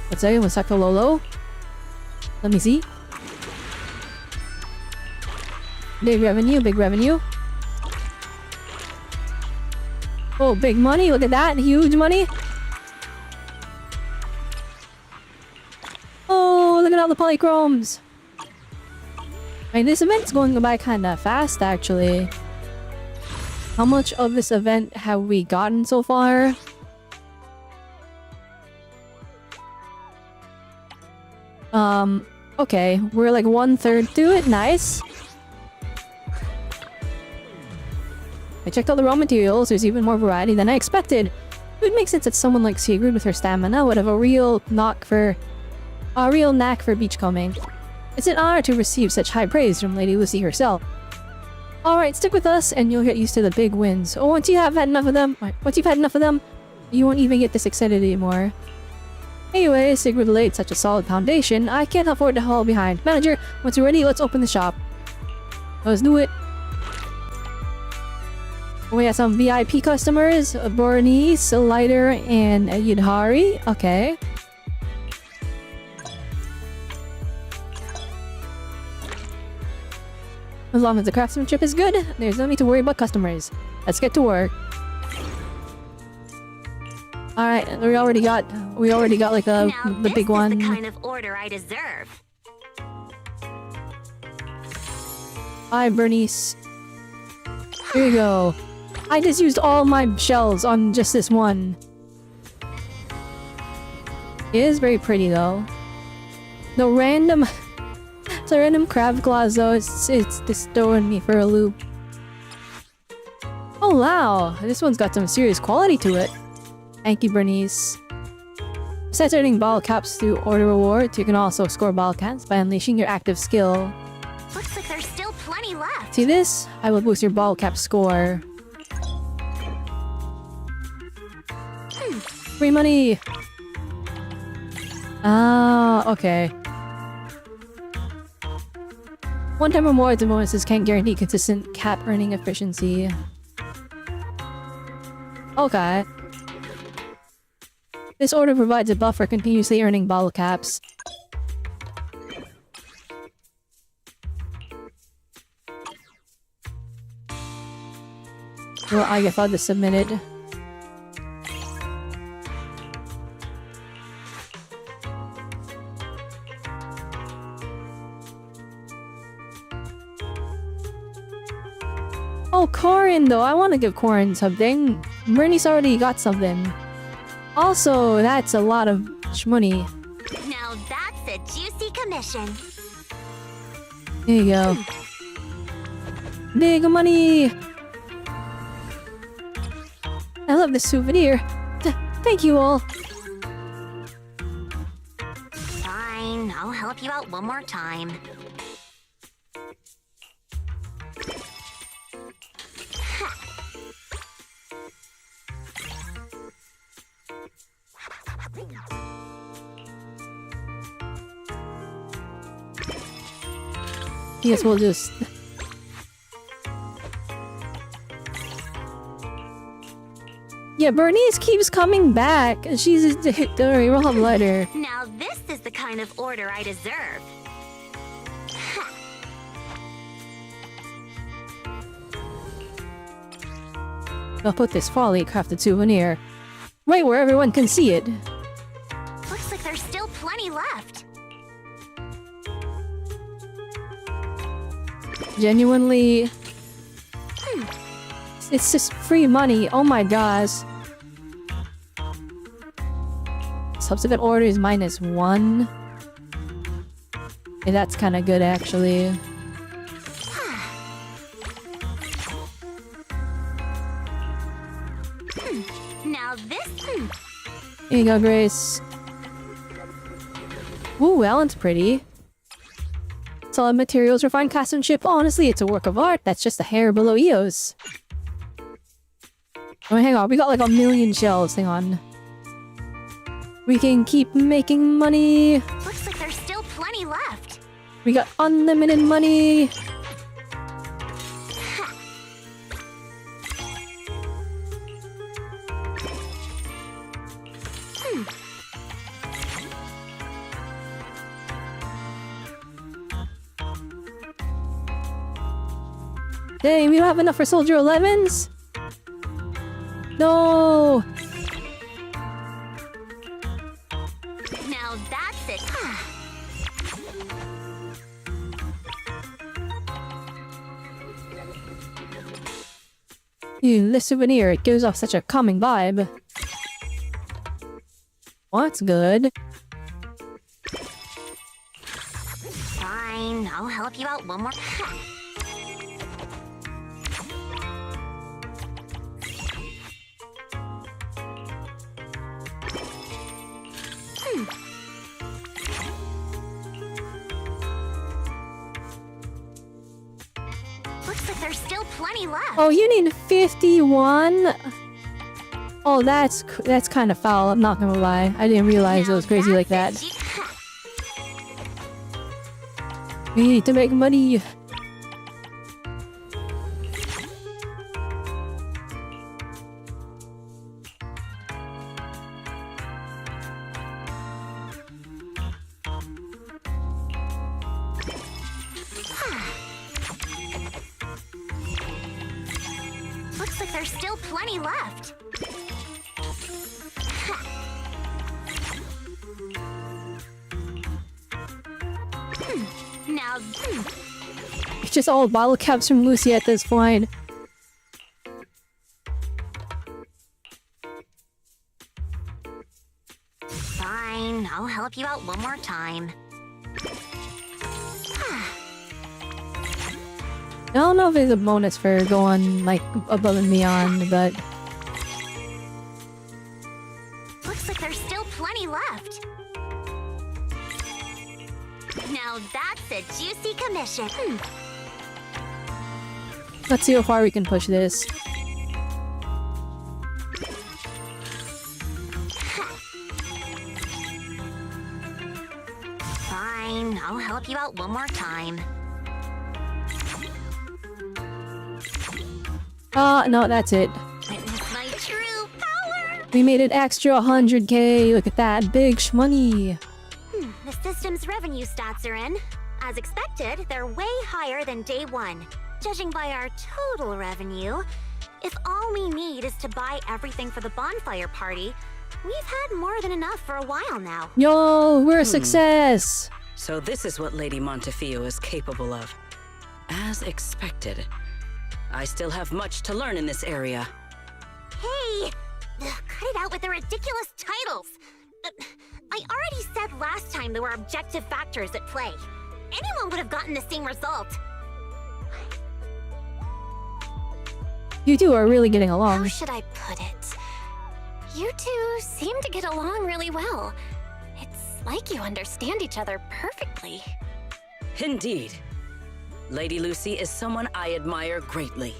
Speaker 1: What's that? What's that, Lolo? Let me see. Big revenue, big revenue. Oh, big money, look at that, huge money. Oh, look at all the polychromes. I mean, this event's going by kinda fast, actually. How much of this event have we gotten so far? Okay, we're like 1/3 to it, nice. I checked all the raw materials, there's even more variety than I expected. It would make sense that someone like Sigrid with her stamina would have a real knack for beachcombing. It's an honor to receive such high praise from Lady Lucy herself. Alright, stick with us and you'll get used to the big wins. Oh, once you've had enough of them, You won't even get this excited anymore. Anyway, Sigrid laid such a solid foundation, I can't afford to fall behind. Manager, once you're ready, let's open the shop. Let's do it. We have some VIP customers, Bernice, Lighter, and Yudhari. Okay. As long as the craftsmanship is good, there's no need to worry about customers. Let's get to work. Alright, we already got like the big one.
Speaker 2: This is the kind of order I deserve.
Speaker 1: Hi, Bernice. Here you go. I just used all my shells on just this one. It is very pretty though. The random... It's a random crab claws though, it's just throwing me for a loop. Oh wow, this one's got some serious quality to it. Thank you, Bernice. Besides earning bottle caps through order rewards, you can also score bottle caps by unleashing your active skill.
Speaker 2: Looks like there's still plenty left.
Speaker 1: See this? I will boost your bottle cap score. Free money! Ah, okay. One-time rewards and bonuses can't guarantee consistent cap earning efficiency. Okay. This order provides a buff for continuously earning bottle caps. Well, I guess I'll just submit it. Oh, Corin though. I want to give Corin something. Bernie's already got something. Also, that's a lot of money.
Speaker 2: Now that's a juicy commission.
Speaker 1: There you go. Big money! I love this souvenir. Thank you all.
Speaker 2: Fine, I'll help you out one more time.
Speaker 1: I guess we'll just... Yeah, Bernice keeps coming back. She's a hit. Don't worry, we'll have later.
Speaker 2: Now this is the kind of order I deserve.
Speaker 1: I'll put this folly crafted souvenir right where everyone can see it.
Speaker 2: Looks like there's still plenty left.
Speaker 1: Genuinely... It's just free money. Oh my gosh. Subsequent order is -1. Yeah, that's kind of good actually.
Speaker 2: Now this...
Speaker 1: Here you go, Grace. Ooh, Alan's pretty. Solid materials, refined craftsmanship. Honestly, it's a work of art. That's just a hair below EOS. Oh, hang on. We got like 1,000,000 shells. Hang on. We can keep making money.
Speaker 2: Looks like there's still plenty left.
Speaker 1: We got unlimited money. Dang, we don't have enough for Soldier 11s? No!
Speaker 2: Now that's it.
Speaker 1: This souvenir, it gives off such a calming vibe. Well, that's good.
Speaker 2: Fine, I'll help you out one more. Looks like there's still plenty left.
Speaker 1: Oh, you need 51? Oh, that's kind of foul. I'm not gonna lie. I didn't realize it was crazy like that. We need to make money.
Speaker 2: Looks like there's still plenty left. Now,
Speaker 1: It's just all bottle caps from Lucy at this point.
Speaker 2: fine. I'll help you out one more time.
Speaker 1: I don't know if there's a bonus for going like above and beyond, but
Speaker 2: Looks like there's still plenty left. Now that's a juicy commission.
Speaker 1: let's see how far we can push this.
Speaker 2: Fine, I'll help you out one more time.
Speaker 1: No, that's it.
Speaker 2: Witness my true power!
Speaker 1: We made an extra 100k. Look at that. Big shmoney.
Speaker 2: The system's revenue stats are in. As expected, they're way higher than day one. Judging by our total revenue, if all we need is to buy everything for the bonfire party, we've had more than enough for a while now.
Speaker 1: Yo, we're a success.
Speaker 7: So this is what Lady Montefiore is capable of. As expected. I still have much to learn in this area.
Speaker 2: Hey! Cut it out with the ridiculous titles! I already said last time there were objective factors at play. Anyone would have gotten the same result.
Speaker 1: You two are really getting along.
Speaker 6: How should I put it? You two seem to get along really well. It's like you understand each other perfectly.
Speaker 7: Indeed. Lady Lucy is someone I admire greatly.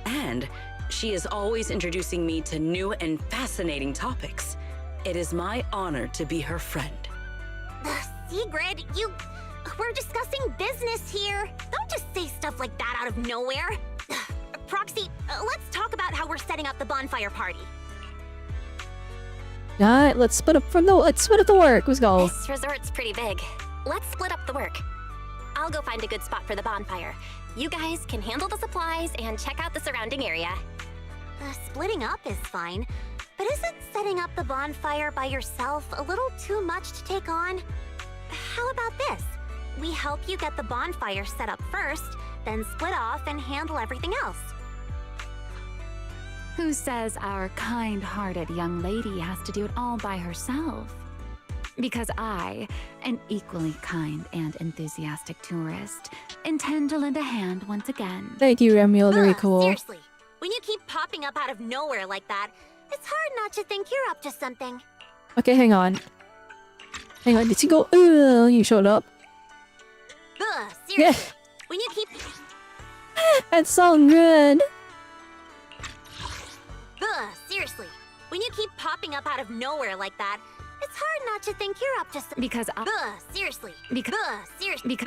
Speaker 7: And she is always introducing me to new and fascinating topics. It is my honor to be her friend.
Speaker 2: Sigrid, we're discussing business here. Don't just say stuff like that out of nowhere. Proxy, let's talk about how we're setting up the bonfire party.
Speaker 1: Alright, let's split up the work. Let's go.
Speaker 6: This resort's pretty big. Let's split up the work. I'll go find a good spot for the bonfire. You guys can handle the supplies and check out the surrounding area.
Speaker 2: Splitting up is fine, but isn't setting up the bonfire by yourself a little too much to take on? How about this? We help you get the bonfire set up first, then split off and handle everything else.
Speaker 11: Who says our kind-hearted young lady has to do it all by herself? Because I, an equally kind and enthusiastic tourist, intend to lend a hand once again.
Speaker 1: Thank you, Remiel. Very cool.
Speaker 2: Seriously, when you keep popping up out of nowhere like that, it's hard not to think you're up to something.
Speaker 1: Okay, hang on. Hang on, did you go? You showed up.
Speaker 2: Seriously,
Speaker 1: Yeah.
Speaker 2: when you keep...
Speaker 1: That's so good.
Speaker 2: Seriously, when you keep popping up out of nowhere like that, it's hard not to think you're up to something.
Speaker 11: Because I...
Speaker 2: Seriously.
Speaker 11: Because...
Speaker 2: Seriously.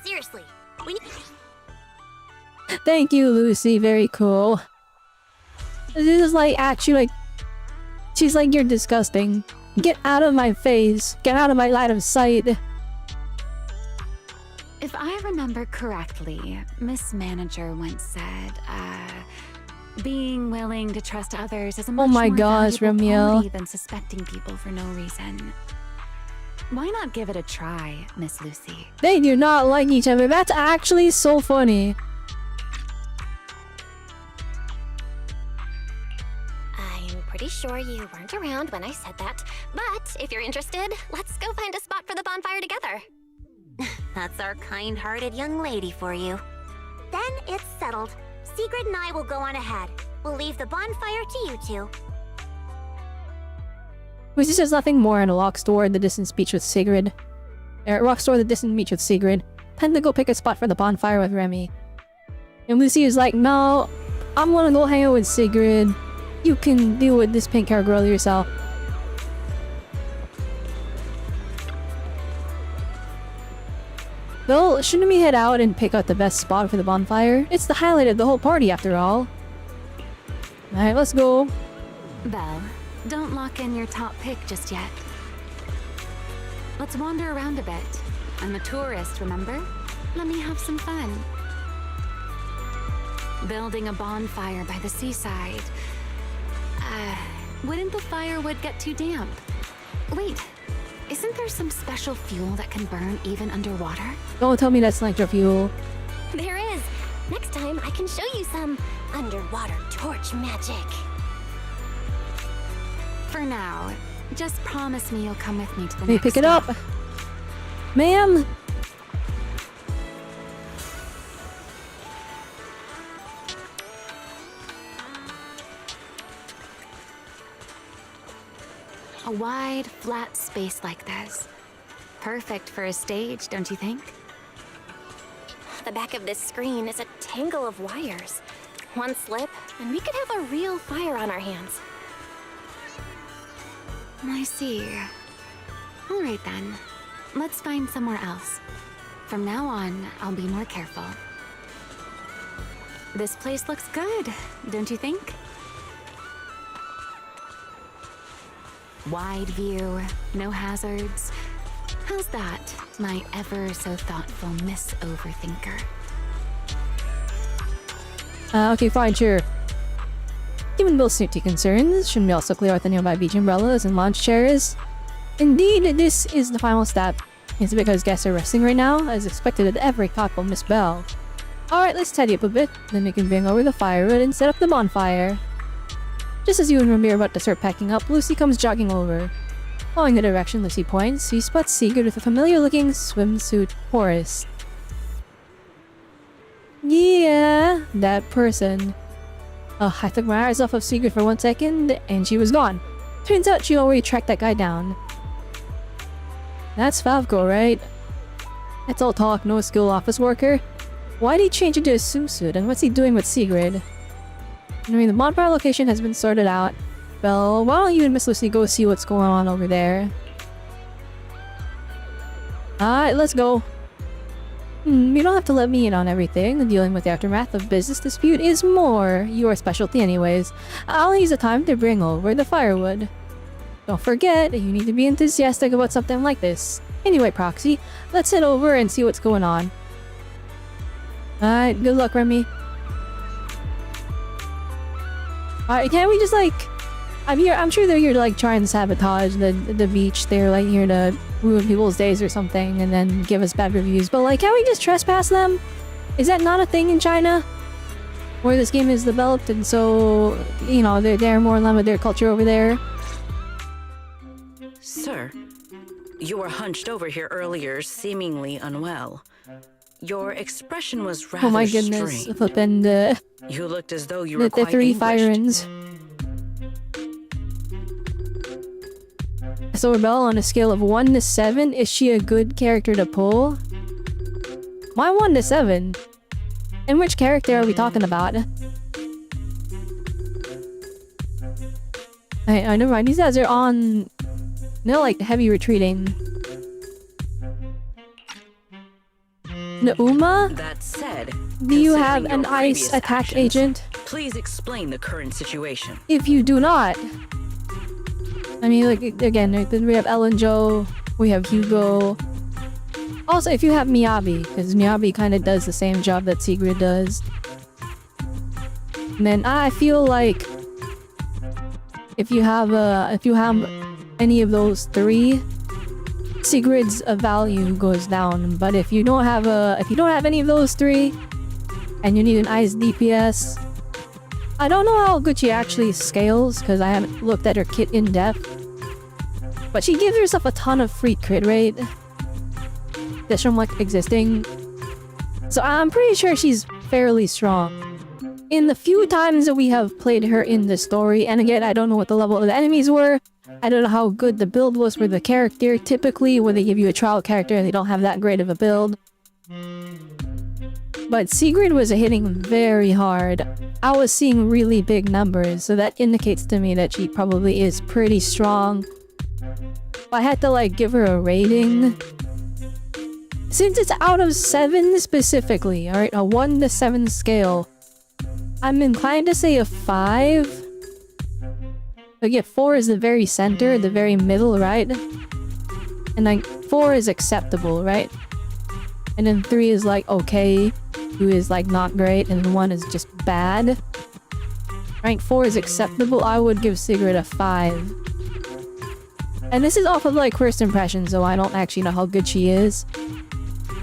Speaker 2: Seriously. When you...
Speaker 1: Thank you, Lucy. Very cool. This is like actually like... She's like, you're disgusting. Get out of my face. Get out of my line of sight.
Speaker 11: If I remember correctly, Miss Manager once said, being willing to trust others is a much
Speaker 1: my
Speaker 11: more
Speaker 1: gosh,
Speaker 11: valuable
Speaker 1: Remiel.
Speaker 11: quality than suspecting people for no reason. Why not give it a try, Miss Lucy?
Speaker 1: They do not like each other. That's actually so funny.
Speaker 6: I'm pretty sure you weren't around when I said that, but if you're interested, let's go find a spot for the bonfire together.
Speaker 2: That's our kind-hearted young lady for you. Then it's settled. Sigrid and I will go on ahead. We'll leave the bonfire to you two.
Speaker 1: Which is just nothing more in a lock store, the distant speech with Sigrid. Rock store, the distant speech with Sigrid. Time to go pick a spot for the bonfire with Remy. And Lucy is like, no, I'm gonna go hang out with Sigrid. You can deal with this pink hair girl yourself. Well, shouldn't we head out and pick out the best spot for the bonfire? It's the highlight of the whole party after all. Alright, let's go.
Speaker 11: Belle, don't lock in your top pick just yet. Let's wander around a bit. I'm a tourist, remember? Let me have some fun. Building a bonfire by the seaside. Wouldn't the firewood get too damp? Wait, isn't there some special fuel that can burn even underwater?
Speaker 1: Don't tell me that's nitro fuel.
Speaker 6: There is. Next time I can show you some underwater torch magic.
Speaker 11: For now, just promise me you'll come with me to the
Speaker 1: Hey,
Speaker 11: next
Speaker 1: pick it
Speaker 11: stop.
Speaker 1: up! Ma'am!
Speaker 11: A wide, flat space like this. Perfect for a stage, don't you think?
Speaker 6: The back of this screen is a tangle of wires. One slip, and we could have a real fire on our hands.
Speaker 11: I see. All right then. Let's find somewhere else. From now on, I'll be more careful. This place looks good, don't you think? Wide view, no hazards. How's that, my ever so thoughtful Miss Overthinker?
Speaker 1: Okay, fine, sure. Given Bill's safety concerns, shouldn't we also clear out the nearby beach umbrellas and launch chairs? Indeed, this is the final step. It's because guests are resting right now, as expected at every thoughtful Miss Belle. Alright, let's tidy up a bit, then we can bring over the firewood and set up the bonfire. Just as you and Remy are about to start packing up, Lucy comes jogging over. Following the direction Lucy points, he spots Sigurd with a familiar-looking swimsuit Horace. Yeah, that person. I took my eyes off of Sigurd for 1 second, and she was gone. Turns out she already tracked that guy down. That's Favko, right? That's all talk, no skill office worker. Why'd he change into a swimsuit, and what's he doing with Sigurd? I mean, the bonfire location has been sorted out. Well, why don't you and Miss Lucy go see what's going on over there? Alright, let's go. You don't have to let me in on everything. Dealing with the aftermath of business dispute is more your specialty anyways. I'll use the time to bring over the firewood. Don't forget, you need to be enthusiastic about something like this. Anyway, Proxy, let's head over and see what's going on. Alright, good luck, Remy. Alright, can't we just like... I'm sure they're here to like try and sabotage the beach. They're like here to ruin people's days or something and then give us bad reviews. But like, can't we just trespass them? Is that not a thing in China? Where this game is developed and so, you know, they're more in line with their culture over there?
Speaker 7: Sir, you were hunched over here earlier, seemingly unwell. Your expression was rather
Speaker 1: Oh my goodness,
Speaker 7: strange.
Speaker 1: flippin'
Speaker 7: You looked as though you were
Speaker 1: the
Speaker 7: quite
Speaker 1: three
Speaker 7: anguished.
Speaker 1: firings. So Robelle, on a scale of 1 to 7, is she a good character to pull? Why 1 to 7? And which character are we talking about? I never mind. These guys are on... They're like heavy retreating. Nauma?
Speaker 7: That said,
Speaker 1: Do you have
Speaker 7: considering
Speaker 1: an
Speaker 7: your
Speaker 1: ice
Speaker 7: previous
Speaker 1: attack
Speaker 7: actions,
Speaker 1: agent?
Speaker 7: Please explain the current situation.
Speaker 1: If you do not... I mean, like, again, then we have Ellen Joe, we have Hugo. Also, if you have Miyabi, because Miyabi kind of does the same job that Sigrid does. And then I feel like if you have any of those three, Sigrid's value goes down. But if you don't have any of those three, and you need an ice DPS, I don't know how good she actually scales because I haven't looked at her kit in depth. But she gives herself a ton of free crit rate. Just from like existing. So I'm pretty sure she's fairly strong. In the few times that we have played her in the story, and again, I don't know what the level of the enemies were. I don't know how good the build was for the character. Typically, when they give you a trial character, they don't have that great of a build. But Sigrid was hitting very hard. I was seeing really big numbers, so that indicates to me that she probably is pretty strong. If I had to like give her a rating, since it's out of 7 specifically, alright, a 1 to 7 scale, I'm inclined to say a 5. But yeah, 4 is the very center, the very middle, right? And like 4 is acceptable, right? And then 3 is like okay, 2 is like not great, and 1 is just bad. Rank 4 is acceptable. I would give Sigrid a 5. And this is off of like first impressions, so I don't actually know how good she is.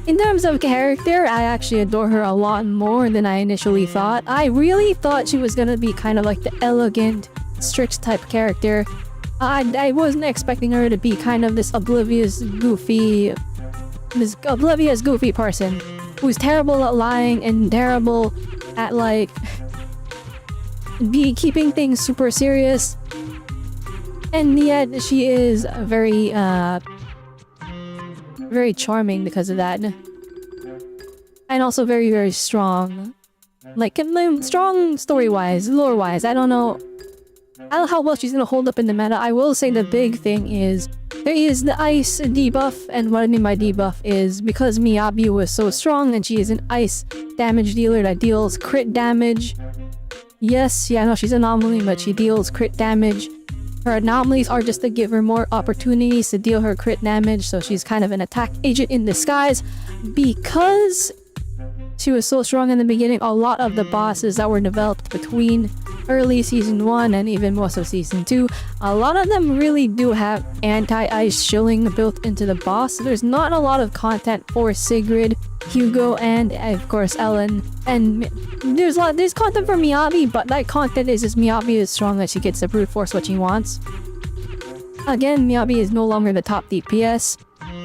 Speaker 1: In terms of character, I actually adore her a lot more than I initially thought. I really thought she was gonna be kind of like the elegant, strict type character. I wasn't expecting her to be kind of this oblivious, goofy person who's terrible at lying and terrible at like keeping things super serious. And yet she is very very charming because of that. And also very, very strong. Like, strong story-wise, lore-wise. I don't know how well she's gonna hold up in the meta. I will say the big thing is there is the ice debuff, and what I mean by debuff is because Miyabi was so strong and she is an ice damage dealer that deals crit damage. Yes, yeah, no, she's an anomaly, but she deals crit damage. Her anomalies are just to give her more opportunities to deal her crit damage, so she's kind of an attack agent in disguise. Because she was so strong in the beginning, a lot of the bosses that were developed between early Season 1 and even most of Season 2, a lot of them really do have anti-ice shielding built into the boss. So there's not a lot of content for Sigrid, Hugo, and of course Ellen. And there's content for Miyabi, but that content is just Miyabi is strong that she gets to brute force what she wants. Again, Miyabi is no longer the top DPS,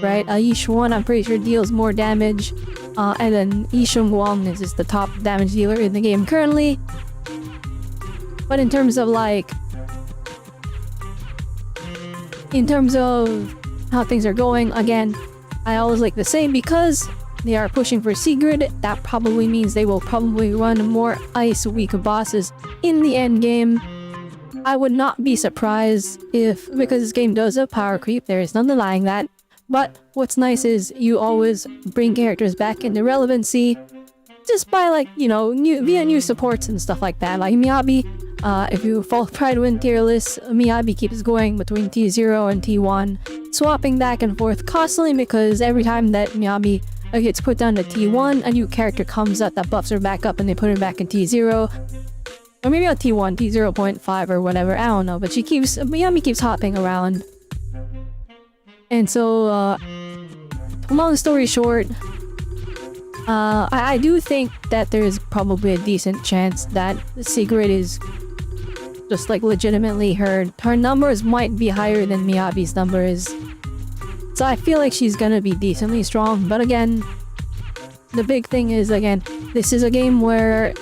Speaker 1: right? Yish 1, I'm pretty sure, deals more damage. And then Yisheng Wang is just the top damage dealer in the game currently. But in terms of like... in terms of how things are going, again, I always like the same because they are pushing for Sigrid. That probably means they will probably run more ice weak bosses in the end game. I would not be surprised if, because this game does have power creep, there is no denying that. But what's nice is you always bring characters back into relevancy just by like, you know, via new supports and stuff like that. Like Miyabi, if you fall Pride win tier list, Miyabi keeps going between T0 and T1, swapping back and forth constantly because every time that Miyabi gets put down to T1, a new character comes up that buffs her back up and they put her back in T0. Or maybe on T1, T0.5 or whatever, I don't know. But Miyabi keeps hopping around. And so, long story short, I do think that there is probably a decent chance that Sigrid is just like legitimately her numbers might be higher than Miyabi's numbers. So I feel like she's gonna be decently strong, but again, the big thing is, again, this is a game where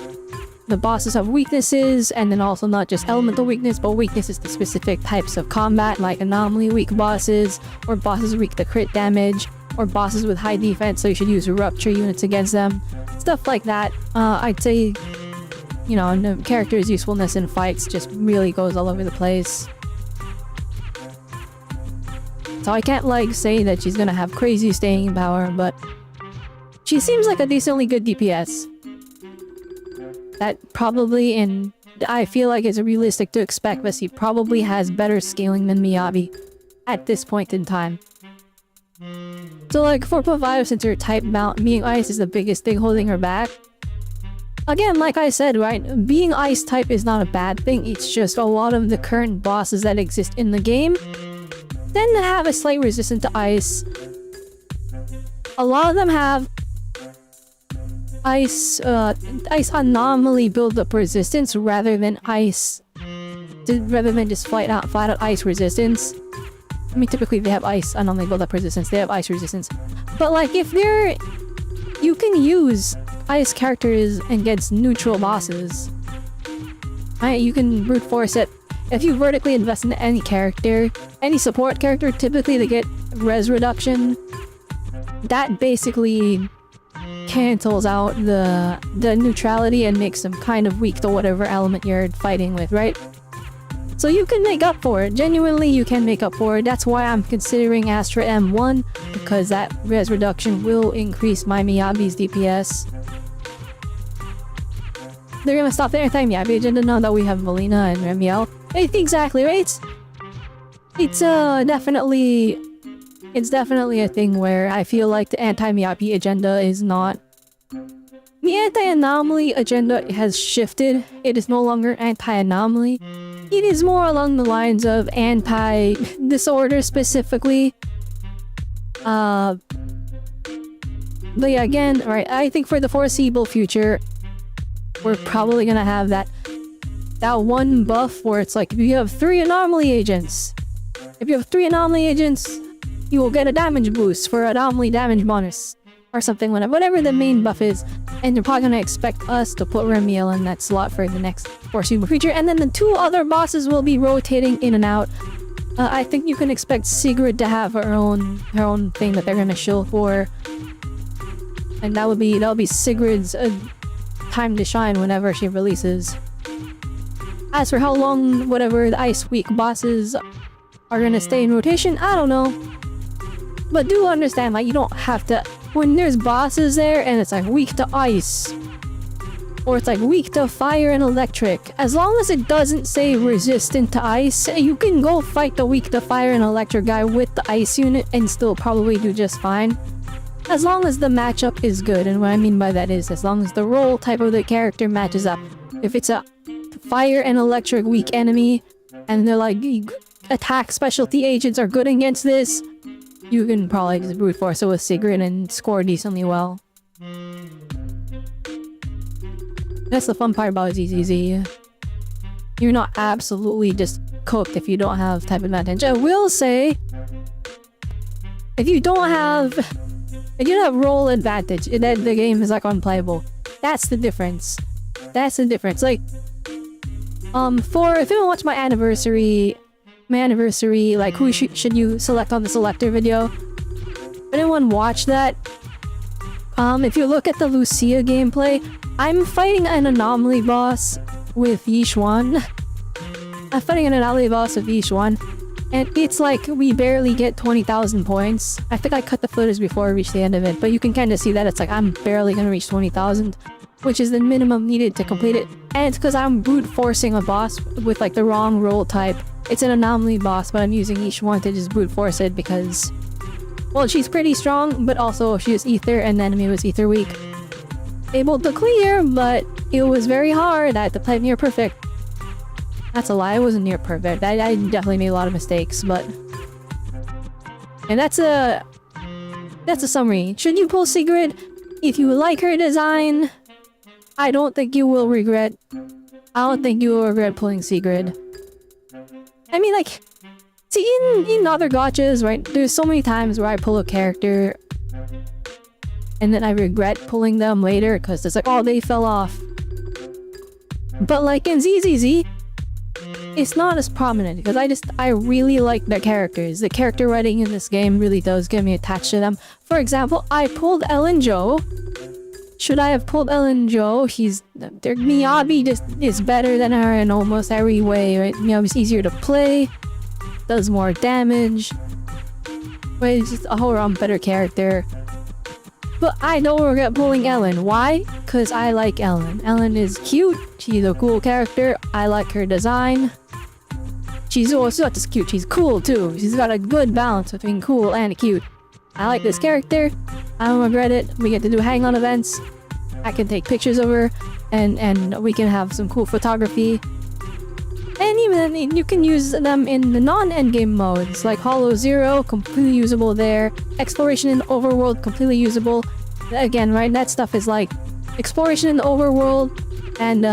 Speaker 1: the bosses have weaknesses, and then also not just elemental weakness, but weaknesses to specific types of combat, like anomaly weak bosses, or bosses weak to crit damage, or bosses with high defense, so you should use rupture units against them. Stuff like that. I'd say, you know, the character's usefulness in fights just really goes all over the place. So I can't like say that she's gonna have crazy staying power, but she seems like a decently good DPS. That probably, and I feel like it's realistic to expect that she probably has better scaling than Miyabi at this point in time. So like 4.5, since her type mount being ice is the biggest thing holding her back. Again, like I said, right, being ice type is not a bad thing, it's just a lot of the current bosses that exist in the game tend to have a slight resistance to ice. A lot of them have ice anomaly build up resistance rather than just flat out ice resistance. I mean, typically they have ice anomaly build up resistance, they have ice resistance. But like, if you can use ice characters against neutral bosses. Right? You can brute force it. If you vertically invest in any character, any support character, typically they get res reduction. That basically cancels out the neutrality and makes them kind of weak to whatever element you're fighting with, right? So you can make up for it. Genuinely, you can make up for it. That's why I'm considering Astra M1, because that res reduction will increase my Miyabi's DPS. They're gonna stop the anti-Miyabi agenda now that we have Melina and Remiel. Exactly, right? It's definitely a thing where I feel like the anti-Miyabi agenda is not... The anti-anomaly agenda has shifted. It is no longer anti-anomaly. It is more along the lines of anti-disorder specifically. But yeah, again, right, I think for the foreseeable future, we're probably gonna have that one buff where it's like, if you have 3 anomaly agents, you will get a damage boost for anomaly damage bonus. Or something, whatever the main buff is. And you're probably gonna expect us to put Remiel in that slot for the next foreseeable future. And then the 2 other bosses will be rotating in and out. I think you can expect Sigrid to have her own thing that they're gonna show for. And that'll be Sigrid's time to shine whenever she releases. As for how long whatever the Ice Week bosses are gonna stay in rotation, I don't know. But do understand, like, you don't have to... When there's bosses there and it's like weak to ice, or it's like weak to fire and electric, as long as it doesn't say resistant to ice, you can go fight the weak to fire and electric guy with the ice unit and still probably do just fine. As long as the matchup is good, and what I mean by that is as long as the role type of the character matches up. If it's a fire and electric weak enemy, and they're like, attack specialty agents are good against this, you can probably just brute force it with Sigrid and score decently well. That's the fun part about ZZZ. You're not absolutely just cooked if you don't have type advantage. I will say, if you don't have role advantage, then the game is like unplayable. That's the difference. Like, if you don't watch my anniversary, like, who should you select on the selector video? If anyone watched that, if you look at the Lucia gameplay, I'm fighting an anomaly boss with Yishuan. And it's like we barely get 20,000 points. I think I cut the footage before I reached the end of it, but you can kind of see that it's like I'm barely gonna reach 20,000, which is the minimum needed to complete it. And it's because I'm brute forcing a boss with like the wrong role type. It's an anomaly boss, but I'm using each one to just brute force it because, well, she's pretty strong, but also she is ether and the enemy was ether weak. Able to clear, but it was very hard. I had to play near perfect. That's a lie, I wasn't near perfect. I definitely made a lot of mistakes, but... And that's a summary. Should you pull Sigrid? If you like her design, I don't think you will regret pulling Sigrid. I mean, like, see, in other gachas, right, there's so many times where I pull a character and then I regret pulling them later because it's like, oh, they fell off. But like in ZZZ, it's not as prominent because I really like their characters. The character writing in this game really does get me attached to them. For example, I pulled Ellen Jo. Should I have pulled Ellen Jo? Miyabi just is better than her in almost every way, right? Miyabi's easier to play, does more damage, but it's just a whole round better character. But I don't regret pulling Ellen. Why? Because I like Ellen. Ellen is cute, she's a cool character, I like her design. She's also not just cute, she's cool too. She's got a good balance between cool and cute. I like this character, I don't regret it. We get to do hang-on events. I can take pictures of her, and we can have some cool photography. And even you can use them in the non-endgame modes, like Hollow Zero, completely usable there. Exploration in the overworld, completely usable. Again, right, that stuff is like exploration in the overworld, and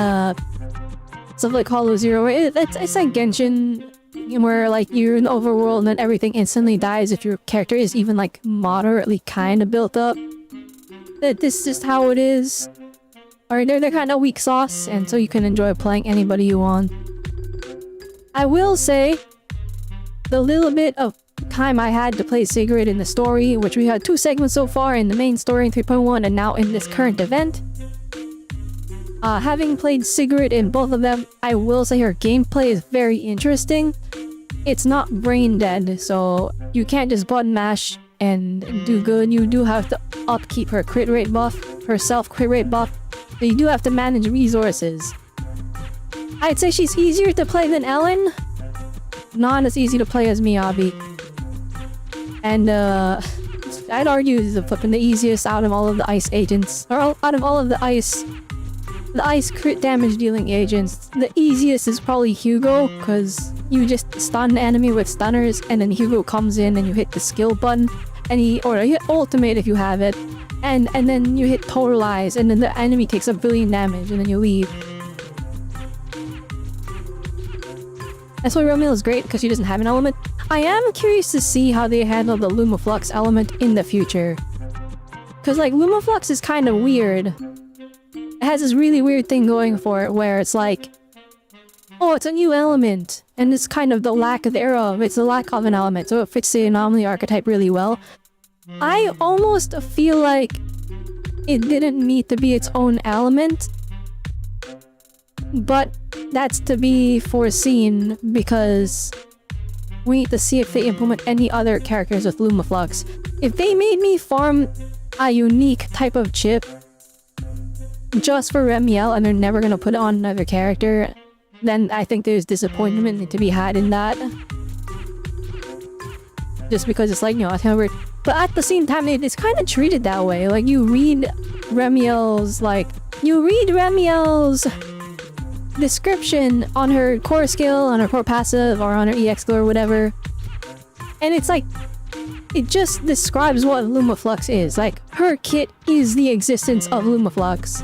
Speaker 1: stuff like Hollow Zero. It's like Genshin, where like you're in the overworld and then everything instantly dies if your character is even like moderately kind of built up. This is just how it is. Or they're kind of weak sauce, and so you can enjoy playing anybody you want. I will say, the little bit of time I had to play Sigrid in the story, which we had 2 segments so far in the main story in 3.1 and now in this current event. Having played Sigrid in both of them, I will say her gameplay is very interesting. It's not brain dead, so you can't just button mash and do good. You do have to upkeep her crit rate buff, her self crit rate buff, so you do have to manage resources. I'd say she's easier to play than Ellen, not as easy to play as Miyabi. And I'd argue is the easiest out of all of the ice agents, or out of all of the ice crit damage dealing agents. The easiest is probably Hugo, because you just stun an enemy with stunners, and then Hugo comes in and you hit the skill button, and you hit ultimate if you have it, and then you hit totalize, and then the enemy takes a billion damage, and then you leave. That's why Robelle is great, because she doesn't have an element. I am curious to see how they handle the Lumaflux element in the future. Because, like, Lumaflux is kind of weird. It has this really weird thing going for it, where it's like, oh, it's a new element, and it's kind of the lack thereof. It's the lack of an element, so it fits the anomaly archetype really well. I almost feel like it didn't need to be its own element, but that's to be foreseen because we need to see if they implement any other characters with Lumaflux. If they made me farm a unique type of chip just for Robelle and they're never gonna put it on another character, then I think there's disappointment to be had in that. Just because it's like, you know, but at the same time, it's kind of treated that way. Like, you read Robelle's description on her core skill, on her core passive, or on her EX skill or whatever, and it's like, it just describes what Lumaflux is. Like, her kit is the existence of Lumaflux.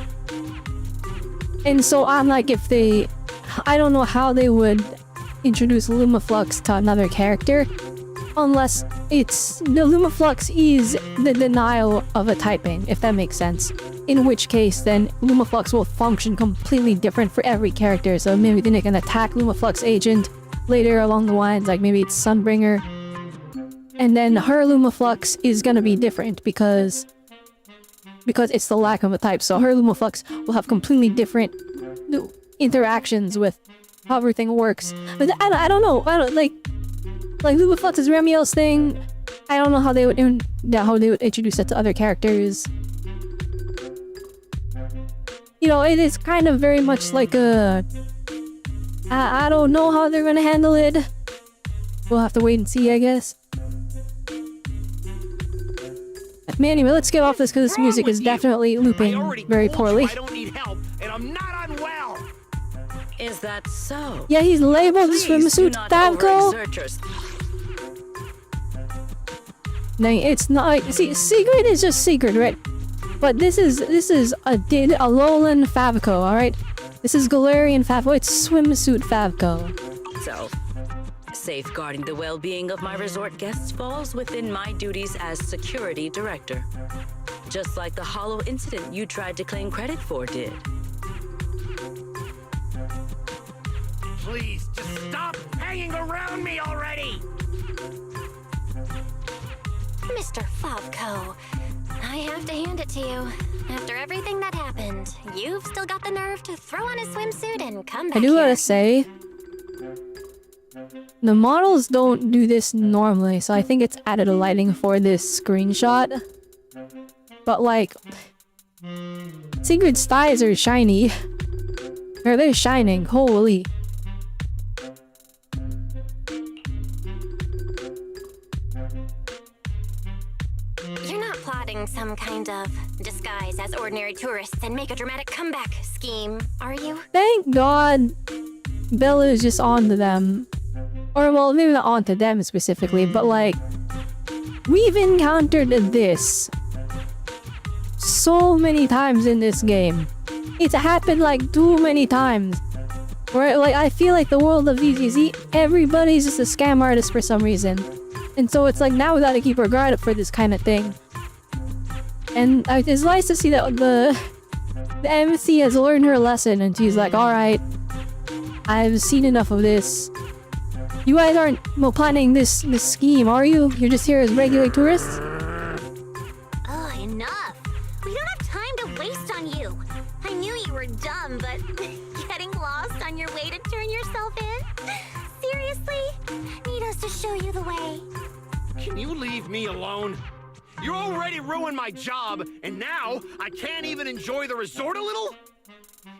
Speaker 1: And so I'm like, I don't know how they would introduce Lumaflux to another character, unless the Lumaflux is the denial of a typing, if that makes sense. In which case, then Lumaflux will function completely different for every character. So maybe then they can attack Lumaflux agent later along the lines, like maybe it's Sunbringer. And then her Lumaflux is gonna be different because it's the lack of a type. So her Lumaflux will have completely different interactions with how everything works. But I don't know. Like Lumaflux is Robelle's thing. I don't know how they would introduce it to other characters. You know, it is kind of very much like a... I don't know how they're gonna handle it. We'll have to wait and see, I guess. Anyway, let's get off this because this music is definitely looping very poorly.
Speaker 10: I don't need help, and I'm not unwell.
Speaker 7: Is that so?
Speaker 1: Yeah, he's labeled the swimsuit Thavko. No, it's not. See, Sigrid is just Sigrid, right? But this is a Alolan Favco, alright? This is Galarian Favco, it's swimsuit Favco.
Speaker 7: So, safeguarding the well-being of my resort guests falls within my duties as security director. Just like the hollow incident you tried to claim credit for did.
Speaker 10: Please, just stop hanging around me already!
Speaker 9: Mr. Favco, I have to hand it to you. After everything that happened, you've still got the nerve to throw on a swimsuit and come back
Speaker 1: I do
Speaker 9: here.
Speaker 1: gotta say, the models don't do this normally, so I think it's added a lighting for this screenshot. But like, Sigrid's thighs are shiny. Or they're shining, holy.
Speaker 9: You're not plotting some kind of disguise as ordinary tourists and make a dramatic comeback scheme, are you?
Speaker 1: Thank God Bella is just onto them. Or well, maybe not onto them specifically, but like, we've encountered this so many times in this game. It's happened like too many times. Where like, I feel like the world of VGZ, everybody's just a scam artist for some reason. And so it's like, now we gotta keep our guard up for this kind of thing. And it's nice to see that the MC has learned her lesson and she's like, alright, I've seen enough of this. You guys aren't planning this scheme, are you? You're just here as regular tourists?
Speaker 2: Oh, enough. We don't have time to waste on you. I knew you were dumb, but getting lost on your way to turn yourself in? Seriously? Need us to show you the way?
Speaker 10: Can you leave me alone? You already ruined my job, and now I can't even enjoy the resort a little?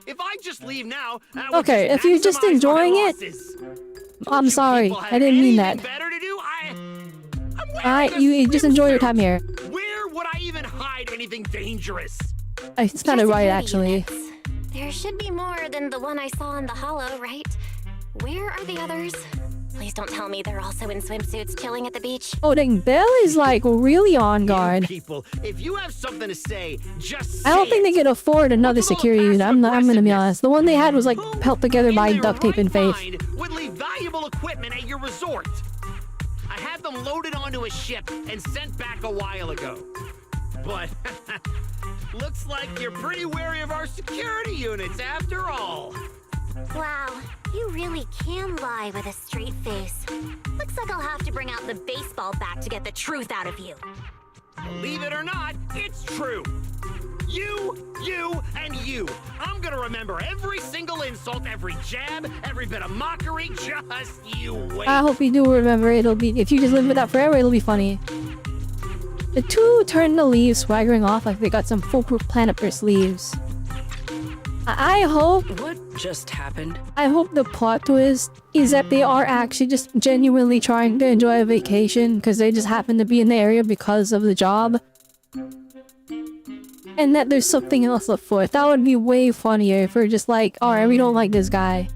Speaker 10: If I just leave now, that would
Speaker 1: Okay,
Speaker 10: just
Speaker 1: if you're just
Speaker 10: maximize my
Speaker 1: enjoying it,
Speaker 10: losses.
Speaker 1: I'm
Speaker 10: You
Speaker 1: sorry.
Speaker 10: people have
Speaker 1: I didn't mean that.
Speaker 10: anything better to do? I'm wearing
Speaker 1: Alright,
Speaker 10: a
Speaker 1: you just enjoy your time here.
Speaker 10: Where would I even hide anything dangerous?
Speaker 1: It's kind of right,
Speaker 6: Security
Speaker 1: actually.
Speaker 6: units. There should be more than the one I saw in the hollow, right? Where are the others? Please don't tell me they're also in swimsuits chilling at the beach.
Speaker 1: Oh dang, Belle is like really on guard.
Speaker 10: People, if you have something to say, just
Speaker 1: I don't think they could afford another security unit. I'm gonna be honest. The one they had was like held together by duct tape and faith.
Speaker 10: would leave valuable equipment at your resort. I had them loaded onto a ship and sent back a while ago. But looks like you're pretty wary of our security units after all.
Speaker 2: Wow, you really can lie with a straight face. Looks like I'll have to bring out the baseball bat to get the truth out of you.
Speaker 10: Believe it or not, it's true. You, and you. I'm gonna remember every single insult, every jab, every bit of mockery. Just you wait.
Speaker 1: I hope you do remember. It'll be, if you just live with that forever, it'll be funny. The two turn to leave, swaggering off like they got some foolproof plan up their sleeves. I hope
Speaker 7: What just happened?
Speaker 1: I hope the plot twist is that they are actually just genuinely trying to enjoy a vacation because they just happen to be in the area because of the job. And that there's something else afoot. That would be way funnier if we're just like, alright, we don't like this guy.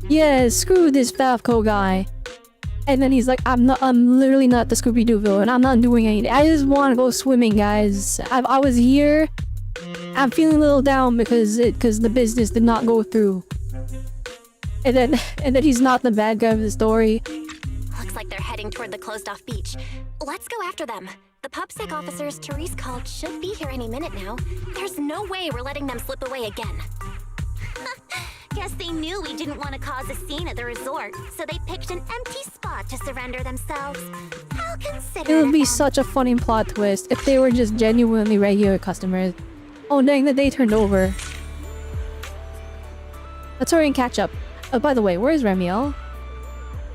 Speaker 1: Yeah, screw this Favco guy. And then he's like, I'm literally not the Scooby-Doo villain. I'm not doing anything. I just want to go swimming, guys. I was here. I'm feeling a little down because the business did not go through. And then he's not the bad guy of the story.
Speaker 6: Looks like they're heading toward the closed-off beach. Let's go after them. The PubSec officers Therese called should be here any minute now. There's no way we're letting them slip away again.
Speaker 2: Guess they knew we didn't want to cause a scene at the resort, so they picked an empty spot to surrender themselves. How considerate.
Speaker 1: It would be
Speaker 2: of them.
Speaker 1: such a funny plot twist if they were just genuinely regular customers. Oh dang, the day turned over. Let's hurry and catch up. Oh, by the way, where's Remiel?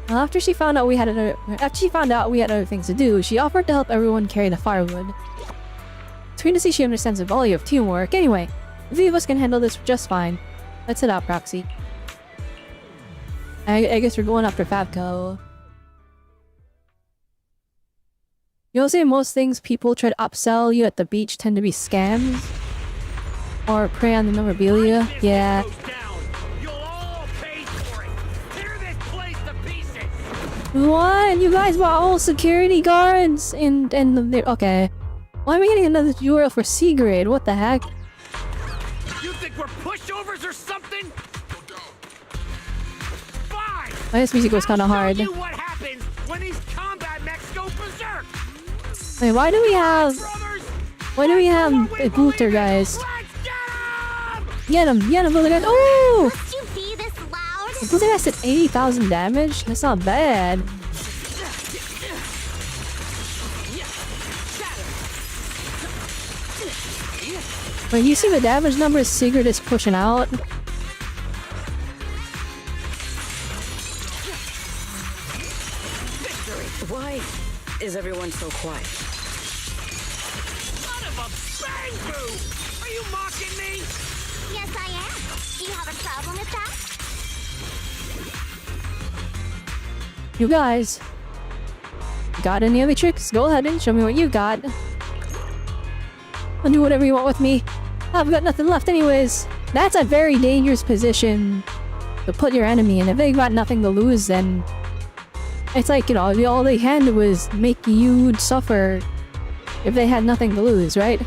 Speaker 1: Well, after she found out we had other things to do, she offered to help everyone carry the firewood. It's great to see she understands the value of teamwork. Anyway, the three of us can handle this just fine. Let's head out, Proxy. I guess we're going after Favco. You'll say most things people try to upsell you at the beach tend to be scams? Or prey on the memorabilia? Yeah. What? You guys bought all security guards and okay. Why am I getting another URL for Sigrid? What the heck?
Speaker 10: You think we're pushovers or something? Fine.
Speaker 1: This music was kind of hard.
Speaker 10: I'll show you what happens when these combat mechs go berserk.
Speaker 1: Wait, why do we have Booter guys? Get him, Booter guys. Oh!
Speaker 2: Must you be this loud?
Speaker 1: Booter guys did 80,000 damage? That's not bad. Wait, you see the damage numbers Sigurd is pushing out?
Speaker 7: Why is everyone so quiet?
Speaker 10: Son of a bang-boo! Are you mocking me?
Speaker 2: Yes, I am. Do you have a problem with that?
Speaker 1: You guys, got any other tricks? Go ahead and show me what you got. I'll do whatever you want with me. I've got nothing left anyways. That's a very dangerous position to put your enemy in. If they got nothing to lose, then it's like, you know, all they can do is make you suffer if they had nothing to lose, right?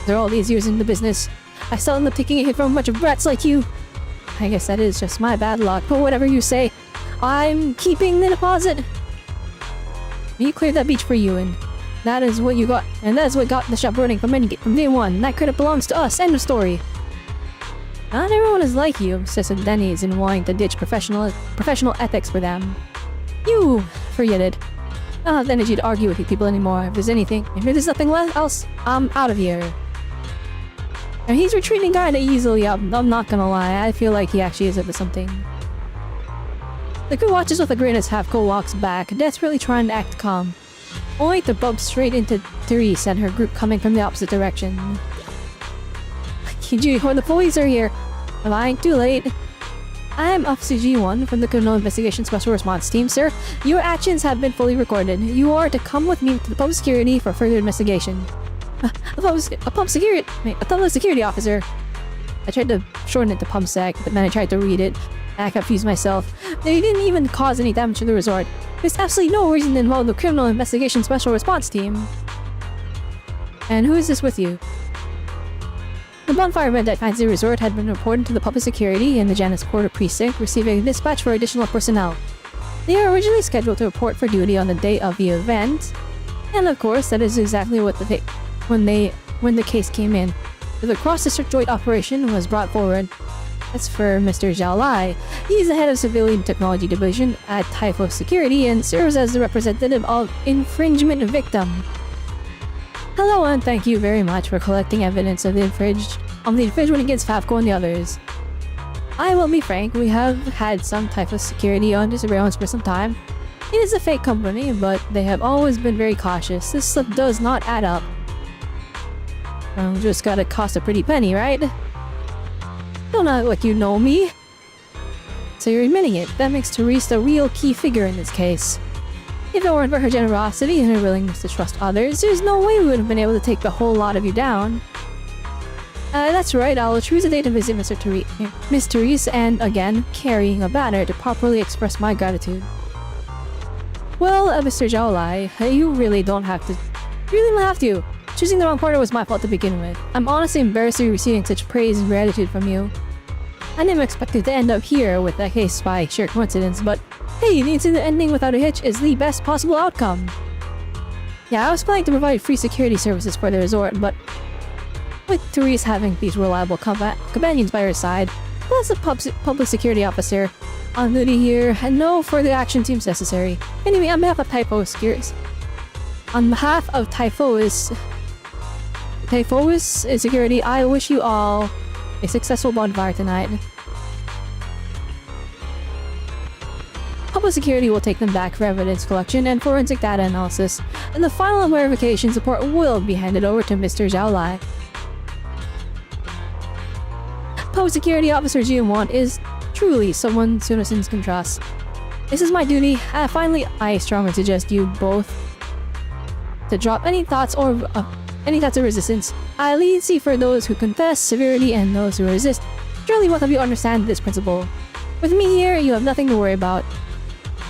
Speaker 1: They're all these years in the business. I still end up taking a hit from a bunch of brats like you. I guess that is just my bad luck, but whatever you say, I'm keeping the deposit. We cleared that beach for you, and that is what you got, and that is what got the shop running from day one. That credit belongs to us. End of story. Not everyone is like you, obsessive Denny's in wanting to ditch professional ethics for them. You forget it. I don't have the energy to argue with you people anymore. If there's nothing else, I'm out of here. And he's retreating kinda easily. I'm not gonna lie. I feel like he actually is up to something. The crew watches with a grin as Havco walks back, desperately trying to act calm, only to bump straight into Therese and her group coming from the opposite direction. Gee, when the police are here. Am I too late? I'm Officer G1 from the Criminal Investigation Special Response Team, sir. Your actions have been fully recorded. You are to come with me to the public security for further investigation. A public security officer. I tried to shorten it to PubSec, but then I tried to read it. I confused myself. They didn't even cause any damage to the resort. There's absolutely no reason to involve the Criminal Investigation Special Response Team. And who is this with you? The bonfire event at Fantasy Resort had been reported to the public security in the Janus Quarter Precinct, receiving a dispatch for additional personnel. They were originally scheduled to report for duty on the day of the event, and of course, that is exactly what when the case came in. The cross-district joint operation was brought forward. That's for Mr. Zhao Lai. He's the head of Civilian Technology Division at Typho Security and serves as the representative of infringement victim. Hello and thank you very much for collecting evidence of the infringement against Favco and the others. I will be frank, we have had some type of security under surveillance for some time. It is a fake company, but they have always been very cautious. This stuff does not add up. Well, just gotta cost a pretty penny, right? Don't act like you know me. So you're admitting it. That makes Therese the real key figure in this case. If it weren't for her generosity and her willingness to trust others, there's no way we would have been able to take the whole lot of you down. That's right, I'll choose a day to visit Miss Therese and, again, carrying a banner to properly express my gratitude. Well, Mr. Zhao Lai, you really don't have to. You really don't have to. Choosing the wrong partner was my fault to begin with. I'm honestly embarrassed to be receiving such praise and gratitude from you. I never expected to end up here with that case by sheer coincidence, but hey, the incident ending without a hitch is the best possible outcome. Yeah, I was planning to provide free security services for the resort, but with Therese having these reliable companions by her side, plus a public security officer on duty here, and no further action seems necessary. Anyway, on behalf of Typho's Security, I wish you all a successful bonfire tonight. Public security will take them back for evidence collection and forensic data analysis, and the final verification support will be handed over to Mr. Zhao Lai. Public Security Officer Jian is truly someone citizens can trust. This is my duty. Finally, I strongly suggest you both to drop any thoughts of resistance. I leniency for those who confess, severity, and those who resist. Surely both of you understand this principle. With me here, you have nothing to worry about.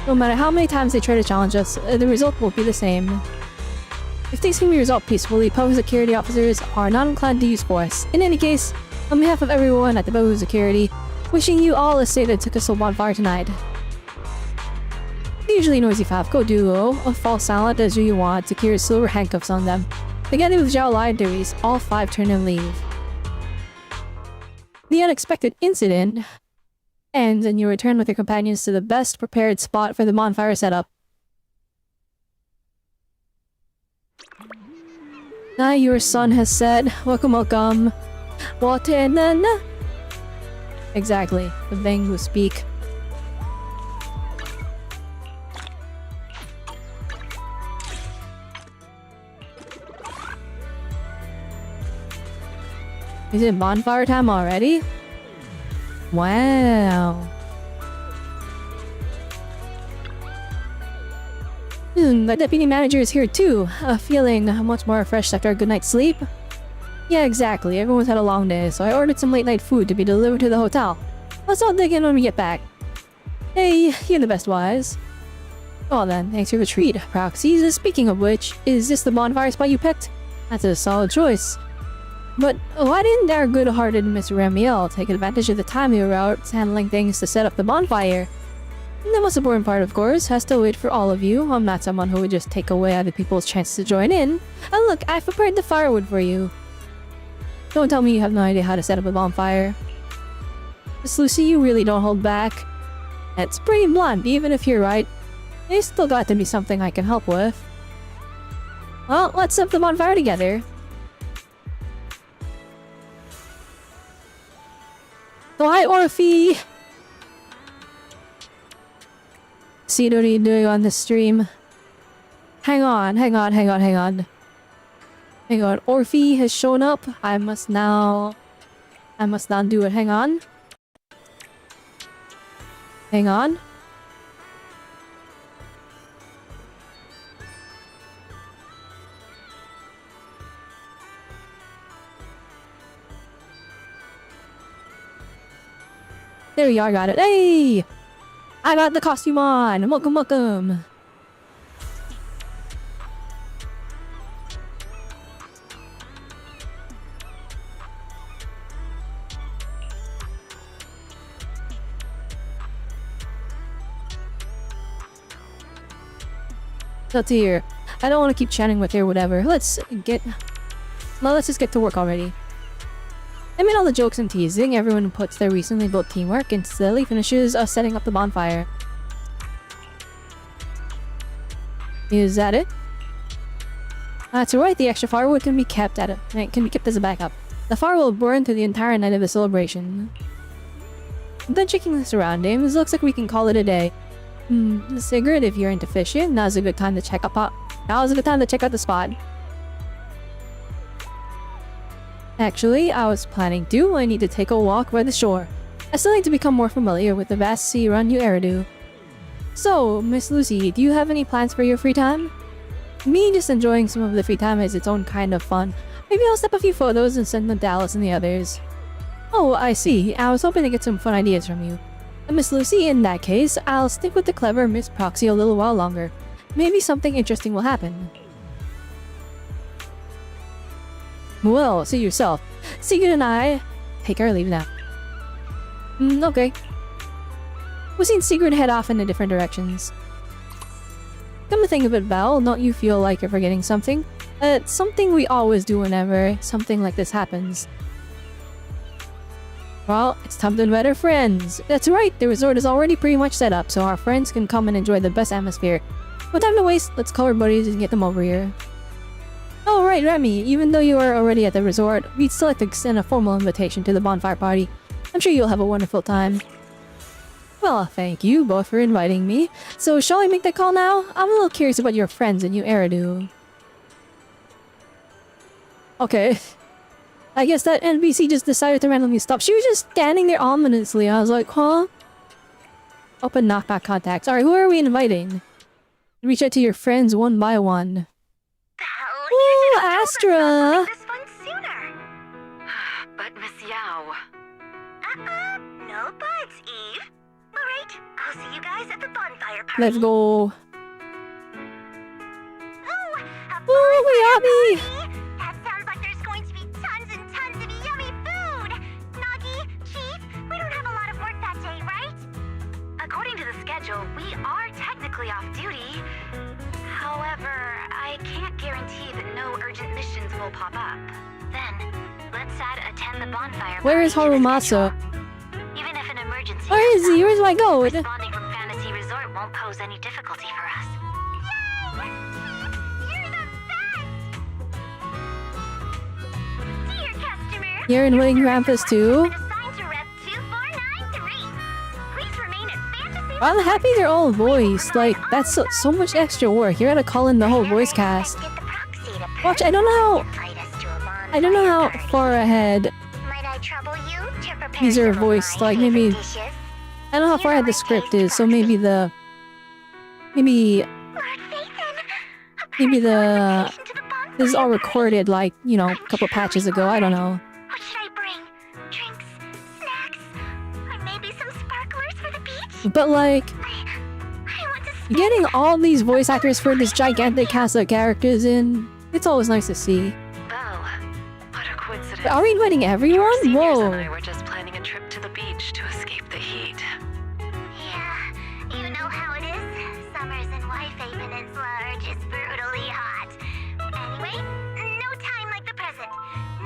Speaker 1: No matter how many times they try to challenge us, the result will be the same. If things can be resolved peacefully, public security officers are not inclined to use force. In any case, on behalf of everyone at the public security, wishing you all a safe and successful bonfire tonight. The usually noisy Favco duo of false silent as you want secures silver handcuffs on them. Together with Zhao Lai and Therese, all five turn and leave. The unexpected incident ends and you return with your companions to the best prepared spot for the bonfire setup. Now your son has said, welcome, welcome. Watenana. Exactly, the Bengu speak. Is it bonfire time already? Wow. The deputy manager is here too, feeling much more refreshed after a good night's sleep. Yeah, exactly. Everyone's had a long day, so I ordered some late-night food to be delivered to the hotel. Let's all dig in when we get back. Hey, you're the best wise. Well then, thanks for the treat, Proxies. Speaking of which, is this the bonfire spot you picked? That's a solid choice. But why didn't our good-hearted Miss Robelle take advantage of the time we were out handling things to set up the bonfire? The most important part, of course, has to wait for all of you. I'm not someone who would just take away other people's chance to join in. And look, I've prepared the firewood for you. Don't tell me you have no idea how to set up a bonfire. Miss Lucy, you really don't hold back. It's pretty blunt, even if you're right. There's still got to be something I can help with. Well, let's set the bonfire together. So hi, Orphe! See what are you doing on this stream? Hang on. Orphe has shown up. I must now do it. Hang on. There we are, got it. Hey! I got the costume on! Welcome! Let's hear. I don't want to keep chatting with her or whatever. Let's just get to work already. Amid all the jokes and teasing, everyone puts their recently built teamwork and steadily finishes setting up the bonfire. Is that it? That's right, the extra firewood can be kept as a backup. The fire will burn through the entire night of the celebration. Then checking the surroundings, looks like we can call it a day. Sigrid, if you're into fishing, now's a good time to check out the spot. Actually, I was planning to. I need to take a walk by the shore. I still need to become more familiar with the vast sea around New Eridu. So, Miss Lucy, do you have any plans for your free time? Me just enjoying some of the free time is its own kind of fun. Maybe I'll snap a few photos and send them to Alice and the others. Oh, I see. I was hoping to get some fun ideas from you. Miss Lucy, in that case, I'll stick with the clever Miss Proxy a little while longer. Maybe something interesting will happen. Well, see yourself. Sigrid and I take our leave now. Okay. We've seen Sigrid head off in different directions. Come to think of it, Val, don't you feel like you're forgetting something? It's something we always do whenever something like this happens. Well, it's time to invite our friends. That's right, the resort is already pretty much set up, so our friends can come and enjoy the best atmosphere. No time to waste, let's call our buddies and get them over here. Oh right, Remy, even though you are already at the resort, we'd still like to extend a formal invitation to the bonfire party. I'm sure you'll have a wonderful time. Well, thank you both for inviting me. So shall I make that call now? I'm a little curious about your friends in New Eridu. Okay. I guess that NPC just decided to randomly stop. She was just standing there ominously. I was like, huh? Open knock-knock contacts. Alright, who are we inviting? Reach out to your friends one by one. Ooh, Astra!
Speaker 8: But Miss Yao...
Speaker 2: No buts, Eve. Alright, I'll see you guys at the bonfire party.
Speaker 1: Let's go.
Speaker 2: Ooh,
Speaker 1: we
Speaker 2: That sounds like there's going to be tons and tons of yummy food! Nagi, Chief, we don't have a lot of work that day, right?
Speaker 8: According to the schedule, we are technically off duty. However, I can't guarantee that no urgent missions will pop up. Then, let's attend the bonfire.
Speaker 1: Where is Harumasa?
Speaker 8: Even if an emergency
Speaker 1: Where is he? Where's my goat?
Speaker 8: responding from Fantasy Resort won't pose any difficulty for us.
Speaker 2: Yay! You're the best! Dear customer,
Speaker 1: You're inviting Grampus too?
Speaker 2: assigned to rep 2493. Please remain at Fantasy
Speaker 1: I'm happy they're all voiced. Like, that's so much extra work. You gotta call in the whole voice cast. Watch, I don't know how far ahead
Speaker 2: Might I trouble you to prepare
Speaker 1: these are
Speaker 2: some of
Speaker 1: voiced.
Speaker 2: my
Speaker 1: Like, maybe...
Speaker 2: favorite dishes?
Speaker 1: I don't know how far ahead the script is, so maybe the... Maybe this is all recorded, like, you know, a couple patches ago. I don't know.
Speaker 2: What should I bring? Drinks, snacks, or maybe some sparklers for the beach?
Speaker 1: But, like... Getting all these voice actors for this gigantic cast of characters in... It's always nice to see.
Speaker 8: What a coincidence.
Speaker 1: Are we inviting everyone?
Speaker 8: Seniors
Speaker 1: Whoa.
Speaker 8: and I were just planning a trip to the beach to escape the heat.
Speaker 2: Yeah, you know how it is. Summers in Wi-Fi Peninsula are just brutally hot. Anyway, no time like the present.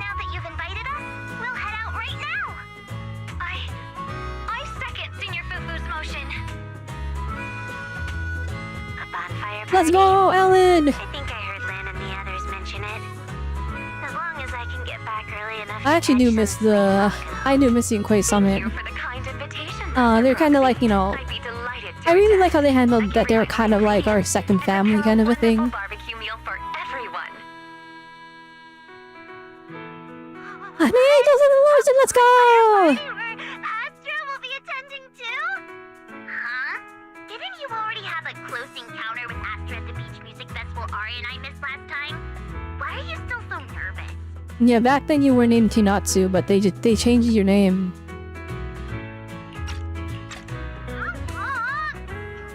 Speaker 2: Now that you've invited us, we'll head out right now.
Speaker 1: Let's go, Ellen!
Speaker 2: I think I heard Lynn and the others mention it. As long as I can get back early enough.
Speaker 1: I actually do miss the... I do miss the Inquay Summit. They're kind of like, you know... I really like how they handled that they're kind of like our second family kind of a thing. Honey, those are the Lawson, let's go!
Speaker 2: Astra will be attending too? Huh? Didn't you already have a close encounter with Astra at the Beach Music Festival Ari and I missed last time? Why are you still so nervous?
Speaker 1: Yeah, back then you were named Tinatsu, but they changed your name.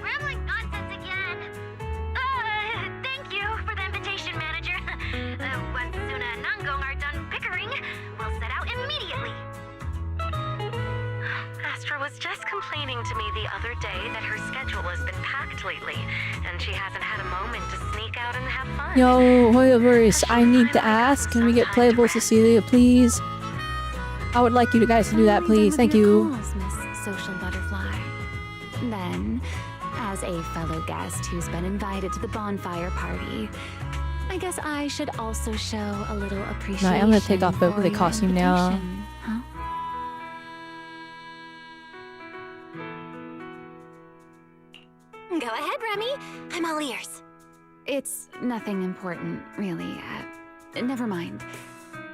Speaker 2: Rambling nonsense again. Thank you for the invitation, manager. Once Suna and Nangong are done bickering, we'll set out immediately.
Speaker 8: Astra was just complaining to me the other day that her schedule has been packed lately, and she hasn't had a moment to sneak out and have fun.
Speaker 1: Yo, Hoyoverse, I need to ask, can we get playable Cecilia, please? I would like you guys to do that, please. Thank you.
Speaker 11: Calls, Miss Social Butterfly. Then, as a fellow guest who's been invited to the bonfire party, I guess I should also show a little appreciation.
Speaker 1: Right, I'm gonna take off the
Speaker 11: for your
Speaker 1: costume now.
Speaker 11: invitation, huh?
Speaker 9: Go ahead, Remy. I'm all ears.
Speaker 11: It's nothing important, really. Never mind.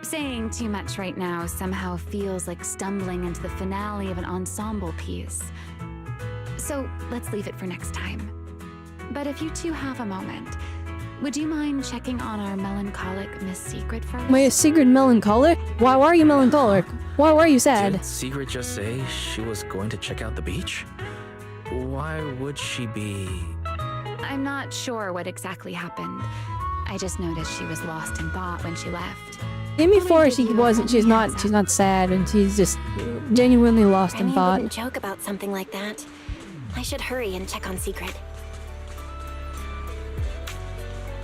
Speaker 11: Saying too much right now somehow feels like stumbling into the finale of an ensemble piece. So let's leave it for next time. But if you two have a moment, would you mind checking on our melancholic Miss Secret first?
Speaker 1: Wait, Sigrid melancholic? Why are you melancholic? Why are you sad?
Speaker 5: Did Sigrid just say she was going to check out the beach? Why would she be...
Speaker 11: I'm not sure what exactly happened. I just noticed she was lost in thought when she left.
Speaker 1: Game before she's not sad, and she's just genuinely lost in
Speaker 9: Remy
Speaker 1: thought.
Speaker 9: wouldn't joke about something like that. I should hurry and check on Secret.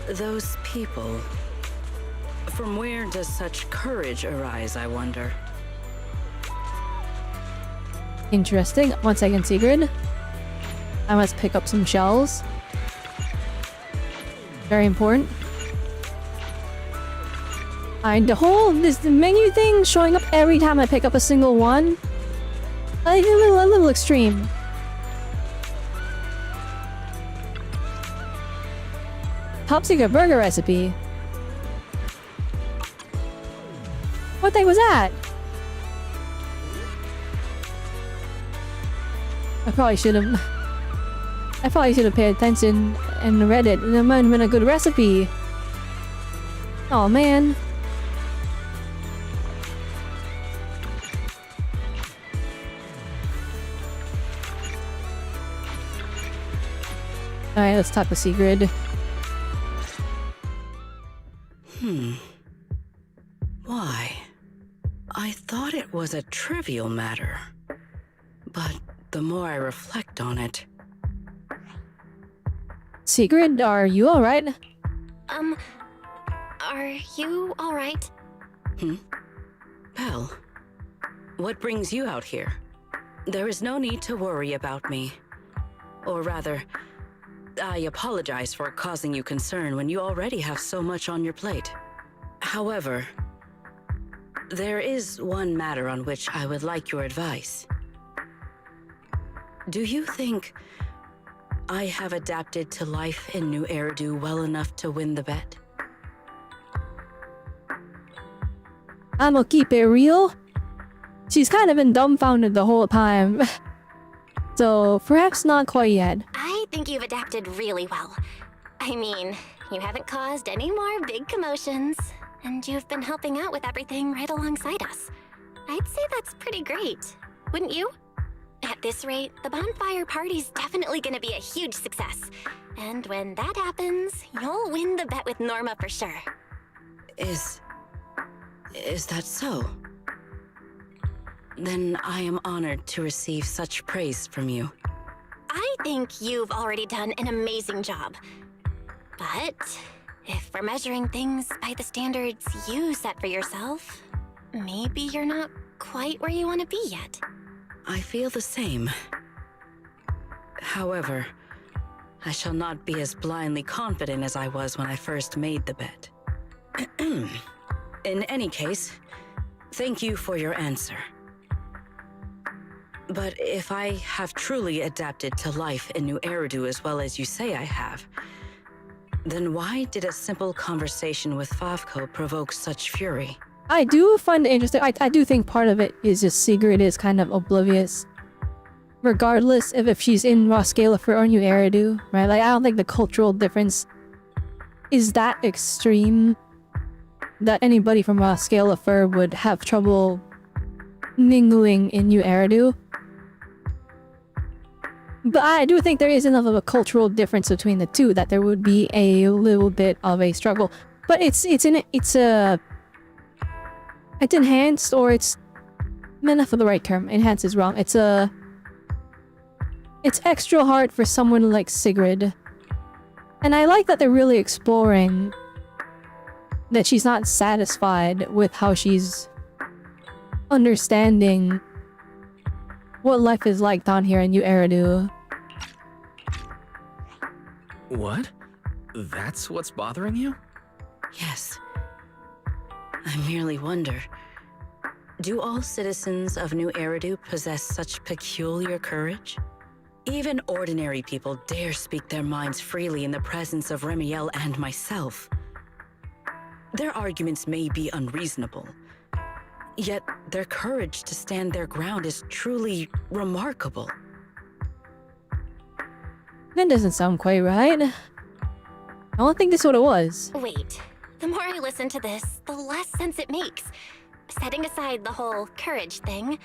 Speaker 7: Those people. From where does such courage arise, I wonder?
Speaker 1: Interesting. 1 second, Sigrid. I must pick up some shells. Very important. And this menu thing showing up every time I pick up a single one. Like a little extreme. Top secret burger recipe. What the heck was that? I probably should have paid attention and read it. It might have been a good recipe. Oh man. Alright, let's talk to Sigrid.
Speaker 7: Why? I thought it was a trivial matter. But the more I reflect on it...
Speaker 1: Sigrid, are you alright?
Speaker 9: Are you alright?
Speaker 7: Belle, what brings you out here? There is no need to worry about me. Or rather, I apologize for causing you concern when you already have so much on your plate. However, there is one matter on which I would like your advice. Do you think I have adapted to life in New Eridu well enough to win the bet?
Speaker 1: I'ma keep it real. She's kind of been dumbfounded the whole time. So, perhaps not quite yet.
Speaker 9: I think you've adapted really well. I mean, you haven't caused any more big commotions, and you've been helping out with everything right alongside us. I'd say that's pretty great, wouldn't you? At this rate, the bonfire party's definitely gonna be a huge success. And when that happens, you'll win the bet with Norma for sure.
Speaker 7: Is that so? Then I am honored to receive such praise from you.
Speaker 9: I think you've already done an amazing job. But if we're measuring things by the standards you set for yourself, maybe you're not quite where you want to be yet.
Speaker 7: I feel the same. However, I shall not be as blindly confident as I was when I first made the bet. In any case, thank you for your answer. But if I have truly adapted to life in New Eridu as well as you say I have, then why did a simple conversation with Favko provoke such fury?
Speaker 1: I do find it interesting. I do think part of it is just Sigrid is kind of oblivious. Regardless of if she's in Roskillifer or New Eridu, right? Like, I don't think the cultural difference is that extreme that anybody from Roskillifer would have trouble mingling in New Eridu. But I do think there is enough of a cultural difference between the two that there would be a little bit of a struggle. But it's enhanced, or it's not for the right term. Enhanced is wrong. It's extra hard for someone like Sigrid. And I like that they're really exploring that she's not satisfied with how she's understanding what life is like down here in New Eridu.
Speaker 5: What? That's what's bothering you?
Speaker 7: Yes. I merely wonder, do all citizens of New Eridu possess such peculiar courage? Even ordinary people dare speak their minds freely in the presence of Remiel and myself. Their arguments may be unreasonable, yet their courage to stand their ground is truly remarkable.
Speaker 1: That doesn't sound quite right. I don't think that's what it was.
Speaker 6: Wait, the more I listen to this, the less sense it makes. Setting aside the whole courage thing,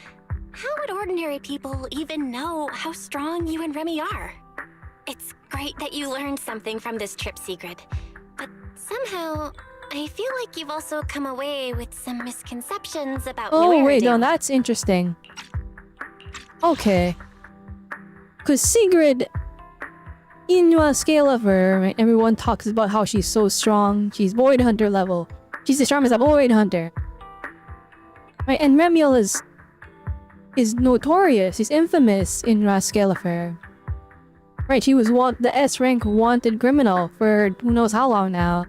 Speaker 6: how would ordinary people even know how strong you and Remy are? It's great that you learned something from this trip, Sigrid, but somehow I feel like you've also come away with some misconceptions about New
Speaker 1: Oh wait,
Speaker 6: Eridu.
Speaker 1: no, that's interesting. Okay. Cause Sigrid, in a scale of her, right, everyone talks about how she's so strong. She's Void Hunter level. She's the strongest Void Hunter. Right, and Remiel is notorious. He's infamous in Roskillifer. Right, she was the S rank wanted criminal for who knows how long now.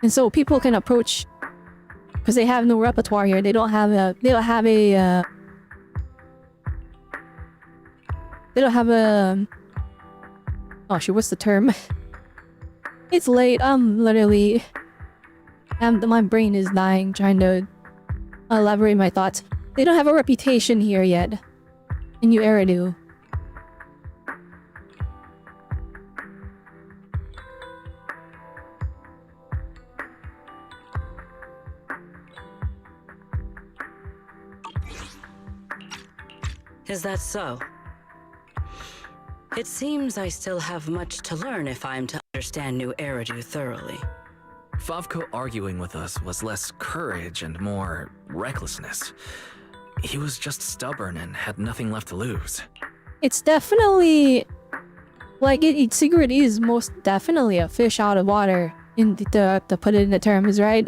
Speaker 1: And so people can approach because they have no repertoire here. They don't have a oh shit, what's the term? It's late. My brain is dying trying to elaborate my thoughts. They don't have a reputation here yet in New Eridu.
Speaker 7: Is that so? It seems I still have much to learn if I'm to understand New Eridu thoroughly.
Speaker 5: Favko arguing with us was less courage and more recklessness. He was just stubborn and had nothing left to lose.
Speaker 1: It's definitely like Sigrid is most definitely a fish out of water to put it in the terms, right?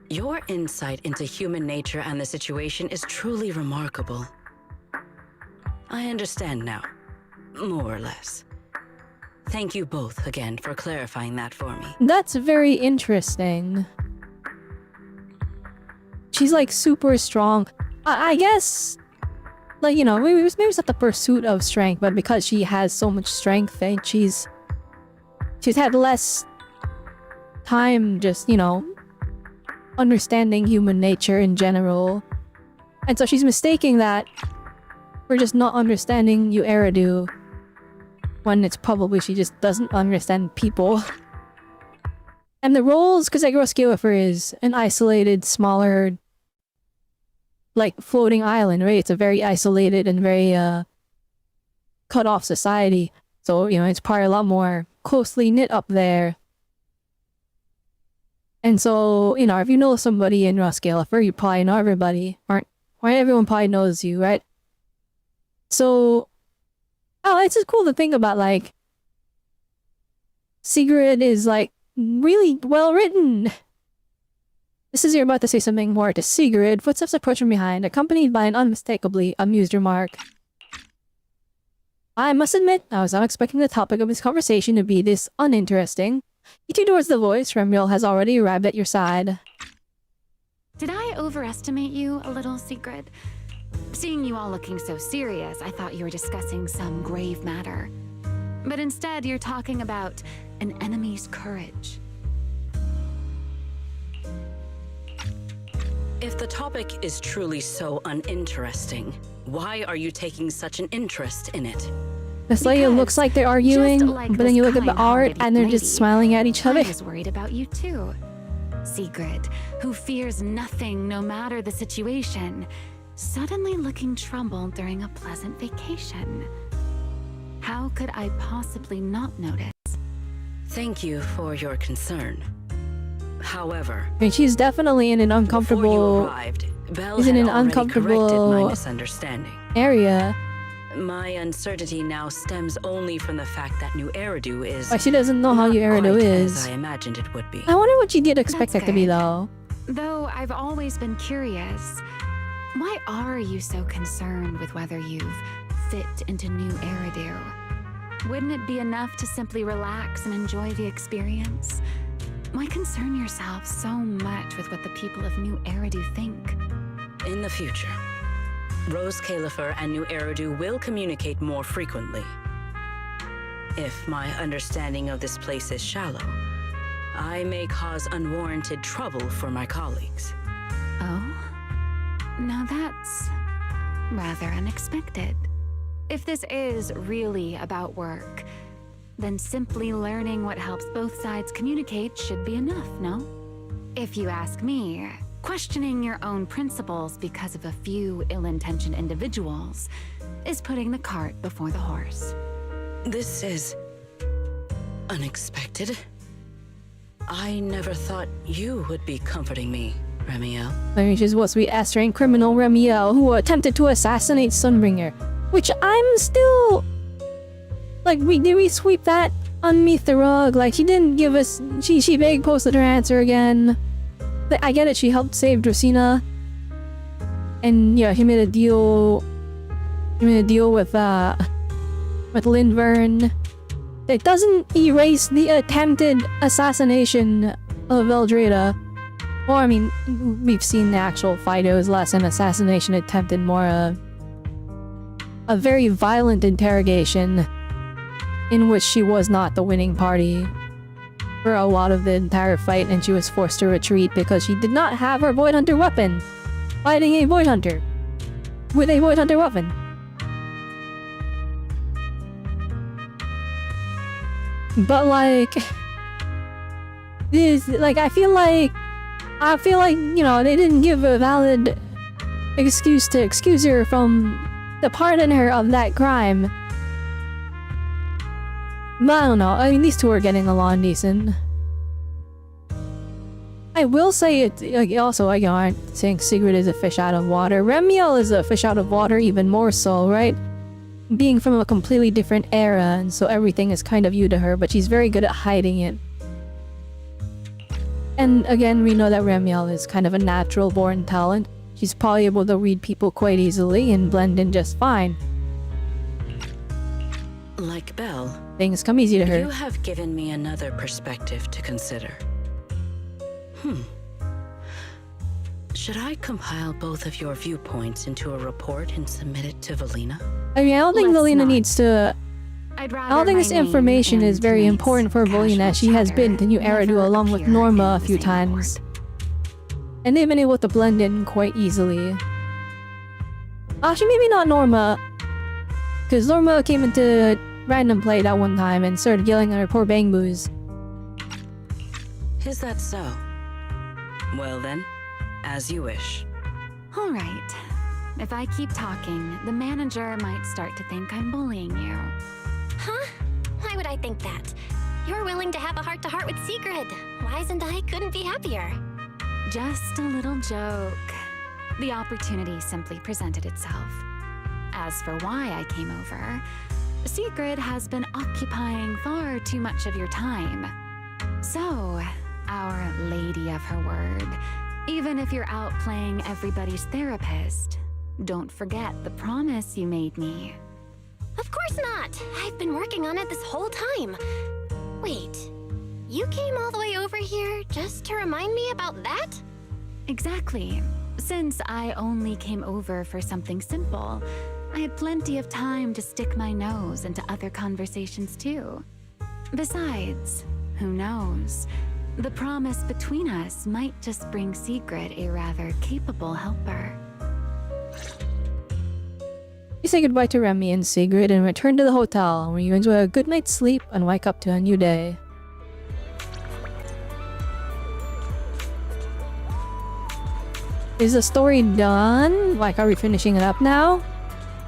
Speaker 7: Your insight into human nature and the situation is truly remarkable. I understand now, more or less. Thank you both again for clarifying that for me.
Speaker 1: That's very interesting. She's like super strong. I guess, like, you know, maybe it's not the pursuit of strength, but because she has so much strength and she's had less time just, you know, understanding human nature in general. And so she's mistaking that for just not understanding New Eridu, when it's probably she just doesn't understand people. And the roles, because like Roskillifer is an isolated, smaller, like, floating island, right? It's a very isolated and very cut off society. So, you know, it's probably a lot more closely knit up there. And so, you know, if you know somebody in Roskillifer, you probably know everybody. Or everyone probably knows you, right? So, oh, it's just cool to think about, like, Sigrid is, like, really well written. This is you're about to say something more to Sigrid. Footsteps approach from behind, accompanied by an unmistakably amused remark. I must admit, I was not expecting the topic of this conversation to be this uninteresting. Eating towards the voice, Remiel has already arrived at your side.
Speaker 11: Did I overestimate you a little, Sigrid? Seeing you all looking so serious, I thought you were discussing some grave matter. But instead, you're talking about an enemy's courage.
Speaker 7: If the topic is truly so uninteresting, why are you taking such an interest in it?
Speaker 1: It's like it looks like they're arguing,
Speaker 11: like
Speaker 1: but then you look at the art and they're just smiling at each other.
Speaker 11: I was worried about you too. Sigrid, who fears nothing no matter the situation, suddenly looking troubled during a pleasant vacation. How could I possibly not notice?
Speaker 7: Thank you for your concern. However,
Speaker 1: I mean, she's definitely in an uncomfortable.
Speaker 7: Before you arrived, Belle
Speaker 1: She's in
Speaker 7: had
Speaker 1: an
Speaker 7: already
Speaker 1: uncomfortable
Speaker 7: corrected my misunderstanding.
Speaker 1: area.
Speaker 7: My uncertainty now stems only from the fact that New Eridu is.
Speaker 1: Why she doesn't know how
Speaker 7: not
Speaker 1: New Eridu
Speaker 7: quite
Speaker 1: is.
Speaker 7: as I imagined it would be.
Speaker 1: I wonder what she did expect
Speaker 11: That's
Speaker 1: that to be
Speaker 11: good.
Speaker 1: though.
Speaker 11: Though I've always been curious, why are you so concerned with whether you've fit into New Eridu? Wouldn't it be enough to simply relax and enjoy the experience? Why concern yourself so much with what the people of New Eridu think?
Speaker 7: In the future, Rose Califer and New Eridu will communicate more frequently. If my understanding of this place is shallow, I may cause unwarranted trouble for my colleagues.
Speaker 11: Oh? Now that's rather unexpected. If this is really about work, then simply learning what helps both sides communicate should be enough, no? If you ask me, questioning your own principles because of a few ill-intentioned individuals is putting the cart before the horse.
Speaker 7: This is unexpected. I never thought you would be comforting me, Remiel.
Speaker 1: I mean, she's supposed to be astering criminal Remiel who attempted to assassinate Sunbringer. Which I'm still... Like, did we sweep that underneath the rug? Like, she didn't give us... She vague posted her answer again. Like, I get it, she helped save Dracena. And, yeah, he made a deal... He made a deal with Lindvern. It doesn't erase the attempted assassination of Eldrada. Or, I mean, we've seen the actual fight. It was less an assassination attempt and more a very violent interrogation in which she was not the winning party for a lot of the entire fight, and she was forced to retreat because she did not have her Void Hunter weapon, fighting a Void Hunter with a Void Hunter weapon. But like, this, like, I feel like, you know, they didn't give a valid excuse to excuse her from to pardon her of that crime. But I don't know, I mean, these two are getting along decent. I will say it, like, also, like, you know, I'm saying Sigrid is a fish out of water. Remiel is a fish out of water even more so, right? Being from a completely different era, and so everything is kind of new to her, but she's very good at hiding it. And again, we know that Remiel is kind of a natural-born talent. She's probably able to read people quite easily and blend in just fine.
Speaker 7: Like Belle,
Speaker 1: Things come easy to her.
Speaker 7: you have given me another perspective to consider. Should I compile both of your viewpoints into a report and submit it to Valina?
Speaker 1: I mean, I don't think
Speaker 11: Let's
Speaker 1: Valina
Speaker 11: not.
Speaker 1: needs to...
Speaker 11: I'd
Speaker 1: I don't think this information is very important for Valina. She has been to New Eridu along with Norma a few times. And they've been able to blend in quite easily. Actually, maybe not Norma. Because Norma came into random play that one time and started yelling at her poor Bangboos.
Speaker 7: Is that so? Well then, as you wish.
Speaker 11: All right. If I keep talking, the manager might start to think I'm bullying you.
Speaker 6: Huh? Why would I think that? You're willing to have a heart-to-heart with Sigrid. Wise and I couldn't be happier.
Speaker 11: Just a little joke. The opportunity simply presented itself. As for why I came over, Sigrid has been occupying far too much of your time. So, our lady of her word, Even if you're out playing everybody's therapist, don't forget the promise you made me.
Speaker 6: Of course not! I've been working on it this whole time. Wait, you came all the way over here just to remind me about that?
Speaker 11: Exactly. Since I only came over for something simple, I had plenty of time to stick my nose into other conversations too. Besides, who knows? The promise between us might just bring Sigrid a rather capable helper.
Speaker 1: You say goodbye to Remy and Sigrid and return to the hotel, where you enjoy a good night's sleep and wake up to a new day. Is the story done? Like, are we finishing it up now?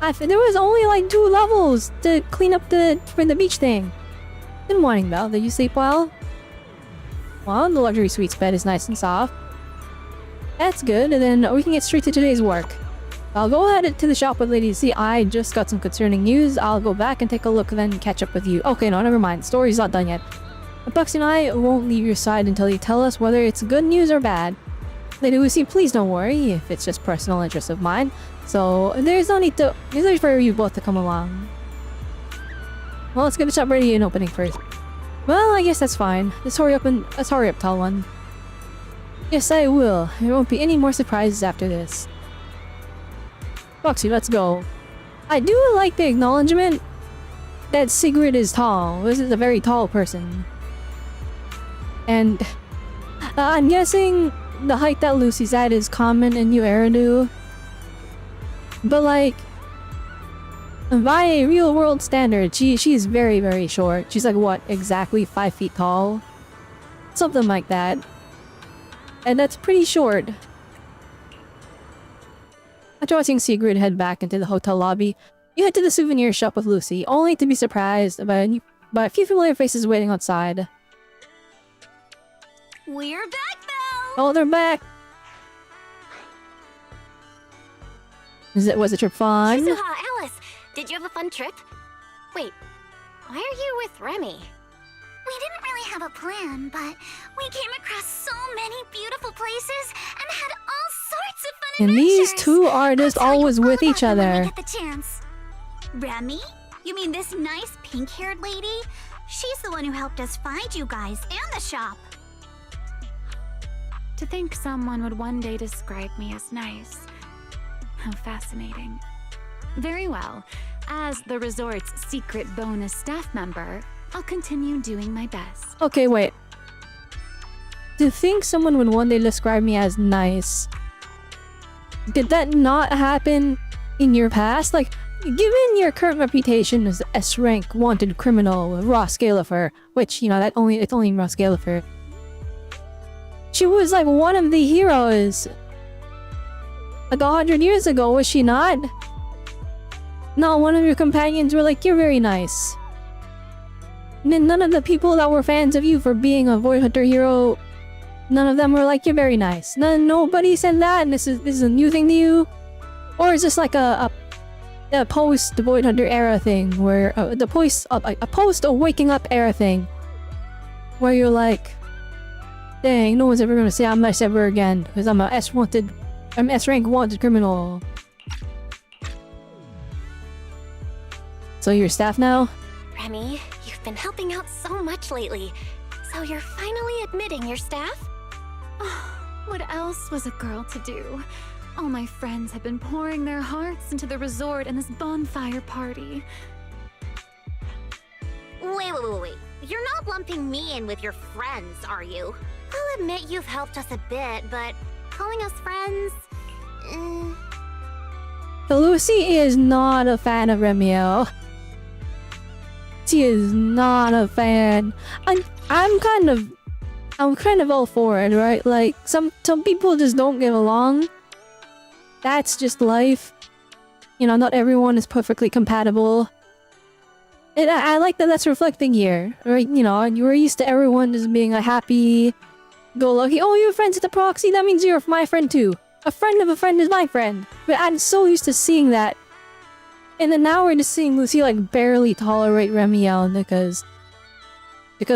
Speaker 1: There was only like 2 levels to clean up for the beach thing. Good morning, Belle. Did you sleep well? Well, the luxury suite's bed is nice and soft. That's good, and then we can get straight to today's work. I'll go ahead to the shop with Lady C. I just got some concerning news. I'll go back and take a look, then catch up with you. Okay, no, never mind. Story's not done yet. Buxy and I won't leave your side until you tell us whether it's good news or bad. Lady Lucy, please don't worry if it's just personal interest of mine. So, there's no need for you both to come along. Well, let's get the shop ready and opening first. Well, I guess that's fine. Let's hurry up, tall one. Yes, I will. There won't be any more surprises after this. Buxy, let's go. I do like the acknowledgement that Sigrid is tall. This is a very tall person. And I'm guessing the height that Lucy's at is common in New Eridu. But like, by real world standard, she's very, very short. She's like, what, exactly 5 feet tall? Something like that. And that's pretty short. After watching Sigrid head back into the hotel lobby, you head to the souvenir shop with Lucy, only to be surprised by a few familiar faces waiting outside.
Speaker 2: We're back, Belle!
Speaker 1: Oh, they're back! Was the trip fun?
Speaker 6: Shizuha, Alice, did you have a fun trip? Wait, why are you with Remy?
Speaker 2: We didn't really have a plan, but we came across so many beautiful places and had all sorts of fun
Speaker 1: And
Speaker 2: adventures.
Speaker 1: these two are just always with each
Speaker 2: When
Speaker 1: other.
Speaker 2: we get the chance. Remy? You mean this nice pink-haired lady? She's the one who helped us find you guys and the shop.
Speaker 11: To think someone would one day describe me as nice. How fascinating. Very well. As the resort's secret bonus staff member, I'll continue doing my best.
Speaker 1: Okay, wait. To think someone would one day describe me as nice. Did that not happen in your past? Like, given your current reputation as S-rank wanted criminal Ross Galliffer, which, you know, it's only Ross Galliffer. She was like one of the heroes. Like 100 years ago, was she not? No, one of your companions were like, you're very nice. And then none of the people that were fans of you for being a Void Hunter hero, none of them were like, you're very nice. Nobody said that, and this is a new thing to you? Or is this like a post Void Hunter era thing, where a post waking up era thing, where you're like, dang, no one's ever gonna say I'm nice ever again because I'm S-rank wanted criminal. So you're staff now?
Speaker 6: Remy, you've been helping out so much lately. So you're finally admitting you're staff?
Speaker 11: What else was a girl to do? All my friends have been pouring their hearts into the resort and this bonfire party.
Speaker 2: Wait. You're not lumping me in with your friends, are you? I'll admit you've helped us a bit, but calling us friends...
Speaker 1: Lucy is not a fan of Remio. She is not a fan. I'm kind of all for it, right? Like some people just don't get along. That's just life. You know, not everyone is perfectly compatible. And I like that that's reflecting here, right? You know, and you were used to everyone just being a happy, go lucky. Oh, you're friends with the proxy? That means you're my friend too. A friend of a friend is my friend. But I'm so used to seeing that. And then now we're just seeing Lucy like barely tolerate Remiel because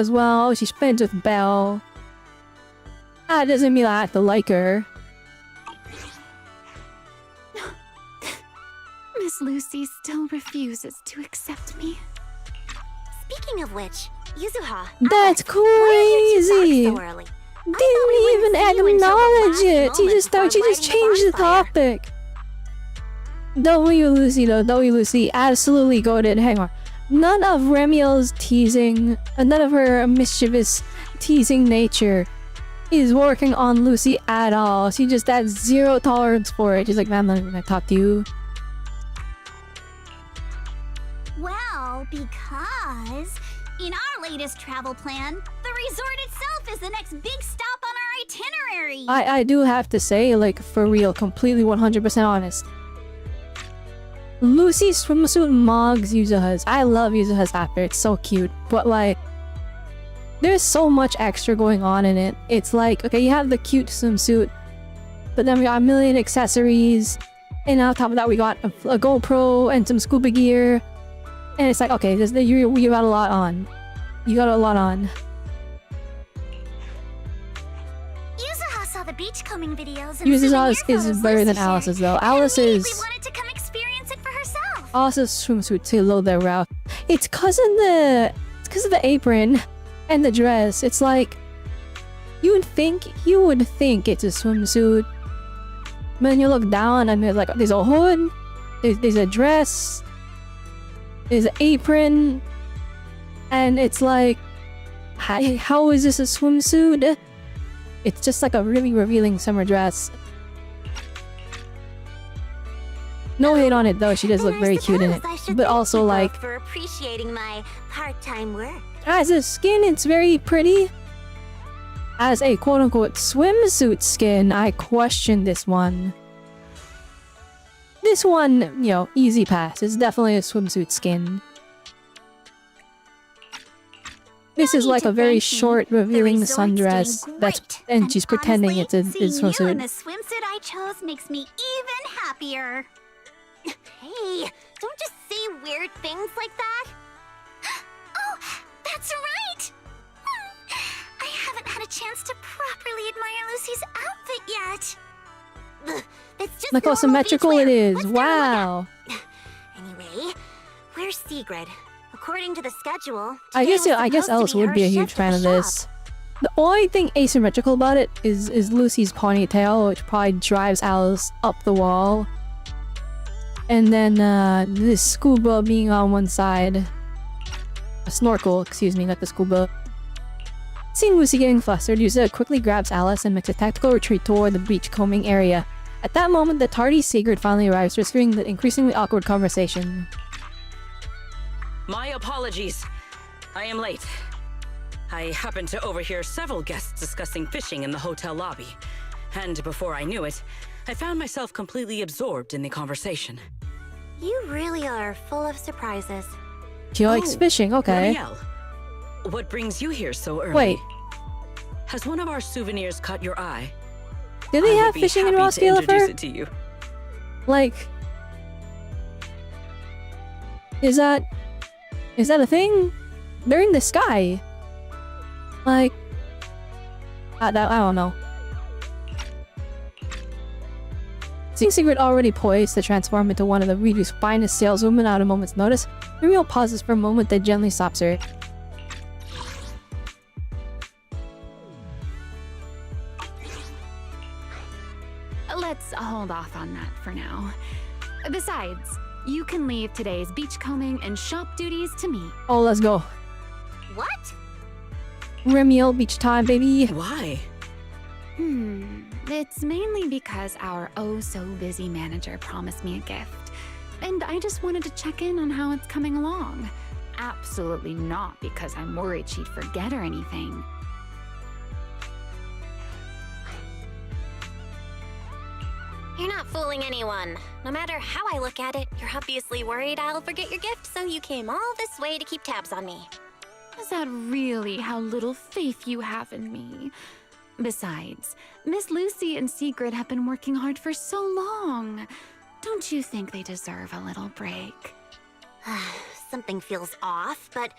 Speaker 1: well, she's friends with Belle. That doesn't mean I have to like her.
Speaker 11: Miss Lucy still refuses to accept me.
Speaker 9: Speaking of which, Yuzuha.
Speaker 1: That's crazy!
Speaker 9: So early?
Speaker 1: Didn't even acknowledge it. She just changed the topic. W Lucy though, W Lucy absolutely goated. Hang on. None of Remiel's teasing, none of her mischievous teasing nature is working on Lucy at all. She just has zero tolerance for it. She's like, man, I'm gonna talk to you.
Speaker 2: Well, because in our latest travel plan, the resort itself is the next big stop on our itinerary.
Speaker 1: I do have to say, like, for real, completely 100% honest. Lucy's swimsuit mogs Yuzuha's. I love Yuzuha's outfit. It's so cute. But, like, there's so much extra going on in it. It's like, okay, you have the cute swimsuit, but then we got a million accessories, and on top of that we got a GoPro and some scuba gear. And it's like, okay, you got a lot on. You got a lot on.
Speaker 2: Yuzuha saw the beachcombing videos and
Speaker 1: Yuzuha's is better than Alice's though. Alice's
Speaker 2: wanted to come experience it for herself.
Speaker 1: Alice's swimsuit too low there, Ralph. It's cause of the apron and the dress. It's like you would think it's a swimsuit. But then you look down and there's a hood, there's a dress, there's an apron, and it's like, how is this a swimsuit? It's just like a really revealing summer dress. No hate on it though, she does look very cute in it. But also like,
Speaker 9: for appreciating my part-time work.
Speaker 1: as a skin, it's very pretty. As a quote-unquote swimsuit skin, I question this one. This one, you know, easy pass. It's definitely a swimsuit skin. This is like a very short, revealing sundress. And she's pretending it's a swimsuit.
Speaker 2: Seeing you in the swimsuit I chose makes me even happier.
Speaker 9: Hey, don't just say weird things like that.
Speaker 2: Oh, that's right! I haven't had a chance to properly admire Lucy's outfit yet.
Speaker 9: It's just
Speaker 1: Look how symmetrical it is.
Speaker 9: Let's
Speaker 1: Wow.
Speaker 9: Anyway, where's Sigrid? According to the schedule,
Speaker 1: I guess Alice would be a huge fan of this. The only thing asymmetrical about it is Lucy's ponytail, which probably drives Alice up the wall. And then this scuba being on one side. A snorkel, excuse me, not the scuba. Seeing Lucy getting flustered, Yuzuha quickly grabs Alice and makes a tactical retreat toward the beachcombing area. At that moment, the tardy Sigrid finally arrives, triggering the increasingly awkward conversation.
Speaker 7: My apologies. I am late. I happened to overhear several guests discussing fishing in the hotel lobby. And before I knew it, I found myself completely absorbed in the conversation.
Speaker 9: You really are full of surprises.
Speaker 1: She likes fishing, okay.
Speaker 7: Robelle, what brings you here so early?
Speaker 1: Wait.
Speaker 7: Has one of our souvenirs caught your eye?
Speaker 1: Do they have fishing in Roskilde?
Speaker 7: Introduce it to you.
Speaker 1: Like, is that a thing? They're in the sky. Like, I don't know. Seeing Sigrid already poised to transform into one of the region's finest saleswomen at a moment's notice, Muriel pauses for a moment, then gently stops her.
Speaker 11: Let's hold off on that for now. Besides, you can leave today's beachcombing and shop duties to me.
Speaker 1: Oh, let's go.
Speaker 9: What?
Speaker 1: Remiel, beach time, baby.
Speaker 7: Why?
Speaker 11: It's mainly because our oh-so-busy manager promised me a gift. And I just wanted to check in on how it's coming along. Absolutely not because I'm worried she'd forget or anything.
Speaker 9: You're not fooling anyone. No matter how I look at it, you're obviously worried I'll forget your gift, so you came all this way to keep tabs on me.
Speaker 11: Is that really how little faith you have in me? Besides, Miss Lucy and Sigrid have been working hard for so long. Don't you think they deserve a little break?
Speaker 9: Something feels off, but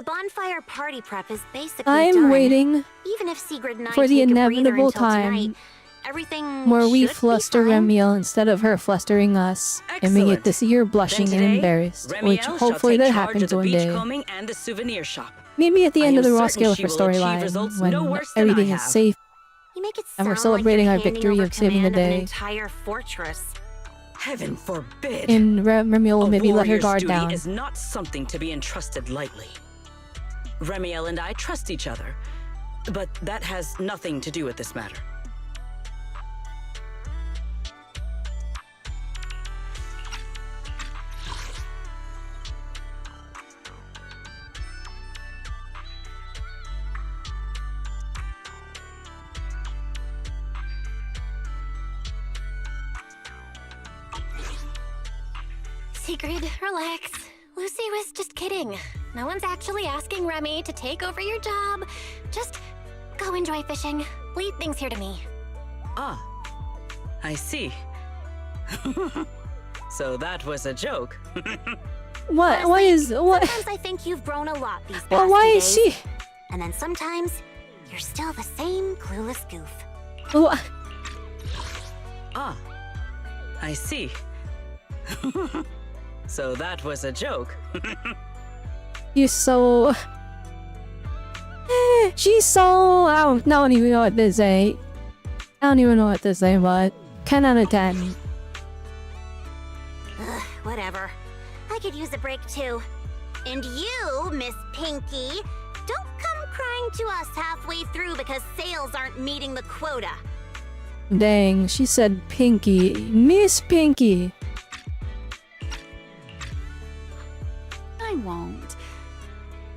Speaker 9: The bonfire party prep is basically
Speaker 1: I'm
Speaker 9: done.
Speaker 1: waiting
Speaker 9: Even if Sigrid and I
Speaker 1: for the
Speaker 9: take a breather
Speaker 1: inevitable
Speaker 9: until
Speaker 1: time
Speaker 9: tonight, everything
Speaker 1: where we
Speaker 9: should be
Speaker 1: fluster
Speaker 9: fine.
Speaker 1: Remille instead of her flustering us, and we get to see her blushing and
Speaker 7: Then today,
Speaker 1: embarrassed,
Speaker 7: Remiel
Speaker 1: which
Speaker 7: shall
Speaker 1: hopefully
Speaker 7: take
Speaker 1: that
Speaker 7: charge
Speaker 1: happens
Speaker 7: of the
Speaker 1: one day.
Speaker 7: beachcombing and the souvenir shop.
Speaker 1: Maybe at the
Speaker 7: I
Speaker 1: end of
Speaker 7: am
Speaker 1: the
Speaker 7: certain
Speaker 1: Roskilde
Speaker 7: she
Speaker 1: for
Speaker 7: will achieve
Speaker 1: storyline,
Speaker 7: results
Speaker 1: when
Speaker 7: no worse than
Speaker 1: everything
Speaker 7: I
Speaker 1: is
Speaker 7: have.
Speaker 1: safe
Speaker 9: You make it
Speaker 1: and we're
Speaker 9: sound
Speaker 1: celebrating
Speaker 9: like
Speaker 1: our
Speaker 9: you're handing
Speaker 1: victory
Speaker 9: over
Speaker 1: of saving the
Speaker 9: command of an
Speaker 1: day.
Speaker 9: entire fortress.
Speaker 7: Heaven forbid.
Speaker 1: And Remille will
Speaker 7: A
Speaker 1: maybe let her
Speaker 7: warrior's
Speaker 1: guard
Speaker 7: duty
Speaker 1: down.
Speaker 7: is not something to be entrusted lightly. Remiel and I trust each other, but that has nothing to do with this matter.
Speaker 6: Sigrid, relax. Lucy was just kidding. No one's actually asking Remy to take over your job. Just go enjoy fishing. Leave things here to me.
Speaker 7: Ah, I see. So that was a joke.
Speaker 1: What? Why is what?
Speaker 9: Sometimes I think you've grown a lot these past
Speaker 1: Well, why
Speaker 9: few
Speaker 1: is
Speaker 9: days,
Speaker 1: she?
Speaker 9: and then sometimes you're still the same clueless goof.
Speaker 1: What?
Speaker 7: Ah, I see. So that was a joke.
Speaker 1: You're so. She's so. I don't even know what to say. I don't even know what to say, but 10 out of 10.
Speaker 9: Ugh, whatever. I could use a break too. And you, Miss Pinky, don't come crying to us halfway through because sales aren't meeting the quota.
Speaker 1: Dang, she said Pinky. Miss Pinky.
Speaker 11: I won't.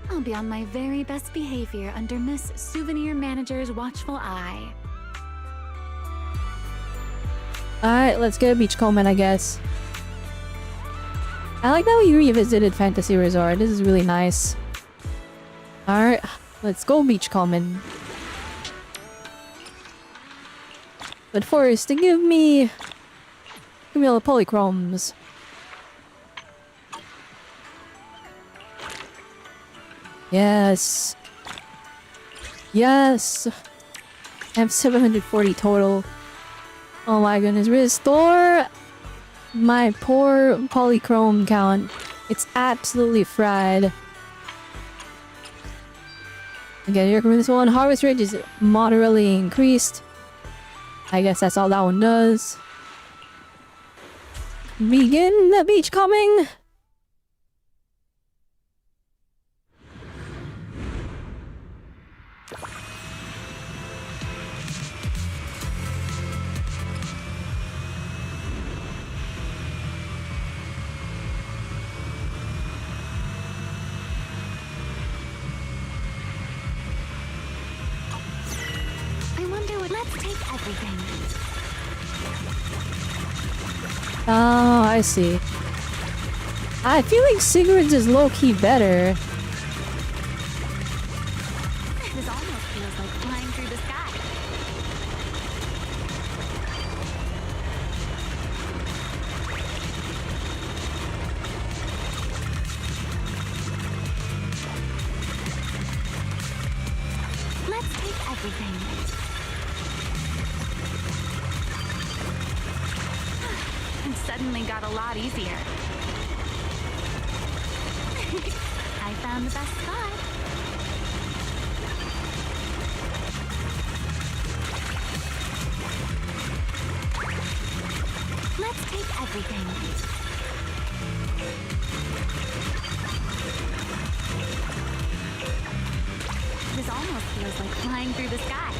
Speaker 11: I'll be on my very best behavior under Miss Souvenir Manager's watchful eye.
Speaker 1: Alright, let's get a beachcombing, I guess. I like that we revisited Fantasy Resort. This is really nice. Alright, let's go beachcombing. But first, give me all the polychromes. Yes. Yes. I have 740 total. Oh my goodness. Restore my poor polychrome count. It's absolutely fried. Okay, here comes this one. Harvest rate is moderately increased. I guess that's all that one does. Begin the beachcombing.
Speaker 11: I wonder what. Let's take everything.
Speaker 1: Oh, I see. I feel like Sigrid's is low-key better.
Speaker 11: This almost feels like flying through the sky. Let's take everything. It suddenly got a lot easier. I found the best spot. Let's take everything. This almost feels like flying through the sky.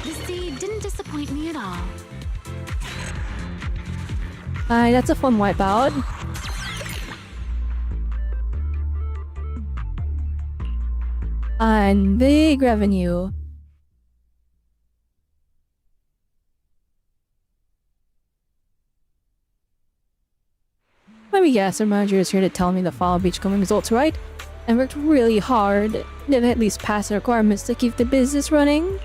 Speaker 11: The sea didn't disappoint me at all.
Speaker 1: That's a fun wipeout. And big revenue. Let me guess, our manager is here to tell me the final beachcombing results, right? And worked really hard. They've at least passed the requirements to keep the business running.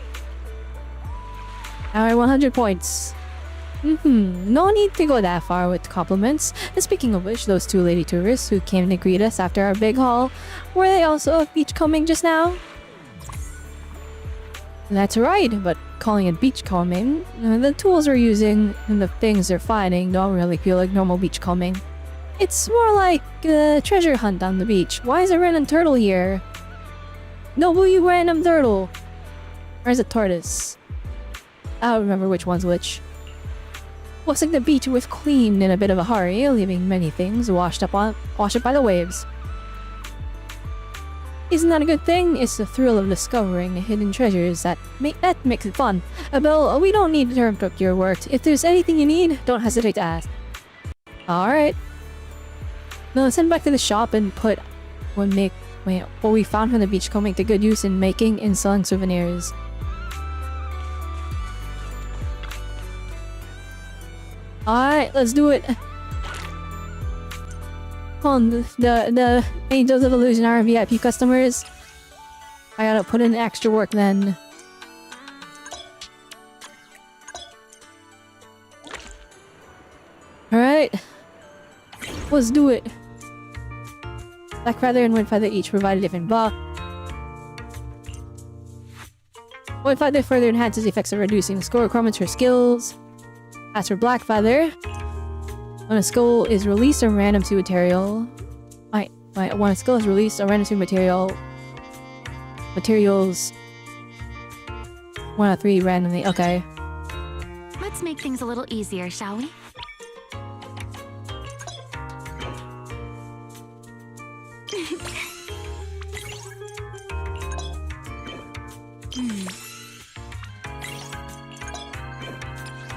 Speaker 1: Alright, 100 points. No need to go that far with compliments. And speaking of which, those two lady tourists who came to greet us after our big haul, were they also beachcombing just now? That's right, but calling it beachcombing, the tools we're using and the things they're finding don't really feel like normal beachcombing. It's more like a treasure hunt on the beach. Why is a random turtle here? No, you random turtle! Where's a tortoise? I don't remember which one's which. Looks like the beach was cleaned in a bit of a hurry, leaving many things washed up by the waves. Isn't that a good thing? It's the thrill of discovering hidden treasures that makes it fun. Bill, we don't need to interrupt your work. If there's anything you need, don't hesitate to ask. Alright. Now let's head back to the shop and put what we found from the beachcombing to good use in making and selling souvenirs. Alright, let's do it. On the Angels of Illusion are VIP customers. I gotta put in extra work then. Alright. Let's do it. Black Feather and White Feather each provide a different buff. White Feather further enhances the effects of reducing the score requirements for skills. As for Black Feather, when a skill is released, a random to material. When a skill is released, a random to materials 1 out of 3 randomly. Okay.
Speaker 11: Let's make things a little easier, shall we?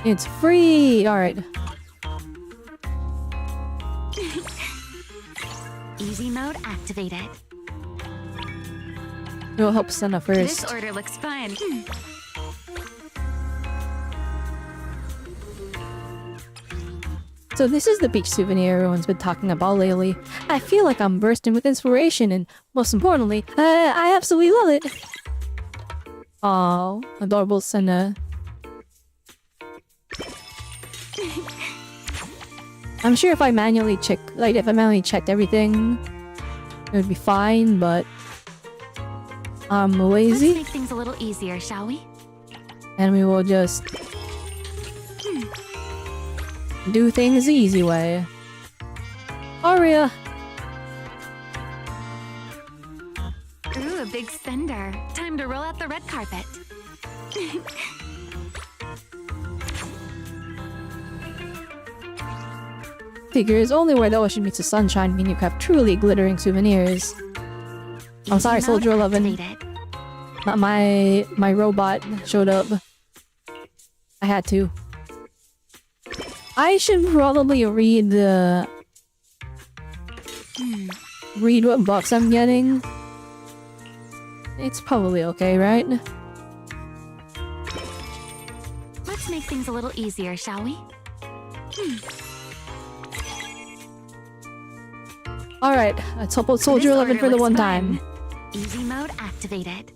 Speaker 1: It's free! Alright.
Speaker 11: Easy mode activated.
Speaker 1: We'll help Senna first.
Speaker 11: This order looks fun.
Speaker 1: So this is the beach souvenir everyone's been talking about lately. I feel like I'm bursting with inspiration and, most importantly, I absolutely love it! Aww, adorable Senna. I'm sure if I manually checked everything, it would be fine, but I'm lazy.
Speaker 11: Let's make things a little easier, shall we?
Speaker 1: And we will just do things the easy way. Aria!
Speaker 11: Ooh, a big spender. Time to roll out the red carpet.
Speaker 1: Figures only where the ocean meets the sunshine mean you have truly glittering souvenirs. I'm sorry, Soldier 11. My robot showed up. I had to. I should probably read what bucks I'm getting. It's probably okay, right?
Speaker 11: Let's make things a little easier, shall we?
Speaker 1: Alright, let's help out Soldier 11 for the one time.
Speaker 11: Easy mode activated.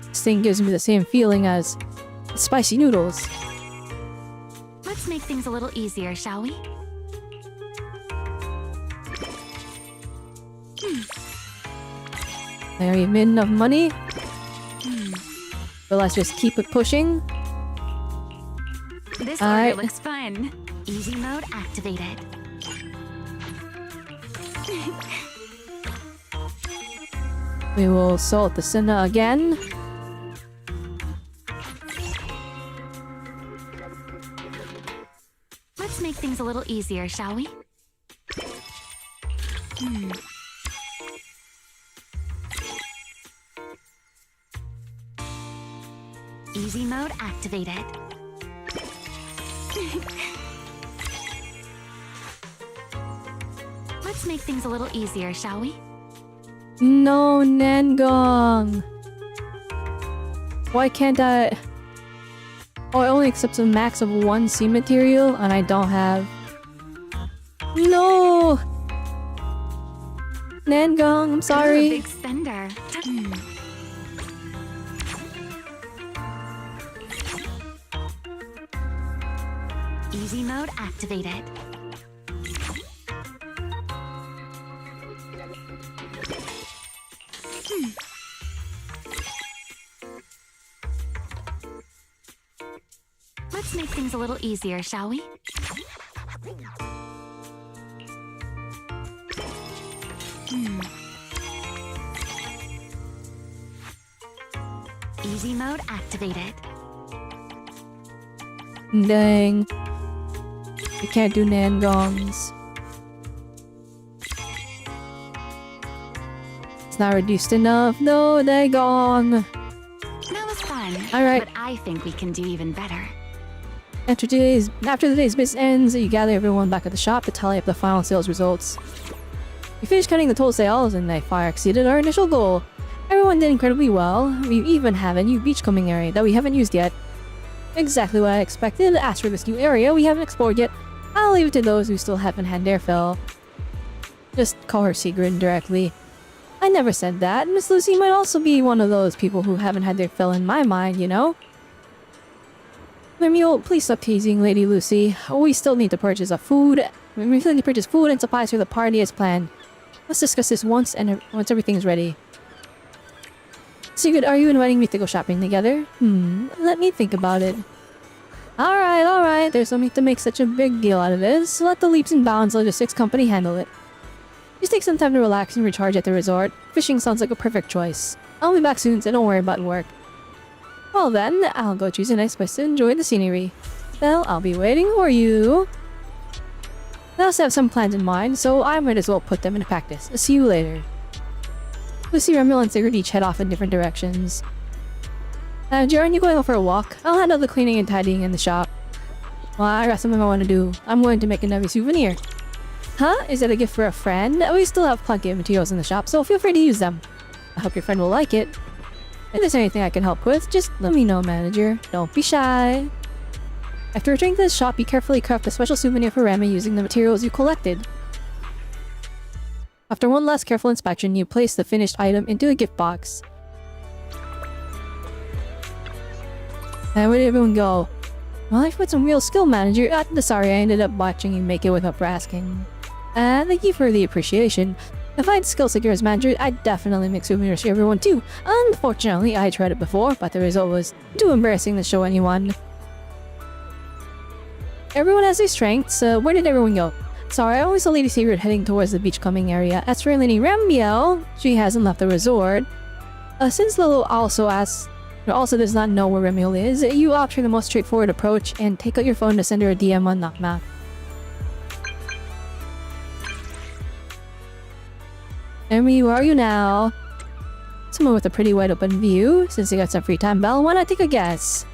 Speaker 1: This thing gives me the same feeling as spicy noodles.
Speaker 11: Let's make things a little easier, shall we?
Speaker 1: There you made enough money. But let's just keep it pushing.
Speaker 11: This order looks fun. Easy mode activated.
Speaker 1: We will salt the Senna again.
Speaker 11: Let's make things a little easier, shall we? Easy mode activated. Let's make things a little easier, shall we?
Speaker 1: No, Nangong! Why can't I... Oh, it only accepts a max of 1 sea material, and I don't have... No! Nangong, I'm
Speaker 11: You're a
Speaker 1: sorry.
Speaker 11: big spender. Easy mode activated. Let's make things a little easier, shall we? Easy mode activated.
Speaker 1: Dang. You can't do Nangongs. It's not reduced enough. No, Nangong.
Speaker 11: That was fun.
Speaker 1: Alright.
Speaker 11: But I think we can do even better.
Speaker 1: After the day's business ends, you gather everyone back at the shop to tally up the final sales results. We finished counting the total sales, and they far exceeded our initial goal. Everyone did incredibly well. We even have a new beachcombing area that we haven't used yet. Exactly what I expected. As for this new area we haven't explored yet, I'll leave it to those who still haven't had their fill. Just call her Sigrid directly. I never said that. Miss Lucy might also be one of those people who haven't had their fill in my mind, you know? Lemuel, please stop teasing Lady Lucy. We still need to purchase food and supplies for the party as planned. Let's discuss this once everything's ready. Sigrid, are you inviting me to go shopping together? Let me think about it. Alright. There's no need to make such a big deal out of this. Let the Leaps and Bounds Logistics Company handle it. Just take some time to relax and recharge at the resort. Fishing sounds like a perfect choice. I'll be back soon, so don't worry about work. Well then, I'll go choose a nice place to enjoy the scenery. Well, I'll be waiting for you. I also have some plans in mind, so I might as well put them into practice. See you later. Lucy, Romuald, and Sigrid each head off in different directions. Jaren, you going out for a walk? I'll handle the cleaning and tidying in the shop. Well, I got something I want to do. I'm going to make a Navi souvenir. Huh? Is that a gift for a friend? We still have plenty of materials in the shop, so feel free to use them. I hope your friend will like it. If there's anything I can help with, just let me know, manager. Don't be shy. After returning to the shop, you carefully craft a special souvenir for Remy using the materials you collected. After one last careful inspection, you place the finished item into a gift box. And where did everyone go? Well, I've put some real skill, manager. Sorry, I ended up watching you make it without asking. Thank you for the appreciation. If I had skills like yours, manager, I'd definitely make souvenirs for everyone too. Unfortunately, I tried it before, but the result was too embarrassing to show anyone. Everyone has their strengths. Where did everyone go? Sorry, I only saw Lady Sigrid heading towards the beachcombing area. As for Lady Robelle, she hasn't left the resort. Since Lilo also does not know where Romuald is, you opt for the most straightforward approach and take out your phone to send her a DM on Knockmap. Emmy, where are you now? Someone with a pretty wide open view. Since you got some free time, Belle, why not take a guess?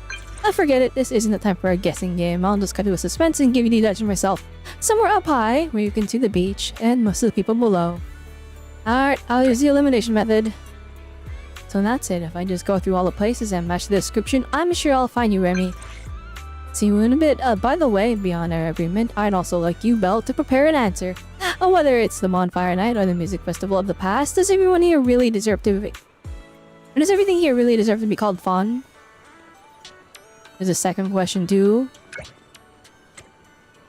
Speaker 1: Forget it, this isn't the time for a guessing game. I'll just cut you a suspense and give you the direction myself. Somewhere up high, where you can see the beach and most of the people below. Alright, I'll use the elimination method. So that's it. If I just go through all the places and match the description, I'm sure I'll find you, Remy. See you in a bit. By the way, beyond our agreement, I'd also like you, Belle, to prepare an answer. Whether it's the bonfire night or the music festival of the past, does everything here really deserve to be called fun? There's a second question too.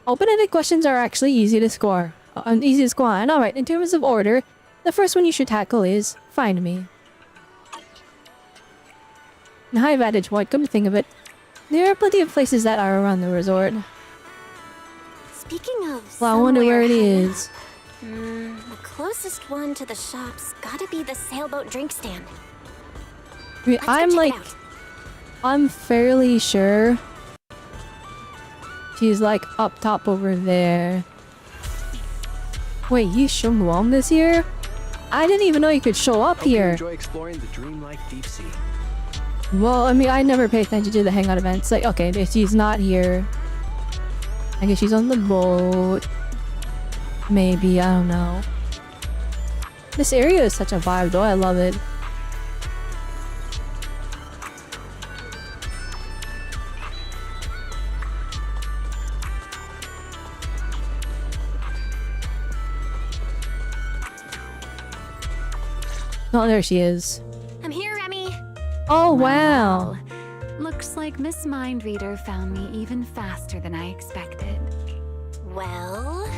Speaker 1: Open-ended questions are actually easy to score. Alright, in terms of order, the first one you should tackle is find me. High vantage point, come to think of it. There are plenty of places that are around the resort.
Speaker 6: Speaking of
Speaker 1: Well, I wonder where it is.
Speaker 6: The closest one to the shop's gotta be the sailboat drink stand.
Speaker 1: I'm fairly sure she's like up top over there. Wait, you Shungwon this year? I didn't even know you could show up here.
Speaker 3: Enjoy exploring the dreamlike deep sea.
Speaker 1: Well, I mean, I never pay attention to the hangout events. Like, okay, she's not here. I guess she's on the boat. Maybe, I don't know. This area is such a vibe though, I love it. Oh, there she is.
Speaker 6: I'm here, Remy.
Speaker 1: Oh, wow.
Speaker 11: Looks like Miss Mindreader found me even faster than I expected.
Speaker 6: Well,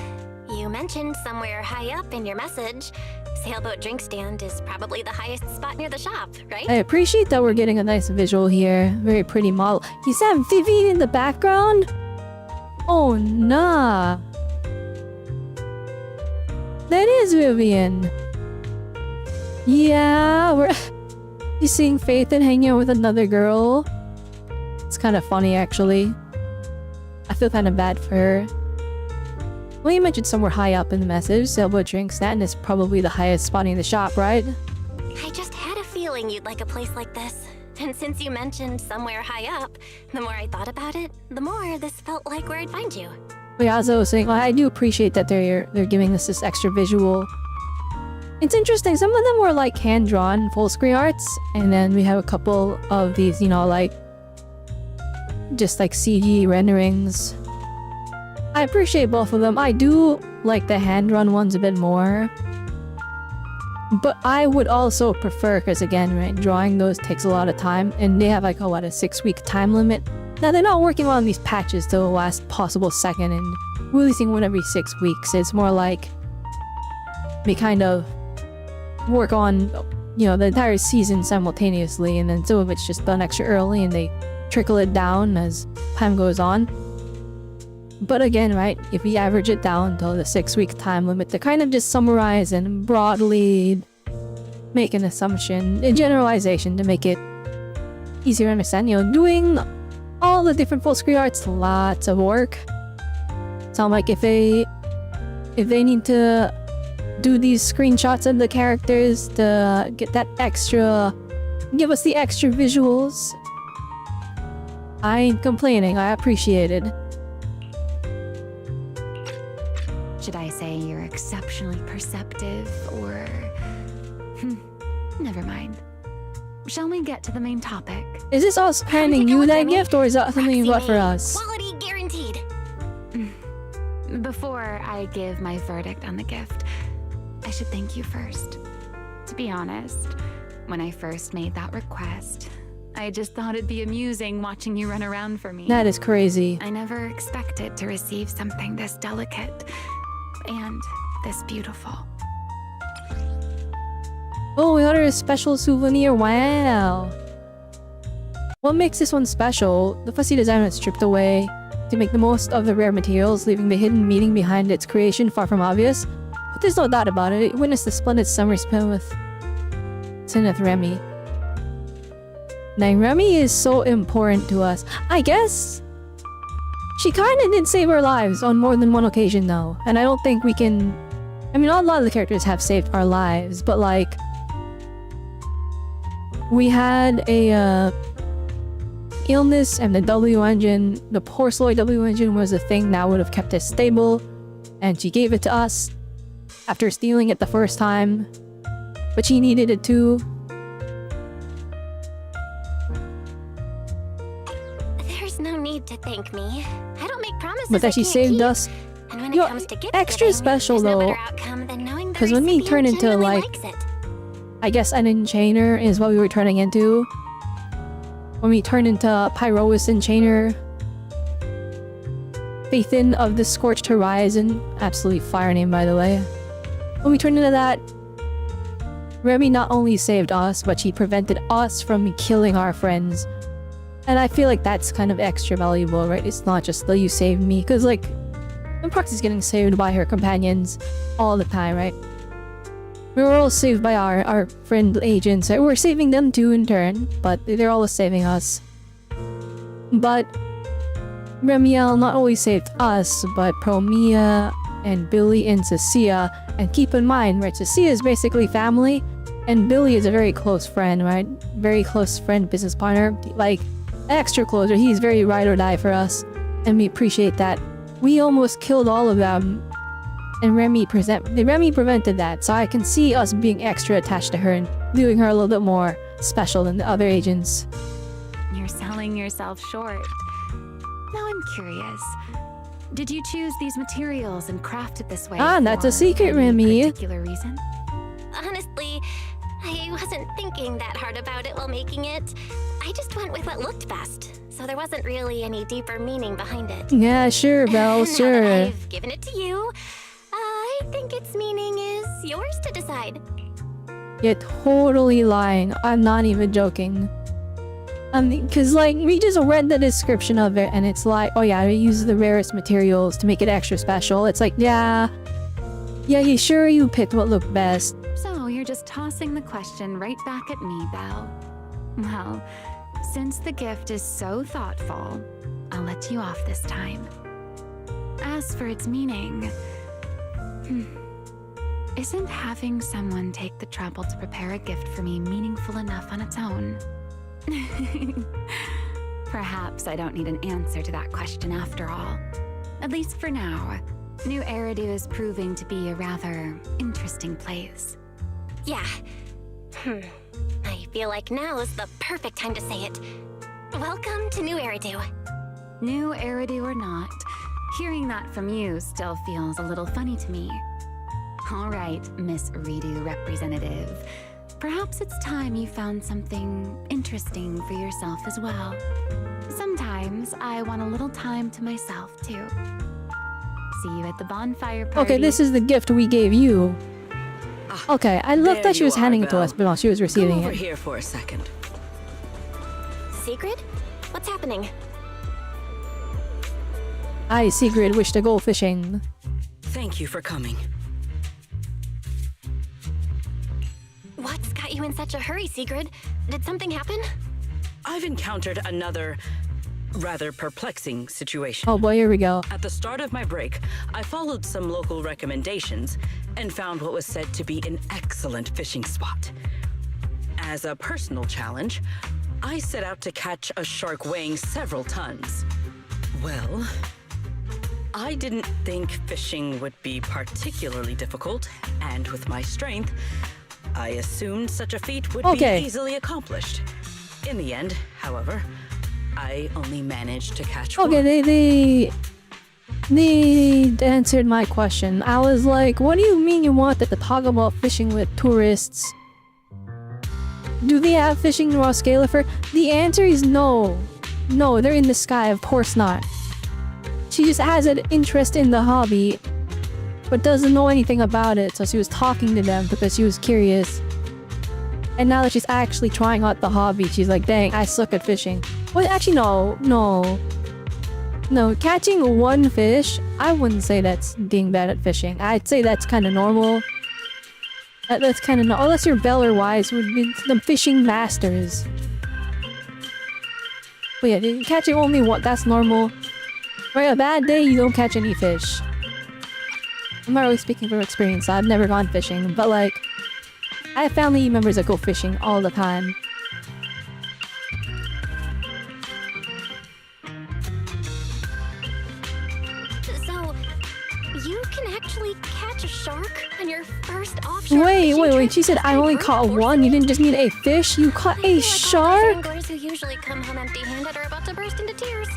Speaker 6: you mentioned somewhere high up in your message. Sailboat drink stand is probably the highest spot near the shop, right?
Speaker 1: I appreciate that we're getting a nice visual here. Very pretty model. Is that Vivi in the background? Oh, nah. That is Vivian. Yeah, we're... She's seeing Faith and hanging out with another girl. It's kind of funny, actually. I feel kind of bad for her. Well, you mentioned somewhere high up in the message. Sailboat drink stand is probably the highest spot in the shop, right?
Speaker 6: I just had a feeling you'd like a place like this. And since you mentioned somewhere high up, the more I thought about it, the more this felt like where I'd find you.
Speaker 1: But yeah, as I was saying, I do appreciate that they're giving us this extra visual. It's interesting. Some of them were like hand-drawn full screen arts, and then we have a couple of these, you know, like just like CG renderings. I appreciate both of them. I do like the hand-drawn ones a bit more. But I would also prefer, because again, right, drawing those takes a lot of time, and they have like a 6-week time limit. Now they're not working on these patches till the last possible second and releasing one every 6 weeks. It's more like we kind of work on, you know, the entire season simultaneously, and then some of it's just done extra early and they trickle it down as time goes on. But again, right, if we average it down until the 6-week time limit to kind of just summarize and broadly make an assumption, a generalization to make it easier to understand, you know, doing all the different full screen arts, lots of work. Sound like if they need to do these screenshots of the characters to get that extra, give us the extra visuals, I ain't complaining, I appreciate it.
Speaker 11: Should I say you're exceptionally perceptive, or... never mind. Shall we get to the main topic?
Speaker 1: Is this us handing you that gift, or is that something you got for us?
Speaker 6: Quality guaranteed.
Speaker 11: Before I give my verdict on the gift, I should thank you first. To be honest, when I first made that request, I just thought it'd be amusing watching you run around for me.
Speaker 1: That is crazy.
Speaker 11: I never expected to receive something this delicate and this beautiful.
Speaker 1: Oh, we got her a special souvenir. Wow. What makes this one special? The fussy design was stripped away to make the most of the rare materials, leaving the hidden meaning behind its creation far from obvious. But there's no doubt about it. Witness the splendid summer spent with Zenith Remy. Now, Remy is so important to us. I guess she kind of did save our lives on more than one occasion, though. And I don't think we can... I mean, a lot of the characters have saved our lives, but like... We had a illness, and the W engine, the poor slow W engine was a thing that would have kept us stable, and she gave it to us after stealing it the first time, but she needed it too.
Speaker 6: There's no need to thank me. I don't make promises.
Speaker 1: But that she saved us.
Speaker 6: And when it comes to gift
Speaker 1: extra
Speaker 6: giving,
Speaker 1: special
Speaker 6: there's no
Speaker 1: though,
Speaker 6: better outcome than knowing the
Speaker 1: because when we turn
Speaker 6: recipient
Speaker 1: into
Speaker 6: genuinely
Speaker 1: like,
Speaker 6: likes it.
Speaker 1: I guess an enchainer is what we were turning into. When we turn into Pyrois Enchainer, Faithin of the Scorched Horizon, absolutely fire name by the way. When we turned into that, Remy not only saved us, but she prevented us from killing our friends. And I feel like that's kind of extra valuable, right? It's not just that you saved me, because like, Proxy's getting saved by her companions all the time, right? We were all saved by our friend agents. We're saving them too in turn, but they're always saving us. But Remiel not only saved us, but Promia and Billy and Cecilia. And keep in mind, right, Cecilia is basically family, and Billy is a very close friend, right? Very close friend, business partner, like extra closer. He's very ride or die for us, and we appreciate that. We almost killed all of them, and Remy prevented that, so I can see us being extra attached to her and doing her a little bit more special than the other agents.
Speaker 11: You're selling yourself short. Now I'm curious. Did you choose these materials and craft it this way?
Speaker 1: Ah, that's a secret,
Speaker 11: any
Speaker 1: Remy.
Speaker 11: particular reason?
Speaker 6: Honestly, I wasn't thinking that hard about it while making it. I just went with what looked best, so there wasn't really any deeper meaning behind it.
Speaker 1: Yeah, sure, Belle,
Speaker 6: Now
Speaker 1: sure.
Speaker 6: that I've given it to you, I think its meaning is yours to decide.
Speaker 1: You're totally lying. I'm not even joking. Cause like, we just read the description of it and it's like, oh yeah, it uses the rarest materials to make it extra special. It's like, yeah, you sure you picked what looked best.
Speaker 11: So you're just tossing the question right back at me, Belle. Well, since the gift is so thoughtful, I'll let you off this time. As for its meaning, isn't having someone take the trouble to prepare a gift for me meaningful enough on its own? Perhaps I don't need an answer to that question after all. At least for now. New Eridu is proving to be a rather interesting place.
Speaker 6: Yeah. I feel like now is the perfect time to say it. Welcome to New Eridu.
Speaker 11: New Eridu or not, hearing that from you still feels a little funny to me. All right, Miss Redo representative. Perhaps it's time you found something interesting for yourself as well. Sometimes I want a little time to myself, too. See you at the bonfire party.
Speaker 1: Okay, this is the gift we gave you. Okay, I love that she was handing it to
Speaker 7: Belle.
Speaker 1: us, but no, she was receiving
Speaker 7: Come over
Speaker 1: it.
Speaker 7: here for a second.
Speaker 6: Sigrid? What's happening?
Speaker 1: I, Sigrid, wish to go fishing.
Speaker 7: Thank you for coming.
Speaker 6: What's got you in such a hurry, Sigrid? Did something happen?
Speaker 7: I've encountered another rather perplexing situation.
Speaker 1: Oh boy, here we go.
Speaker 7: At the start of my break, I followed some local recommendations and found what was said to be an excellent fishing spot. As a personal challenge, I set out to catch a shark weighing several tons. Well, I didn't think fishing would be particularly difficult, and with my strength, I assumed such a feat would be easily accomplished. In the end, however, I only managed to catch one.
Speaker 1: Okay, they answered my question. I was like, what do you mean you wanted to talk about fishing with tourists? Do they have fishing in Roskilde? The answer is no. No, they're in the sky, of course not. She just has an interest in the hobby, but doesn't know anything about it, so she was talking to them because she was curious. And now that she's actually trying out the hobby, she's like, dang, I suck at fishing. Well, actually, no. No, catching one fish, I wouldn't say that's being bad at fishing. I'd say that's kind of normal. That's kind of unless you're Belle or Wise, would be the fishing masters. But yeah, catching only one, that's normal. Right, a bad day, you don't catch any fish. I'm not really speaking from experience, I've never gone fishing, but like, I have family members that go fishing all the time.
Speaker 6: So, you can actually catch a shark on your first offshore
Speaker 1: Wait,
Speaker 6: fishing trip?
Speaker 1: she said I only caught one, you didn't just need a fish, you caught a shark?
Speaker 6: Anglers who usually come home empty-handed are about to burst into tears.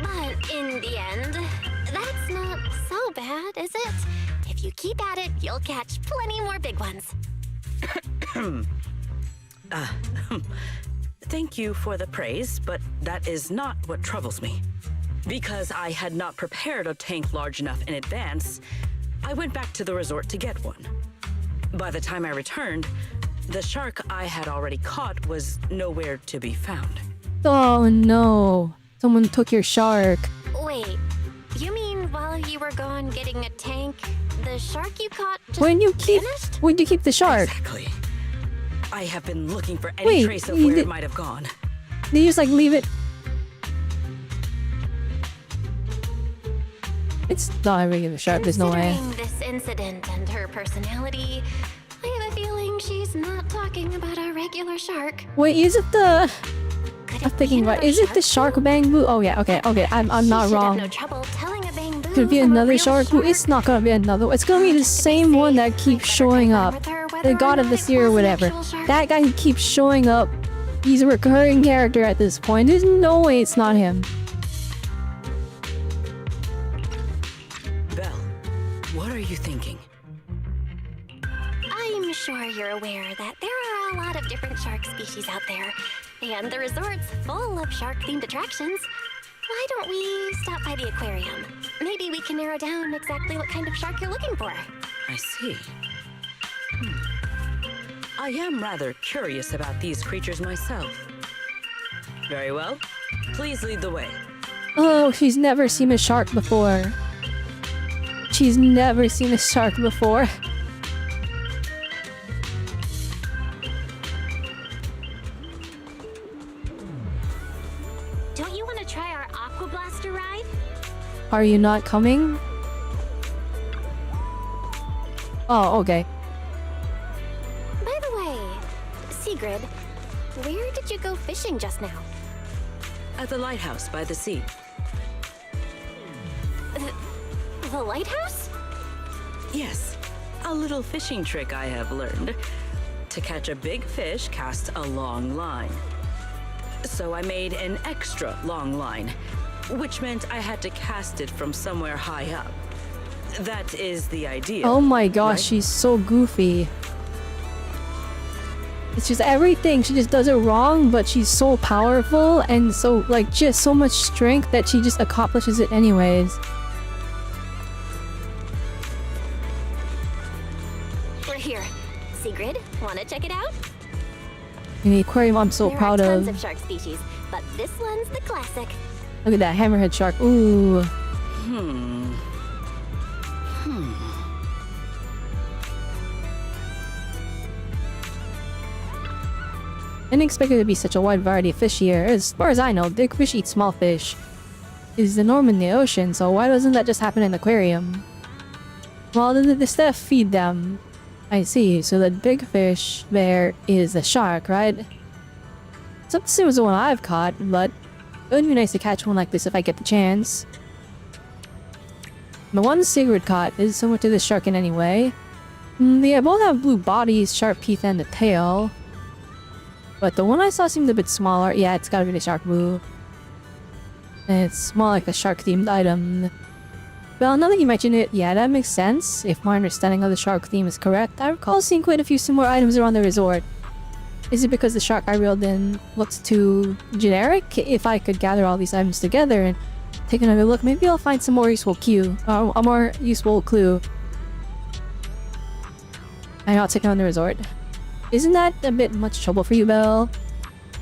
Speaker 6: But in the end, that's not so bad, is it? If you keep at it, you'll catch plenty more big ones.
Speaker 7: Thank you for the praise, but that is not what troubles me. Because I had not prepared a tank large enough in advance, I went back to the resort to get one. By the time I returned, the shark I had already caught was nowhere to be found.
Speaker 1: Oh no, someone took your shark.
Speaker 6: Wait, you mean while you were gone getting a tank, the shark you caught just
Speaker 1: Where'd you
Speaker 6: vanished?
Speaker 1: keep the shark?
Speaker 7: Exactly. I have been looking for any trace of where it might have gone.
Speaker 1: Did you just like leave it? It's not a regular shark, there's no way.
Speaker 6: Considering this incident and her personality, I have a feeling she's not talking about a regular shark.
Speaker 1: Wait, is it the... I'm thinking about, is it the shark bamboo? Oh yeah, okay, I'm not wrong.
Speaker 6: No trouble telling a bamboo
Speaker 1: Could it be
Speaker 6: from a
Speaker 1: another
Speaker 6: real
Speaker 1: shark? It's not gonna be another one. It's gonna be the same one that keeps showing up. The god of the sea or whatever. That guy who keeps showing up. He's a recurring character at this point. There's no way it's not him.
Speaker 7: What are you thinking?
Speaker 6: I'm sure you're aware that there are a lot of different shark species out there, and the resort's full of shark-themed attractions. Why don't we stop by the aquarium? Maybe we can narrow down exactly what kind of shark you're looking for.
Speaker 7: I see. I am rather curious about these creatures myself. Very well. Please lead the way.
Speaker 1: Oh, she's never seen a shark before. She's never seen a shark before.
Speaker 6: Don't you want to try our Aqua Blaster ride?
Speaker 1: Are you not coming? Oh, okay.
Speaker 6: By the way, Sigrid, where did you go fishing just now?
Speaker 7: At the lighthouse by the sea.
Speaker 6: The lighthouse?
Speaker 7: Yes, a little fishing trick I have learned. To catch a big fish, cast a long line. So I made an extra long line, which meant I had to cast it from somewhere high up. That is the idea.
Speaker 1: Oh my gosh,
Speaker 7: right?
Speaker 1: she's so goofy. It's just everything. She just does it wrong, but she's so powerful and so, like, just so much strength that she just accomplishes it anyways.
Speaker 6: We're here. Sigrid, want to check it out?
Speaker 1: In the aquarium I'm so proud
Speaker 6: There are tons
Speaker 1: of.
Speaker 6: of shark species, but this one's the classic.
Speaker 1: Look at that hammerhead shark. Ooh. Didn't expect there to be such a wide variety of fish here. As far as I know, big fish eat small fish. Is the norm in the ocean, so why doesn't that just happen in the aquarium? Well, then the staff feed them. I see, so the big fish there is a shark, right? It's not the same as the one I've caught, but it would be nice to catch one like this if I get the chance. The one Sigrid caught is similar to this shark in any way. They both have blue bodies, sharp teeth, and a tail. But the one I saw seemed a bit smaller. Yeah, it's gotta be the shark blue. And it's more like a shark-themed item. Well, now that you mention it, yeah, that makes sense. If my understanding of the shark theme is correct, I recall seeing quite a few similar items around the resort. Is it because the shark I reeled in looks too generic? If I could gather all these items together and take another look, maybe I'll find some more useful clue. A more useful clue. I'm not taking on the resort. Isn't that a bit much trouble for you, Belle?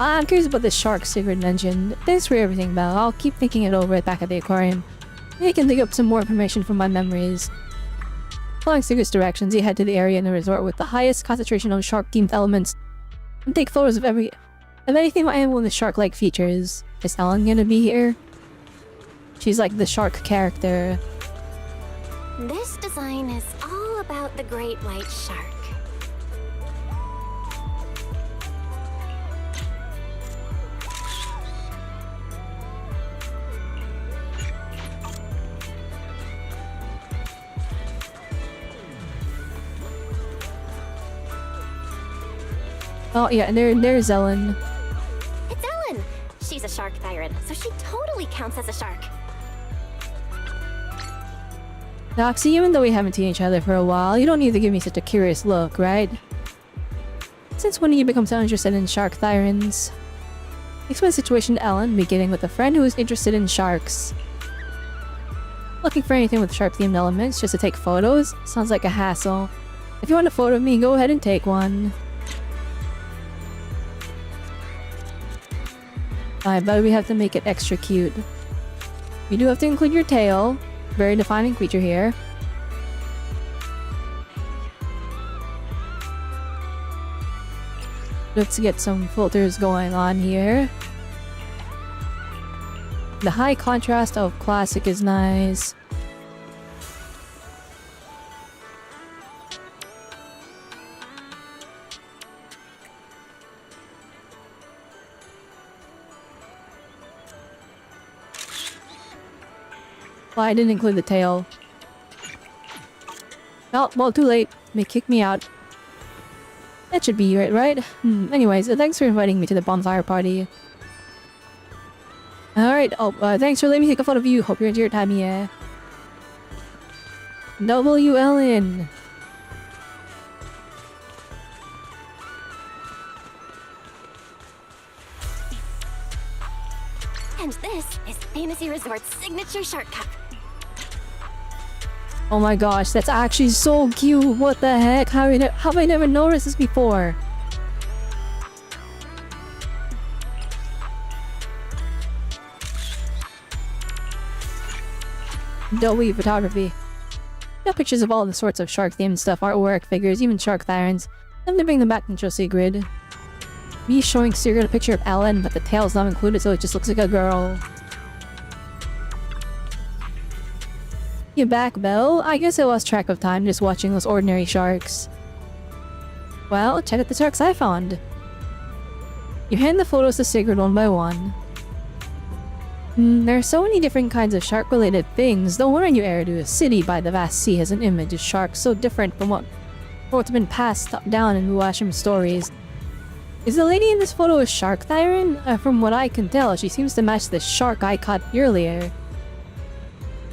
Speaker 1: I'm curious about the shark Sigrid mentioned. Thanks for everything, Belle. I'll keep thinking it over back at the aquarium. Maybe I can dig up some more information from my memories. Following Sigrid's directions, you head to the area in the resort with the highest concentration of shark-themed elements and take photos of anything animal with the shark-like features. Is Ellen gonna be here? She's like the shark character.
Speaker 6: This design is all about the great white shark.
Speaker 1: Oh yeah, and there's Ellen.
Speaker 6: It's Ellen! She's a shark tyrant, so she totally counts as a shark.
Speaker 1: Doxy, even though we haven't seen each other for a while, you don't need to give me such a curious look, right? Since when did you become so interested in shark tyrants? Explain the situation to Ellen, beginning with a friend who is interested in sharks. Looking for anything with shark-themed elements just to take photos? Sounds like a hassle. If you want a photo of me, go ahead and take one. But we have to make it extra cute. You do have to include your tail. Very defining feature here. Let's get some filters going on here. The high contrast of classic is nice. Well, I didn't include the tail. Well, too late. They kicked me out. That should be right? Anyways, thanks for inviting me to the bonfire party. Alright, thanks for letting me take a photo of you. Hope you enjoyed your time here. WLN.
Speaker 6: And this is Fantasy Resort's signature shark cup.
Speaker 1: Oh my gosh, that's actually so cute. What the heck? How have I never noticed this before? W photography. Got pictures of all the sorts of shark-themed stuff, artwork, figures, even shark thyrons. Time to bring them back and show Sigrid. Me showing Sigrid a picture of Ellen, but the tail's not included, so it just looks like a girl. You back, Belle? I guess I lost track of time just watching those ordinary sharks. Well, check out the sharks I found. You hand the photos to Sigrid one by one. There are so many different kinds of shark-related things. The one in your Eridu city by the vast sea has an image of sharks so different from what's been passed down in Muashim stories. Is the lady in this photo a shark thyron? From what I can tell, she seems to match the shark I caught earlier.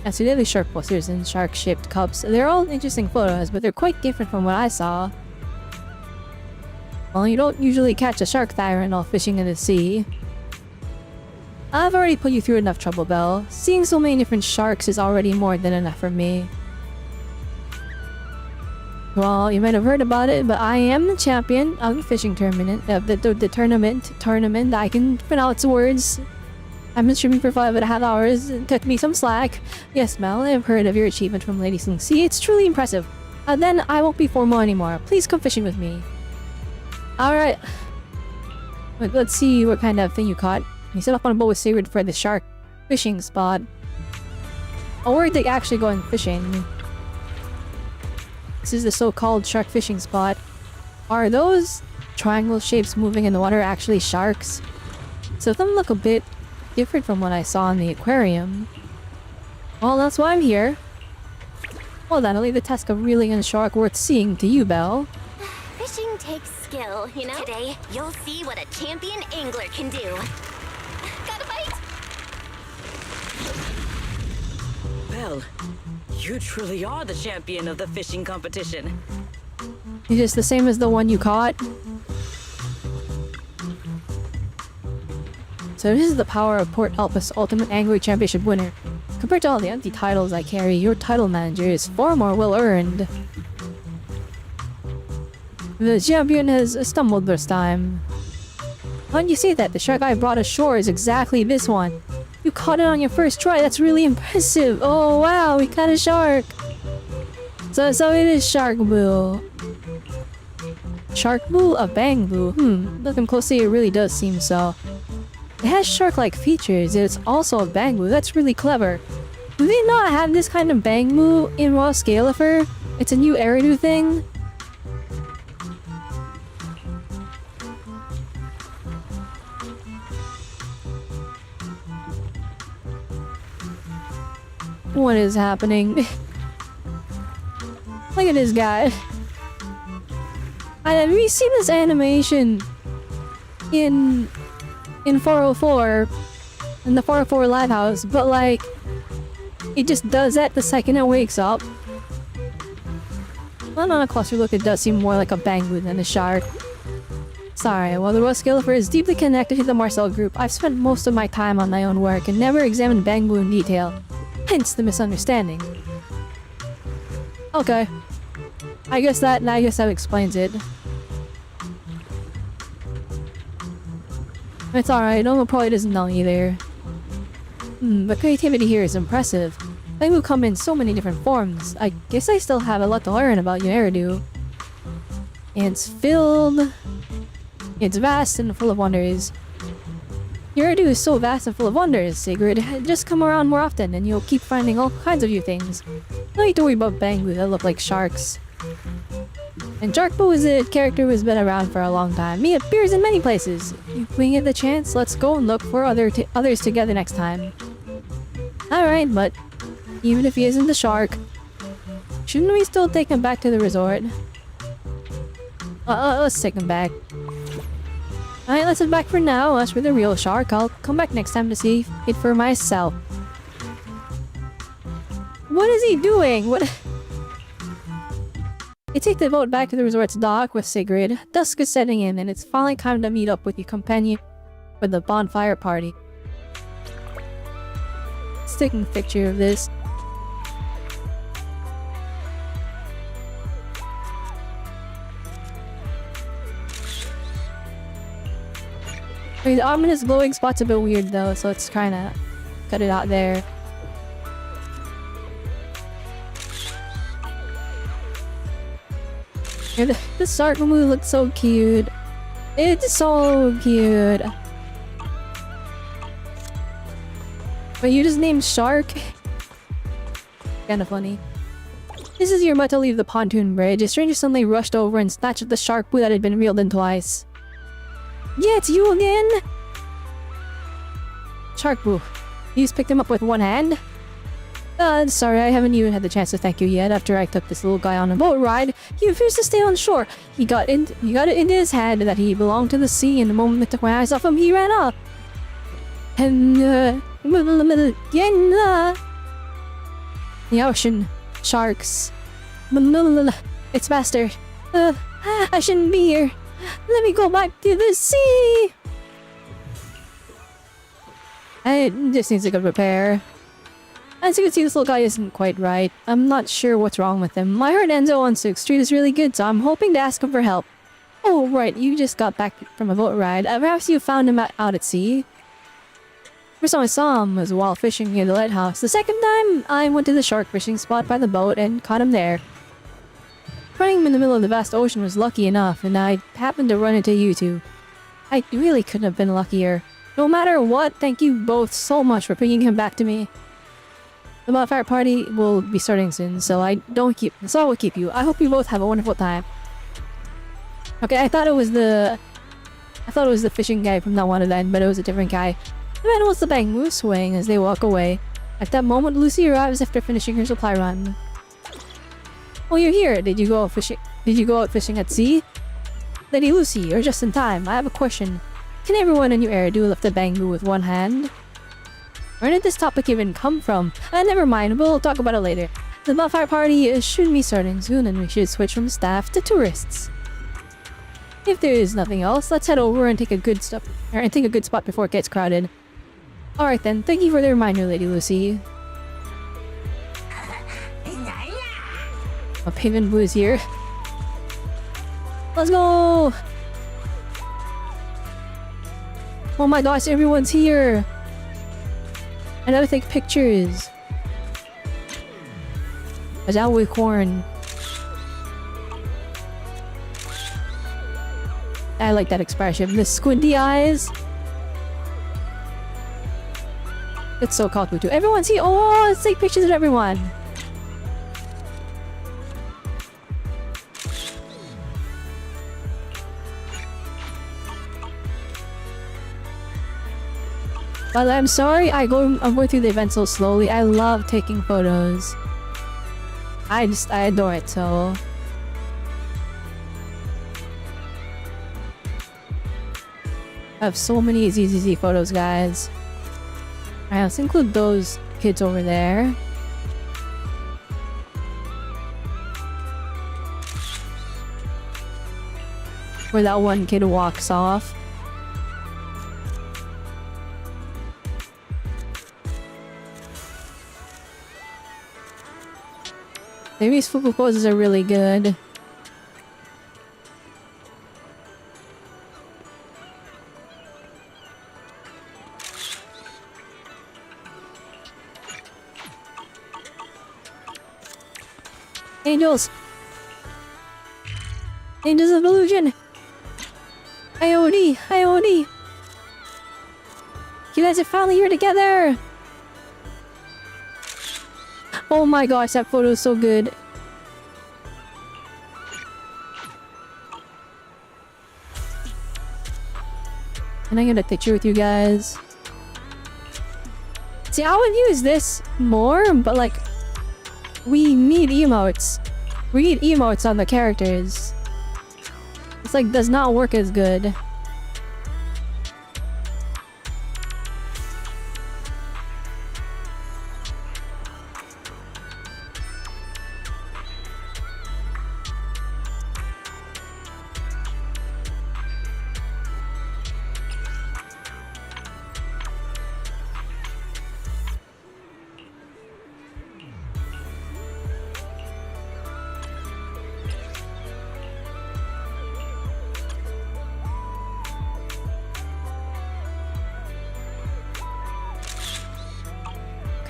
Speaker 1: As to the other shark posters and shark-shaped cups, they're all interesting photos, but they're quite different from what I saw. Well, you don't usually catch a shark thyron while fishing in the sea. I've already put you through enough trouble, Belle. Seeing so many different sharks is already more than enough for me. Well, you might have heard about it, but I am the champion of the fishing tournament. The tournament. I can pronounce words. I've been streaming for 5.5 hours. Cut me some slack. Yes, Mel, I've heard of your achievement from Lady Sing Sea. It's truly impressive. Then I won't be formal anymore. Please come fishing with me. Alright. Let's see what kind of thing you caught. You set up on a boat with Sigrid for the shark fishing spot. Oh, where are they actually going fishing? This is the so-called shark fishing spot. Are those triangle shapes moving in the water actually sharks? So them look a bit different from what I saw in the aquarium. Well, that's why I'm here. Well, that'll leave the task of reeling in a shark worth seeing to you, Belle.
Speaker 6: Fishing takes skill, you know? Today, you'll see what a champion angler can do. Got a bite?
Speaker 7: Belle, you truly are the champion of the fishing competition.
Speaker 1: Is this the same as the one you caught? So this is the power of Port Elpis Ultimate Angry Championship winner. Compared to all the empty titles I carry, your title manager is far more well-earned. The champion has stumbled this time. Why don't you say that? The shark I brought ashore is exactly this one. You caught it on your first try. That's really impressive. Oh wow, we caught a shark. So it is Shark Boo. Shark Boo? A Bang Boo? Looking closely, it really does seem so. It has shark-like features, it's also a Bang Boo. That's really clever. Do they not have this kind of Bang Boo in Raw Scalifer? It's a new Eridu thing? What is happening? Look at this guy. Have you seen this animation in 404 in the 404 Lighthouse? But like, it just does that the second it wakes up. Well, on a closer look, it does seem more like a Bang Boo than a shark. Sorry, while the Raw Scalifer is deeply connected to the Marcel group, I've spent most of my time on my own work and never examined Bang Boo in detail. Hence the misunderstanding. Okay. I guess that explains it. It's alright, Oma probably doesn't know either. But creativity here is impressive. They will come in so many different forms. I guess I still have a lot to learn about your Eridu. It's vast and full of wonders. Your Eridu is so vast and full of wonders, Sigrid. Just come around more often and you'll keep finding all kinds of new things. No need to worry about Bang Boo that look like sharks. And Shark Boo is a character who's been around for a long time. He appears in many places. If we get the chance, let's go and look for others together next time. Alright, but even if he isn't the shark, shouldn't we still take him back to the resort? Let's take him back. Alright, let's head back for now. As for the real shark, I'll come back next time to see it for myself. What is he doing? What You take the boat back to the resort's dock with Sigrid. Dusk is setting in, and it's finally time to meet up with your companion for the bonfire party. Let's take a picture of this. I mean, the ominous glowing spot's a bit weird though, so let's kind of cut it out there. And the shark moo looks so cute. It's so cute. But you just named Shark? Kinda funny. This is your about to leave the pontoon bridge. A stranger suddenly rushed over and snatched the shark boo that had been reeled in twice. Yeah, it's you again! Shark boo. You just picked him up with one hand? Sorry, I haven't even had the chance to thank you yet. After I took this little guy on a boat ride, he refused to stay on shore. He got it into his head that he belonged to the sea, and the moment I took my eyes off him, he ran off. And, the ocean. Sharks. It's master. I shouldn't be here. Let me go back to the sea. It just needs a good repair. As you can see, this little guy isn't quite right. I'm not sure what's wrong with him. I heard Enzo on 6th Street is really good, so I'm hoping to ask him for help. Oh, right, you just got back from a boat ride. Perhaps you found him out at sea? First time I saw him was while fishing near the lighthouse. The second time, I went to the shark fishing spot by the boat and caught him there. Running him in the middle of the vast ocean was lucky enough, and I happened to run into you two. I really couldn't have been luckier. No matter what, thank you both so much for bringing him back to me. The bonfire party will be starting soon, so I will keep you. I hope you both have a wonderful time. Okay, I thought it was the fishing guy from that one event, but it was a different guy. The man was the bamboo swaying as they walk away. At that moment, Lucy arrives after finishing her supply run. Oh, you're here. Did you go out fishing? Did you go out fishing at sea? Lady Lucy, you're just in time. I have a question. Can everyone in your area do lift the bamboo with one hand? Where did this topic even come from? Never mind, we'll talk about it later. The bonfire party should be starting soon, and we should switch from staff to tourists. If there is nothing else, let's head over and take a good spot before it gets crowded. Alright then, thank you for the reminder, Lady Lucy. A pavement blue is here. Let's go! Oh my gosh, everyone's here! I gotta take pictures. As out with corn. I like that expression. The squinty eyes. It's so cool too. Everyone's here. Oh, let's take pictures of everyone. But I'm sorry, I'm going through the event so slowly. I love taking photos. I adore it so. I have so many ZZZ photos, guys. Alright, let's include those kids over there. Where that one kid walks off. These fufu poses are really good. Angels! Angels of Illusion! IOD! IOD! You guys are finally here together! Oh my gosh, that photo is so good. And I'm gonna picture with you guys. See, I would use this more, but like, we need emotes. We need emotes on the characters. It's like, does not work as good.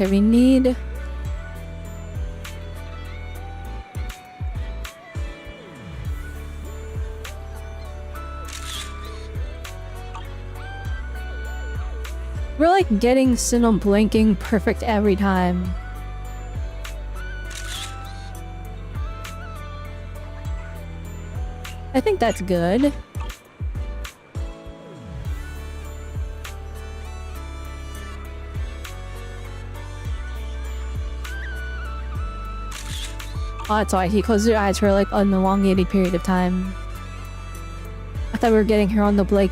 Speaker 1: Okay, we need... We're like getting Sinnoh blinking perfect every time. I think that's good. Oh, that's why he closed her eyes for like an elongated period of time. I thought we were getting her on the blink.